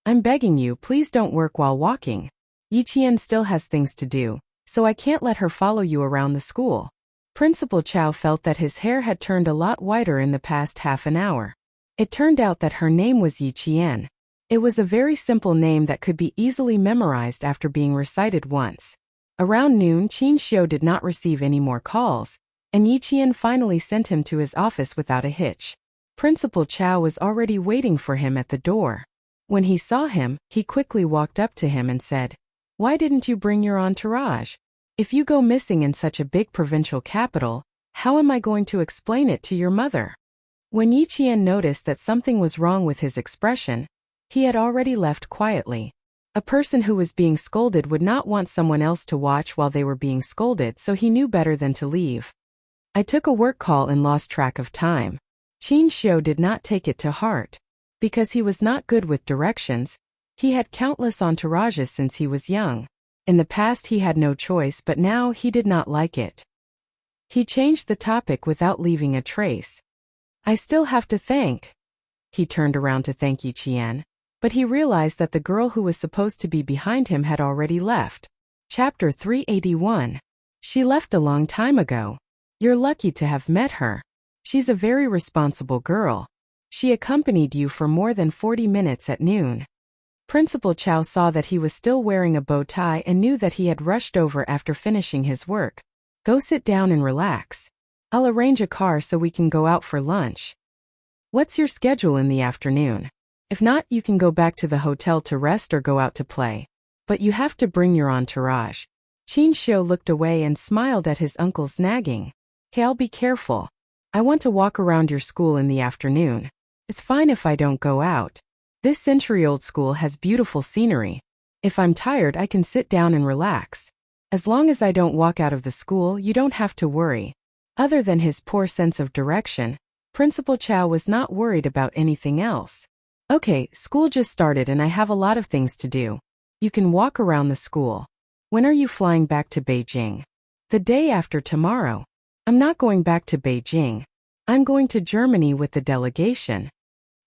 I'm begging you, please don't work while walking. Yiqian still has things to do, so I can't let her follow you around the school." Principal Chow felt that his hair had turned a lot whiter in the past half an hour. It turned out that her name was Yiqian. It was a very simple name that could be easily memorized after being recited once. Around noon, Qin Xiu did not receive any more calls, and Yiqian finally sent him to his office without a hitch. Principal Chow was already waiting for him at the door. When he saw him, he quickly walked up to him and said, "Why didn't you bring your entourage? If you go missing in such a big provincial capital, how am I going to explain it to your mother?" When Yiqian noticed that something was wrong with his expression, he had already left quietly. A person who was being scolded would not want someone else to watch while they were being scolded, so he knew better than to leave. "I took a work call and lost track of time." Qin Xiu did not take it to heart. Because he was not good with directions, he had countless entourages since he was young. In the past he had no choice, but now he did not like it. He changed the topic without leaving a trace. "I still have to thank." He turned around to thank Yiqian, but he realized that the girl who was supposed to be behind him had already left. Chapter 381. She left a long time ago. You're lucky to have met her. She's a very responsible girl. She accompanied you for more than 40 minutes at noon. Principal Chow saw that he was still wearing a bow tie and knew that he had rushed over after finishing his work, Go sit down and relax. I'll arrange a car so we can go out for lunch. What's your schedule in the afternoon? If not, you can go back to the hotel to rest or go out to play. But you have to bring your entourage. Qin Xiu looked away and smiled at his uncle's nagging. Okay, I'll be careful. I want to walk around your school in the afternoon. It's fine if I don't go out. This century-old school has beautiful scenery. If I'm tired, I can sit down and relax. As long as I don't walk out of the school, you don't have to worry. Other than his poor sense of direction, Principal Chow was not worried about anything else. Okay, school just started and I have a lot of things to do. You can walk around the school. When are you flying back to Beijing? The day after tomorrow. I'm not going back to Beijing. I'm going to Germany with the delegation.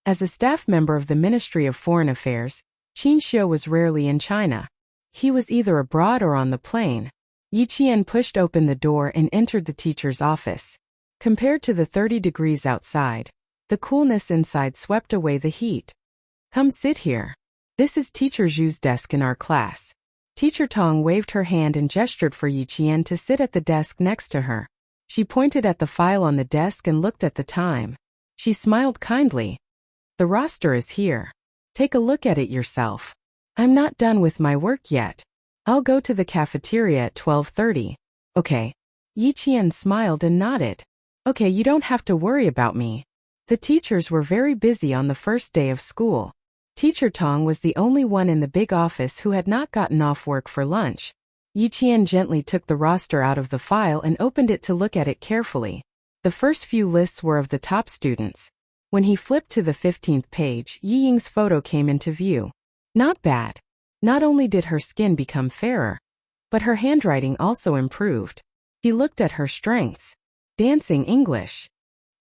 As a staff member of the Ministry of Foreign Affairs, Qin Xiu was rarely in China. He was either abroad or on the plane. Yi Qian pushed open the door and entered the teacher's office. Compared to the 30 degrees outside, the coolness inside swept away the heat. Come sit here. This is Teacher Zhu's desk in our class. Teacher Tong waved her hand and gestured for Yi Qian to sit at the desk next to her. She pointed at the file on the desk and looked at the time. She smiled kindly. The roster is here. Take a look at it yourself. I'm not done with my work yet. I'll go to the cafeteria at 12:30. Okay. Yi Qian smiled and nodded. Okay, you don't have to worry about me. The teachers were very busy on the first day of school. Teacher Tong was the only one in the big office who had not gotten off work for lunch. Yi Qian gently took the roster out of the file and opened it to look at it carefully. The first few lists were of the top students. When he flipped to the 15th page, Yi Ying's photo came into view. Not bad. Not only did her skin become fairer, but her handwriting also improved. He looked at her strengths. Dancing English.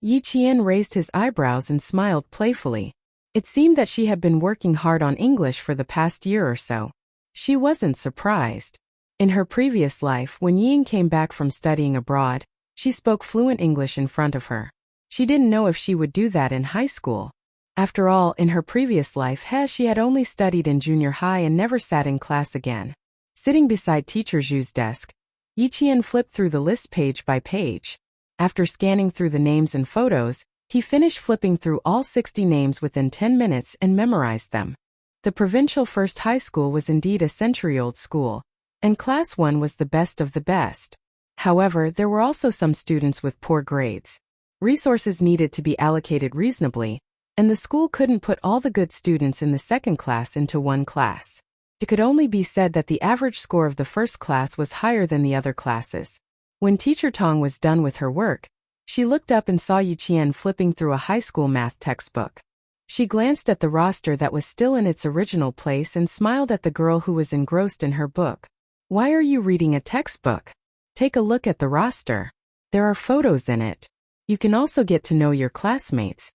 Yi Qian raised his eyebrows and smiled playfully. It seemed that she had been working hard on English for the past year or so. She wasn't surprised. In her previous life, when Ying came back from studying abroad, she spoke fluent English in front of her. She didn't know if she would do that in high school. After all, in her previous life, she had only studied in junior high and never sat in class again. Sitting beside Teacher Zhu's desk, Yi Qian flipped through the list page by page. After scanning through the names and photos, he finished flipping through all 60 names within 10 minutes and memorized them. The provincial first high school was indeed a century-old school, and Class 1 was the best of the best. However, there were also some students with poor grades. Resources needed to be allocated reasonably, and the school couldn't put all the good students in the second class into one class. It could only be said that the average score of the first class was higher than the other classes. When Teacher Tong was done with her work, she looked up and saw Yi Qian flipping through a high school math textbook. She glanced at the roster that was still in its original place and smiled at the girl who was engrossed in her book. Why are you reading a textbook? Take a look at the roster. There are photos in it. You can also get to know your classmates.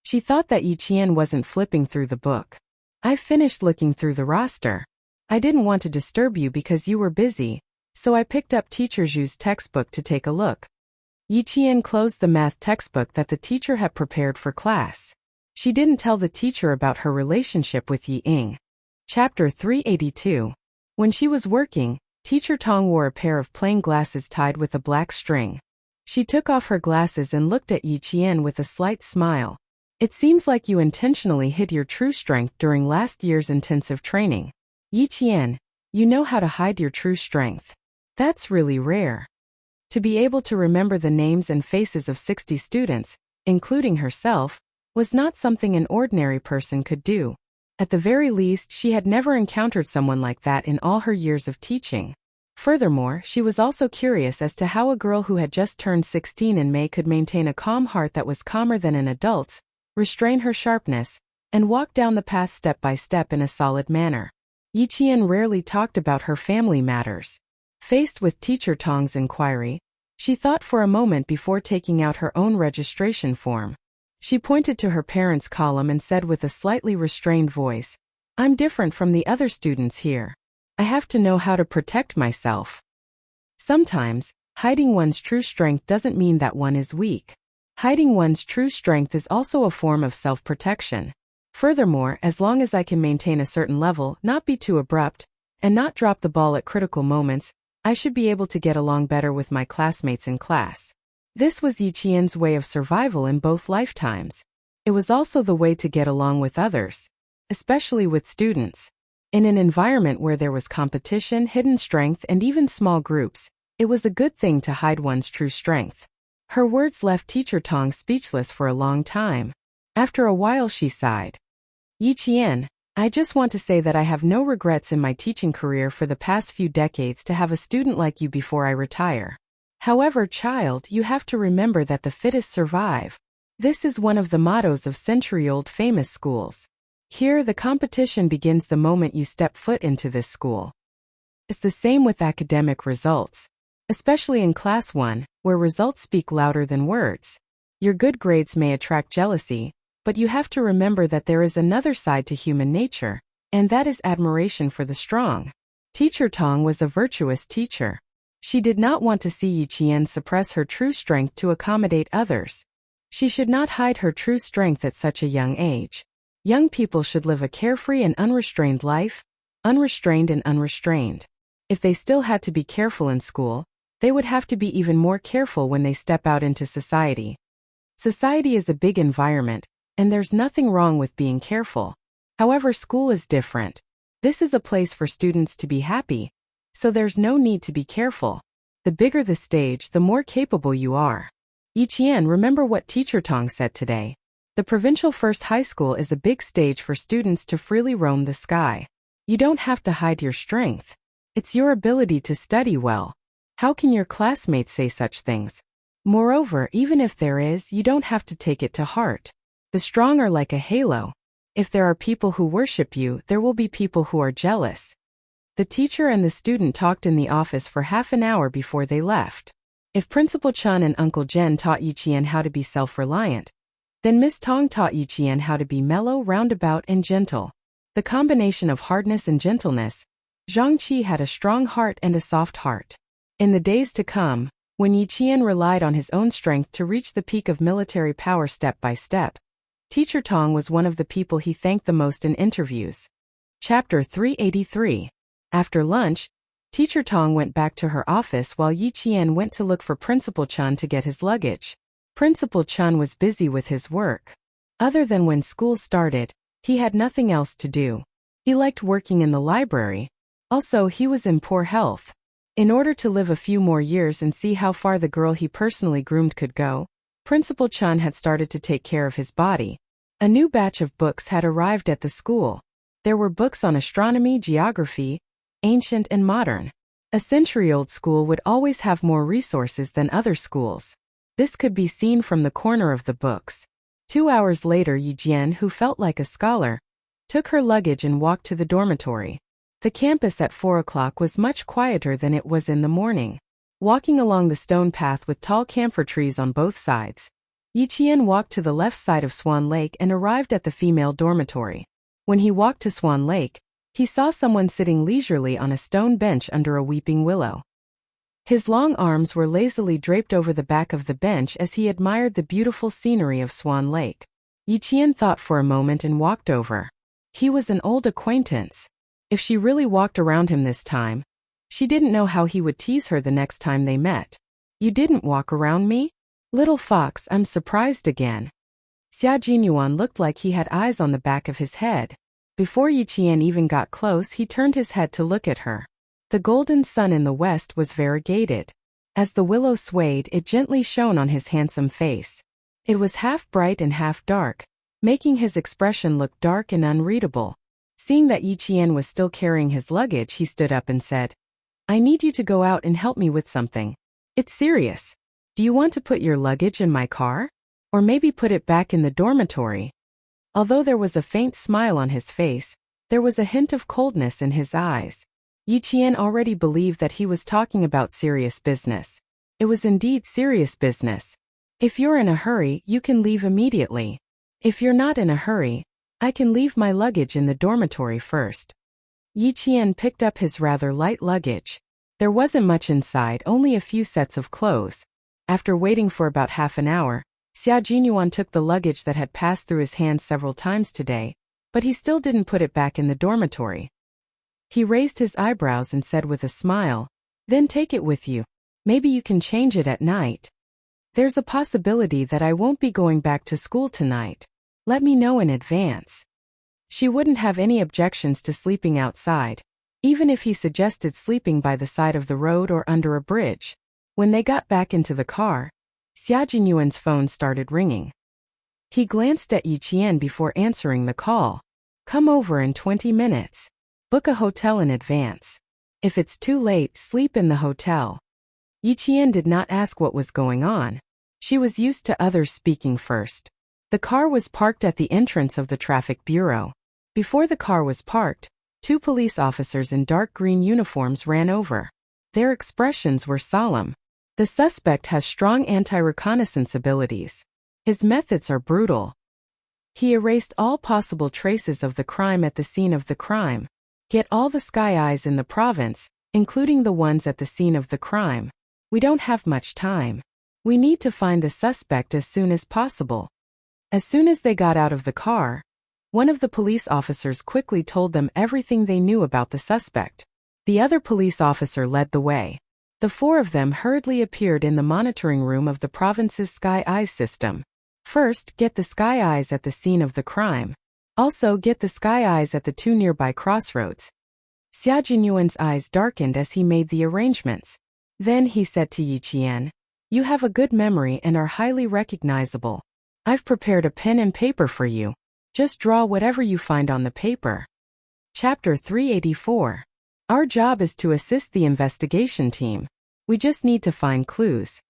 She thought that Yi Qian wasn't flipping through the book. I've finished looking through the roster. I didn't want to disturb you because you were busy, so I picked up Teacher Zhu's textbook to take a look. Yi Qian closed the math textbook that the teacher had prepared for class. She didn't tell the teacher about her relationship with Yi Ying. Chapter 382. When she was working, Teacher Tong wore a pair of plain glasses tied with a black string. She took off her glasses and looked at Yi Qian with a slight smile. It seems like you intentionally hid your true strength during last year's intensive training. Yi Qian, you know how to hide your true strength. That's really rare. To be able to remember the names and faces of 60 students, including herself, was not something an ordinary person could do. At the very least, she had never encountered someone like that in all her years of teaching. Furthermore, she was also curious as to how a girl who had just turned 16 in May could maintain a calm heart that was calmer than an adult's, restrain her sharpness, and walk down the path step by step in a solid manner. Yi Qian rarely talked about her family matters. Faced with Teacher Tong's inquiry, she thought for a moment before taking out her own registration form. She pointed to her parents' column and said with a slightly restrained voice, "I'm different from the other students here. I have to know how to protect myself." Sometimes, hiding one's true strength doesn't mean that one is weak. Hiding one's true strength is also a form of self-protection. Furthermore, as long as I can maintain a certain level, not be too abrupt, and not drop the ball at critical moments, I should be able to get along better with my classmates in class. This was Yi Qian's way of survival in both lifetimes. It was also the way to get along with others, especially with students. In an environment where there was competition, hidden strength, and even small groups, it was a good thing to hide one's true strength. Her words left Teacher Tong speechless for a long time. After a while she sighed. Yi Qian, I just want to say that I have no regrets in my teaching career for the past few decades to have a student like you before I retire. However, child, you have to remember that the fittest survive. This is one of the mottos of century-old famous schools. Here, the competition begins the moment you step foot into this school. It's the same with academic results, especially in Class 1, where results speak louder than words. Your good grades may attract jealousy, but you have to remember that there is another side to human nature, and that is admiration for the strong. Teacher Tong was a virtuous teacher. She did not want to see Yi Qian suppress her true strength to accommodate others. She should not hide her true strength at such a young age. Young people should live a carefree and unrestrained life, unrestrained and unrestrained. If they still had to be careful in school, they would have to be even more careful when they step out into society. Society is a big environment, and there's nothing wrong with being careful. However, school is different. This is a place for students to be happy, so there's no need to be careful. The bigger the stage, the more capable you are. Yi Qian, remember what Teacher Tong said today. The provincial first high school is a big stage for students to freely roam the sky. You don't have to hide your strength. It's your ability to study well. How can your classmates say such things? Moreover, even if there is, you don't have to take it to heart. The strong are like a halo. If there are people who worship you, there will be people who are jealous. The teacher and the student talked in the office for half an hour before they left. If Principal Chun and Uncle Jen taught Yi Qian how to be self-reliant, then Miss Tong taught Yi Qian how to be mellow, roundabout, and gentle. The combination of hardness and gentleness. Zhang Qi had a strong heart and a soft heart. In the days to come, when Yi Qian relied on his own strength to reach the peak of military power step by step, Teacher Tong was one of the people he thanked the most in interviews. Chapter 383. After lunch, Teacher Tong went back to her office while Yi Qian went to look for Principal Chun to get his luggage. Principal Chun was busy with his work. Other than when school started, he had nothing else to do. He liked working in the library. Also, he was in poor health. In order to live a few more years and see how far the girl he personally groomed could go, Principal Chun had started to take care of his body. A new batch of books had arrived at the school. There were books on astronomy, geography, ancient and modern. A century-old school would always have more resources than other schools. This could be seen from the corner of the books. 2 hours later, Yi Jian, who felt like a scholar, took her luggage and walked to the dormitory. The campus at 4 o'clock was much quieter than it was in the morning. Walking along the stone path with tall camphor trees on both sides, Yi Qian walked to the left side of Swan Lake and arrived at the female dormitory. When he walked to Swan Lake, he saw someone sitting leisurely on a stone bench under a weeping willow. His long arms were lazily draped over the back of the bench as he admired the beautiful scenery of Swan Lake. Yi Qian thought for a moment and walked over. He was an old acquaintance. If she really walked around him this time, she didn't know how he would tease her the next time they met. "You didn't walk around me? Little fox, I'm surprised again." Xia Jinyuan looked like he had eyes on the back of his head. Before Yi Qian even got close, he turned his head to look at her. The golden sun in the west was variegated. As the willow swayed, it gently shone on his handsome face. It was half bright and half dark, making his expression look dark and unreadable. Seeing that Yi Qian was still carrying his luggage, he stood up and said, "I need you to go out and help me with something. It's serious. Do you want to put your luggage in my car? Or maybe put it back in the dormitory?" Although there was a faint smile on his face, there was a hint of coldness in his eyes. Yi Qian already believed that he was talking about serious business. It was indeed serious business. "If you're in a hurry, you can leave immediately. If you're not in a hurry, I can leave my luggage in the dormitory first." Yi Qian picked up his rather light luggage. There wasn't much inside, only a few sets of clothes. After waiting for about half an hour, Xia Jinyuan took the luggage that had passed through his hands several times today, but he still didn't put it back in the dormitory. He raised his eyebrows and said with a smile, Then take it with you. Maybe you can change it at night. There's a possibility that I won't be going back to school tonight. Let me know in advance. She wouldn't have any objections to sleeping outside, even if he suggested sleeping by the side of the road or under a bridge. When they got back into the car, Xia Jinyuan's phone started ringing. He glanced at Yi Qian before answering the call. Come over in 20 minutes. Book a hotel in advance. If it's too late, sleep in the hotel. Yi Qian did not ask what was going on. She was used to others speaking first. The car was parked at the entrance of the traffic bureau. Before the car was parked, 2 police officers in dark green uniforms ran over. Their expressions were solemn. The suspect has strong anti-reconnaissance abilities. His methods are brutal. He erased all possible traces of the crime at the scene of the crime. Get all the sky eyes in the province, including the ones at the scene of the crime. We don't have much time. We need to find the suspect as soon as possible. As soon as they got out of the car, one of the police officers quickly told them everything they knew about the suspect. The other police officer led the way. The 4 of them hurriedly appeared in the monitoring room of the province's Sky Eyes system. First, get the Sky Eyes at the scene of the crime. Also, get the Sky Eyes at the 2 nearby crossroads. Xia Jinyuan's eyes darkened as he made the arrangements. Then he said to Yi Qian, "You have a good memory and are highly recognizable. I've prepared a pen and paper for you. Just draw whatever you find on the paper." Chapter 384. Our job is to assist the investigation team. We just need to find clues.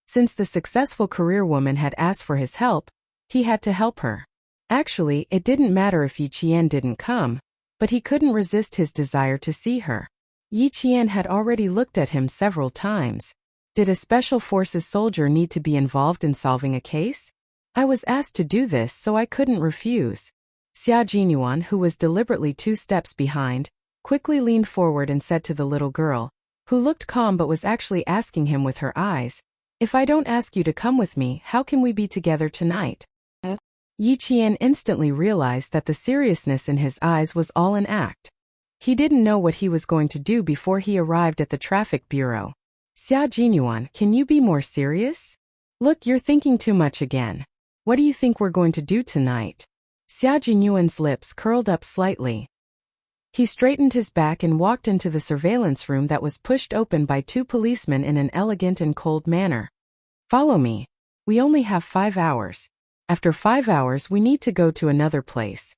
Since the successful career woman had asked for his help, he had to help her. Actually, it didn't matter if Yi Qian didn't come, but he couldn't resist his desire to see her. Yi Qian had already looked at him several times. Did a special forces soldier need to be involved in solving a case? I was asked to do this, so I couldn't refuse. Xia Jinyuan, who was deliberately 2 steps behind, quickly leaned forward and said to the little girl, who looked calm but was actually asking him with her eyes, "If I don't ask you to come with me, how can we be together tonight?" Yi Qian instantly realized that the seriousness in his eyes was all an act. He didn't know what he was going to do before he arrived at the traffic bureau. "Xia Jinyuan, can you be more serious? Look, you're thinking too much again. What do you think we're going to do tonight?" Xia Jinyuan's lips curled up slightly. He straightened his back and walked into the surveillance room that was pushed open by 2 policemen in an elegant and cold manner. "Follow me. We only have 5 hours. After 5 hours we need to go to another place."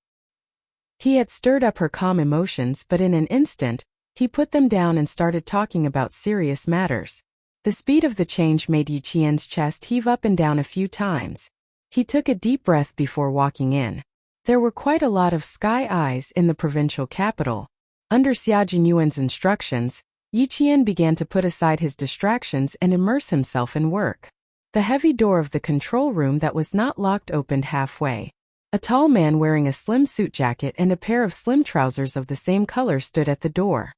He had stirred up her calm emotions, but in an instant, he put them down and started talking about serious matters. The speed of the change made Yi Qian's chest heave up and down a few times. He took a deep breath before walking in. There were quite a lot of Sky Eyes in the provincial capital. Under Xia Jinyuan's instructions, Yi Qian began to put aside his distractions and immerse himself in work. The heavy door of the control room that was not locked opened halfway. A tall man wearing a slim suit jacket and a pair of slim trousers of the same color stood at the door.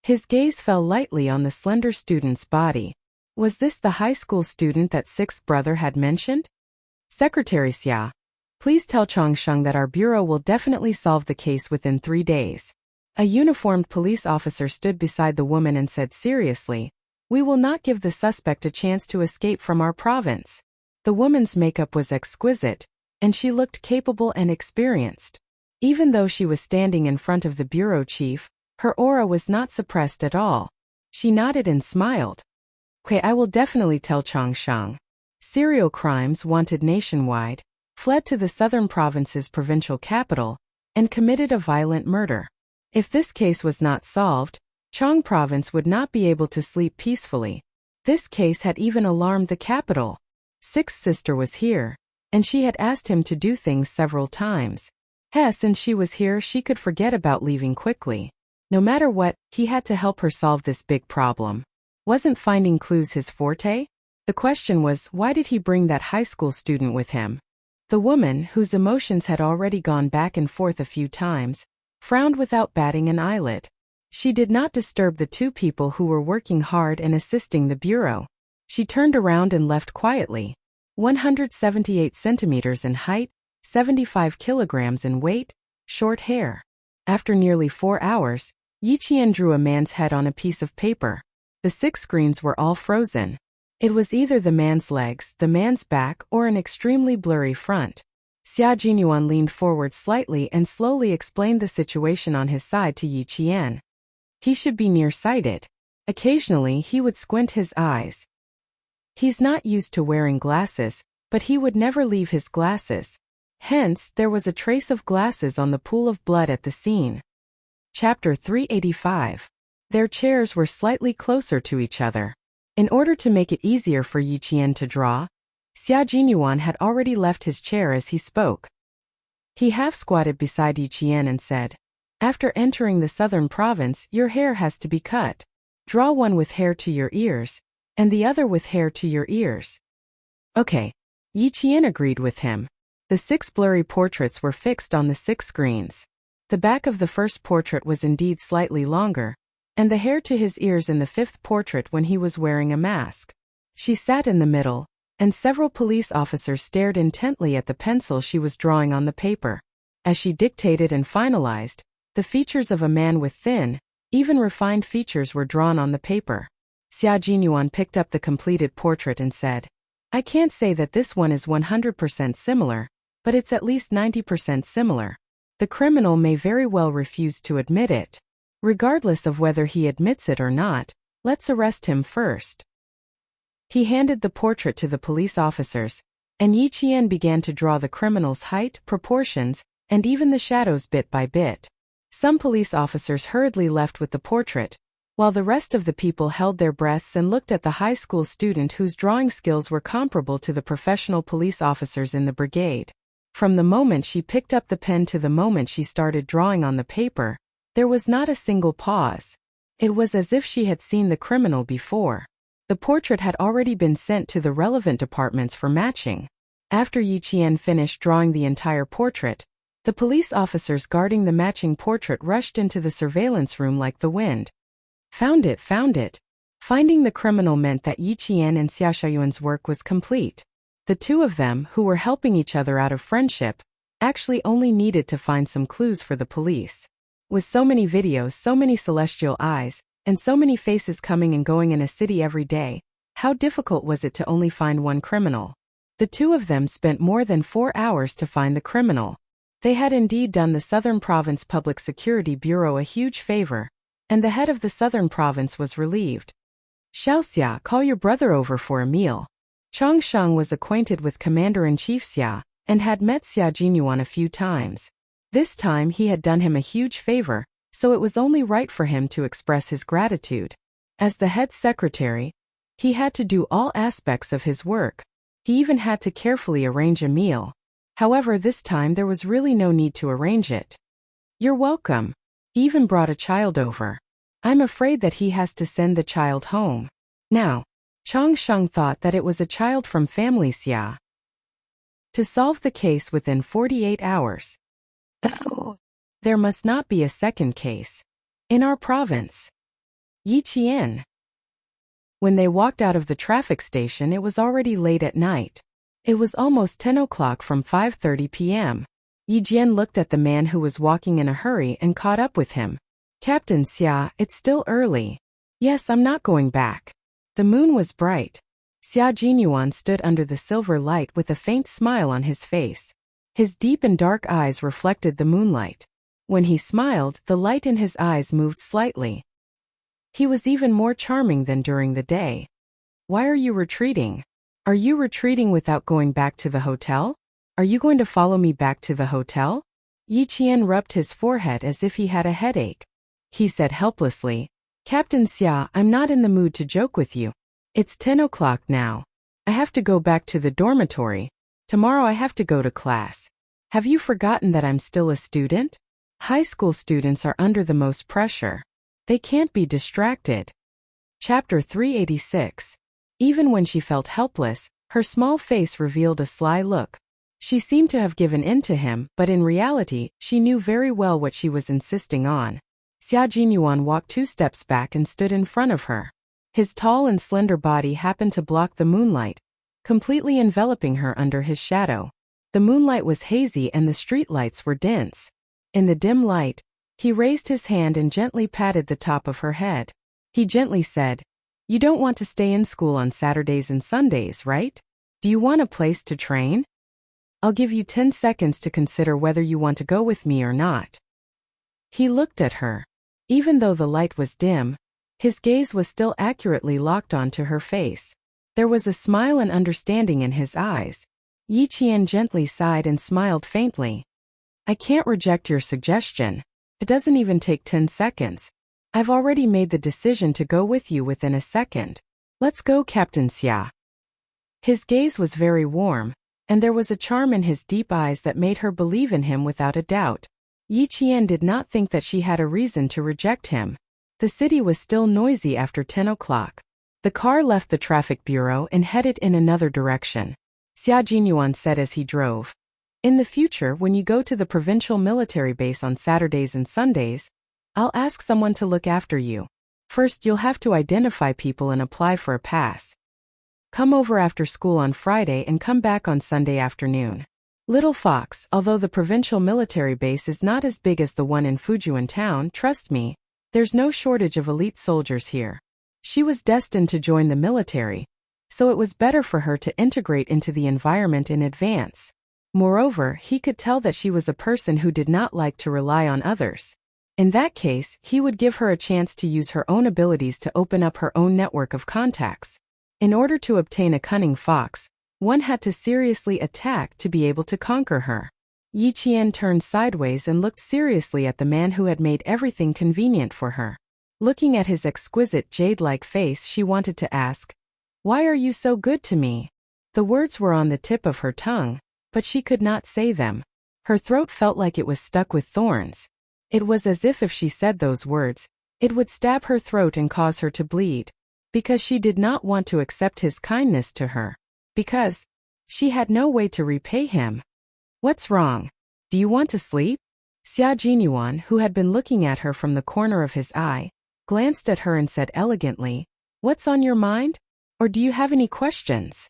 His gaze fell lightly on the slender student's body. Was this the high school student that Sixth Brother had mentioned? "Secretary Xia, please tell Changsheng that our bureau will definitely solve the case within 3 days." A uniformed police officer stood beside the woman and said seriously, "We will not give the suspect a chance to escape from our province." The woman's makeup was exquisite, and she looked capable and experienced. Even though she was standing in front of the bureau chief, her aura was not suppressed at all. She nodded and smiled. "Okay, I will definitely tell Changsheng." Serial crimes wanted nationwide, fled to the southern province's provincial capital, and committed a violent murder. If this case was not solved, Chang province would not be able to sleep peacefully. This case had even alarmed the capital. Sixth sister was here, and she had asked him to do things several times. Since she was here, she could forget about leaving quickly. No matter what, he had to help her solve this big problem. Wasn't finding clues his forte? The question was, why did he bring that high school student with him? The woman, whose emotions had already gone back and forth a few times, frowned without batting an eyelid. She did not disturb the 2 people who were working hard and assisting the bureau. She turned around and left quietly. 178 centimeters in height, 75 kilograms in weight, short hair. After nearly 4 hours, Yi Qian drew a man's head on a piece of paper. The 6 screens were all frozen. It was either the man's legs, the man's back, or an extremely blurry front. Xia Jinyuan leaned forward slightly and slowly explained the situation on his side to Yi Qian. He should be nearsighted. Occasionally he would squint his eyes. He's not used to wearing glasses, but he would never leave his glasses. Hence, there was a trace of glasses on the pool of blood at the scene. Chapter 385. Their chairs were slightly closer to each other. In order to make it easier for Yi Qian to draw, Xia Jinyuan had already left his chair as he spoke. He half-squatted beside Yi Qian and said, "After entering the southern province, your hair has to be cut. Draw one with hair to your ears, and the other with hair to your ears." Okay. Yi Qian agreed with him. The 6 blurry portraits were fixed on the 6 screens. The back of the first portrait was indeed slightly longer, and the hair to his ears in the 5th portrait when he was wearing a mask. She sat in the middle, and several police officers stared intently at the pencil she was drawing on the paper. As she dictated and finalized, the features of a man with thin, even refined features were drawn on the paper. Xia Jinyuan picked up the completed portrait and said, "I can't say that this one is 100% similar, but it's at least 90% similar. The criminal may very well refuse to admit it. Regardless of whether he admits it or not, let's arrest him first." He handed the portrait to the police officers, and Yi Qian began to draw the criminal's height, proportions, and even the shadows bit by bit. Some police officers hurriedly left with the portrait, while the rest of the people held their breaths and looked at the high school student whose drawing skills were comparable to the professional police officers in the brigade. From the moment she picked up the pen to the moment she started drawing on the paper, there was not a single pause. It was as if she had seen the criminal before. The portrait had already been sent to the relevant departments for matching. After Yi Qian finished drawing the entire portrait, the police officers guarding the matching portrait rushed into the surveillance room like the wind. Found it, found it. Finding the criminal meant that Yi Qian and Xia Shayuan's work was complete. The two of them, who were helping each other out of friendship, actually only needed to find some clues for the police. With so many videos, so many celestial eyes, and so many faces coming and going in a city every day, how difficult was it to only find one criminal? The two of them spent more than 4 hours to find the criminal. They had indeed done the Southern Province Public Security Bureau a huge favor, and the head of the Southern Province was relieved. "Xiaoxia, call your brother over for a meal." Chang Sheng was acquainted with Commander-in-Chief Xia, and had met Xia Jinyuan a few times. This time he had done him a huge favor, so it was only right for him to express his gratitude. As the head secretary, he had to do all aspects of his work. He even had to carefully arrange a meal. However, this time there was really no need to arrange it. "You're welcome." He even brought a child over. "I'm afraid that he has to send the child home." Now, Chang Sheng thought that it was a child from family Xia. To solve the case within 48 hours. Oh, there must not be a second case. In our province. Yi Qian. When they walked out of the traffic station, it was already late at night. It was almost 10 o'clock from 5:30 p.m. Yi Jian looked at the man who was walking in a hurry and caught up with him. "Captain Xia, it's still early." "Yes, I'm not going back." The moon was bright. Xia Jinyuan stood under the silver light with a faint smile on his face. His deep and dark eyes reflected the moonlight. When he smiled, the light in his eyes moved slightly. He was even more charming than during the day. "Why are you retreating? Are you retreating without going back to the hotel? Are you going to follow me back to the hotel?" Yi Qian rubbed his forehead as if he had a headache. He said helplessly, "Captain Xia, I'm not in the mood to joke with you. It's 10 o'clock now. I have to go back to the dormitory. Tomorrow I have to go to class. Have you forgotten that I'm still a student? High school students are under the most pressure. They can't be distracted." Chapter 386. Even when she felt helpless, her small face revealed a sly look. She seemed to have given in to him, but in reality, she knew very well what she was insisting on. Xia Jinyuan walked 2 steps back and stood in front of her. His tall and slender body happened to block the moonlight, completely enveloping her under his shadow. The moonlight was hazy and the street lights were dense. In the dim light, he raised his hand and gently patted the top of her head. He gently said, You don't want to stay in school on Saturdays and Sundays, right? Do you want a place to train? I'll give you 10 seconds to consider whether you want to go with me or not. He looked at her. Even though the light was dim, his gaze was still accurately locked onto her face. There was a smile and understanding in his eyes. Yi Qian gently sighed and smiled faintly. I can't reject your suggestion. It doesn't even take 10 seconds. I've already made the decision to go with you within a second. Let's go, Captain Xia. His gaze was very warm, and there was a charm in his deep eyes that made her believe in him without a doubt. Yi Qian did not think that she had a reason to reject him. The city was still noisy after 10 o'clock. The car left the traffic bureau and headed in another direction. Xia Jinyuan said as he drove. In the future, when you go to the provincial military base on Saturdays and Sundays, I'll ask someone to look after you. First, you'll have to identify people and apply for a pass. Come over after school on Friday and come back on Sunday afternoon. Little Fox, although the provincial military base is not as big as the one in Fujian town, trust me, there's no shortage of elite soldiers here. She was destined to join the military, so it was better for her to integrate into the environment in advance. Moreover, he could tell that she was a person who did not like to rely on others. In that case, he would give her a chance to use her own abilities to open up her own network of contacts. In order to obtain a cunning fox, one had to seriously attack to be able to conquer her. Yi Qian turned sideways and looked seriously at the man who had made everything convenient for her. Looking at his exquisite jade-like face, she wanted to ask, "Why are you so good to me?" The words were on the tip of her tongue, but she could not say them. Her throat felt like it was stuck with thorns. It was as if she said those words, it would stab her throat and cause her to bleed. Because she did not want to accept his kindness to her. Because she had no way to repay him. What's wrong? Do you want to sleep? Xia Jinyuan, who had been looking at her from the corner of his eye, glanced at her and said elegantly, "What's on your mind? Or do you have any questions?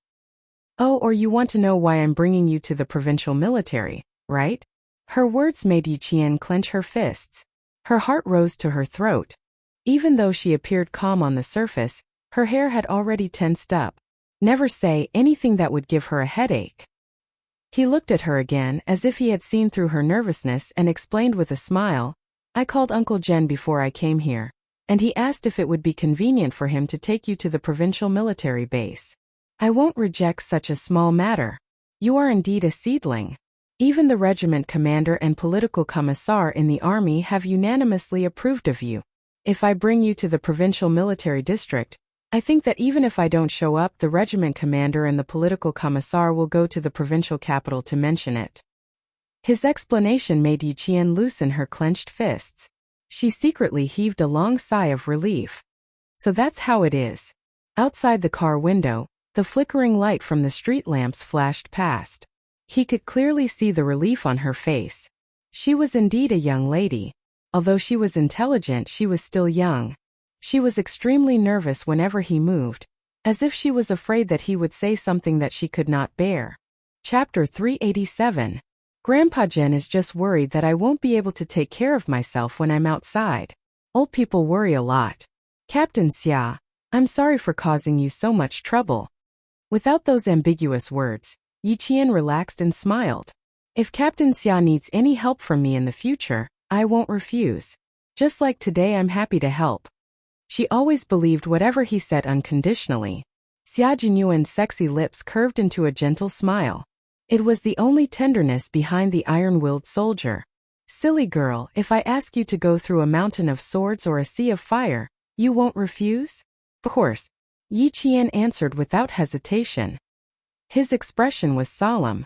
Oh, or you want to know why I'm bringing you to the provincial military, right?" Her words made Yi Qian clench her fists. Her heart rose to her throat. Even though she appeared calm on the surface, her hair had already tensed up. Never say anything that would give her a headache. He looked at her again as if he had seen through her nervousness and explained with a smile, "I called Uncle Jen before I came here, and he asked if it would be convenient for him to take you to the provincial military base. I won't reject such a small matter. You are indeed a seedling. Even the regiment commander and political commissar in the army have unanimously approved of you. If I bring you to the provincial military district, I think that even if I don't show up, the regiment commander and the political commissar will go to the provincial capital to mention it." His explanation made Yi Qian loosen her clenched fists. She secretly heaved a long sigh of relief. So that's how it is. Outside the car window, the flickering light from the street lamps flashed past. He could clearly see the relief on her face. She was indeed a young lady. Although she was intelligent, she was still young. She was extremely nervous whenever he moved, as if she was afraid that he would say something that she could not bear. Chapter 387. Grandpa Jen is just worried that I won't be able to take care of myself when I'm outside. Old people worry a lot. Captain Xia, I'm sorry for causing you so much trouble. Without those ambiguous words, Yi Qian relaxed and smiled. If Captain Xia needs any help from me in the future, I won't refuse. Just like today, I'm happy to help. She always believed whatever he said unconditionally. Xia Jinyuan's sexy lips curved into a gentle smile. It was the only tenderness behind the iron-willed soldier. Silly girl, if I ask you to go through a mountain of swords or a sea of fire, you won't refuse? Of course, Yi Qian answered without hesitation. His expression was solemn.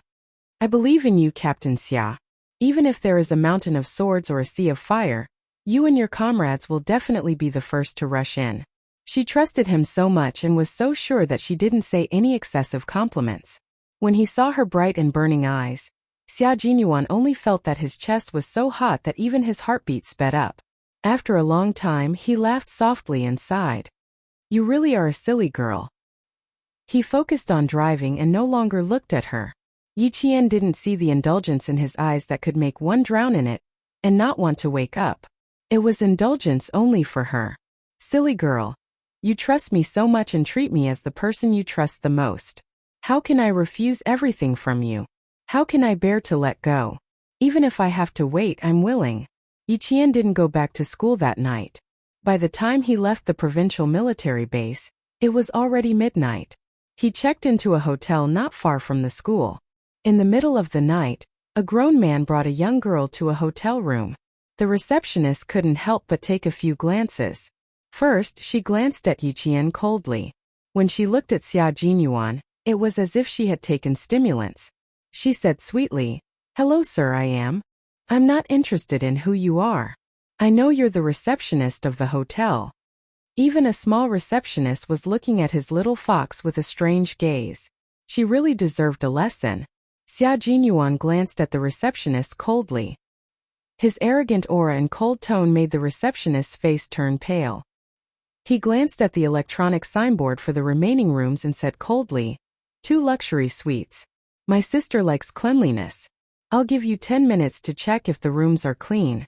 I believe in you, Captain Xia. Even if there is a mountain of swords or a sea of fire, you and your comrades will definitely be the first to rush in. She trusted him so much and was so sure that she didn't say any excessive compliments. When he saw her bright and burning eyes, Xia Jinyuan only felt that his chest was so hot that even his heartbeat sped up. After a long time, he laughed softly and sighed. You really are a silly girl. He focused on driving and no longer looked at her. Yi Qian didn't see the indulgence in his eyes that could make one drown in it and not want to wake up. It was indulgence only for her. Silly girl. You trust me so much and treat me as the person you trust the most. How can I refuse everything from you? How can I bear to let go? Even if I have to wait, I'm willing. Yiqian didn't go back to school that night. By the time he left the provincial military base, it was already midnight. He checked into a hotel not far from the school. In the middle of the night, a grown man brought a young girl to a hotel room. The receptionist couldn't help but take a few glances. First, she glanced at Yiqian coldly. When she looked at Xia Jinyuan, it was as if she had taken stimulants. She said sweetly, "Hello sir, I'm not interested in who you are. I know you're the receptionist of the hotel." Even a small receptionist was looking at his little fox with a strange gaze. She really deserved a lesson. Xia Jinyuan glanced at the receptionist coldly. His arrogant aura and cold tone made the receptionist's face turn pale. He glanced at the electronic signboard for the remaining rooms and said coldly, "2 luxury suites. My sister likes cleanliness. I'll give you 10 minutes to check if the rooms are clean."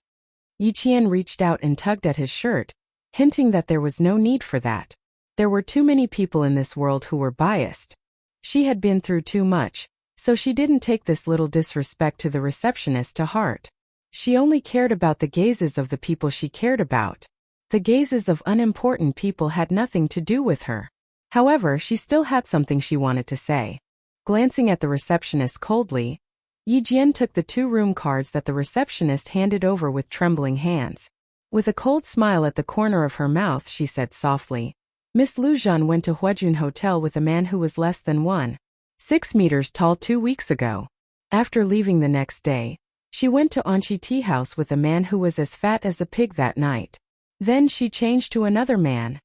Yiqian reached out and tugged at his shirt, hinting that there was no need for that. There were too many people in this world who were biased. She had been through too much, so she didn't take this little disrespect to the receptionist to heart. She only cared about the gazes of the people she cared about. The gazes of unimportant people had nothing to do with her. However, she still had something she wanted to say. Glancing at the receptionist coldly, Yijian took the 2 room cards that the receptionist handed over with trembling hands. With a cold smile at the corner of her mouth, she said softly, "Miss Lujan went to Huajun Hotel with a man who was less than 1.6 meters tall 2 weeks ago. After leaving the next day, she went to Anshi Tea House with a man who was as fat as a pig that night. Then she changed to another man."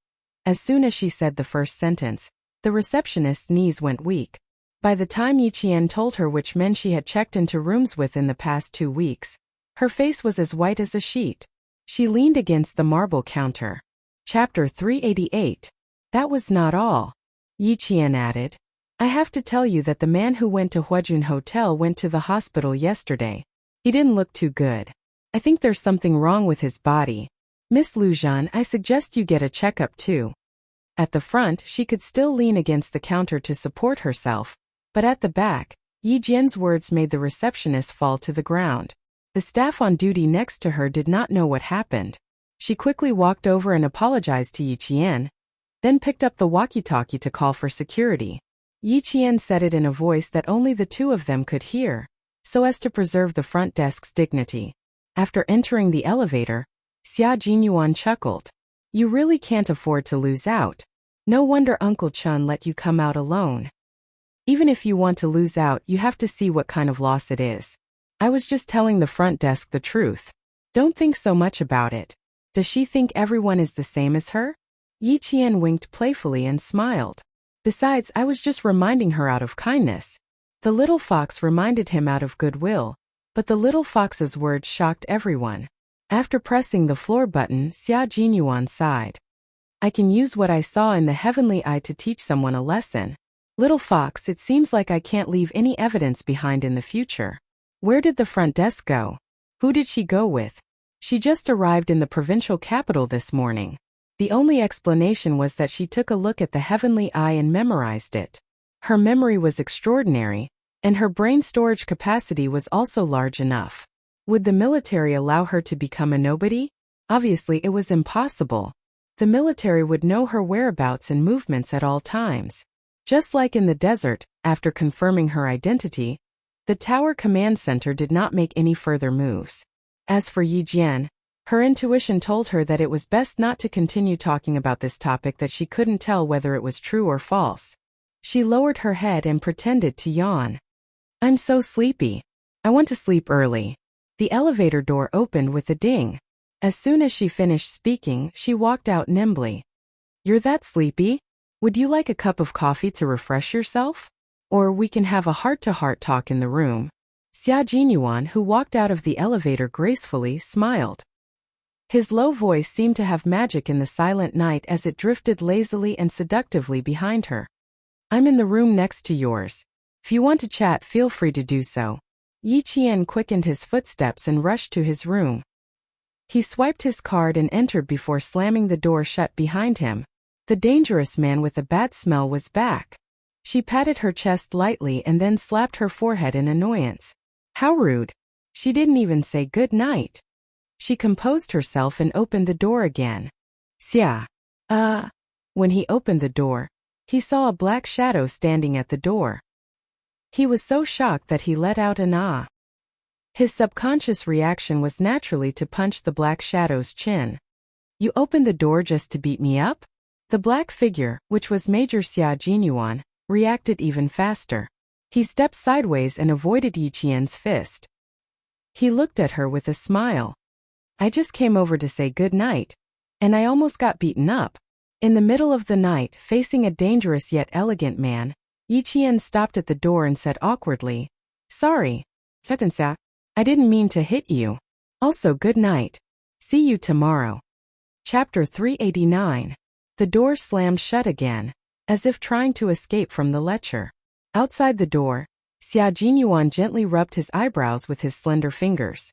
As soon as she said the first sentence, the receptionist's knees went weak. By the time Yiqian told her which men she had checked into rooms with in the past 2 weeks, her face was as white as a sheet. She leaned against the marble counter. Chapter 388. That was not all. Yiqian added, "I have to tell you that the man who went to Huajun Hotel went to the hospital yesterday. He didn't look too good. I think there's something wrong with his body. Miss Lujan, I suggest you get a checkup too." At the front, she could still lean against the counter to support herself, but at the back, Yijian's words made the receptionist fall to the ground. The staff on duty next to her did not know what happened. She quickly walked over and apologized to Yiqian, then picked up the walkie-talkie to call for security. Yiqian said it in a voice that only the 2 of them could hear, so as to preserve the front desk's dignity. After entering the elevator, Xia Jinyuan chuckled. "You really can't afford to lose out. No wonder Uncle Chun let you come out alone. Even if you want to lose out, you have to see what kind of loss it is. I was just telling the front desk the truth. Don't think so much about it. Does she think everyone is the same as her?" Yiqian winked playfully and smiled. "Besides, I was just reminding her out of kindness." The little fox reminded him out of goodwill, but the little fox's words shocked everyone. After pressing the floor button, Xia Jinyuan sighed. "I can use what I saw in the heavenly eye to teach someone a lesson. Little fox, it seems like I can't leave any evidence behind in the future. Where did the front desk go? Who did she go with? She just arrived in the provincial capital this morning." The only explanation was that she took a look at the heavenly eye and memorized it. Her memory was extraordinary, and her brain storage capacity was also large enough. Would the military allow her to become a nobody? Obviously, it was impossible. The military would know her whereabouts and movements at all times. Just like in the desert, after confirming her identity, the Tower Command Center did not make any further moves. As for Yijian, her intuition told her that it was best not to continue talking about this topic, that she couldn't tell whether it was true or false. She lowered her head and pretended to yawn. "I'm so sleepy. I want to sleep early." The elevator door opened with a ding. As soon as she finished speaking, she walked out nimbly. "You're that sleepy? Would you like a cup of coffee to refresh yourself? Or we can have a heart-to-heart talk in the room." Xia Jinyuan, who walked out of the elevator gracefully, smiled. His low voice seemed to have magic in the silent night as it drifted lazily and seductively behind her. "I'm in the room next to yours. If you want to chat, feel free to do so." Yiqian quickened his footsteps and rushed to his room. He swiped his card and entered before slamming the door shut behind him. The dangerous man with the bad smell was back. She patted her chest lightly and then slapped her forehead in annoyance. How rude. She didn't even say good night. She composed herself and opened the door again. Xia. When he opened the door, he saw a black shadow standing at the door. He was so shocked that he let out an ah. His subconscious reaction was naturally to punch the black shadow's chin. You opened the door just to beat me up? The black figure, which was Major Xia Jinyuan, reacted even faster. He stepped sideways and avoided Yi Qian's fist. He looked at her with a smile. I just came over to say good night, and I almost got beaten up. In the middle of the night, facing a dangerous yet elegant man, Yi Qian stopped at the door and said awkwardly, Sorry, Fetensa, I didn't mean to hit you. Also good night. See you tomorrow. Chapter 389. The door slammed shut again, as if trying to escape from the lecture. Outside the door, Xia Jinyuan gently rubbed his eyebrows with his slender fingers.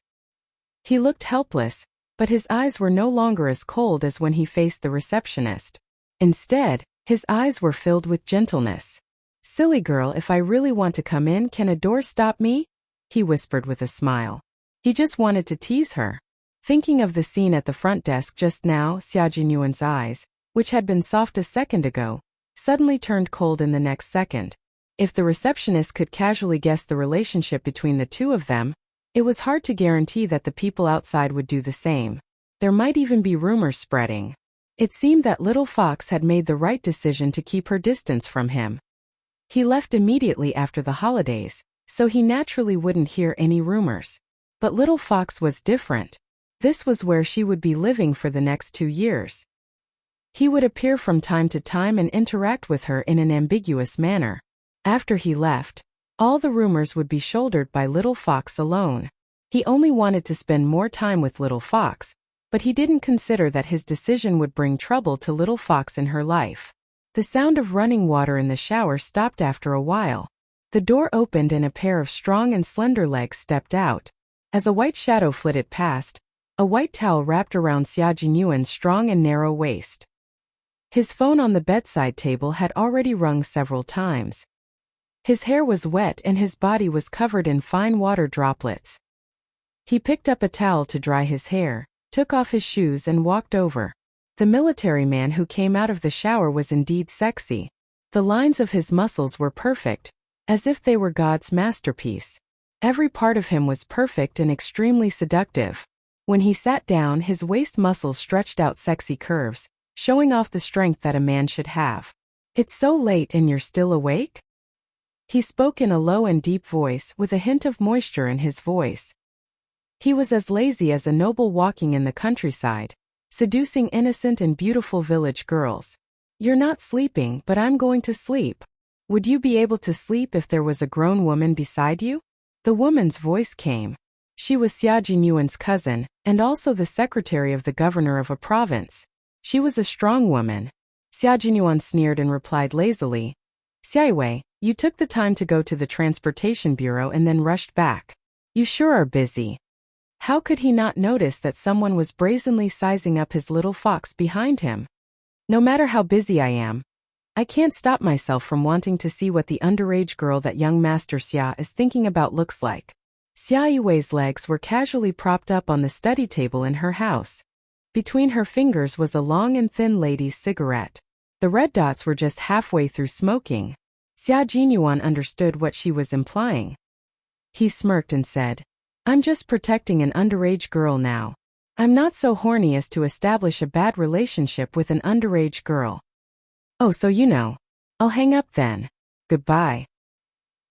He looked helpless, but his eyes were no longer as cold as when he faced the receptionist. Instead, his eyes were filled with gentleness. Silly girl, if I really want to come in, can a door stop me? He whispered with a smile. He just wanted to tease her. Thinking of the scene at the front desk just now, Xia Jinyuan's eyes, which had been soft a second ago, suddenly turned cold in the next second. If the receptionist could casually guess the relationship between the two of them, it was hard to guarantee that the people outside would do the same. There might even be rumors spreading. It seemed that Little Fox had made the right decision to keep her distance from him. He left immediately after the holidays, so he naturally wouldn't hear any rumors. But Little Fox was different. This was where she would be living for the next 2 years. He would appear from time to time and interact with her in an ambiguous manner. After he left, all the rumors would be shouldered by Little Fox alone. He only wanted to spend more time with Little Fox, but he didn't consider that his decision would bring trouble to Little Fox in her life. The sound of running water in the shower stopped after a while. The door opened and a pair of strong and slender legs stepped out. As a white shadow flitted past, a white towel wrapped around Xia Jinyuan's strong and narrow waist. His phone on the bedside table had already rung several times. His hair was wet and his body was covered in fine water droplets. He picked up a towel to dry his hair, took off his shoes and walked over. The military man who came out of the shower was indeed sexy. The lines of his muscles were perfect, as if they were God's masterpiece. Every part of him was perfect and extremely seductive. When he sat down, his waist muscles stretched out sexy curves, showing off the strength that a man should have. It's so late and you're still awake? He spoke in a low and deep voice with a hint of moisture in his voice. He was as lazy as a noble walking in the countryside, seducing innocent and beautiful village girls. You're not sleeping, but I'm going to sleep. Would you be able to sleep if there was a grown woman beside you? The woman's voice came. She was Xia Jinyuan's cousin, and also the secretary of the governor of a province. She was a strong woman. Xia Jinyuan sneered and replied lazily, Xiaiwei, you took the time to go to the transportation bureau and then rushed back. You sure are busy. How could he not notice that someone was brazenly sizing up his Little Fox behind him? No matter how busy I am, I can't stop myself from wanting to see what the underage girl that young Master Xia is thinking about looks like. Xia Yui's legs were casually propped up on the study table in her house. Between her fingers was a long and thin lady's cigarette. The red dots were just halfway through smoking. Xia Jinyuan understood what she was implying. He smirked and said, I'm just protecting an underage girl now. I'm not so horny as to establish a bad relationship with an underage girl. Oh, so you know. I'll hang up then. Goodbye.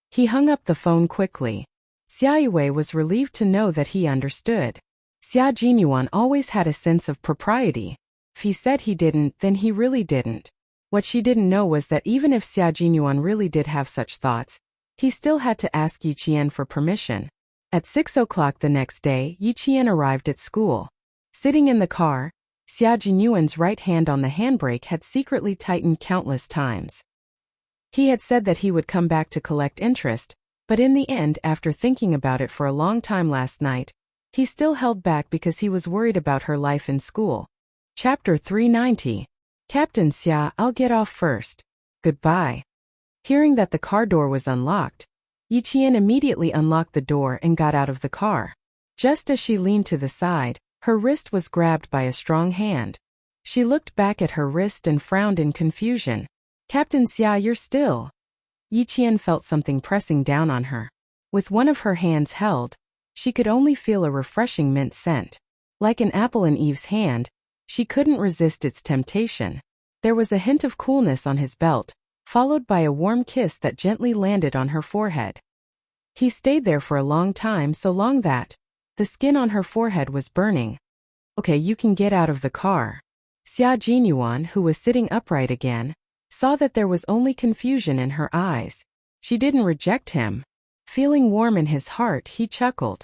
He hung up the phone quickly. Xia Yue was relieved to know that he understood. Xia Jinyuan always had a sense of propriety. If he said he didn't, then he really didn't. What she didn't know was that even if Xia Jinyuan really did have such thoughts, he still had to ask Yi Qian for permission. At 6 o'clock the next day, Yi Qian arrived at school. Sitting in the car, Xia Jinyuan's right hand on the handbrake had secretly tightened countless times. He had said that he would come back to collect interest, but in the end, after thinking about it for a long time last night, he still held back because he was worried about her life in school. Chapter 390. Captain Xia, I'll get off first. Goodbye. Hearing that the car door was unlocked, Yi Qian immediately unlocked the door and got out of the car. Just as she leaned to the side, her wrist was grabbed by a strong hand. She looked back at her wrist and frowned in confusion. Captain Xia, you're still. Yi Qian felt something pressing down on her. With one of her hands held, she could only feel a refreshing mint scent. Like an apple in Eve's hand, she couldn't resist its temptation. There was a hint of coolness on his belt, followed by a warm kiss that gently landed on her forehead. He stayed there for a long time, so long that the skin on her forehead was burning. Okay, you can get out of the car. Xia Jinyuan, who was sitting upright again, saw that there was only confusion in her eyes. She didn't reject him. Feeling warm in his heart, he chuckled.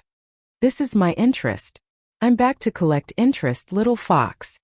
This is my interest. I'm back to collect interest, little fox.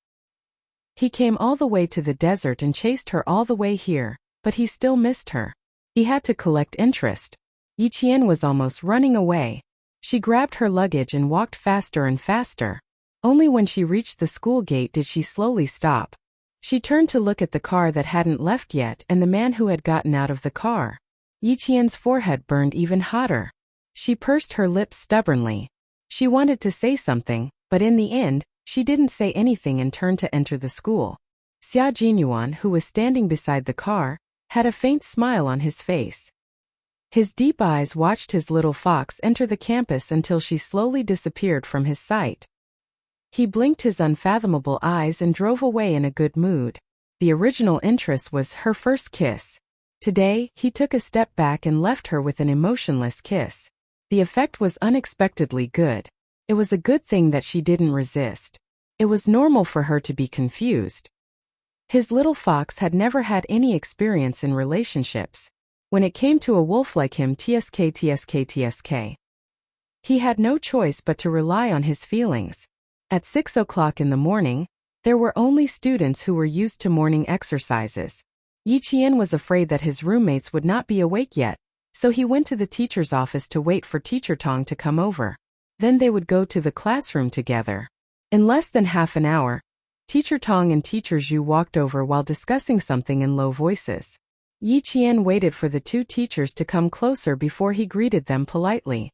He came all the way to the desert and chased her all the way here, but he still missed her. He had to collect interest. Yi Qian was almost running away. She grabbed her luggage and walked faster and faster. Only when she reached the school gate did she slowly stop. She turned to look at the car that hadn't left yet and the man who had gotten out of the car. Yi Qian's forehead burned even hotter. She pursed her lips stubbornly. She wanted to say something, but in the end, she didn't say anything and turned to enter the school. Xia Jinyuan, who was standing beside the car, had a faint smile on his face. His deep eyes watched his little fox enter the campus until she slowly disappeared from his sight. He blinked his unfathomable eyes and drove away in a good mood. The original interest was her first kiss. Today, he took a step back and left her with an emotionless kiss. The effect was unexpectedly good. It was a good thing that she didn't resist. It was normal for her to be confused. His little fox had never had any experience in relationships. When it came to a wolf like him, tsk. He had no choice but to rely on his feelings. At 6 o'clock in the morning, there were only students who were used to morning exercises. Yi Qian was afraid that his roommates would not be awake yet, so he went to the teacher's office to wait for Teacher Tong to come over. Then they would go to the classroom together. In less than half an hour, Teacher Tong and Teacher Zhu walked over while discussing something in low voices. Yi Qian waited for the two teachers to come closer before he greeted them politely.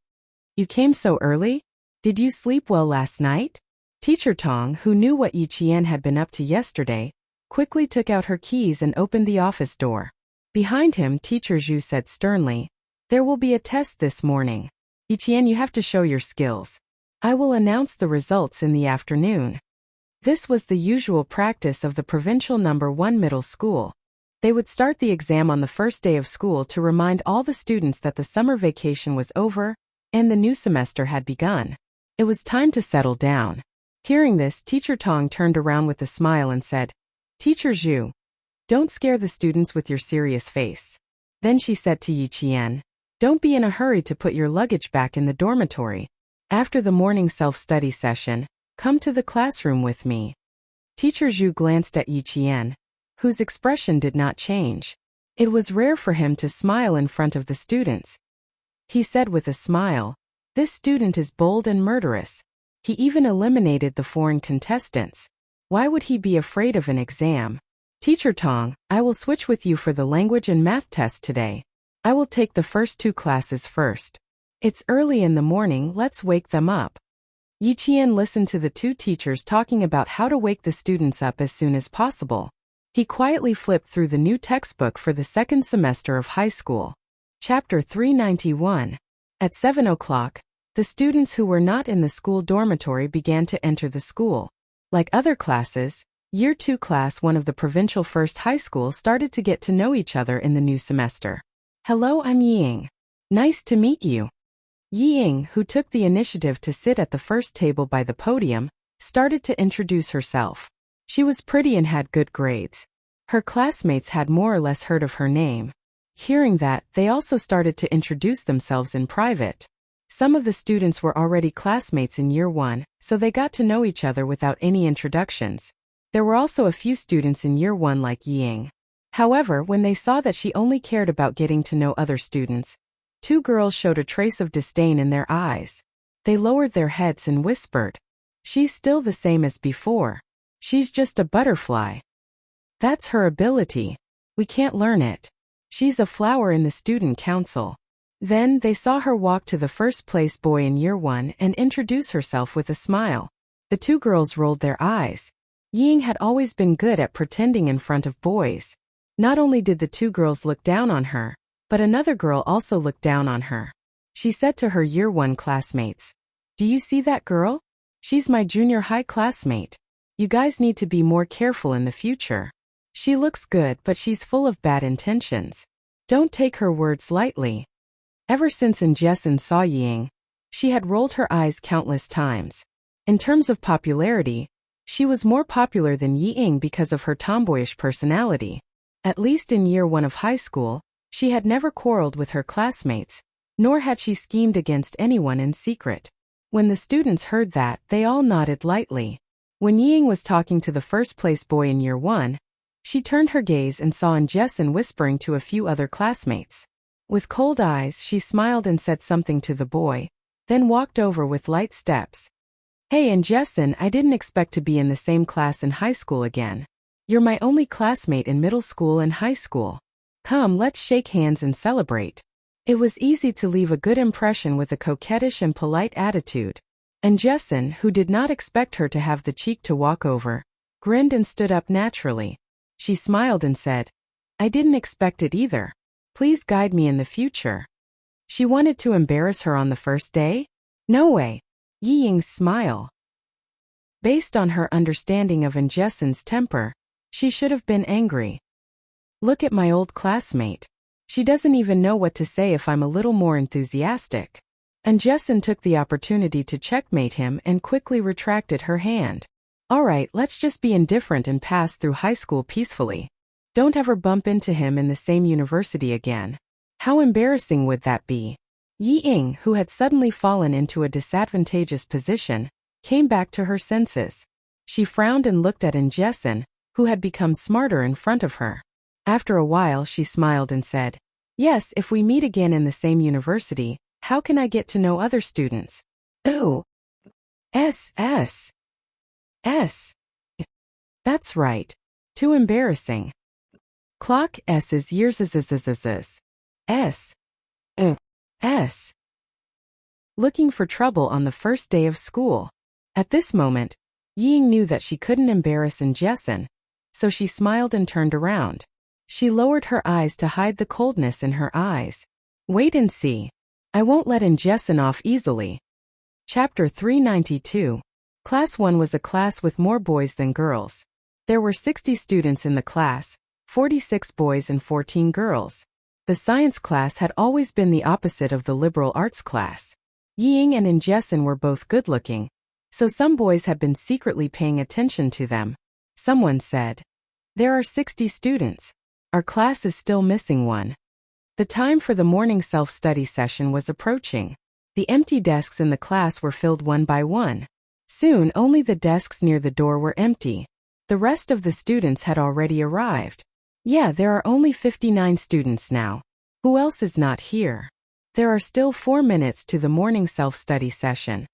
You came so early? Did you sleep well last night? Teacher Tong, who knew what Yi Qian had been up to yesterday, quickly took out her keys and opened the office door. Behind him, Teacher Zhu said sternly, there will be a test this morning. Yi Qian, you have to show your skills. I will announce the results in the afternoon. This was the usual practice of the provincial No. 1 middle school. They would start the exam on the first day of school to remind all the students that the summer vacation was over and the new semester had begun. It was time to settle down. Hearing this, Teacher Tong turned around with a smile and said, Teacher Zhu, don't scare the students with your serious face. Then she said to Yi Qian, don't be in a hurry to put your luggage back in the dormitory. After the morning self-study session, come to the classroom with me. Teacher Zhu glanced at Yi Qian, whose expression did not change. It was rare for him to smile in front of the students. He said with a smile, this student is bold and murderous. He even eliminated the foreign contestants. Why would he be afraid of an exam? Teacher Tong, I will switch with you for the language and math test today. I will take the first two classes first. It's early in the morning, let's wake them up. Yi Qian listened to the two teachers talking about how to wake the students up as soon as possible. He quietly flipped through the new textbook for the second semester of high school. Chapter 391. At 7 o'clock, the students who were not in the school dormitory began to enter the school. Like other classes, Year 2 Class 1 of the provincial first high school started to get to know each other in the new semester. Hello, I'm Ying. Nice to meet you. Ying, who took the initiative to sit at the first table by the podium, started to introduce herself. She was pretty and had good grades. Her classmates had more or less heard of her name. Hearing that, they also started to introduce themselves in private. Some of the students were already classmates in Year 1, so they got to know each other without any introductions. There were also a few students in Year 1 like Ying. However, when they saw that she only cared about getting to know other students, two girls showed a trace of disdain in their eyes. They lowered their heads and whispered, she's still the same as before. She's just a butterfly. That's her ability. We can't learn it. She's a flower in the student council. Then they saw her walk to the first place boy in year 1 and introduce herself with a smile. The two girls rolled their eyes. Ying had always been good at pretending in front of boys. Not only did the two girls look down on her, but another girl also looked down on her. She said to her year 1 classmates, "Do you see that girl? She's my junior high classmate. You guys need to be more careful in the future. She looks good, but she's full of bad intentions. Don't take her words lightly." Ever since Jessen saw Ying, she had rolled her eyes countless times. In terms of popularity, she was more popular than Ying because of her tomboyish personality. At least in year 1 of high school, she had never quarreled with her classmates, nor had she schemed against anyone in secret. When the students heard that, they all nodded lightly. When Ying was talking to the first-place boy in year 1, she turned her gaze and saw Jessen whispering to a few other classmates. With cold eyes, she smiled and said something to the boy, then walked over with light steps. "Hey, Jessen, I didn't expect to be in the same class in high school again. You're my only classmate in middle school and high school. Come, let's shake hands and celebrate." It was easy to leave a good impression with a coquettish and polite attitude. Jessen, who did not expect her to have the cheek to walk over, grinned and stood up naturally. She smiled and said, "I didn't expect it either. Please guide me in the future." She wanted to embarrass her on the first day? No way. Ying's smile. Based on her understanding of Jessen's temper, she should have been angry. Look at my old classmate. She doesn't even know what to say if I'm a little more enthusiastic. Jessen took the opportunity to checkmate him and quickly retracted her hand. "All right, let's just be indifferent and pass through high school peacefully. Don't ever bump into him in the same university again." How embarrassing would that be? Ying, who had suddenly fallen into a disadvantageous position, came back to her senses. She frowned and looked at Jessen, who had become smarter in front of her. After a while, she smiled and said, "Yes, if we meet again in the same university, how can I get to know other students?" "Oh. S. That's right. Too embarrassing. Clock S's years S. S. Looking for trouble on the first day of school. At this moment, Ying knew that she couldn't embarrass Jessen, so she smiled and turned around. She lowered her eyes to hide the coldness in her eyes. "Wait and see. I won't let Jessen off easily." Chapter 392. Class 1 was a class with more boys than girls. There were 60 students in the class, 46 boys and 14 girls. The science class had always been the opposite of the liberal arts class. Ying and Jessen were both good-looking, so some boys had been secretly paying attention to them. Someone said, "There are 60 students. Our class is still missing one." The time for the morning self-study session was approaching. The empty desks in the class were filled one by one. Soon, only the desks near the door were empty. The rest of the students had already arrived. Yeah, there are only 59 students now. Who else is not here? There are still 4 minutes to the morning self-study session.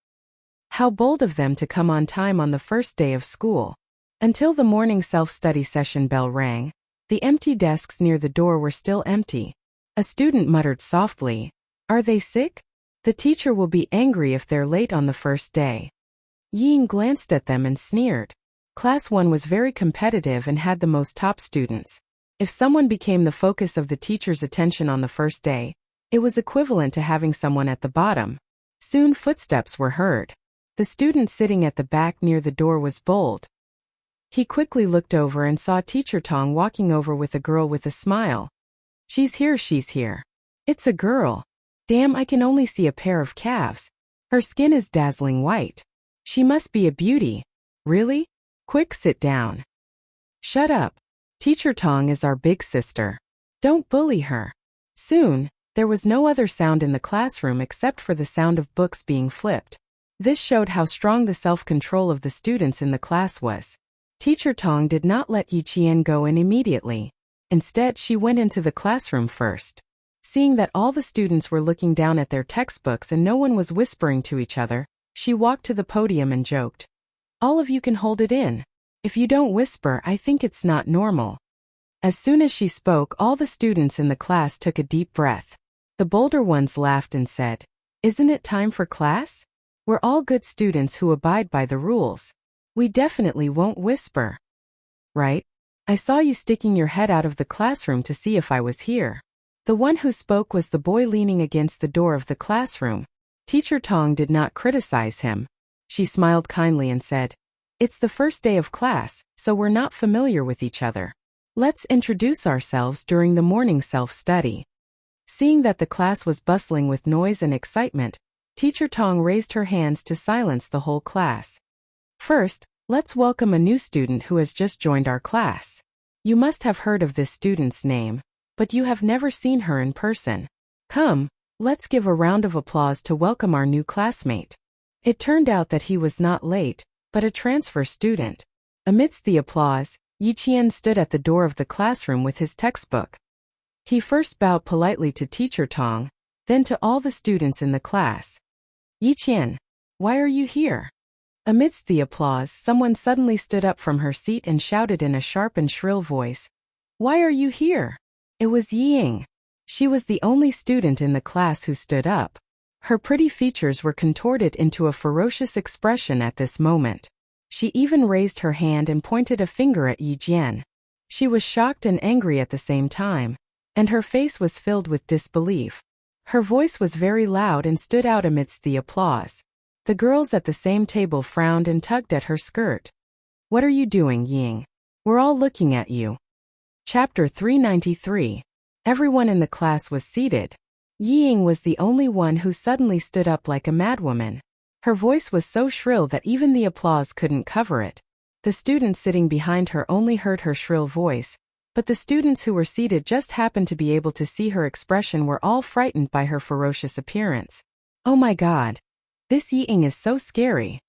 How bold of them to come on time on the first day of school. Until the morning self-study session bell rang, the empty desks near the door were still empty. A student muttered softly, "Are they sick? The teacher will be angry if they're late on the first day." Ying glanced at them and sneered. Class 1 was very competitive and had the most top students. If someone became the focus of the teacher's attention on the first day, it was equivalent to having someone at the bottom. Soon footsteps were heard. The student sitting at the back near the door was bold. He quickly looked over and saw Teacher Tong walking over with a girl with a smile. She's here. It's a girl. Damn, I can only see a pair of calves. Her skin is dazzling white. She must be a beauty." "Really? Quick, sit down." "Shut up. Teacher Tong is our big sister. Don't bully her." Soon, there was no other sound in the classroom except for the sound of books being flipped. This showed how strong the self-control of the students in the class was. Teacher Tong did not let Yi Qian go in immediately. Instead, she went into the classroom first. Seeing that all the students were looking down at their textbooks and no one was whispering to each other, she walked to the podium and joked, "All of you can hold it in. If you don't whisper, I think it's not normal. As soon as she spoke, all the students in the class took a deep breath. The bolder ones laughed and said, "Isn't it time for class? We're all good students who abide by the rules. We definitely won't whisper. Right? I saw you sticking your head out of the classroom to see if I was here." The one who spoke was the boy leaning against the door of the classroom. Teacher Tong did not criticize him. She smiled kindly and said, "It's the first day of class, so we're not familiar with each other. Let's introduce ourselves during the morning self-study." Seeing that the class was bustling with noise and excitement, Teacher Tong raised her hands to silence the whole class. "First, let's welcome a new student who has just joined our class. You must have heard of this student's name, but you have never seen her in person. Come, let's give a round of applause to welcome our new classmate." It turned out that he was not late, but a transfer student. Amidst the applause, Yi Qian stood at the door of the classroom with his textbook. He first bowed politely to Teacher Tong, then to all the students in the class. "Yi Qian, why are you here?" Amidst the applause, someone suddenly stood up from her seat and shouted in a sharp and shrill voice, "Why are you here?" It was Ying. She was the only student in the class who stood up. Her pretty features were contorted into a ferocious expression at this moment. She even raised her hand and pointed a finger at Yi Jian. She was shocked and angry at the same time, and her face was filled with disbelief. Her voice was very loud and stood out amidst the applause. The girls at the same table frowned and tugged at her skirt. "What are you doing, Ying? We're all looking at you." Chapter 393. Everyone in the class was seated. Ying was the only one who suddenly stood up like a madwoman. Her voice was so shrill that even the applause couldn't cover it. The students sitting behind her only heard her shrill voice, but the students who were seated just happened to be able to see her expression were all frightened by her ferocious appearance. "Oh my God. This Ying is so scary.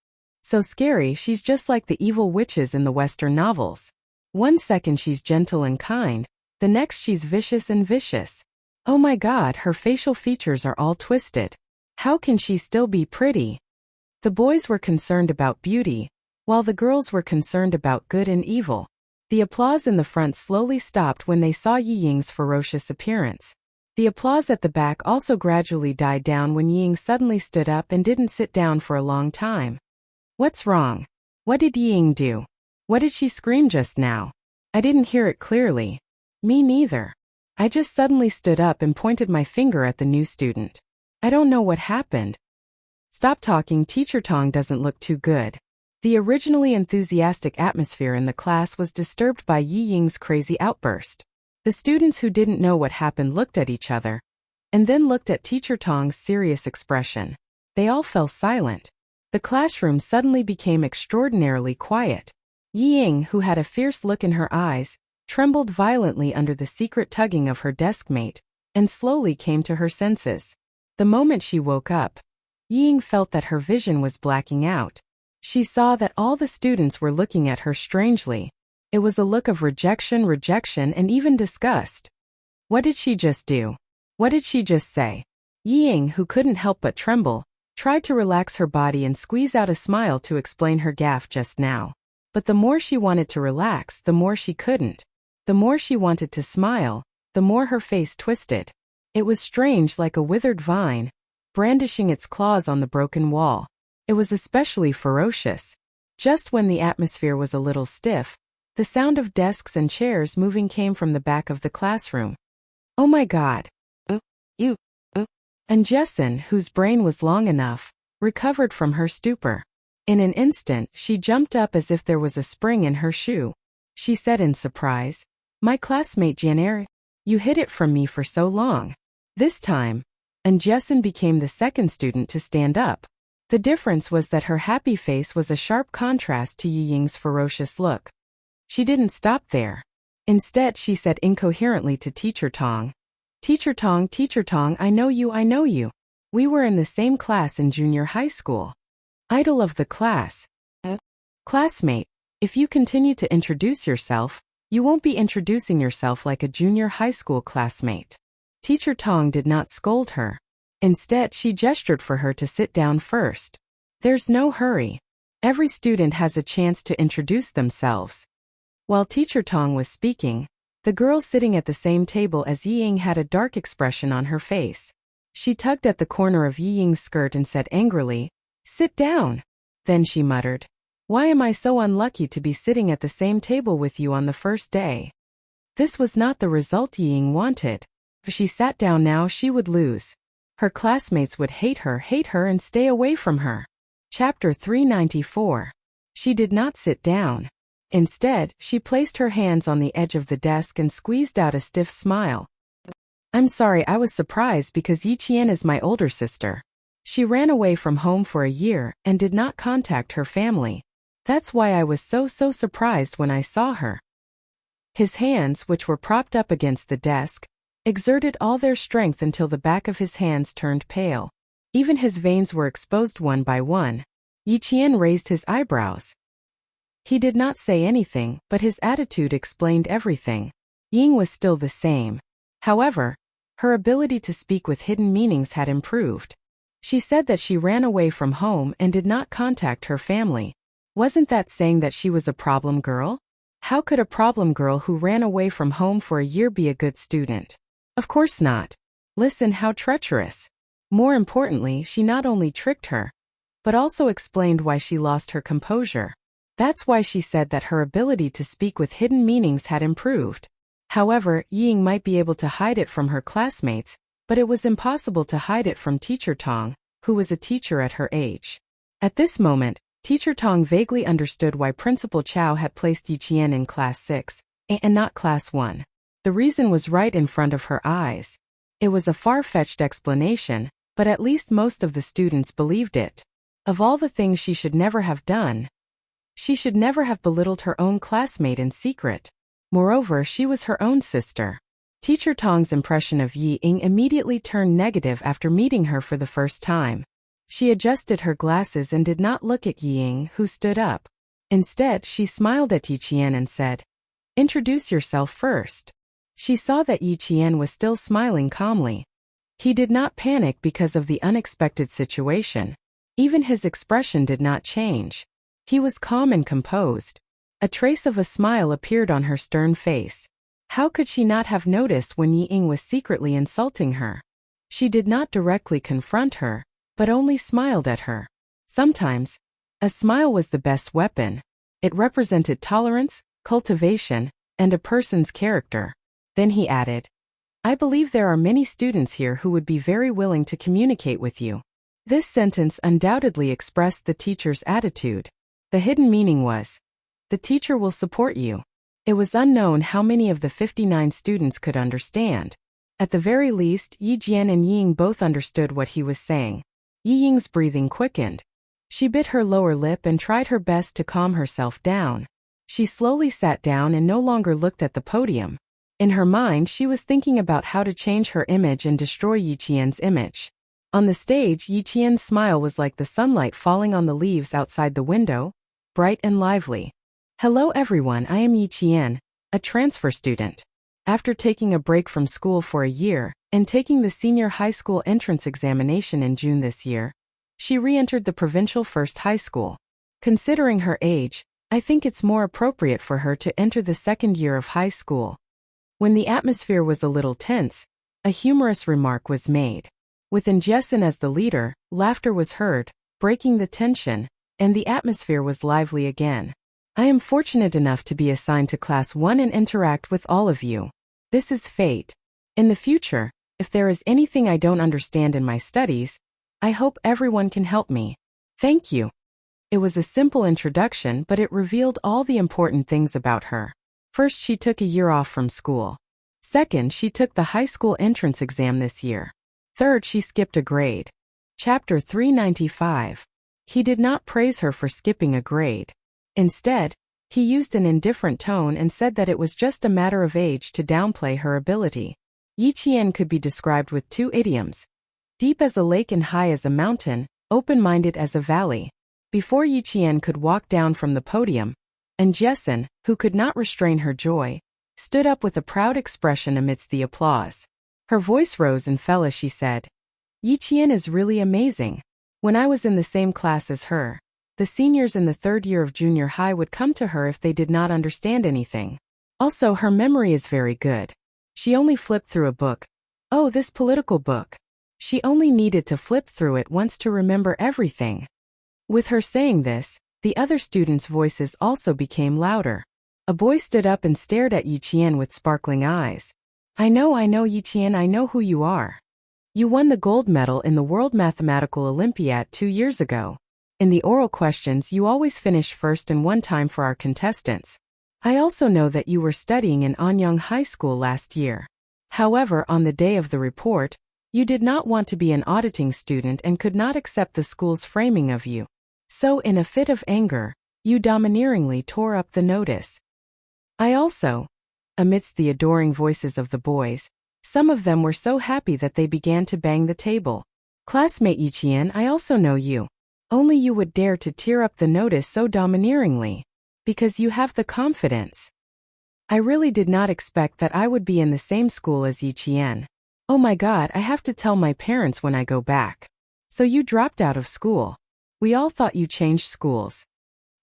So scary, she's just like the evil witches in the Western novels. One second she's gentle and kind, the next she's vicious and vicious. Oh my God, her facial features are all twisted. How can she still be pretty?" The boys were concerned about beauty, while the girls were concerned about good and evil. The applause in the front slowly stopped when they saw Yi Ying's ferocious appearance. The applause at the back also gradually died down when Ying suddenly stood up and didn't sit down for a long time. "What's wrong? What did Ying do? What did she scream just now? I didn't hear it clearly." "Me neither. I just suddenly stood up and pointed my finger at the new student. I don't know what happened." "Stop talking, Teacher Tong doesn't look too good." The originally enthusiastic atmosphere in the class was disturbed by Yi Ying's crazy outburst. The students who didn't know what happened looked at each other, and then looked at Teacher Tong's serious expression. They all fell silent. The classroom suddenly became extraordinarily quiet. Yi Ying, who had a fierce look in her eyes, trembled violently under the secret tugging of her deskmate, and slowly came to her senses. The moment she woke up, Ying felt that her vision was blacking out. She saw that all the students were looking at her strangely. It was a look of rejection, and even disgust. What did she just do? What did she just say? Ying, who couldn't help but tremble, tried to relax her body and squeeze out a smile to explain her gaffe just now. But the more she wanted to relax, the more she couldn't. The more she wanted to smile, the more her face twisted. It was strange, like a withered vine, brandishing its claws on the broken wall. It was especially ferocious. Just when the atmosphere was a little stiff, the sound of desks and chairs moving came from the back of the classroom. "Oh my God. And Jessin, whose brain was long enough, recovered from her stupor. In an instant, she jumped up as if there was a spring in her shoe. She said in surprise, "My classmate Jianer, you hid it from me for so long." This time, and Jessin became the second student to stand up. The difference was that her happy face was a sharp contrast to Yi Ying's ferocious look. She didn't stop there. Instead, she said incoherently to Teacher Tong, Teacher Tong, I know you. We were in the same class in junior high school." Idol of the class. Classmate, if you continue to introduce yourself, you won't be introducing yourself like a junior high school classmate." Teacher Tong did not scold her. Instead, she gestured for her to sit down first. "There's no hurry. Every student has a chance to introduce themselves. While Teacher Tong was speaking, the girl sitting at the same table as Yi Ying had a dark expression on her face. She tugged at the corner of Yi Ying's skirt and said angrily, "Sit down." Then she muttered, "Why am I so unlucky to be sitting at the same table with you on the first day?" This was not the result Yi Ying wanted. If she sat down now, she would lose. Her classmates would hate her and stay away from her. Chapter 394. She did not sit down. Instead, she placed her hands on the edge of the desk and squeezed out a stiff smile. "I'm sorry, I was surprised because Yi Qian is my older sister. She ran away from home for a year and did not contact her family. That's why I was so surprised when I saw her." His hands, which were propped up against the desk, exerted all their strength until the back of his hands turned pale. Even his veins were exposed one by one. Yi Qian raised his eyebrows. He did not say anything, but his attitude explained everything. Ying was still the same. However, her ability to speak with hidden meanings had improved. She said that she ran away from home and did not contact her family. Wasn't that saying that she was a problem girl? How could a problem girl who ran away from home for a year be a good student? Of course not. Listen, how treacherous. More importantly, she not only tricked her, but also explained why she lost her composure. That's why she said that her ability to speak with hidden meanings had improved. However, Ying might be able to hide it from her classmates, but it was impossible to hide it from Teacher Tong, who was a teacher at her age. At this moment, Teacher Tong vaguely understood why Principal Chow had placed Yi Qian in Class 6, and not Class 1. The reason was right in front of her eyes. It was a far-fetched explanation, but at least most of the students believed it. Of all the things she should never have done, she should never have belittled her own classmate in secret. Moreover, she was her own sister. Teacher Tong's impression of Yi Ying immediately turned negative after meeting her for the first time. She adjusted her glasses and did not look at Yi Ying, who stood up. Instead, she smiled at Yi Qian and said, "Introduce yourself first." She saw that Yi Qian was still smiling calmly. He did not panic because of the unexpected situation. Even his expression did not change. He was calm and composed. A trace of a smile appeared on her stern face. How could she not have noticed when Yi Ying was secretly insulting her? She did not directly confront her, but only smiled at her. Sometimes, a smile was the best weapon. It represented tolerance, cultivation, and a person's character. Then he added, "I believe there are many students here who would be very willing to communicate with you." This sentence undoubtedly expressed the teacher's attitude. The hidden meaning was, the teacher will support you. It was unknown how many of the 59 students could understand. At the very least, Yi Jian and Yi Ying both understood what he was saying. Yi Ying's breathing quickened. She bit her lower lip and tried her best to calm herself down. She slowly sat down and no longer looked at the podium. In her mind, she was thinking about how to change her image and destroy Yi Qian's image. On the stage, Yi Qian's smile was like the sunlight falling on the leaves outside the window, bright and lively. "Hello everyone, I am Yi Qian, a transfer student. After taking a break from school for a year, and taking the senior high school entrance examination in June this year, she re-entered the provincial first high school. Considering her age, I think it's more appropriate for her to enter the second year of high school." When the atmosphere was a little tense, a humorous remark was made. With Jessen as the leader, laughter was heard, breaking the tension, and the atmosphere was lively again. "I am fortunate enough to be assigned to Class 1 and interact with all of you. This is fate. In the future, if there is anything I don't understand in my studies, I hope everyone can help me. Thank you." It was a simple introduction, but it revealed all the important things about her. First, she took a year off from school. Second, she took the high school entrance exam this year. Third, she skipped a grade. Chapter 395. He did not praise her for skipping a grade. Instead, he used an indifferent tone and said that it was just a matter of age to downplay her ability. Yi Qian could be described with two idioms: deep as a lake and high as a mountain, open-minded as a valley. Before Yi Qian could walk down from the podium, Jessen, who could not restrain her joy, stood up with a proud expression amidst the applause. Her voice rose and fell as she said, "Yi Qian is really amazing. When I was in the same class as her, The seniors in the third year of junior high would come to her if they did not understand anything. Also, her memory is very good. She only flipped through a book. Oh, this political book. She only needed to flip through it once to remember everything. With her saying this, the other students' voices also became louder. A boy stood up and stared at Yi Qian with sparkling eyes. I know Yi Qian, I know who you are. You won the gold medal in the World Mathematical Olympiad 2 years ago. In the oral questions you always finish first and one time for our contestants. I also know that you were studying in Anyang High School last year. However, on the day of the report, you did not want to be an auditing student and could not accept the school's framing of you. So, in a fit of anger, you domineeringly tore up the notice. I also, amidst the adoring voices of the boys, some of them were so happy that they began to bang the table. Classmate Yi Qian, I also know you. Only you would dare to tear up the notice so domineeringly. Because you have the confidence. I really did not expect that I would be in the same school as Yi Qian. Oh my God, I have to tell my parents when I go back. So you dropped out of school. We all thought you changed schools.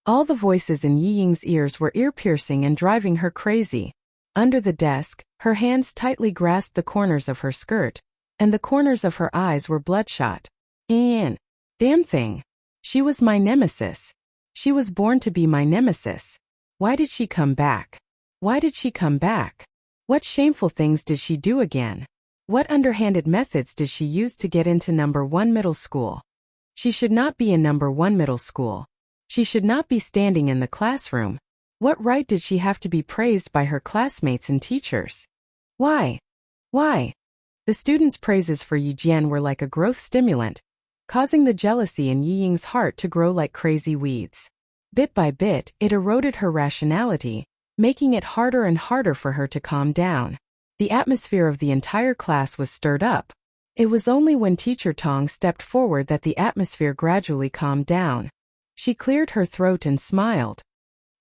All the voices in Yi Ying's ears were ear-piercing and driving her crazy. Under the desk, her hands tightly grasped the corners of her skirt, and the corners of her eyes were bloodshot. Damn thing. She was my nemesis. She was born to be my nemesis. Why did she come back? Why did she come back? What shameful things did she do again? What underhanded methods did she use to get into number 1 middle school? She should not be in number 1 middle school. She should not be standing in the classroom. What right did she have to be praised by her classmates and teachers? Why? Why? The students' praises for Yi Jian were like a growth stimulant, causing the jealousy in Yi Ying's heart to grow like crazy weeds. Bit by bit, it eroded her rationality, making it harder and harder for her to calm down. The atmosphere of the entire class was stirred up. It was only when Teacher Tong stepped forward that the atmosphere gradually calmed down. She cleared her throat and smiled.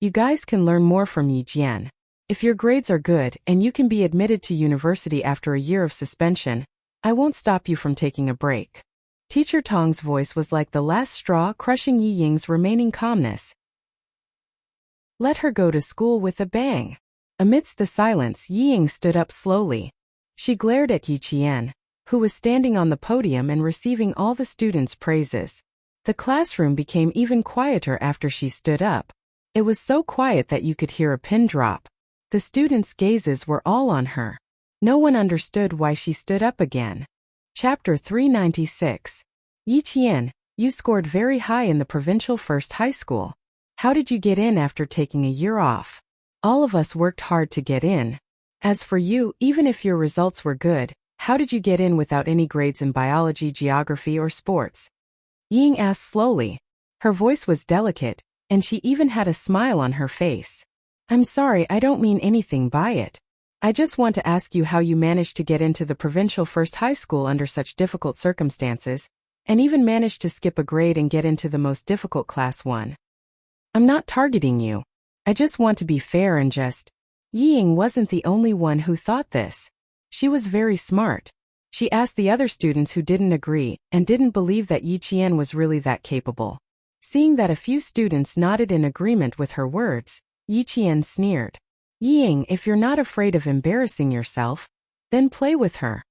You guys can learn more from Yi Jian. If your grades are good and you can be admitted to university after a year of suspension, I won't stop you from taking a break. Teacher Tong's voice was like the last straw crushing Yi Ying's remaining calmness. Let her go to school with a bang. Amidst the silence, Yi Ying stood up slowly. She glared at Yi Qian, who was standing on the podium and receiving all the students' praises. The classroom became even quieter after she stood up. It was so quiet that you could hear a pin drop. The students' gazes were all on her. No one understood why she stood up again. Chapter 396. Yi Qian, you scored very high in the provincial first high school. How did you get in after taking a year off? All of us worked hard to get in. As for you, even if your results were good, how did you get in without any grades in biology, geography, or sports? Ying asked slowly. Her voice was delicate, and she even had a smile on her face. I'm sorry, I don't mean anything by it. I just want to ask you how you managed to get into the provincial first high school under such difficult circumstances, and even managed to skip a grade and get into the most difficult class 1. I'm not targeting you. I just want to be fair and just. Yi Ying wasn't the only one who thought this. She was very smart. She asked the other students who didn't agree and didn't believe that Yi Qian was really that capable. Seeing that a few students nodded in agreement with her words, Yi Qian sneered. Yi Ying, if you're not afraid of embarrassing yourself, then play with her.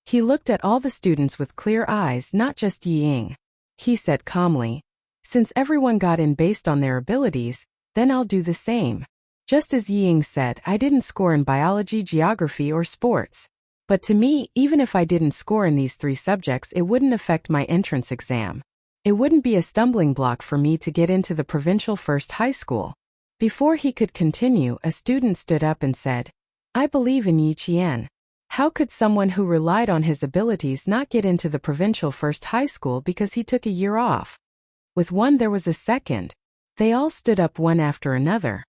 He looked at all the students with clear eyes, not just Yi Ying. He said calmly, since everyone got in based on their abilities, then I'll do the same. Just as Yi Ying said, I didn't score in biology, geography, or sports. But to me, even if I didn't score in these 3 subjects, it wouldn't affect my entrance exam. It wouldn't be a stumbling block for me to get into the provincial first high school. Before he could continue, a student stood up and said, I believe in Yi Qian. How could someone who relied on his abilities not get into the provincial first high school because he took a year off? With one there was a second. They all stood up one after another.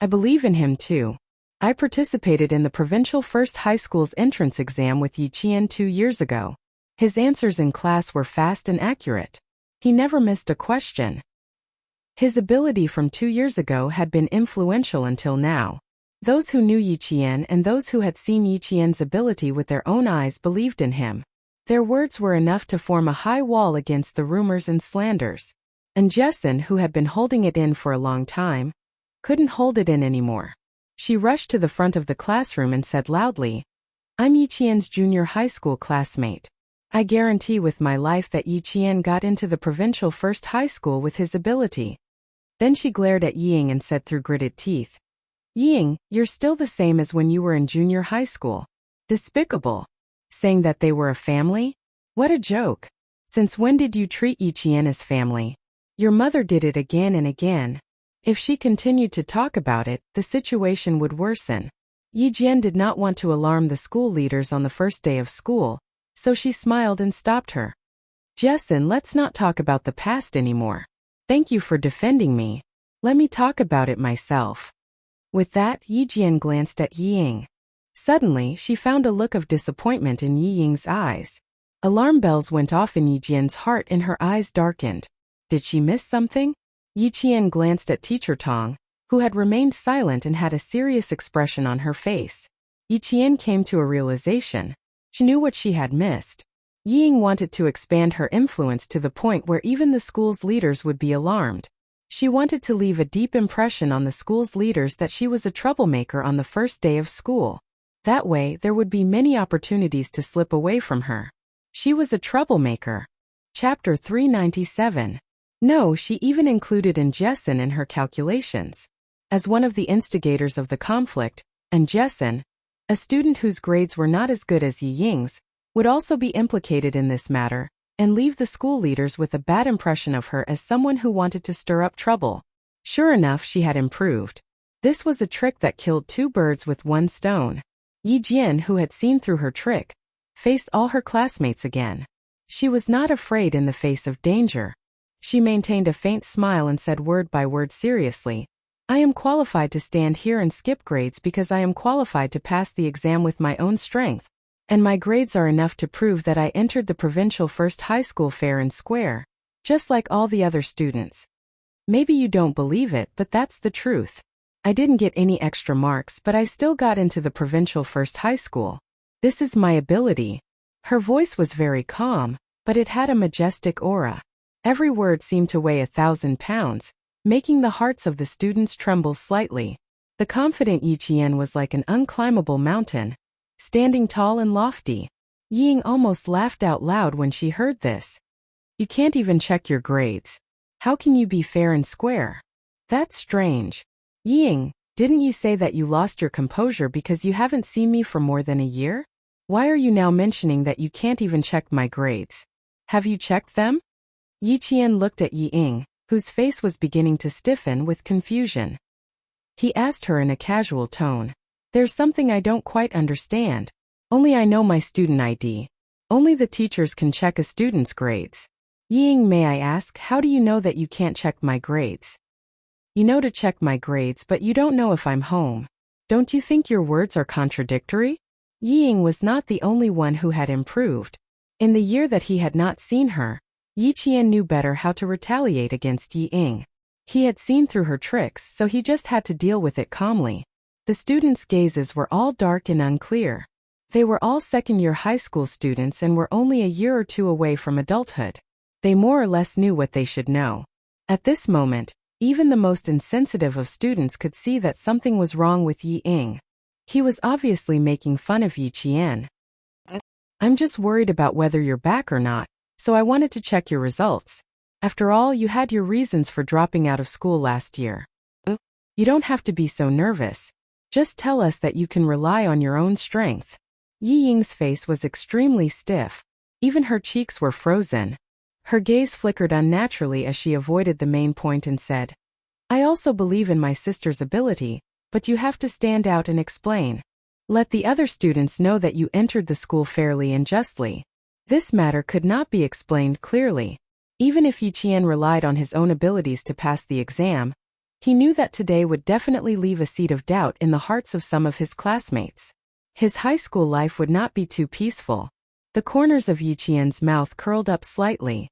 I believe in him too. I participated in the provincial first high school's entrance exam with Yi Qian 2 years ago. His answers in class were fast and accurate. He never missed a question. His ability from 2 years ago had been influential until now. Those who knew Yi Qian and those who had seen Yi Qian's ability with their own eyes believed in him. Their words were enough to form a high wall against the rumors and slanders. And Jessin, who had been holding it in for a long time, couldn't hold it in anymore. She rushed to the front of the classroom and said loudly, "I'm Yiqian's junior high school classmate. I guarantee with my life that Yiqian got into the provincial first high school with his ability." Then she glared at Ying and said through gritted teeth, "Ying, you're still the same as when you were in junior high school. Despicable. Saying that they were a family? What a joke. Since when did you treat Yiqian as family? Your mother did it again and again." If she continued to talk about it, the situation would worsen. Yijian did not want to alarm the school leaders on the first day of school, so she smiled and stopped her. "Jessin, let's not talk about the past anymore. Thank you for defending me. Let me talk about it myself." With that, Yijian glanced at Ying. Suddenly, she found a look of disappointment in Ying's eyes. Alarm bells went off in Yijian's heart and her eyes darkened. Did she miss something? Yiqian glanced at Teacher Tong, who had remained silent and had a serious expression on her face. Yiqian came to a realization. She knew what she had missed. Ying wanted to expand her influence to the point where even the school's leaders would be alarmed. She wanted to leave a deep impression on the school's leaders that she was a troublemaker on the first day of school. That way, there would be many opportunities to slip away from her. She was a troublemaker. Chapter 397. No, she even included Jessin in her calculations. As one of the instigators of the conflict, Jessin, a student whose grades were not as good as Yi Ying's, would also be implicated in this matter, and leave the school leaders with a bad impression of her as someone who wanted to stir up trouble. Sure enough, she had improved. This was a trick that killed two birds with one stone. Yi Jian, who had seen through her trick, faced all her classmates again. She was not afraid in the face of danger. She maintained a faint smile and said word by word seriously, "I am qualified to stand here and skip grades because I am qualified to pass the exam with my own strength, and my grades are enough to prove that I entered the provincial first high school fair and square, just like all the other students. Maybe you don't believe it, but that's the truth. I didn't get any extra marks, but I still got into the provincial first high school. This is my ability." Her voice was very calm, but it had a majestic aura. Every word seemed to weigh 1,000 pounds, making the hearts of the students tremble slightly. The confident Yiqian was like an unclimbable mountain, standing tall and lofty. Ying almost laughed out loud when she heard this. "You can't even check your grades. How can you be fair and square? That's strange. Ying, didn't you say that you lost your composure because you haven't seen me for more than a year? Why are you now mentioning that you can't even check my grades? Have you checked them?" Yiqian looked at Ying, whose face was beginning to stiffen with confusion. He asked her in a casual tone, "There's something I don't quite understand. Only I know my student ID. Only the teachers can check a student's grades. Ying, may I ask, how do you know that you can't check my grades? You know to check my grades, but you don't know if I'm home. Don't you think your words are contradictory?" Ying was not the only one who had improved. In the year that he had not seen her, Yiqian knew better how to retaliate against Ying. He had seen through her tricks, so he just had to deal with it calmly. The students' gazes were all dark and unclear. They were all second-year high school students and were only a year or two away from adulthood. They more or less knew what they should know. At this moment, even the most insensitive of students could see that something was wrong with Ying. He was obviously making fun of Yiqian. "I'm just worried about whether you're back or not, so I wanted to check your results. After all, you had your reasons for dropping out of school last year. You don't have to be so nervous. Just tell us that you can rely on your own strength." Yi Ying's face was extremely stiff. Even her cheeks were frozen. Her gaze flickered unnaturally as she avoided the main point and said, "I also believe in my sister's ability, but you have to stand out and explain. Let the other students know that you entered the school fairly and justly." This matter could not be explained clearly. Even if Yiqian relied on his own abilities to pass the exam, he knew that today would definitely leave a seed of doubt in the hearts of some of his classmates. His high school life would not be too peaceful. The corners of Yiqian's mouth curled up slightly.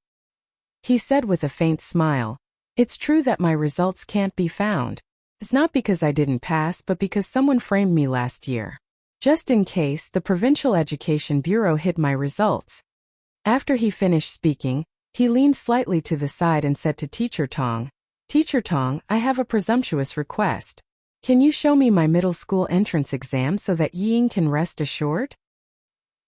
He said with a faint smile, "It's true that my results can't be found. It's not because I didn't pass, but because someone framed me last year. Just in case, the Provincial Education Bureau hid my results." After he finished speaking, He leaned slightly to the side and said to Teacher Tong, "Teacher Tong, I have a presumptuous request. Can you show me my middle school entrance exam so that Yiying can rest assured?"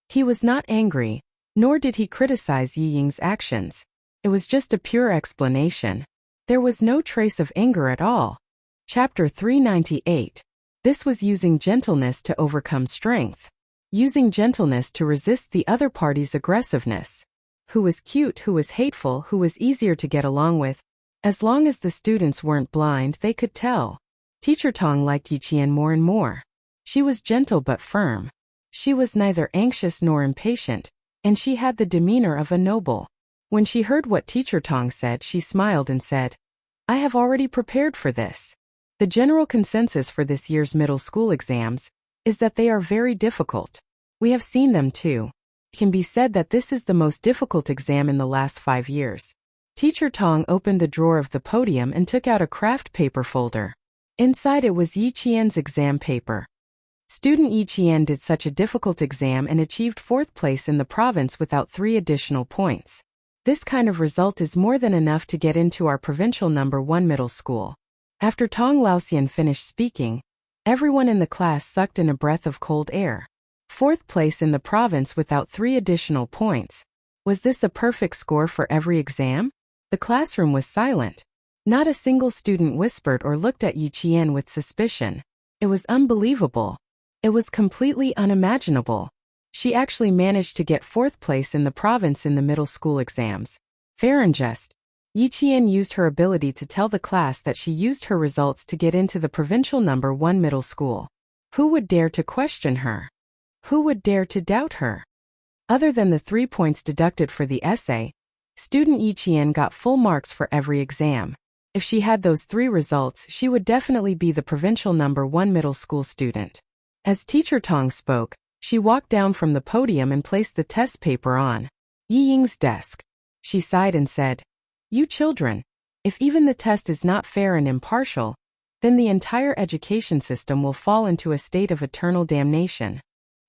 He was not angry, nor did he criticize Yiying's actions. It was just a pure explanation. There was no trace of anger at all. Chapter 398. This was using gentleness to overcome strength. Using gentleness to resist the other party's aggressiveness. Who was cute, who was hateful, who was easier to get along with. As long as the students weren't blind, they could tell. Teacher Tong liked Yiqian more and more. She was gentle but firm. She was neither anxious nor impatient, and she had the demeanor of a noble. When she heard what Teacher Tong said, she smiled and said, "I have already prepared for this." The general consensus for this year's middle school exams is that they are very difficult. We have seen them too. It can be said that this is the most difficult exam in the last 5 years. Teacher Tong opened the drawer of the podium and took out a craft paper folder. Inside it was Yi Qian's exam paper. Student Yi Qian did such a difficult exam and achieved 4th place in the province without 3 additional points. This kind of result is more than enough to get into our provincial number 1 middle school. After Tong Laoxian finished speaking, everyone in the class sucked in a breath of cold air. 4th place in the province without 3 additional points. Was this a perfect score for every exam? The classroom was silent. Not a single student whispered or looked at Yi Qian with suspicion. It was unbelievable. It was completely unimaginable. She actually managed to get 4th place in the province in the middle school exams. Fair and just. Yi Qian used her ability to tell the class that she used her results to get into the provincial number 1 middle school. Who would dare to question her? Who would dare to doubt her? Other than the 3 points deducted for the essay, student Yi Qian got full marks for every exam. If she had those 3 results, she would definitely be the provincial number 1 middle school student. As Teacher Tong spoke, she walked down from the podium and placed the test paper on Yiying's desk. She sighed and said, "You children, if even the test is not fair and impartial, then the entire education system will fall into a state of eternal damnation."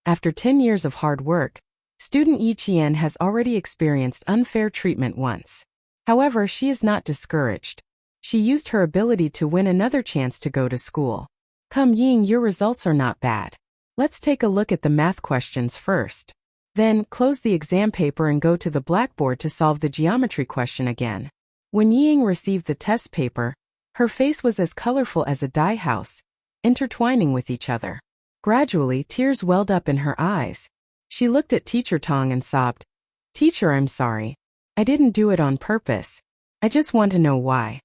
After 10 years of hard work, student Yi Qian has already experienced unfair treatment once. However, she is not discouraged. She used her ability to win another chance to go to school. "Come Ying, your results are not bad. Let's take a look at the math questions first. Then, close the exam paper and go to the blackboard to solve the geometry question again." When Ying received the test paper, her face was as colorful as a dye house, intertwining with each other. Gradually, tears welled up in her eyes. She looked at Teacher Tong and sobbed, "Teacher, I'm sorry. I didn't do it on purpose. I just want to know why."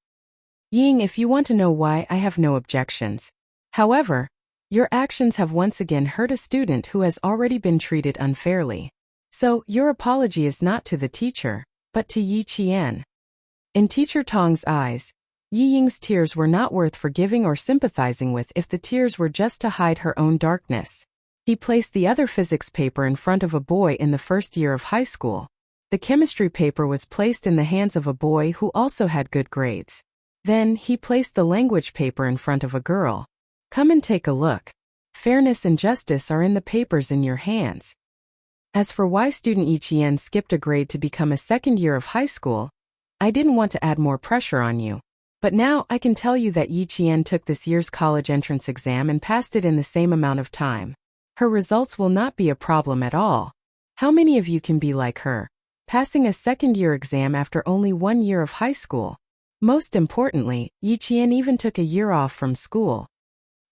"Ying, if you want to know why, I have no objections. However, your actions have once again hurt a student who has already been treated unfairly. So, your apology is not to the teacher, but to Yi Qian." In Teacher Tong's eyes, Yi Ying's tears were not worth forgiving or sympathizing with if the tears were just to hide her own darkness. He placed the other physics paper in front of a boy in the first year of high school. The chemistry paper was placed in the hands of a boy who also had good grades. Then, he placed the language paper in front of a girl. "Come and take a look. Fairness and justice are in the papers in your hands." As for why student Yi Qian skipped a grade to become a 2nd year of high school, I didn't want to add more pressure on you. But now I can tell you that Yi Qian took this year's college entrance exam and passed it in the same amount of time. Her results will not be a problem at all. How many of you can be like her, passing a 2nd-year exam after only 1 year of high school? Most importantly, Yi Qian even took a year off from school.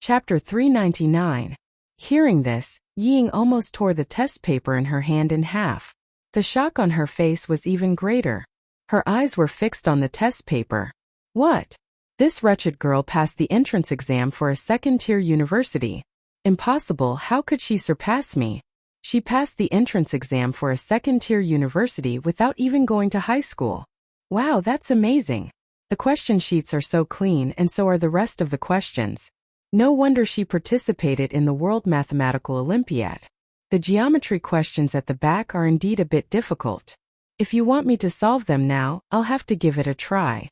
Chapter 399. Hearing this, Ying almost tore the test paper in her hand in half. The shock on her face was even greater. Her eyes were fixed on the test paper. What? This wretched girl passed the entrance exam for a 2nd-tier university. Impossible, how could she surpass me? She passed the entrance exam for a 2nd-tier university without even going to high school. Wow, that's amazing. The question sheets are so clean and so are the rest of the questions. No wonder she participated in the World Mathematical Olympiad. The geometry questions at the back are indeed a bit difficult. If you want me to solve them now, I'll have to give it a try.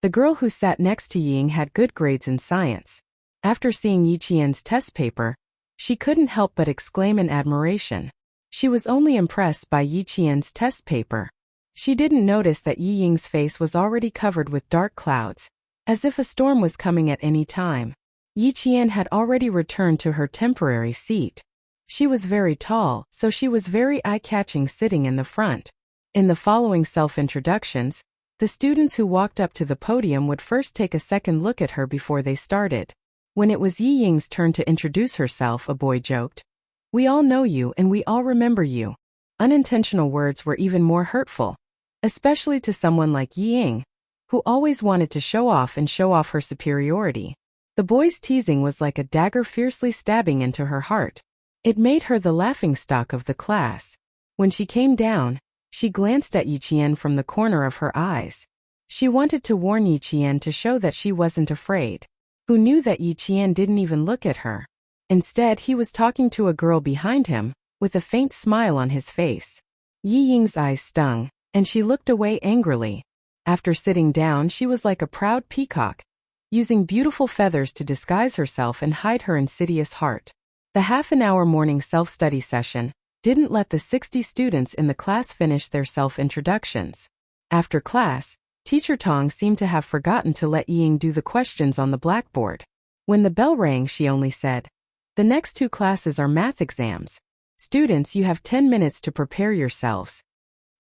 The girl who sat next to Ying had good grades in science. After seeing Yi Qian's test paper, she couldn't help but exclaim in admiration. She was only impressed by Yi Qian's test paper. She didn't notice that Yi Ying's face was already covered with dark clouds, as if a storm was coming at any time. Yi Qian had already returned to her temporary seat. She was very tall, so she was very eye-catching sitting in the front. In the following self-introductions, the students who walked up to the podium would first take a second look at her before they started. When it was Yi Ying's turn to introduce herself, a boy joked, "We all know you and we all remember you." Unintentional words were even more hurtful, especially to someone like Yi Ying, who always wanted to show off her superiority. The boy's teasing was like a dagger fiercely stabbing into her heart. It made her the laughingstock of the class. When she came down, she glanced at Yi Qian from the corner of her eyes. She wanted to warn Yi Qian to show that she wasn't afraid. Who knew that Yi Qian didn't even look at her? Instead, he was talking to a girl behind him, with a faint smile on his face. Yi Ying's eyes stung, and she looked away angrily. After sitting down, she was like a proud peacock, using beautiful feathers to disguise herself and hide her insidious heart. The half-an-hour morning self-study session didn't let the 60 students in the class finish their self-introductions. After class, Teacher Tong seemed to have forgotten to let Yi Ying do the questions on the blackboard. When the bell rang, she only said, "The next 2 classes are math exams. Students, you have 10 minutes to prepare yourselves."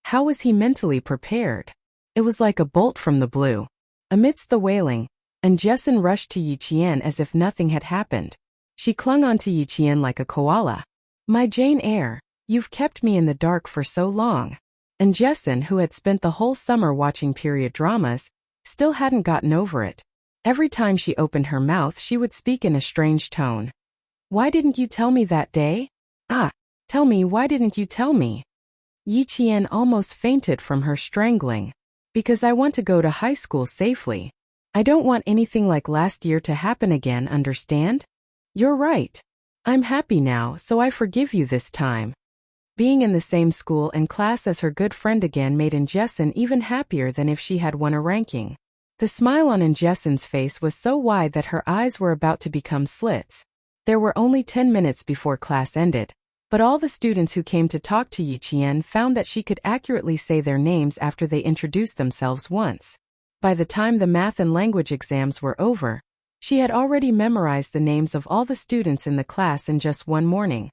How was he mentally prepared? It was like a bolt from the blue. Amidst the wailing, Jessen rushed to Yi Qian as if nothing had happened. She clung onto Yi Qian like a koala. "My Jane Eyre, you've kept me in the dark for so long." Jessen, who had spent the whole summer watching period dramas, still hadn't gotten over it. Every time she opened her mouth, she would speak in a strange tone. "Why didn't you tell me that day? Tell me, why didn't you tell me?" Yi Qian almost fainted from her strangling. "Because I want to go to high school safely. I don't want anything like last year to happen again, understand?" "You're right. I'm happy now, so I forgive you this time." Being in the same school and class as her good friend again made Jessen even happier than if she had won a ranking. The smile on Jessen's face was so wide that her eyes were about to become slits. There were only 10 minutes before class ended, but all the students who came to talk to Yi Qian found that she could accurately say their names after they introduced themselves once. By the time the math and language exams were over, she had already memorized the names of all the students in the class in just one morning.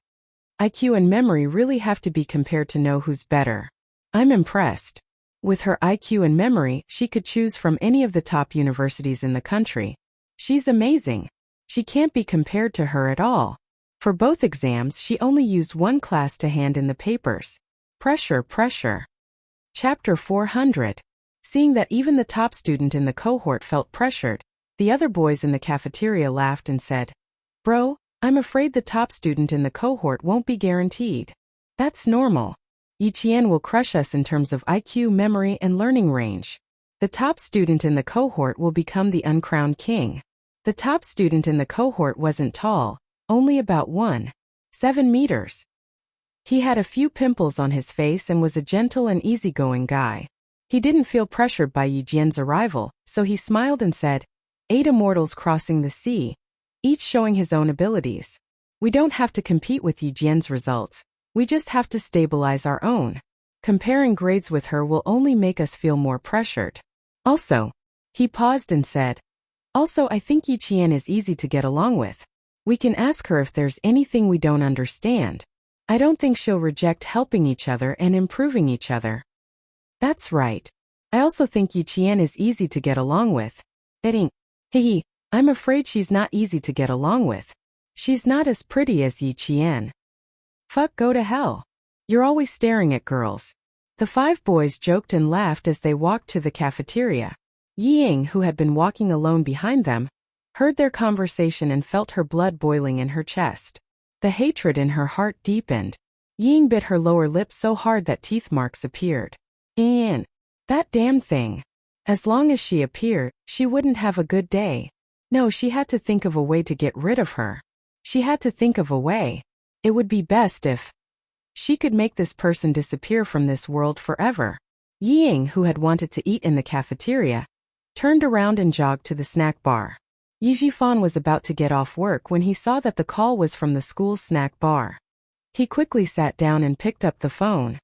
IQ and memory really have to be compared to know who's better. I'm impressed. With her IQ and memory, she could choose from any of the top universities in the country. She's amazing. She can't be compared to her at all. For both exams, she only used one class to hand in the papers. Pressure. Chapter 400. Seeing that even the top student in the cohort felt pressured, the other boys in the cafeteria laughed and said, "Bro, I'm afraid the top student in the cohort won't be guaranteed. That's normal. Yi Qian will crush us in terms of IQ, memory, and learning range. The top student in the cohort will become the uncrowned king." The top student in the cohort wasn't tall, only about 1.7 meters. He had a few pimples on his face and was a gentle and easygoing guy. He didn't feel pressured by Yi Jian's arrival, so he smiled and said, 8 immortals crossing the sea, each showing his own abilities. We don't have to compete with Yi Jian's results, we just have to stabilize our own. Comparing grades with her will only make us feel more pressured. Also, he paused and said, I think Yi Qian is easy to get along with. We can ask her if there's anything we don't understand. I don't think she'll reject helping each other and improving each other. That's right. I also think Yi Qian is easy to get along with. I'm afraid she's not easy to get along with. She's not as pretty as Yi Qian. Fuck, go to hell. You're always staring at girls. The 5 boys joked and laughed as they walked to the cafeteria. Yi Ying, who had been walking alone behind them, heard their conversation and felt her blood boiling in her chest. The hatred in her heart deepened. Yi Ying bit her lower lip so hard that teeth marks appeared. That damn thing. As long as she appeared, she wouldn't have a good day. No, she had to think of a way to get rid of her. She had to think of a way. It would be best if she could make this person disappear from this world forever. Yi Ying, who had wanted to eat in the cafeteria, turned around and jogged to the snack bar. Yi Jifan was about to get off work when he saw that the call was from the school's snack bar. He quickly sat down and picked up the phone.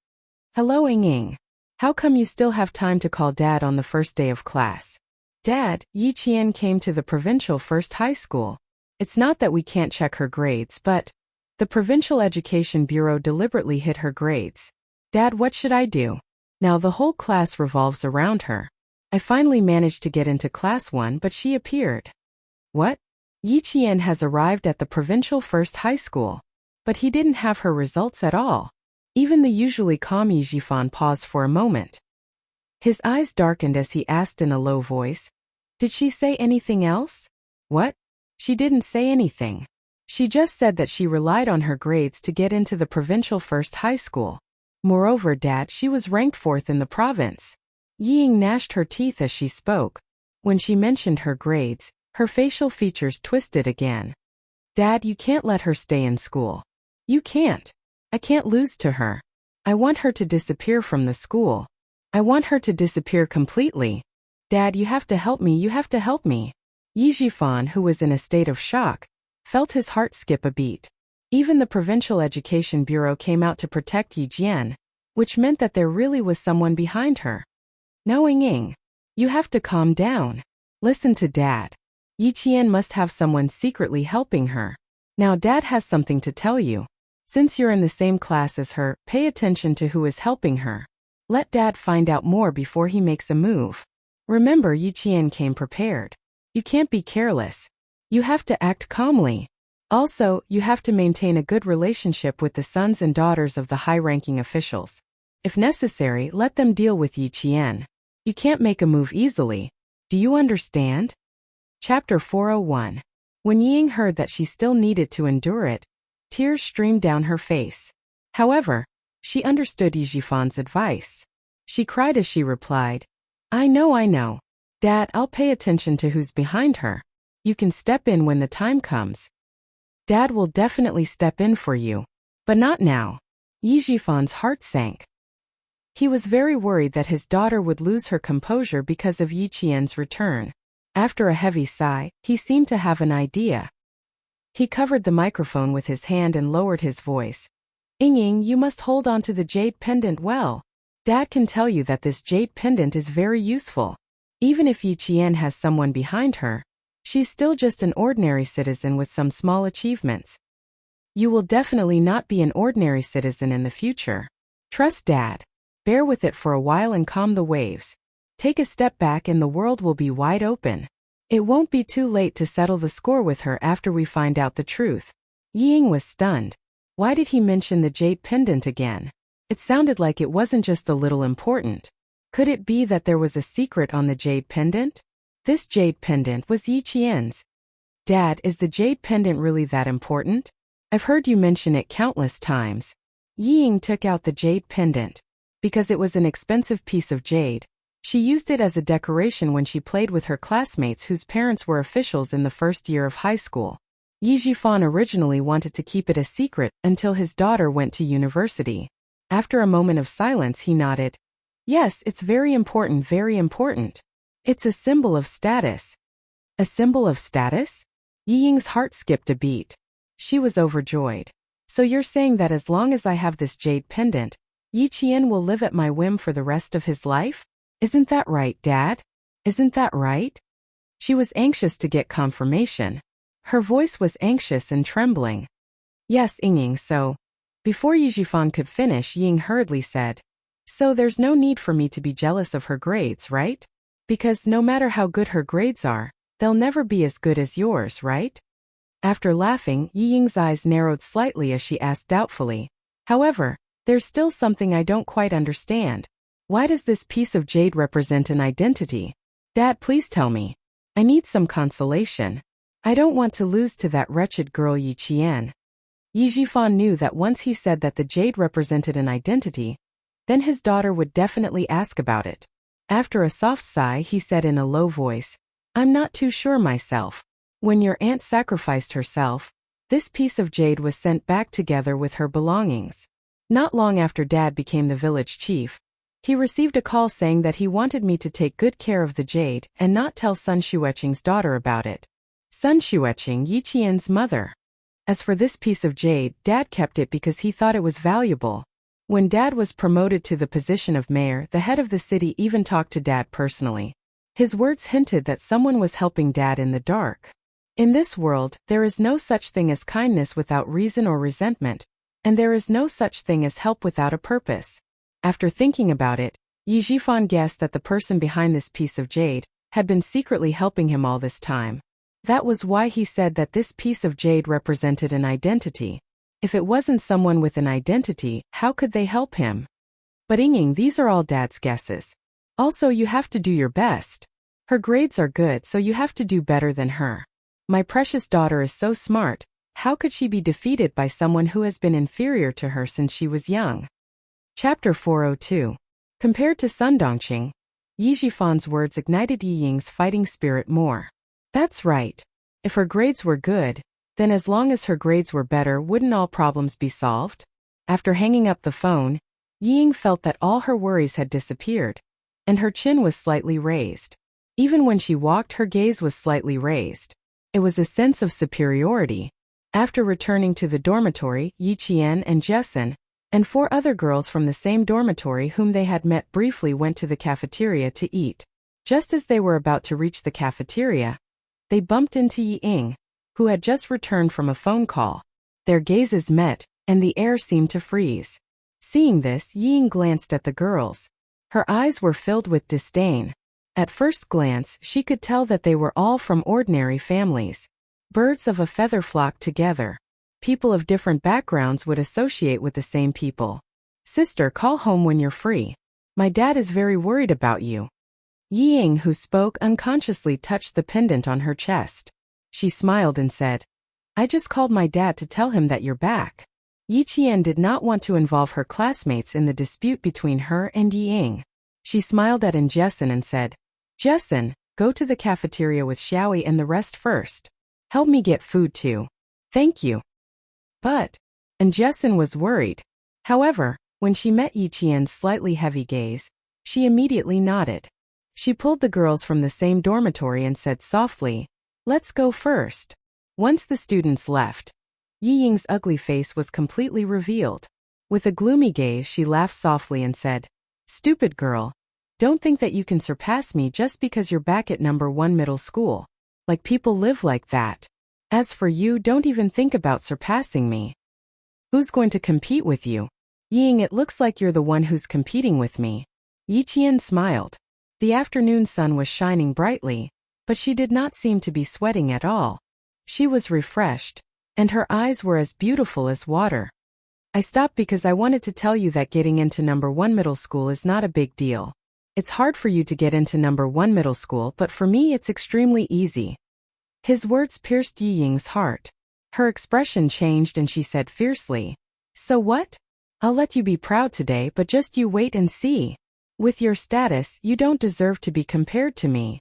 Hello, Ying. How come you still have time to call Dad on the first day of class? Dad, Yi Qian came to the provincial first high school. It's not that we can't check her grades, but the Provincial Education Bureau deliberately hid her grades. Dad, what should I do? Now the whole class revolves around her. I finally managed to get into class 1, but she appeared. What? Yi Qian has arrived at the provincial first high school. But he didn't have her results at all. Even the usually calm Yi Jifan paused for a moment. His eyes darkened as he asked in a low voice, "Did she say anything else?" "What? She didn't say anything. She just said that she relied on her grades to get into the provincial first high school. Moreover, Dad, she was ranked 4th in the province." Ying gnashed her teeth as she spoke. When she mentioned her grades, her facial features twisted again. "Dad, you can't let her stay in school. You can't. I can't lose to her. I want her to disappear from the school. I want her to disappear completely. Dad, you have to help me, you have to help me." Yi Jifan, who was in a state of shock, felt his heart skip a beat. Even the Provincial Education Bureau came out to protect Yi Jian, which meant that there really was someone behind her. "No, Ying. You have to calm down. Listen to Dad. Yi Qian must have someone secretly helping her. Now Dad has something to tell you. Since you're in the same class as her, pay attention to who is helping her. Let Dad find out more before he makes a move. Remember, Yi Qian came prepared. You can't be careless. You have to act calmly. Also, you have to maintain a good relationship with the sons and daughters of the high-ranking officials. If necessary, let them deal with Yi Qian. You can't make a move easily. Do you understand?" Chapter 401. When Ying heard that she still needed to endure it, tears streamed down her face. However, she understood Yi Jifan's advice. She cried as she replied, I know. Dad, I'll pay attention to who's behind her. You can step in when the time comes." "Dad will definitely step in for you. But not now." Yi Jifan's heart sank. He was very worried that his daughter would lose her composure because of Yi Qian's return. After a heavy sigh, he seemed to have an idea. He covered the microphone with his hand and lowered his voice. Ying, you must hold on to the jade pendant well. Dad can tell you that this jade pendant is very useful. Even if Yi Qian has someone behind her, she's still just an ordinary citizen with some small achievements. You will definitely not be an ordinary citizen in the future. Trust Dad. Bear with it for a while and calm the waves. Take a step back and the world will be wide open. It won't be too late to settle the score with her after we find out the truth. Ying was stunned. Why did he mention the jade pendant again? It sounded like it wasn't just a little important. Could it be that there was a secret on the jade pendant? This jade pendant was Yi Qian's. Dad, is the jade pendant really that important? I've heard you mention it countless times. Ying took out the jade pendant. Because it was an expensive piece of jade, she used it as a decoration when she played with her classmates whose parents were officials in the first year of high school. Yi Jifan originally wanted to keep it a secret until his daughter went to university. After a moment of silence, he nodded. Yes, it's very important, very important. It's a symbol of status. A symbol of status? Ying's heart skipped a beat. She was overjoyed. So you're saying that as long as I have this jade pendant, Yi Qian will live at my whim for the rest of his life? Isn't that right, Dad? Isn't that right? She was anxious to get confirmation. Her voice was anxious and trembling. Yes, Ying, so. Before Yi Jifan could finish, Ying hurriedly said, So there's no need for me to be jealous of her grades, right? Because no matter how good her grades are, they'll never be as good as yours, right? After laughing, Ying's eyes narrowed slightly as she asked doubtfully. However, there's still something I don't quite understand. Why does this piece of jade represent an identity? Dad, please tell me. I need some consolation. I don't want to lose to that wretched girl Yi Qian. Yi Jifan knew that once he said that the jade represented an identity, then his daughter would definitely ask about it. After a soft sigh, he said in a low voice, I'm not too sure myself. When your aunt sacrificed herself, this piece of jade was sent back together with her belongings. Not long after Dad became the village chief, he received a call saying that he wanted me to take good care of the jade and not tell Sun Xueqing's daughter about it. Sun Xueqing, Yi Qian's mother. As for this piece of jade, Dad kept it because he thought it was valuable. When Dad was promoted to the position of mayor, the head of the city even talked to Dad personally. His words hinted that someone was helping Dad in the dark. In this world, there is no such thing as kindness without reason or resentment, and there is no such thing as help without a purpose. After thinking about it, Yi Jifan guessed that the person behind this piece of jade had been secretly helping him all this time. That was why he said that this piece of jade represented an identity. If it wasn't someone with an identity, how could they help him? But Ying, these are all Dad's guesses. Also, you have to do your best. Her grades are good, so you have to do better than her. My precious daughter is so smart, how could she be defeated by someone who has been inferior to her since she was young? Chapter 402. Compared to Sun Dongqing, Yi Jifan's words ignited Yi Ying's fighting spirit more. That's right. If her grades were good, then as long as her grades were better, wouldn't all problems be solved? After hanging up the phone, Yi Ying felt that all her worries had disappeared, and her chin was slightly raised. Even when she walked, her gaze was slightly raised. It was a sense of superiority. After returning to the dormitory, Yi Qian and Jessen, and 4 other girls from the same dormitory whom they had met briefly, went to the cafeteria to eat. Just as they were about to reach the cafeteria, they bumped into Yi Ying, who had just returned from a phone call. Their gazes met, and the air seemed to freeze. Seeing this, Yi Ying glanced at the girls. Her eyes were filled with disdain. At first glance, she could tell that they were all from ordinary families. Birds of a feather flock together. People of different backgrounds would associate with the same people. Sister, call home when you're free. My dad is very worried about you. Yi Ying, who spoke unconsciously, touched the pendant on her chest. She smiled and said, I just called my dad to tell him that you're back. Yi Qian did not want to involve her classmates in the dispute between her and Yi Ying. She smiled at Jessen and said, Jessen, go to the cafeteria with Xiaoyi and the rest first. Help me get food too. Thank you. But Jessen was worried. However, when she met Yi Qian's slightly heavy gaze, she immediately nodded. She pulled the girls from the same dormitory and said softly, Let's go first. Once the students left, Yi Ying's ugly face was completely revealed. With a gloomy gaze, she laughed softly and said, Stupid girl. Don't think that you can surpass me just because you're back at number 1 middle school. Like people live like that. As for you, don't even think about surpassing me. Who's going to compete with you? Yi Ying, it looks like you're the one who's competing with me. Yi Qian smiled. The afternoon sun was shining brightly, but she did not seem to be sweating at all. She was refreshed, and her eyes were as beautiful as water. I stopped because I wanted to tell you that getting into number 1 middle school is not a big deal. It's hard for you to get into number 1 middle school, but for me it's extremely easy. His words pierced Yi Ying's heart. Her expression changed and she said fiercely, So what? I'll let you be proud today, but just you wait and see. With your status, you don't deserve to be compared to me.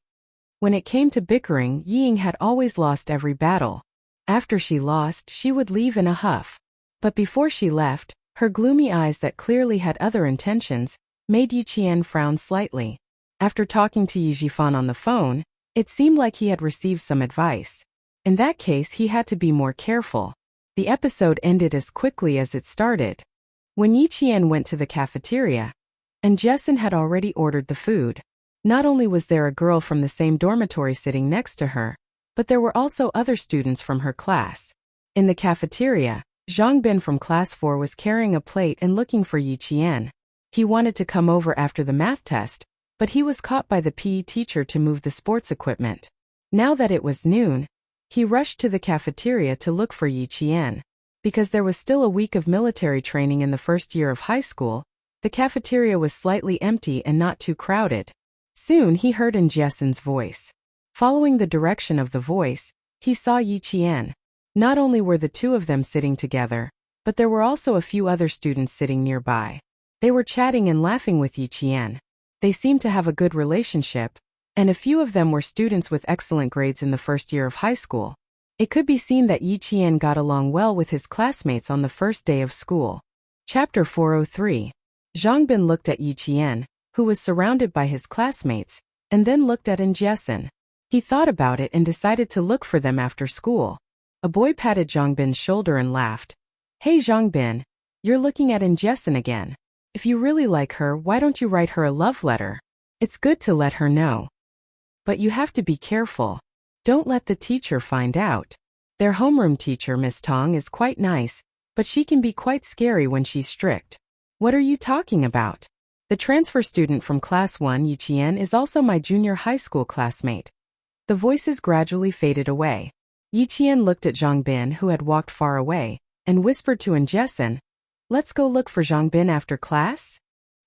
When it came to bickering, Yi Ying had always lost every battle. After she lost, she would leave in a huff. But before she left, her gloomy eyes that clearly had other intentions made Yi Qian frown slightly. After talking to Yi Jifan on the phone, it seemed like he had received some advice. In that case, he had to be more careful. The episode ended as quickly as it started. When Yi Qian went to the cafeteria, and Jessen had already ordered the food. Not only was there a girl from the same dormitory sitting next to her, but there were also other students from her class. In the cafeteria, Zhang Bin from class 4 was carrying a plate and looking for Yi Qian. He wanted to come over after the math test, but he was caught by the PE teacher to move the sports equipment. Now that it was noon, he rushed to the cafeteria to look for Yi Qian. Because there was still a week of military training in the first year of high school, the cafeteria was slightly empty and not too crowded. Soon he heard Jessen's voice. Following the direction of the voice, he saw Yi Qian. Not only were the two of them sitting together, but there were also a few other students sitting nearby. They were chatting and laughing with Yi Qian. They seemed to have a good relationship, and a few of them were students with excellent grades in the first year of high school. It could be seen that Yi Qian got along well with his classmates on the first day of school. Chapter 403. Zhang Bin looked at Yi Qian, who was surrounded by his classmates, and then looked at Jessen. He thought about it and decided to look for them after school. A boy patted Zhang Bin's shoulder and laughed. Hey Zhang Bin, You're looking at Injessen again. If you really like her, why don't you write her a love letter? It's good to let her know. But you have to be careful. Don't let the teacher find out. Their homeroom teacher, Miss Tong, is quite nice, but she can be quite scary when she's strict. What are you talking about? The transfer student from Class 1, Yi Qian, is also my junior high school classmate. The voices gradually faded away. Yi Qian looked at Zhang Bin, who had walked far away, and whispered to Injessen, "Let's go look for Zhang Bin after class?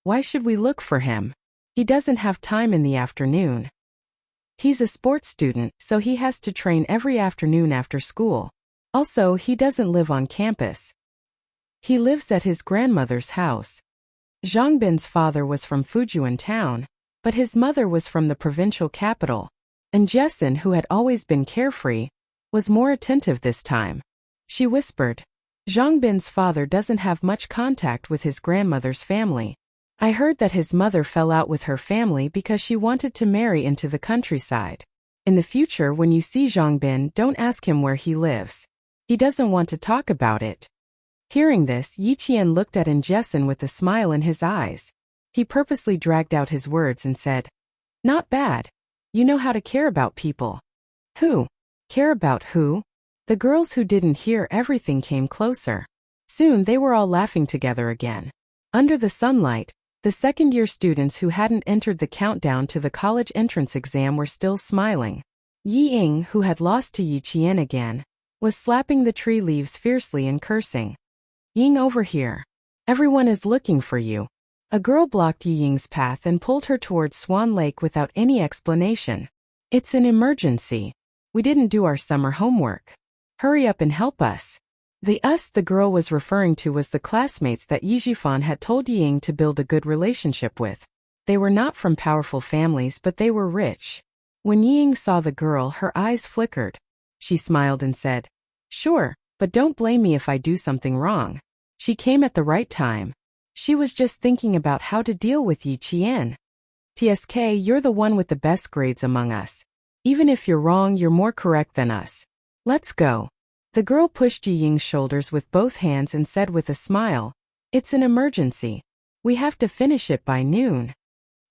Why should we look for him? He doesn't have time in the afternoon. He's a sports student, so he has to train every afternoon after school. Also, he doesn't live on campus. He lives at his grandmother's house." Zhang Bin's father was from Fujian town, but his mother was from the provincial capital. And Jessen, who had always been carefree, was more attentive this time. She whispered, "Zhang Bin's father doesn't have much contact with his grandmother's family. I heard that his mother fell out with her family because she wanted to marry into the countryside. In the future, when you see Zhang Bin, don't ask him where he lives. He doesn't want to talk about it." Hearing this, Yi Qian looked at Injessen with a smile in his eyes. He purposely dragged out his words and said, "Not bad. You know how to care about people." "Who? Care about who?" The girls who didn't hear everything came closer. Soon they were all laughing together again. Under the sunlight, the second-year students who hadn't entered the countdown to the college entrance exam were still smiling. Yi Ying, who had lost to Yi Qian again, was slapping the tree leaves fiercely and cursing. "Ying, over here. Everyone is looking for you." A girl blocked Yi Ying's path and pulled her towards Swan Lake without any explanation. "It's an emergency. We didn't do our summer homework. Hurry up and help us." The us the girl was referring to was the classmates that Yi Jifan had told Yi Ying to build a good relationship with. They were not from powerful families, but they were rich. When Yi Ying saw the girl, her eyes flickered. She smiled and said, "Sure, but don't blame me if I do something wrong." She came at the right time. She was just thinking about how to deal with Yi Qian. "TSK, you're the one with the best grades among us. Even if you're wrong, you're more correct than us. Let's go." The girl pushed Yi Ying's shoulders with both hands and said with a smile, "It's an emergency. We have to finish it by noon."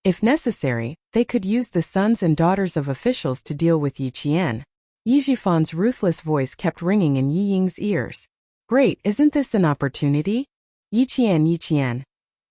If necessary, they could use the sons and daughters of officials to deal with Yi Qian. Yi Jifan's ruthless voice kept ringing in Yi Ying's ears. "Great, isn't this an opportunity? Yi Qian,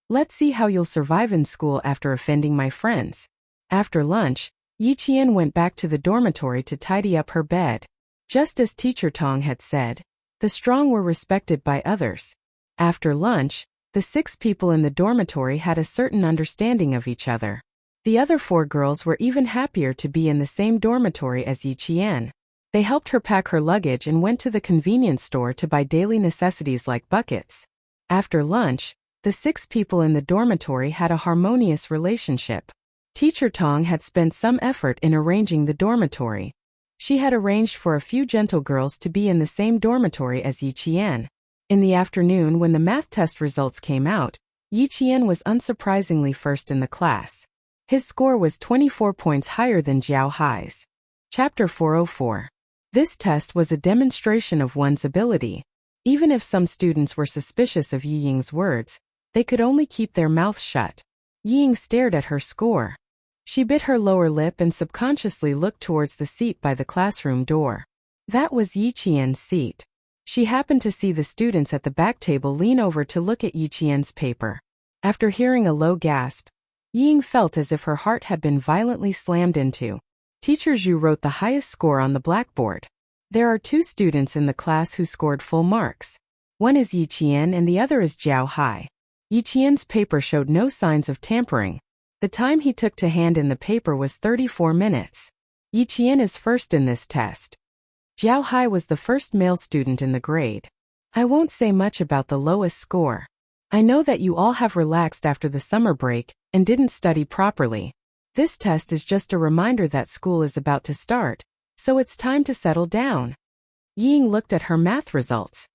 let's see how you'll survive in school after offending my friends." After lunch, Yi Qian went back to the dormitory to tidy up her bed. Just as Teacher Tong had said, the strong were respected by others. After lunch, the 6 people in the dormitory had a certain understanding of each other. The other 4 girls were even happier to be in the same dormitory as Yi Qian. They helped her pack her luggage and went to the convenience store to buy daily necessities like buckets. After lunch, the 6 people in the dormitory had a harmonious relationship. Teacher Tong had spent some effort in arranging the dormitory. She had arranged for a few gentle girls to be in the same dormitory as Yi Qian. In the afternoon, when the math test results came out, Yi Qian was unsurprisingly first in the class. His score was 24 points higher than Jiao Hai's. Chapter 404. This test was a demonstration of one's ability. Even if some students were suspicious of Yi Ying's words, they could only keep their mouths shut. Yi Ying stared at her score. She bit her lower lip and subconsciously looked towards the seat by the classroom door. That was Yi Qian's seat. She happened to see the students at the back table lean over to look at Yi Qian's paper. After hearing a low gasp, Yi Ying felt as if her heart had been violently slammed into. Teacher Zhu wrote the highest score on the blackboard. There are 2 students in the class who scored full marks. One is Yi Qian and the other is Jiao Hai. Yi Qian's paper showed no signs of tampering. The time he took to hand in the paper was 34 minutes. Yi Qian is first in this test. Jiao Hai was the first male student in the grade. I won't say much about the lowest score. I know that you all have relaxed after the summer break and didn't study properly. This test is just a reminder that school is about to start, so it's time to settle down. Yi Ying looked at her math results.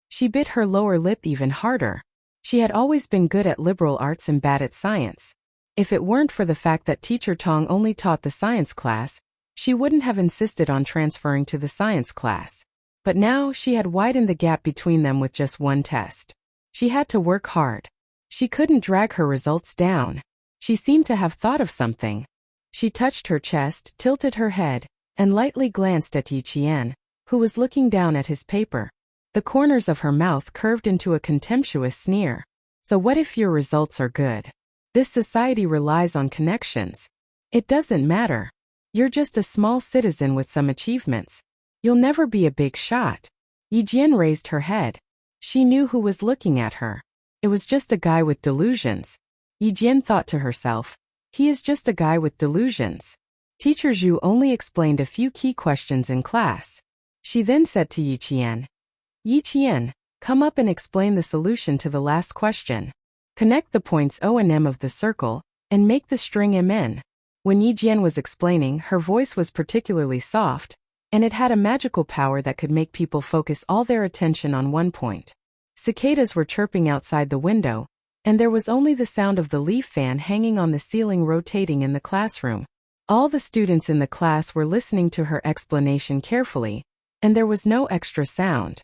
She bit her lower lip even harder. She had always been good at liberal arts and bad at science. If it weren't for the fact that Teacher Tong only taught the science class, she wouldn't have insisted on transferring to the science class. But now she had widened the gap between them with just one test. She had to work hard. She couldn't drag her results down. She seemed to have thought of something. She touched her chest, tilted her head, and lightly glanced at Yi Qian, who was looking down at his paper. The corners of her mouth curved into a contemptuous sneer. So what if your results are good? This society relies on connections. It doesn't matter. You're just a small citizen with some achievements. You'll never be a big shot. Yi Jian raised her head. She knew who was looking at her. It was just a guy with delusions. Yi Jian thought to herself, he is just a guy with delusions. Teacher Zhu only explained a few key questions in class. She then said to Yi Qian, come up and explain the solution to the last question. Connect the points O and M of the circle, and make the string MN. When Yi Jian was explaining, her voice was particularly soft, and it had a magical power that could make people focus all their attention on one point. Cicadas were chirping outside the window, and there was only the sound of the leaf fan hanging on the ceiling rotating in the classroom. All the students in the class were listening to her explanation carefully, and there was no extra sound.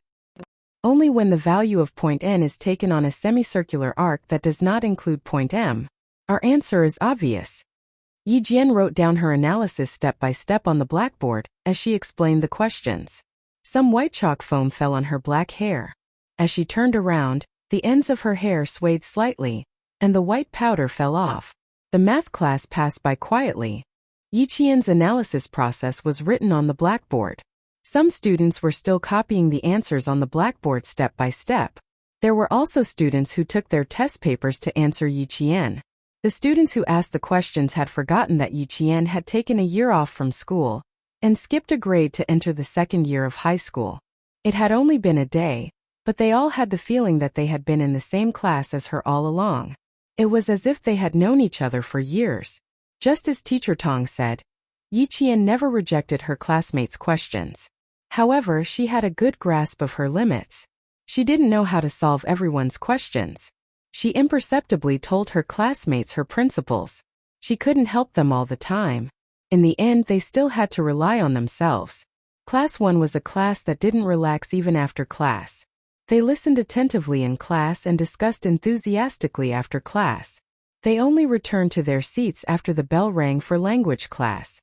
Only when the value of point N is taken on a semicircular arc that does not include point M, our answer is obvious. Yi Jian wrote down her analysis step by step on the blackboard as she explained the questions. Some white chalk foam fell on her black hair. As she turned around, the ends of her hair swayed slightly, and the white powder fell off. The math class passed by quietly. Yi Qian's analysis process was written on the blackboard. Some students were still copying the answers on the blackboard step by step. There were also students who took their test papers to answer Yi Qian. The students who asked the questions had forgotten that Yi Qian had taken a year off from school and skipped a grade to enter the second year of high school. It had only been a day, but they all had the feeling that they had been in the same class as her all along. It was as if they had known each other for years. Just as Teacher Tong said, Yi Qian never rejected her classmates' questions. However, she had a good grasp of her limits. She didn't know how to solve everyone's questions. She imperceptibly told her classmates her principles. She couldn't help them all the time. In the end, they still had to rely on themselves. Class 1 was a class that didn't relax even after class. They listened attentively in class and discussed enthusiastically after class. They only returned to their seats after the bell rang for language class.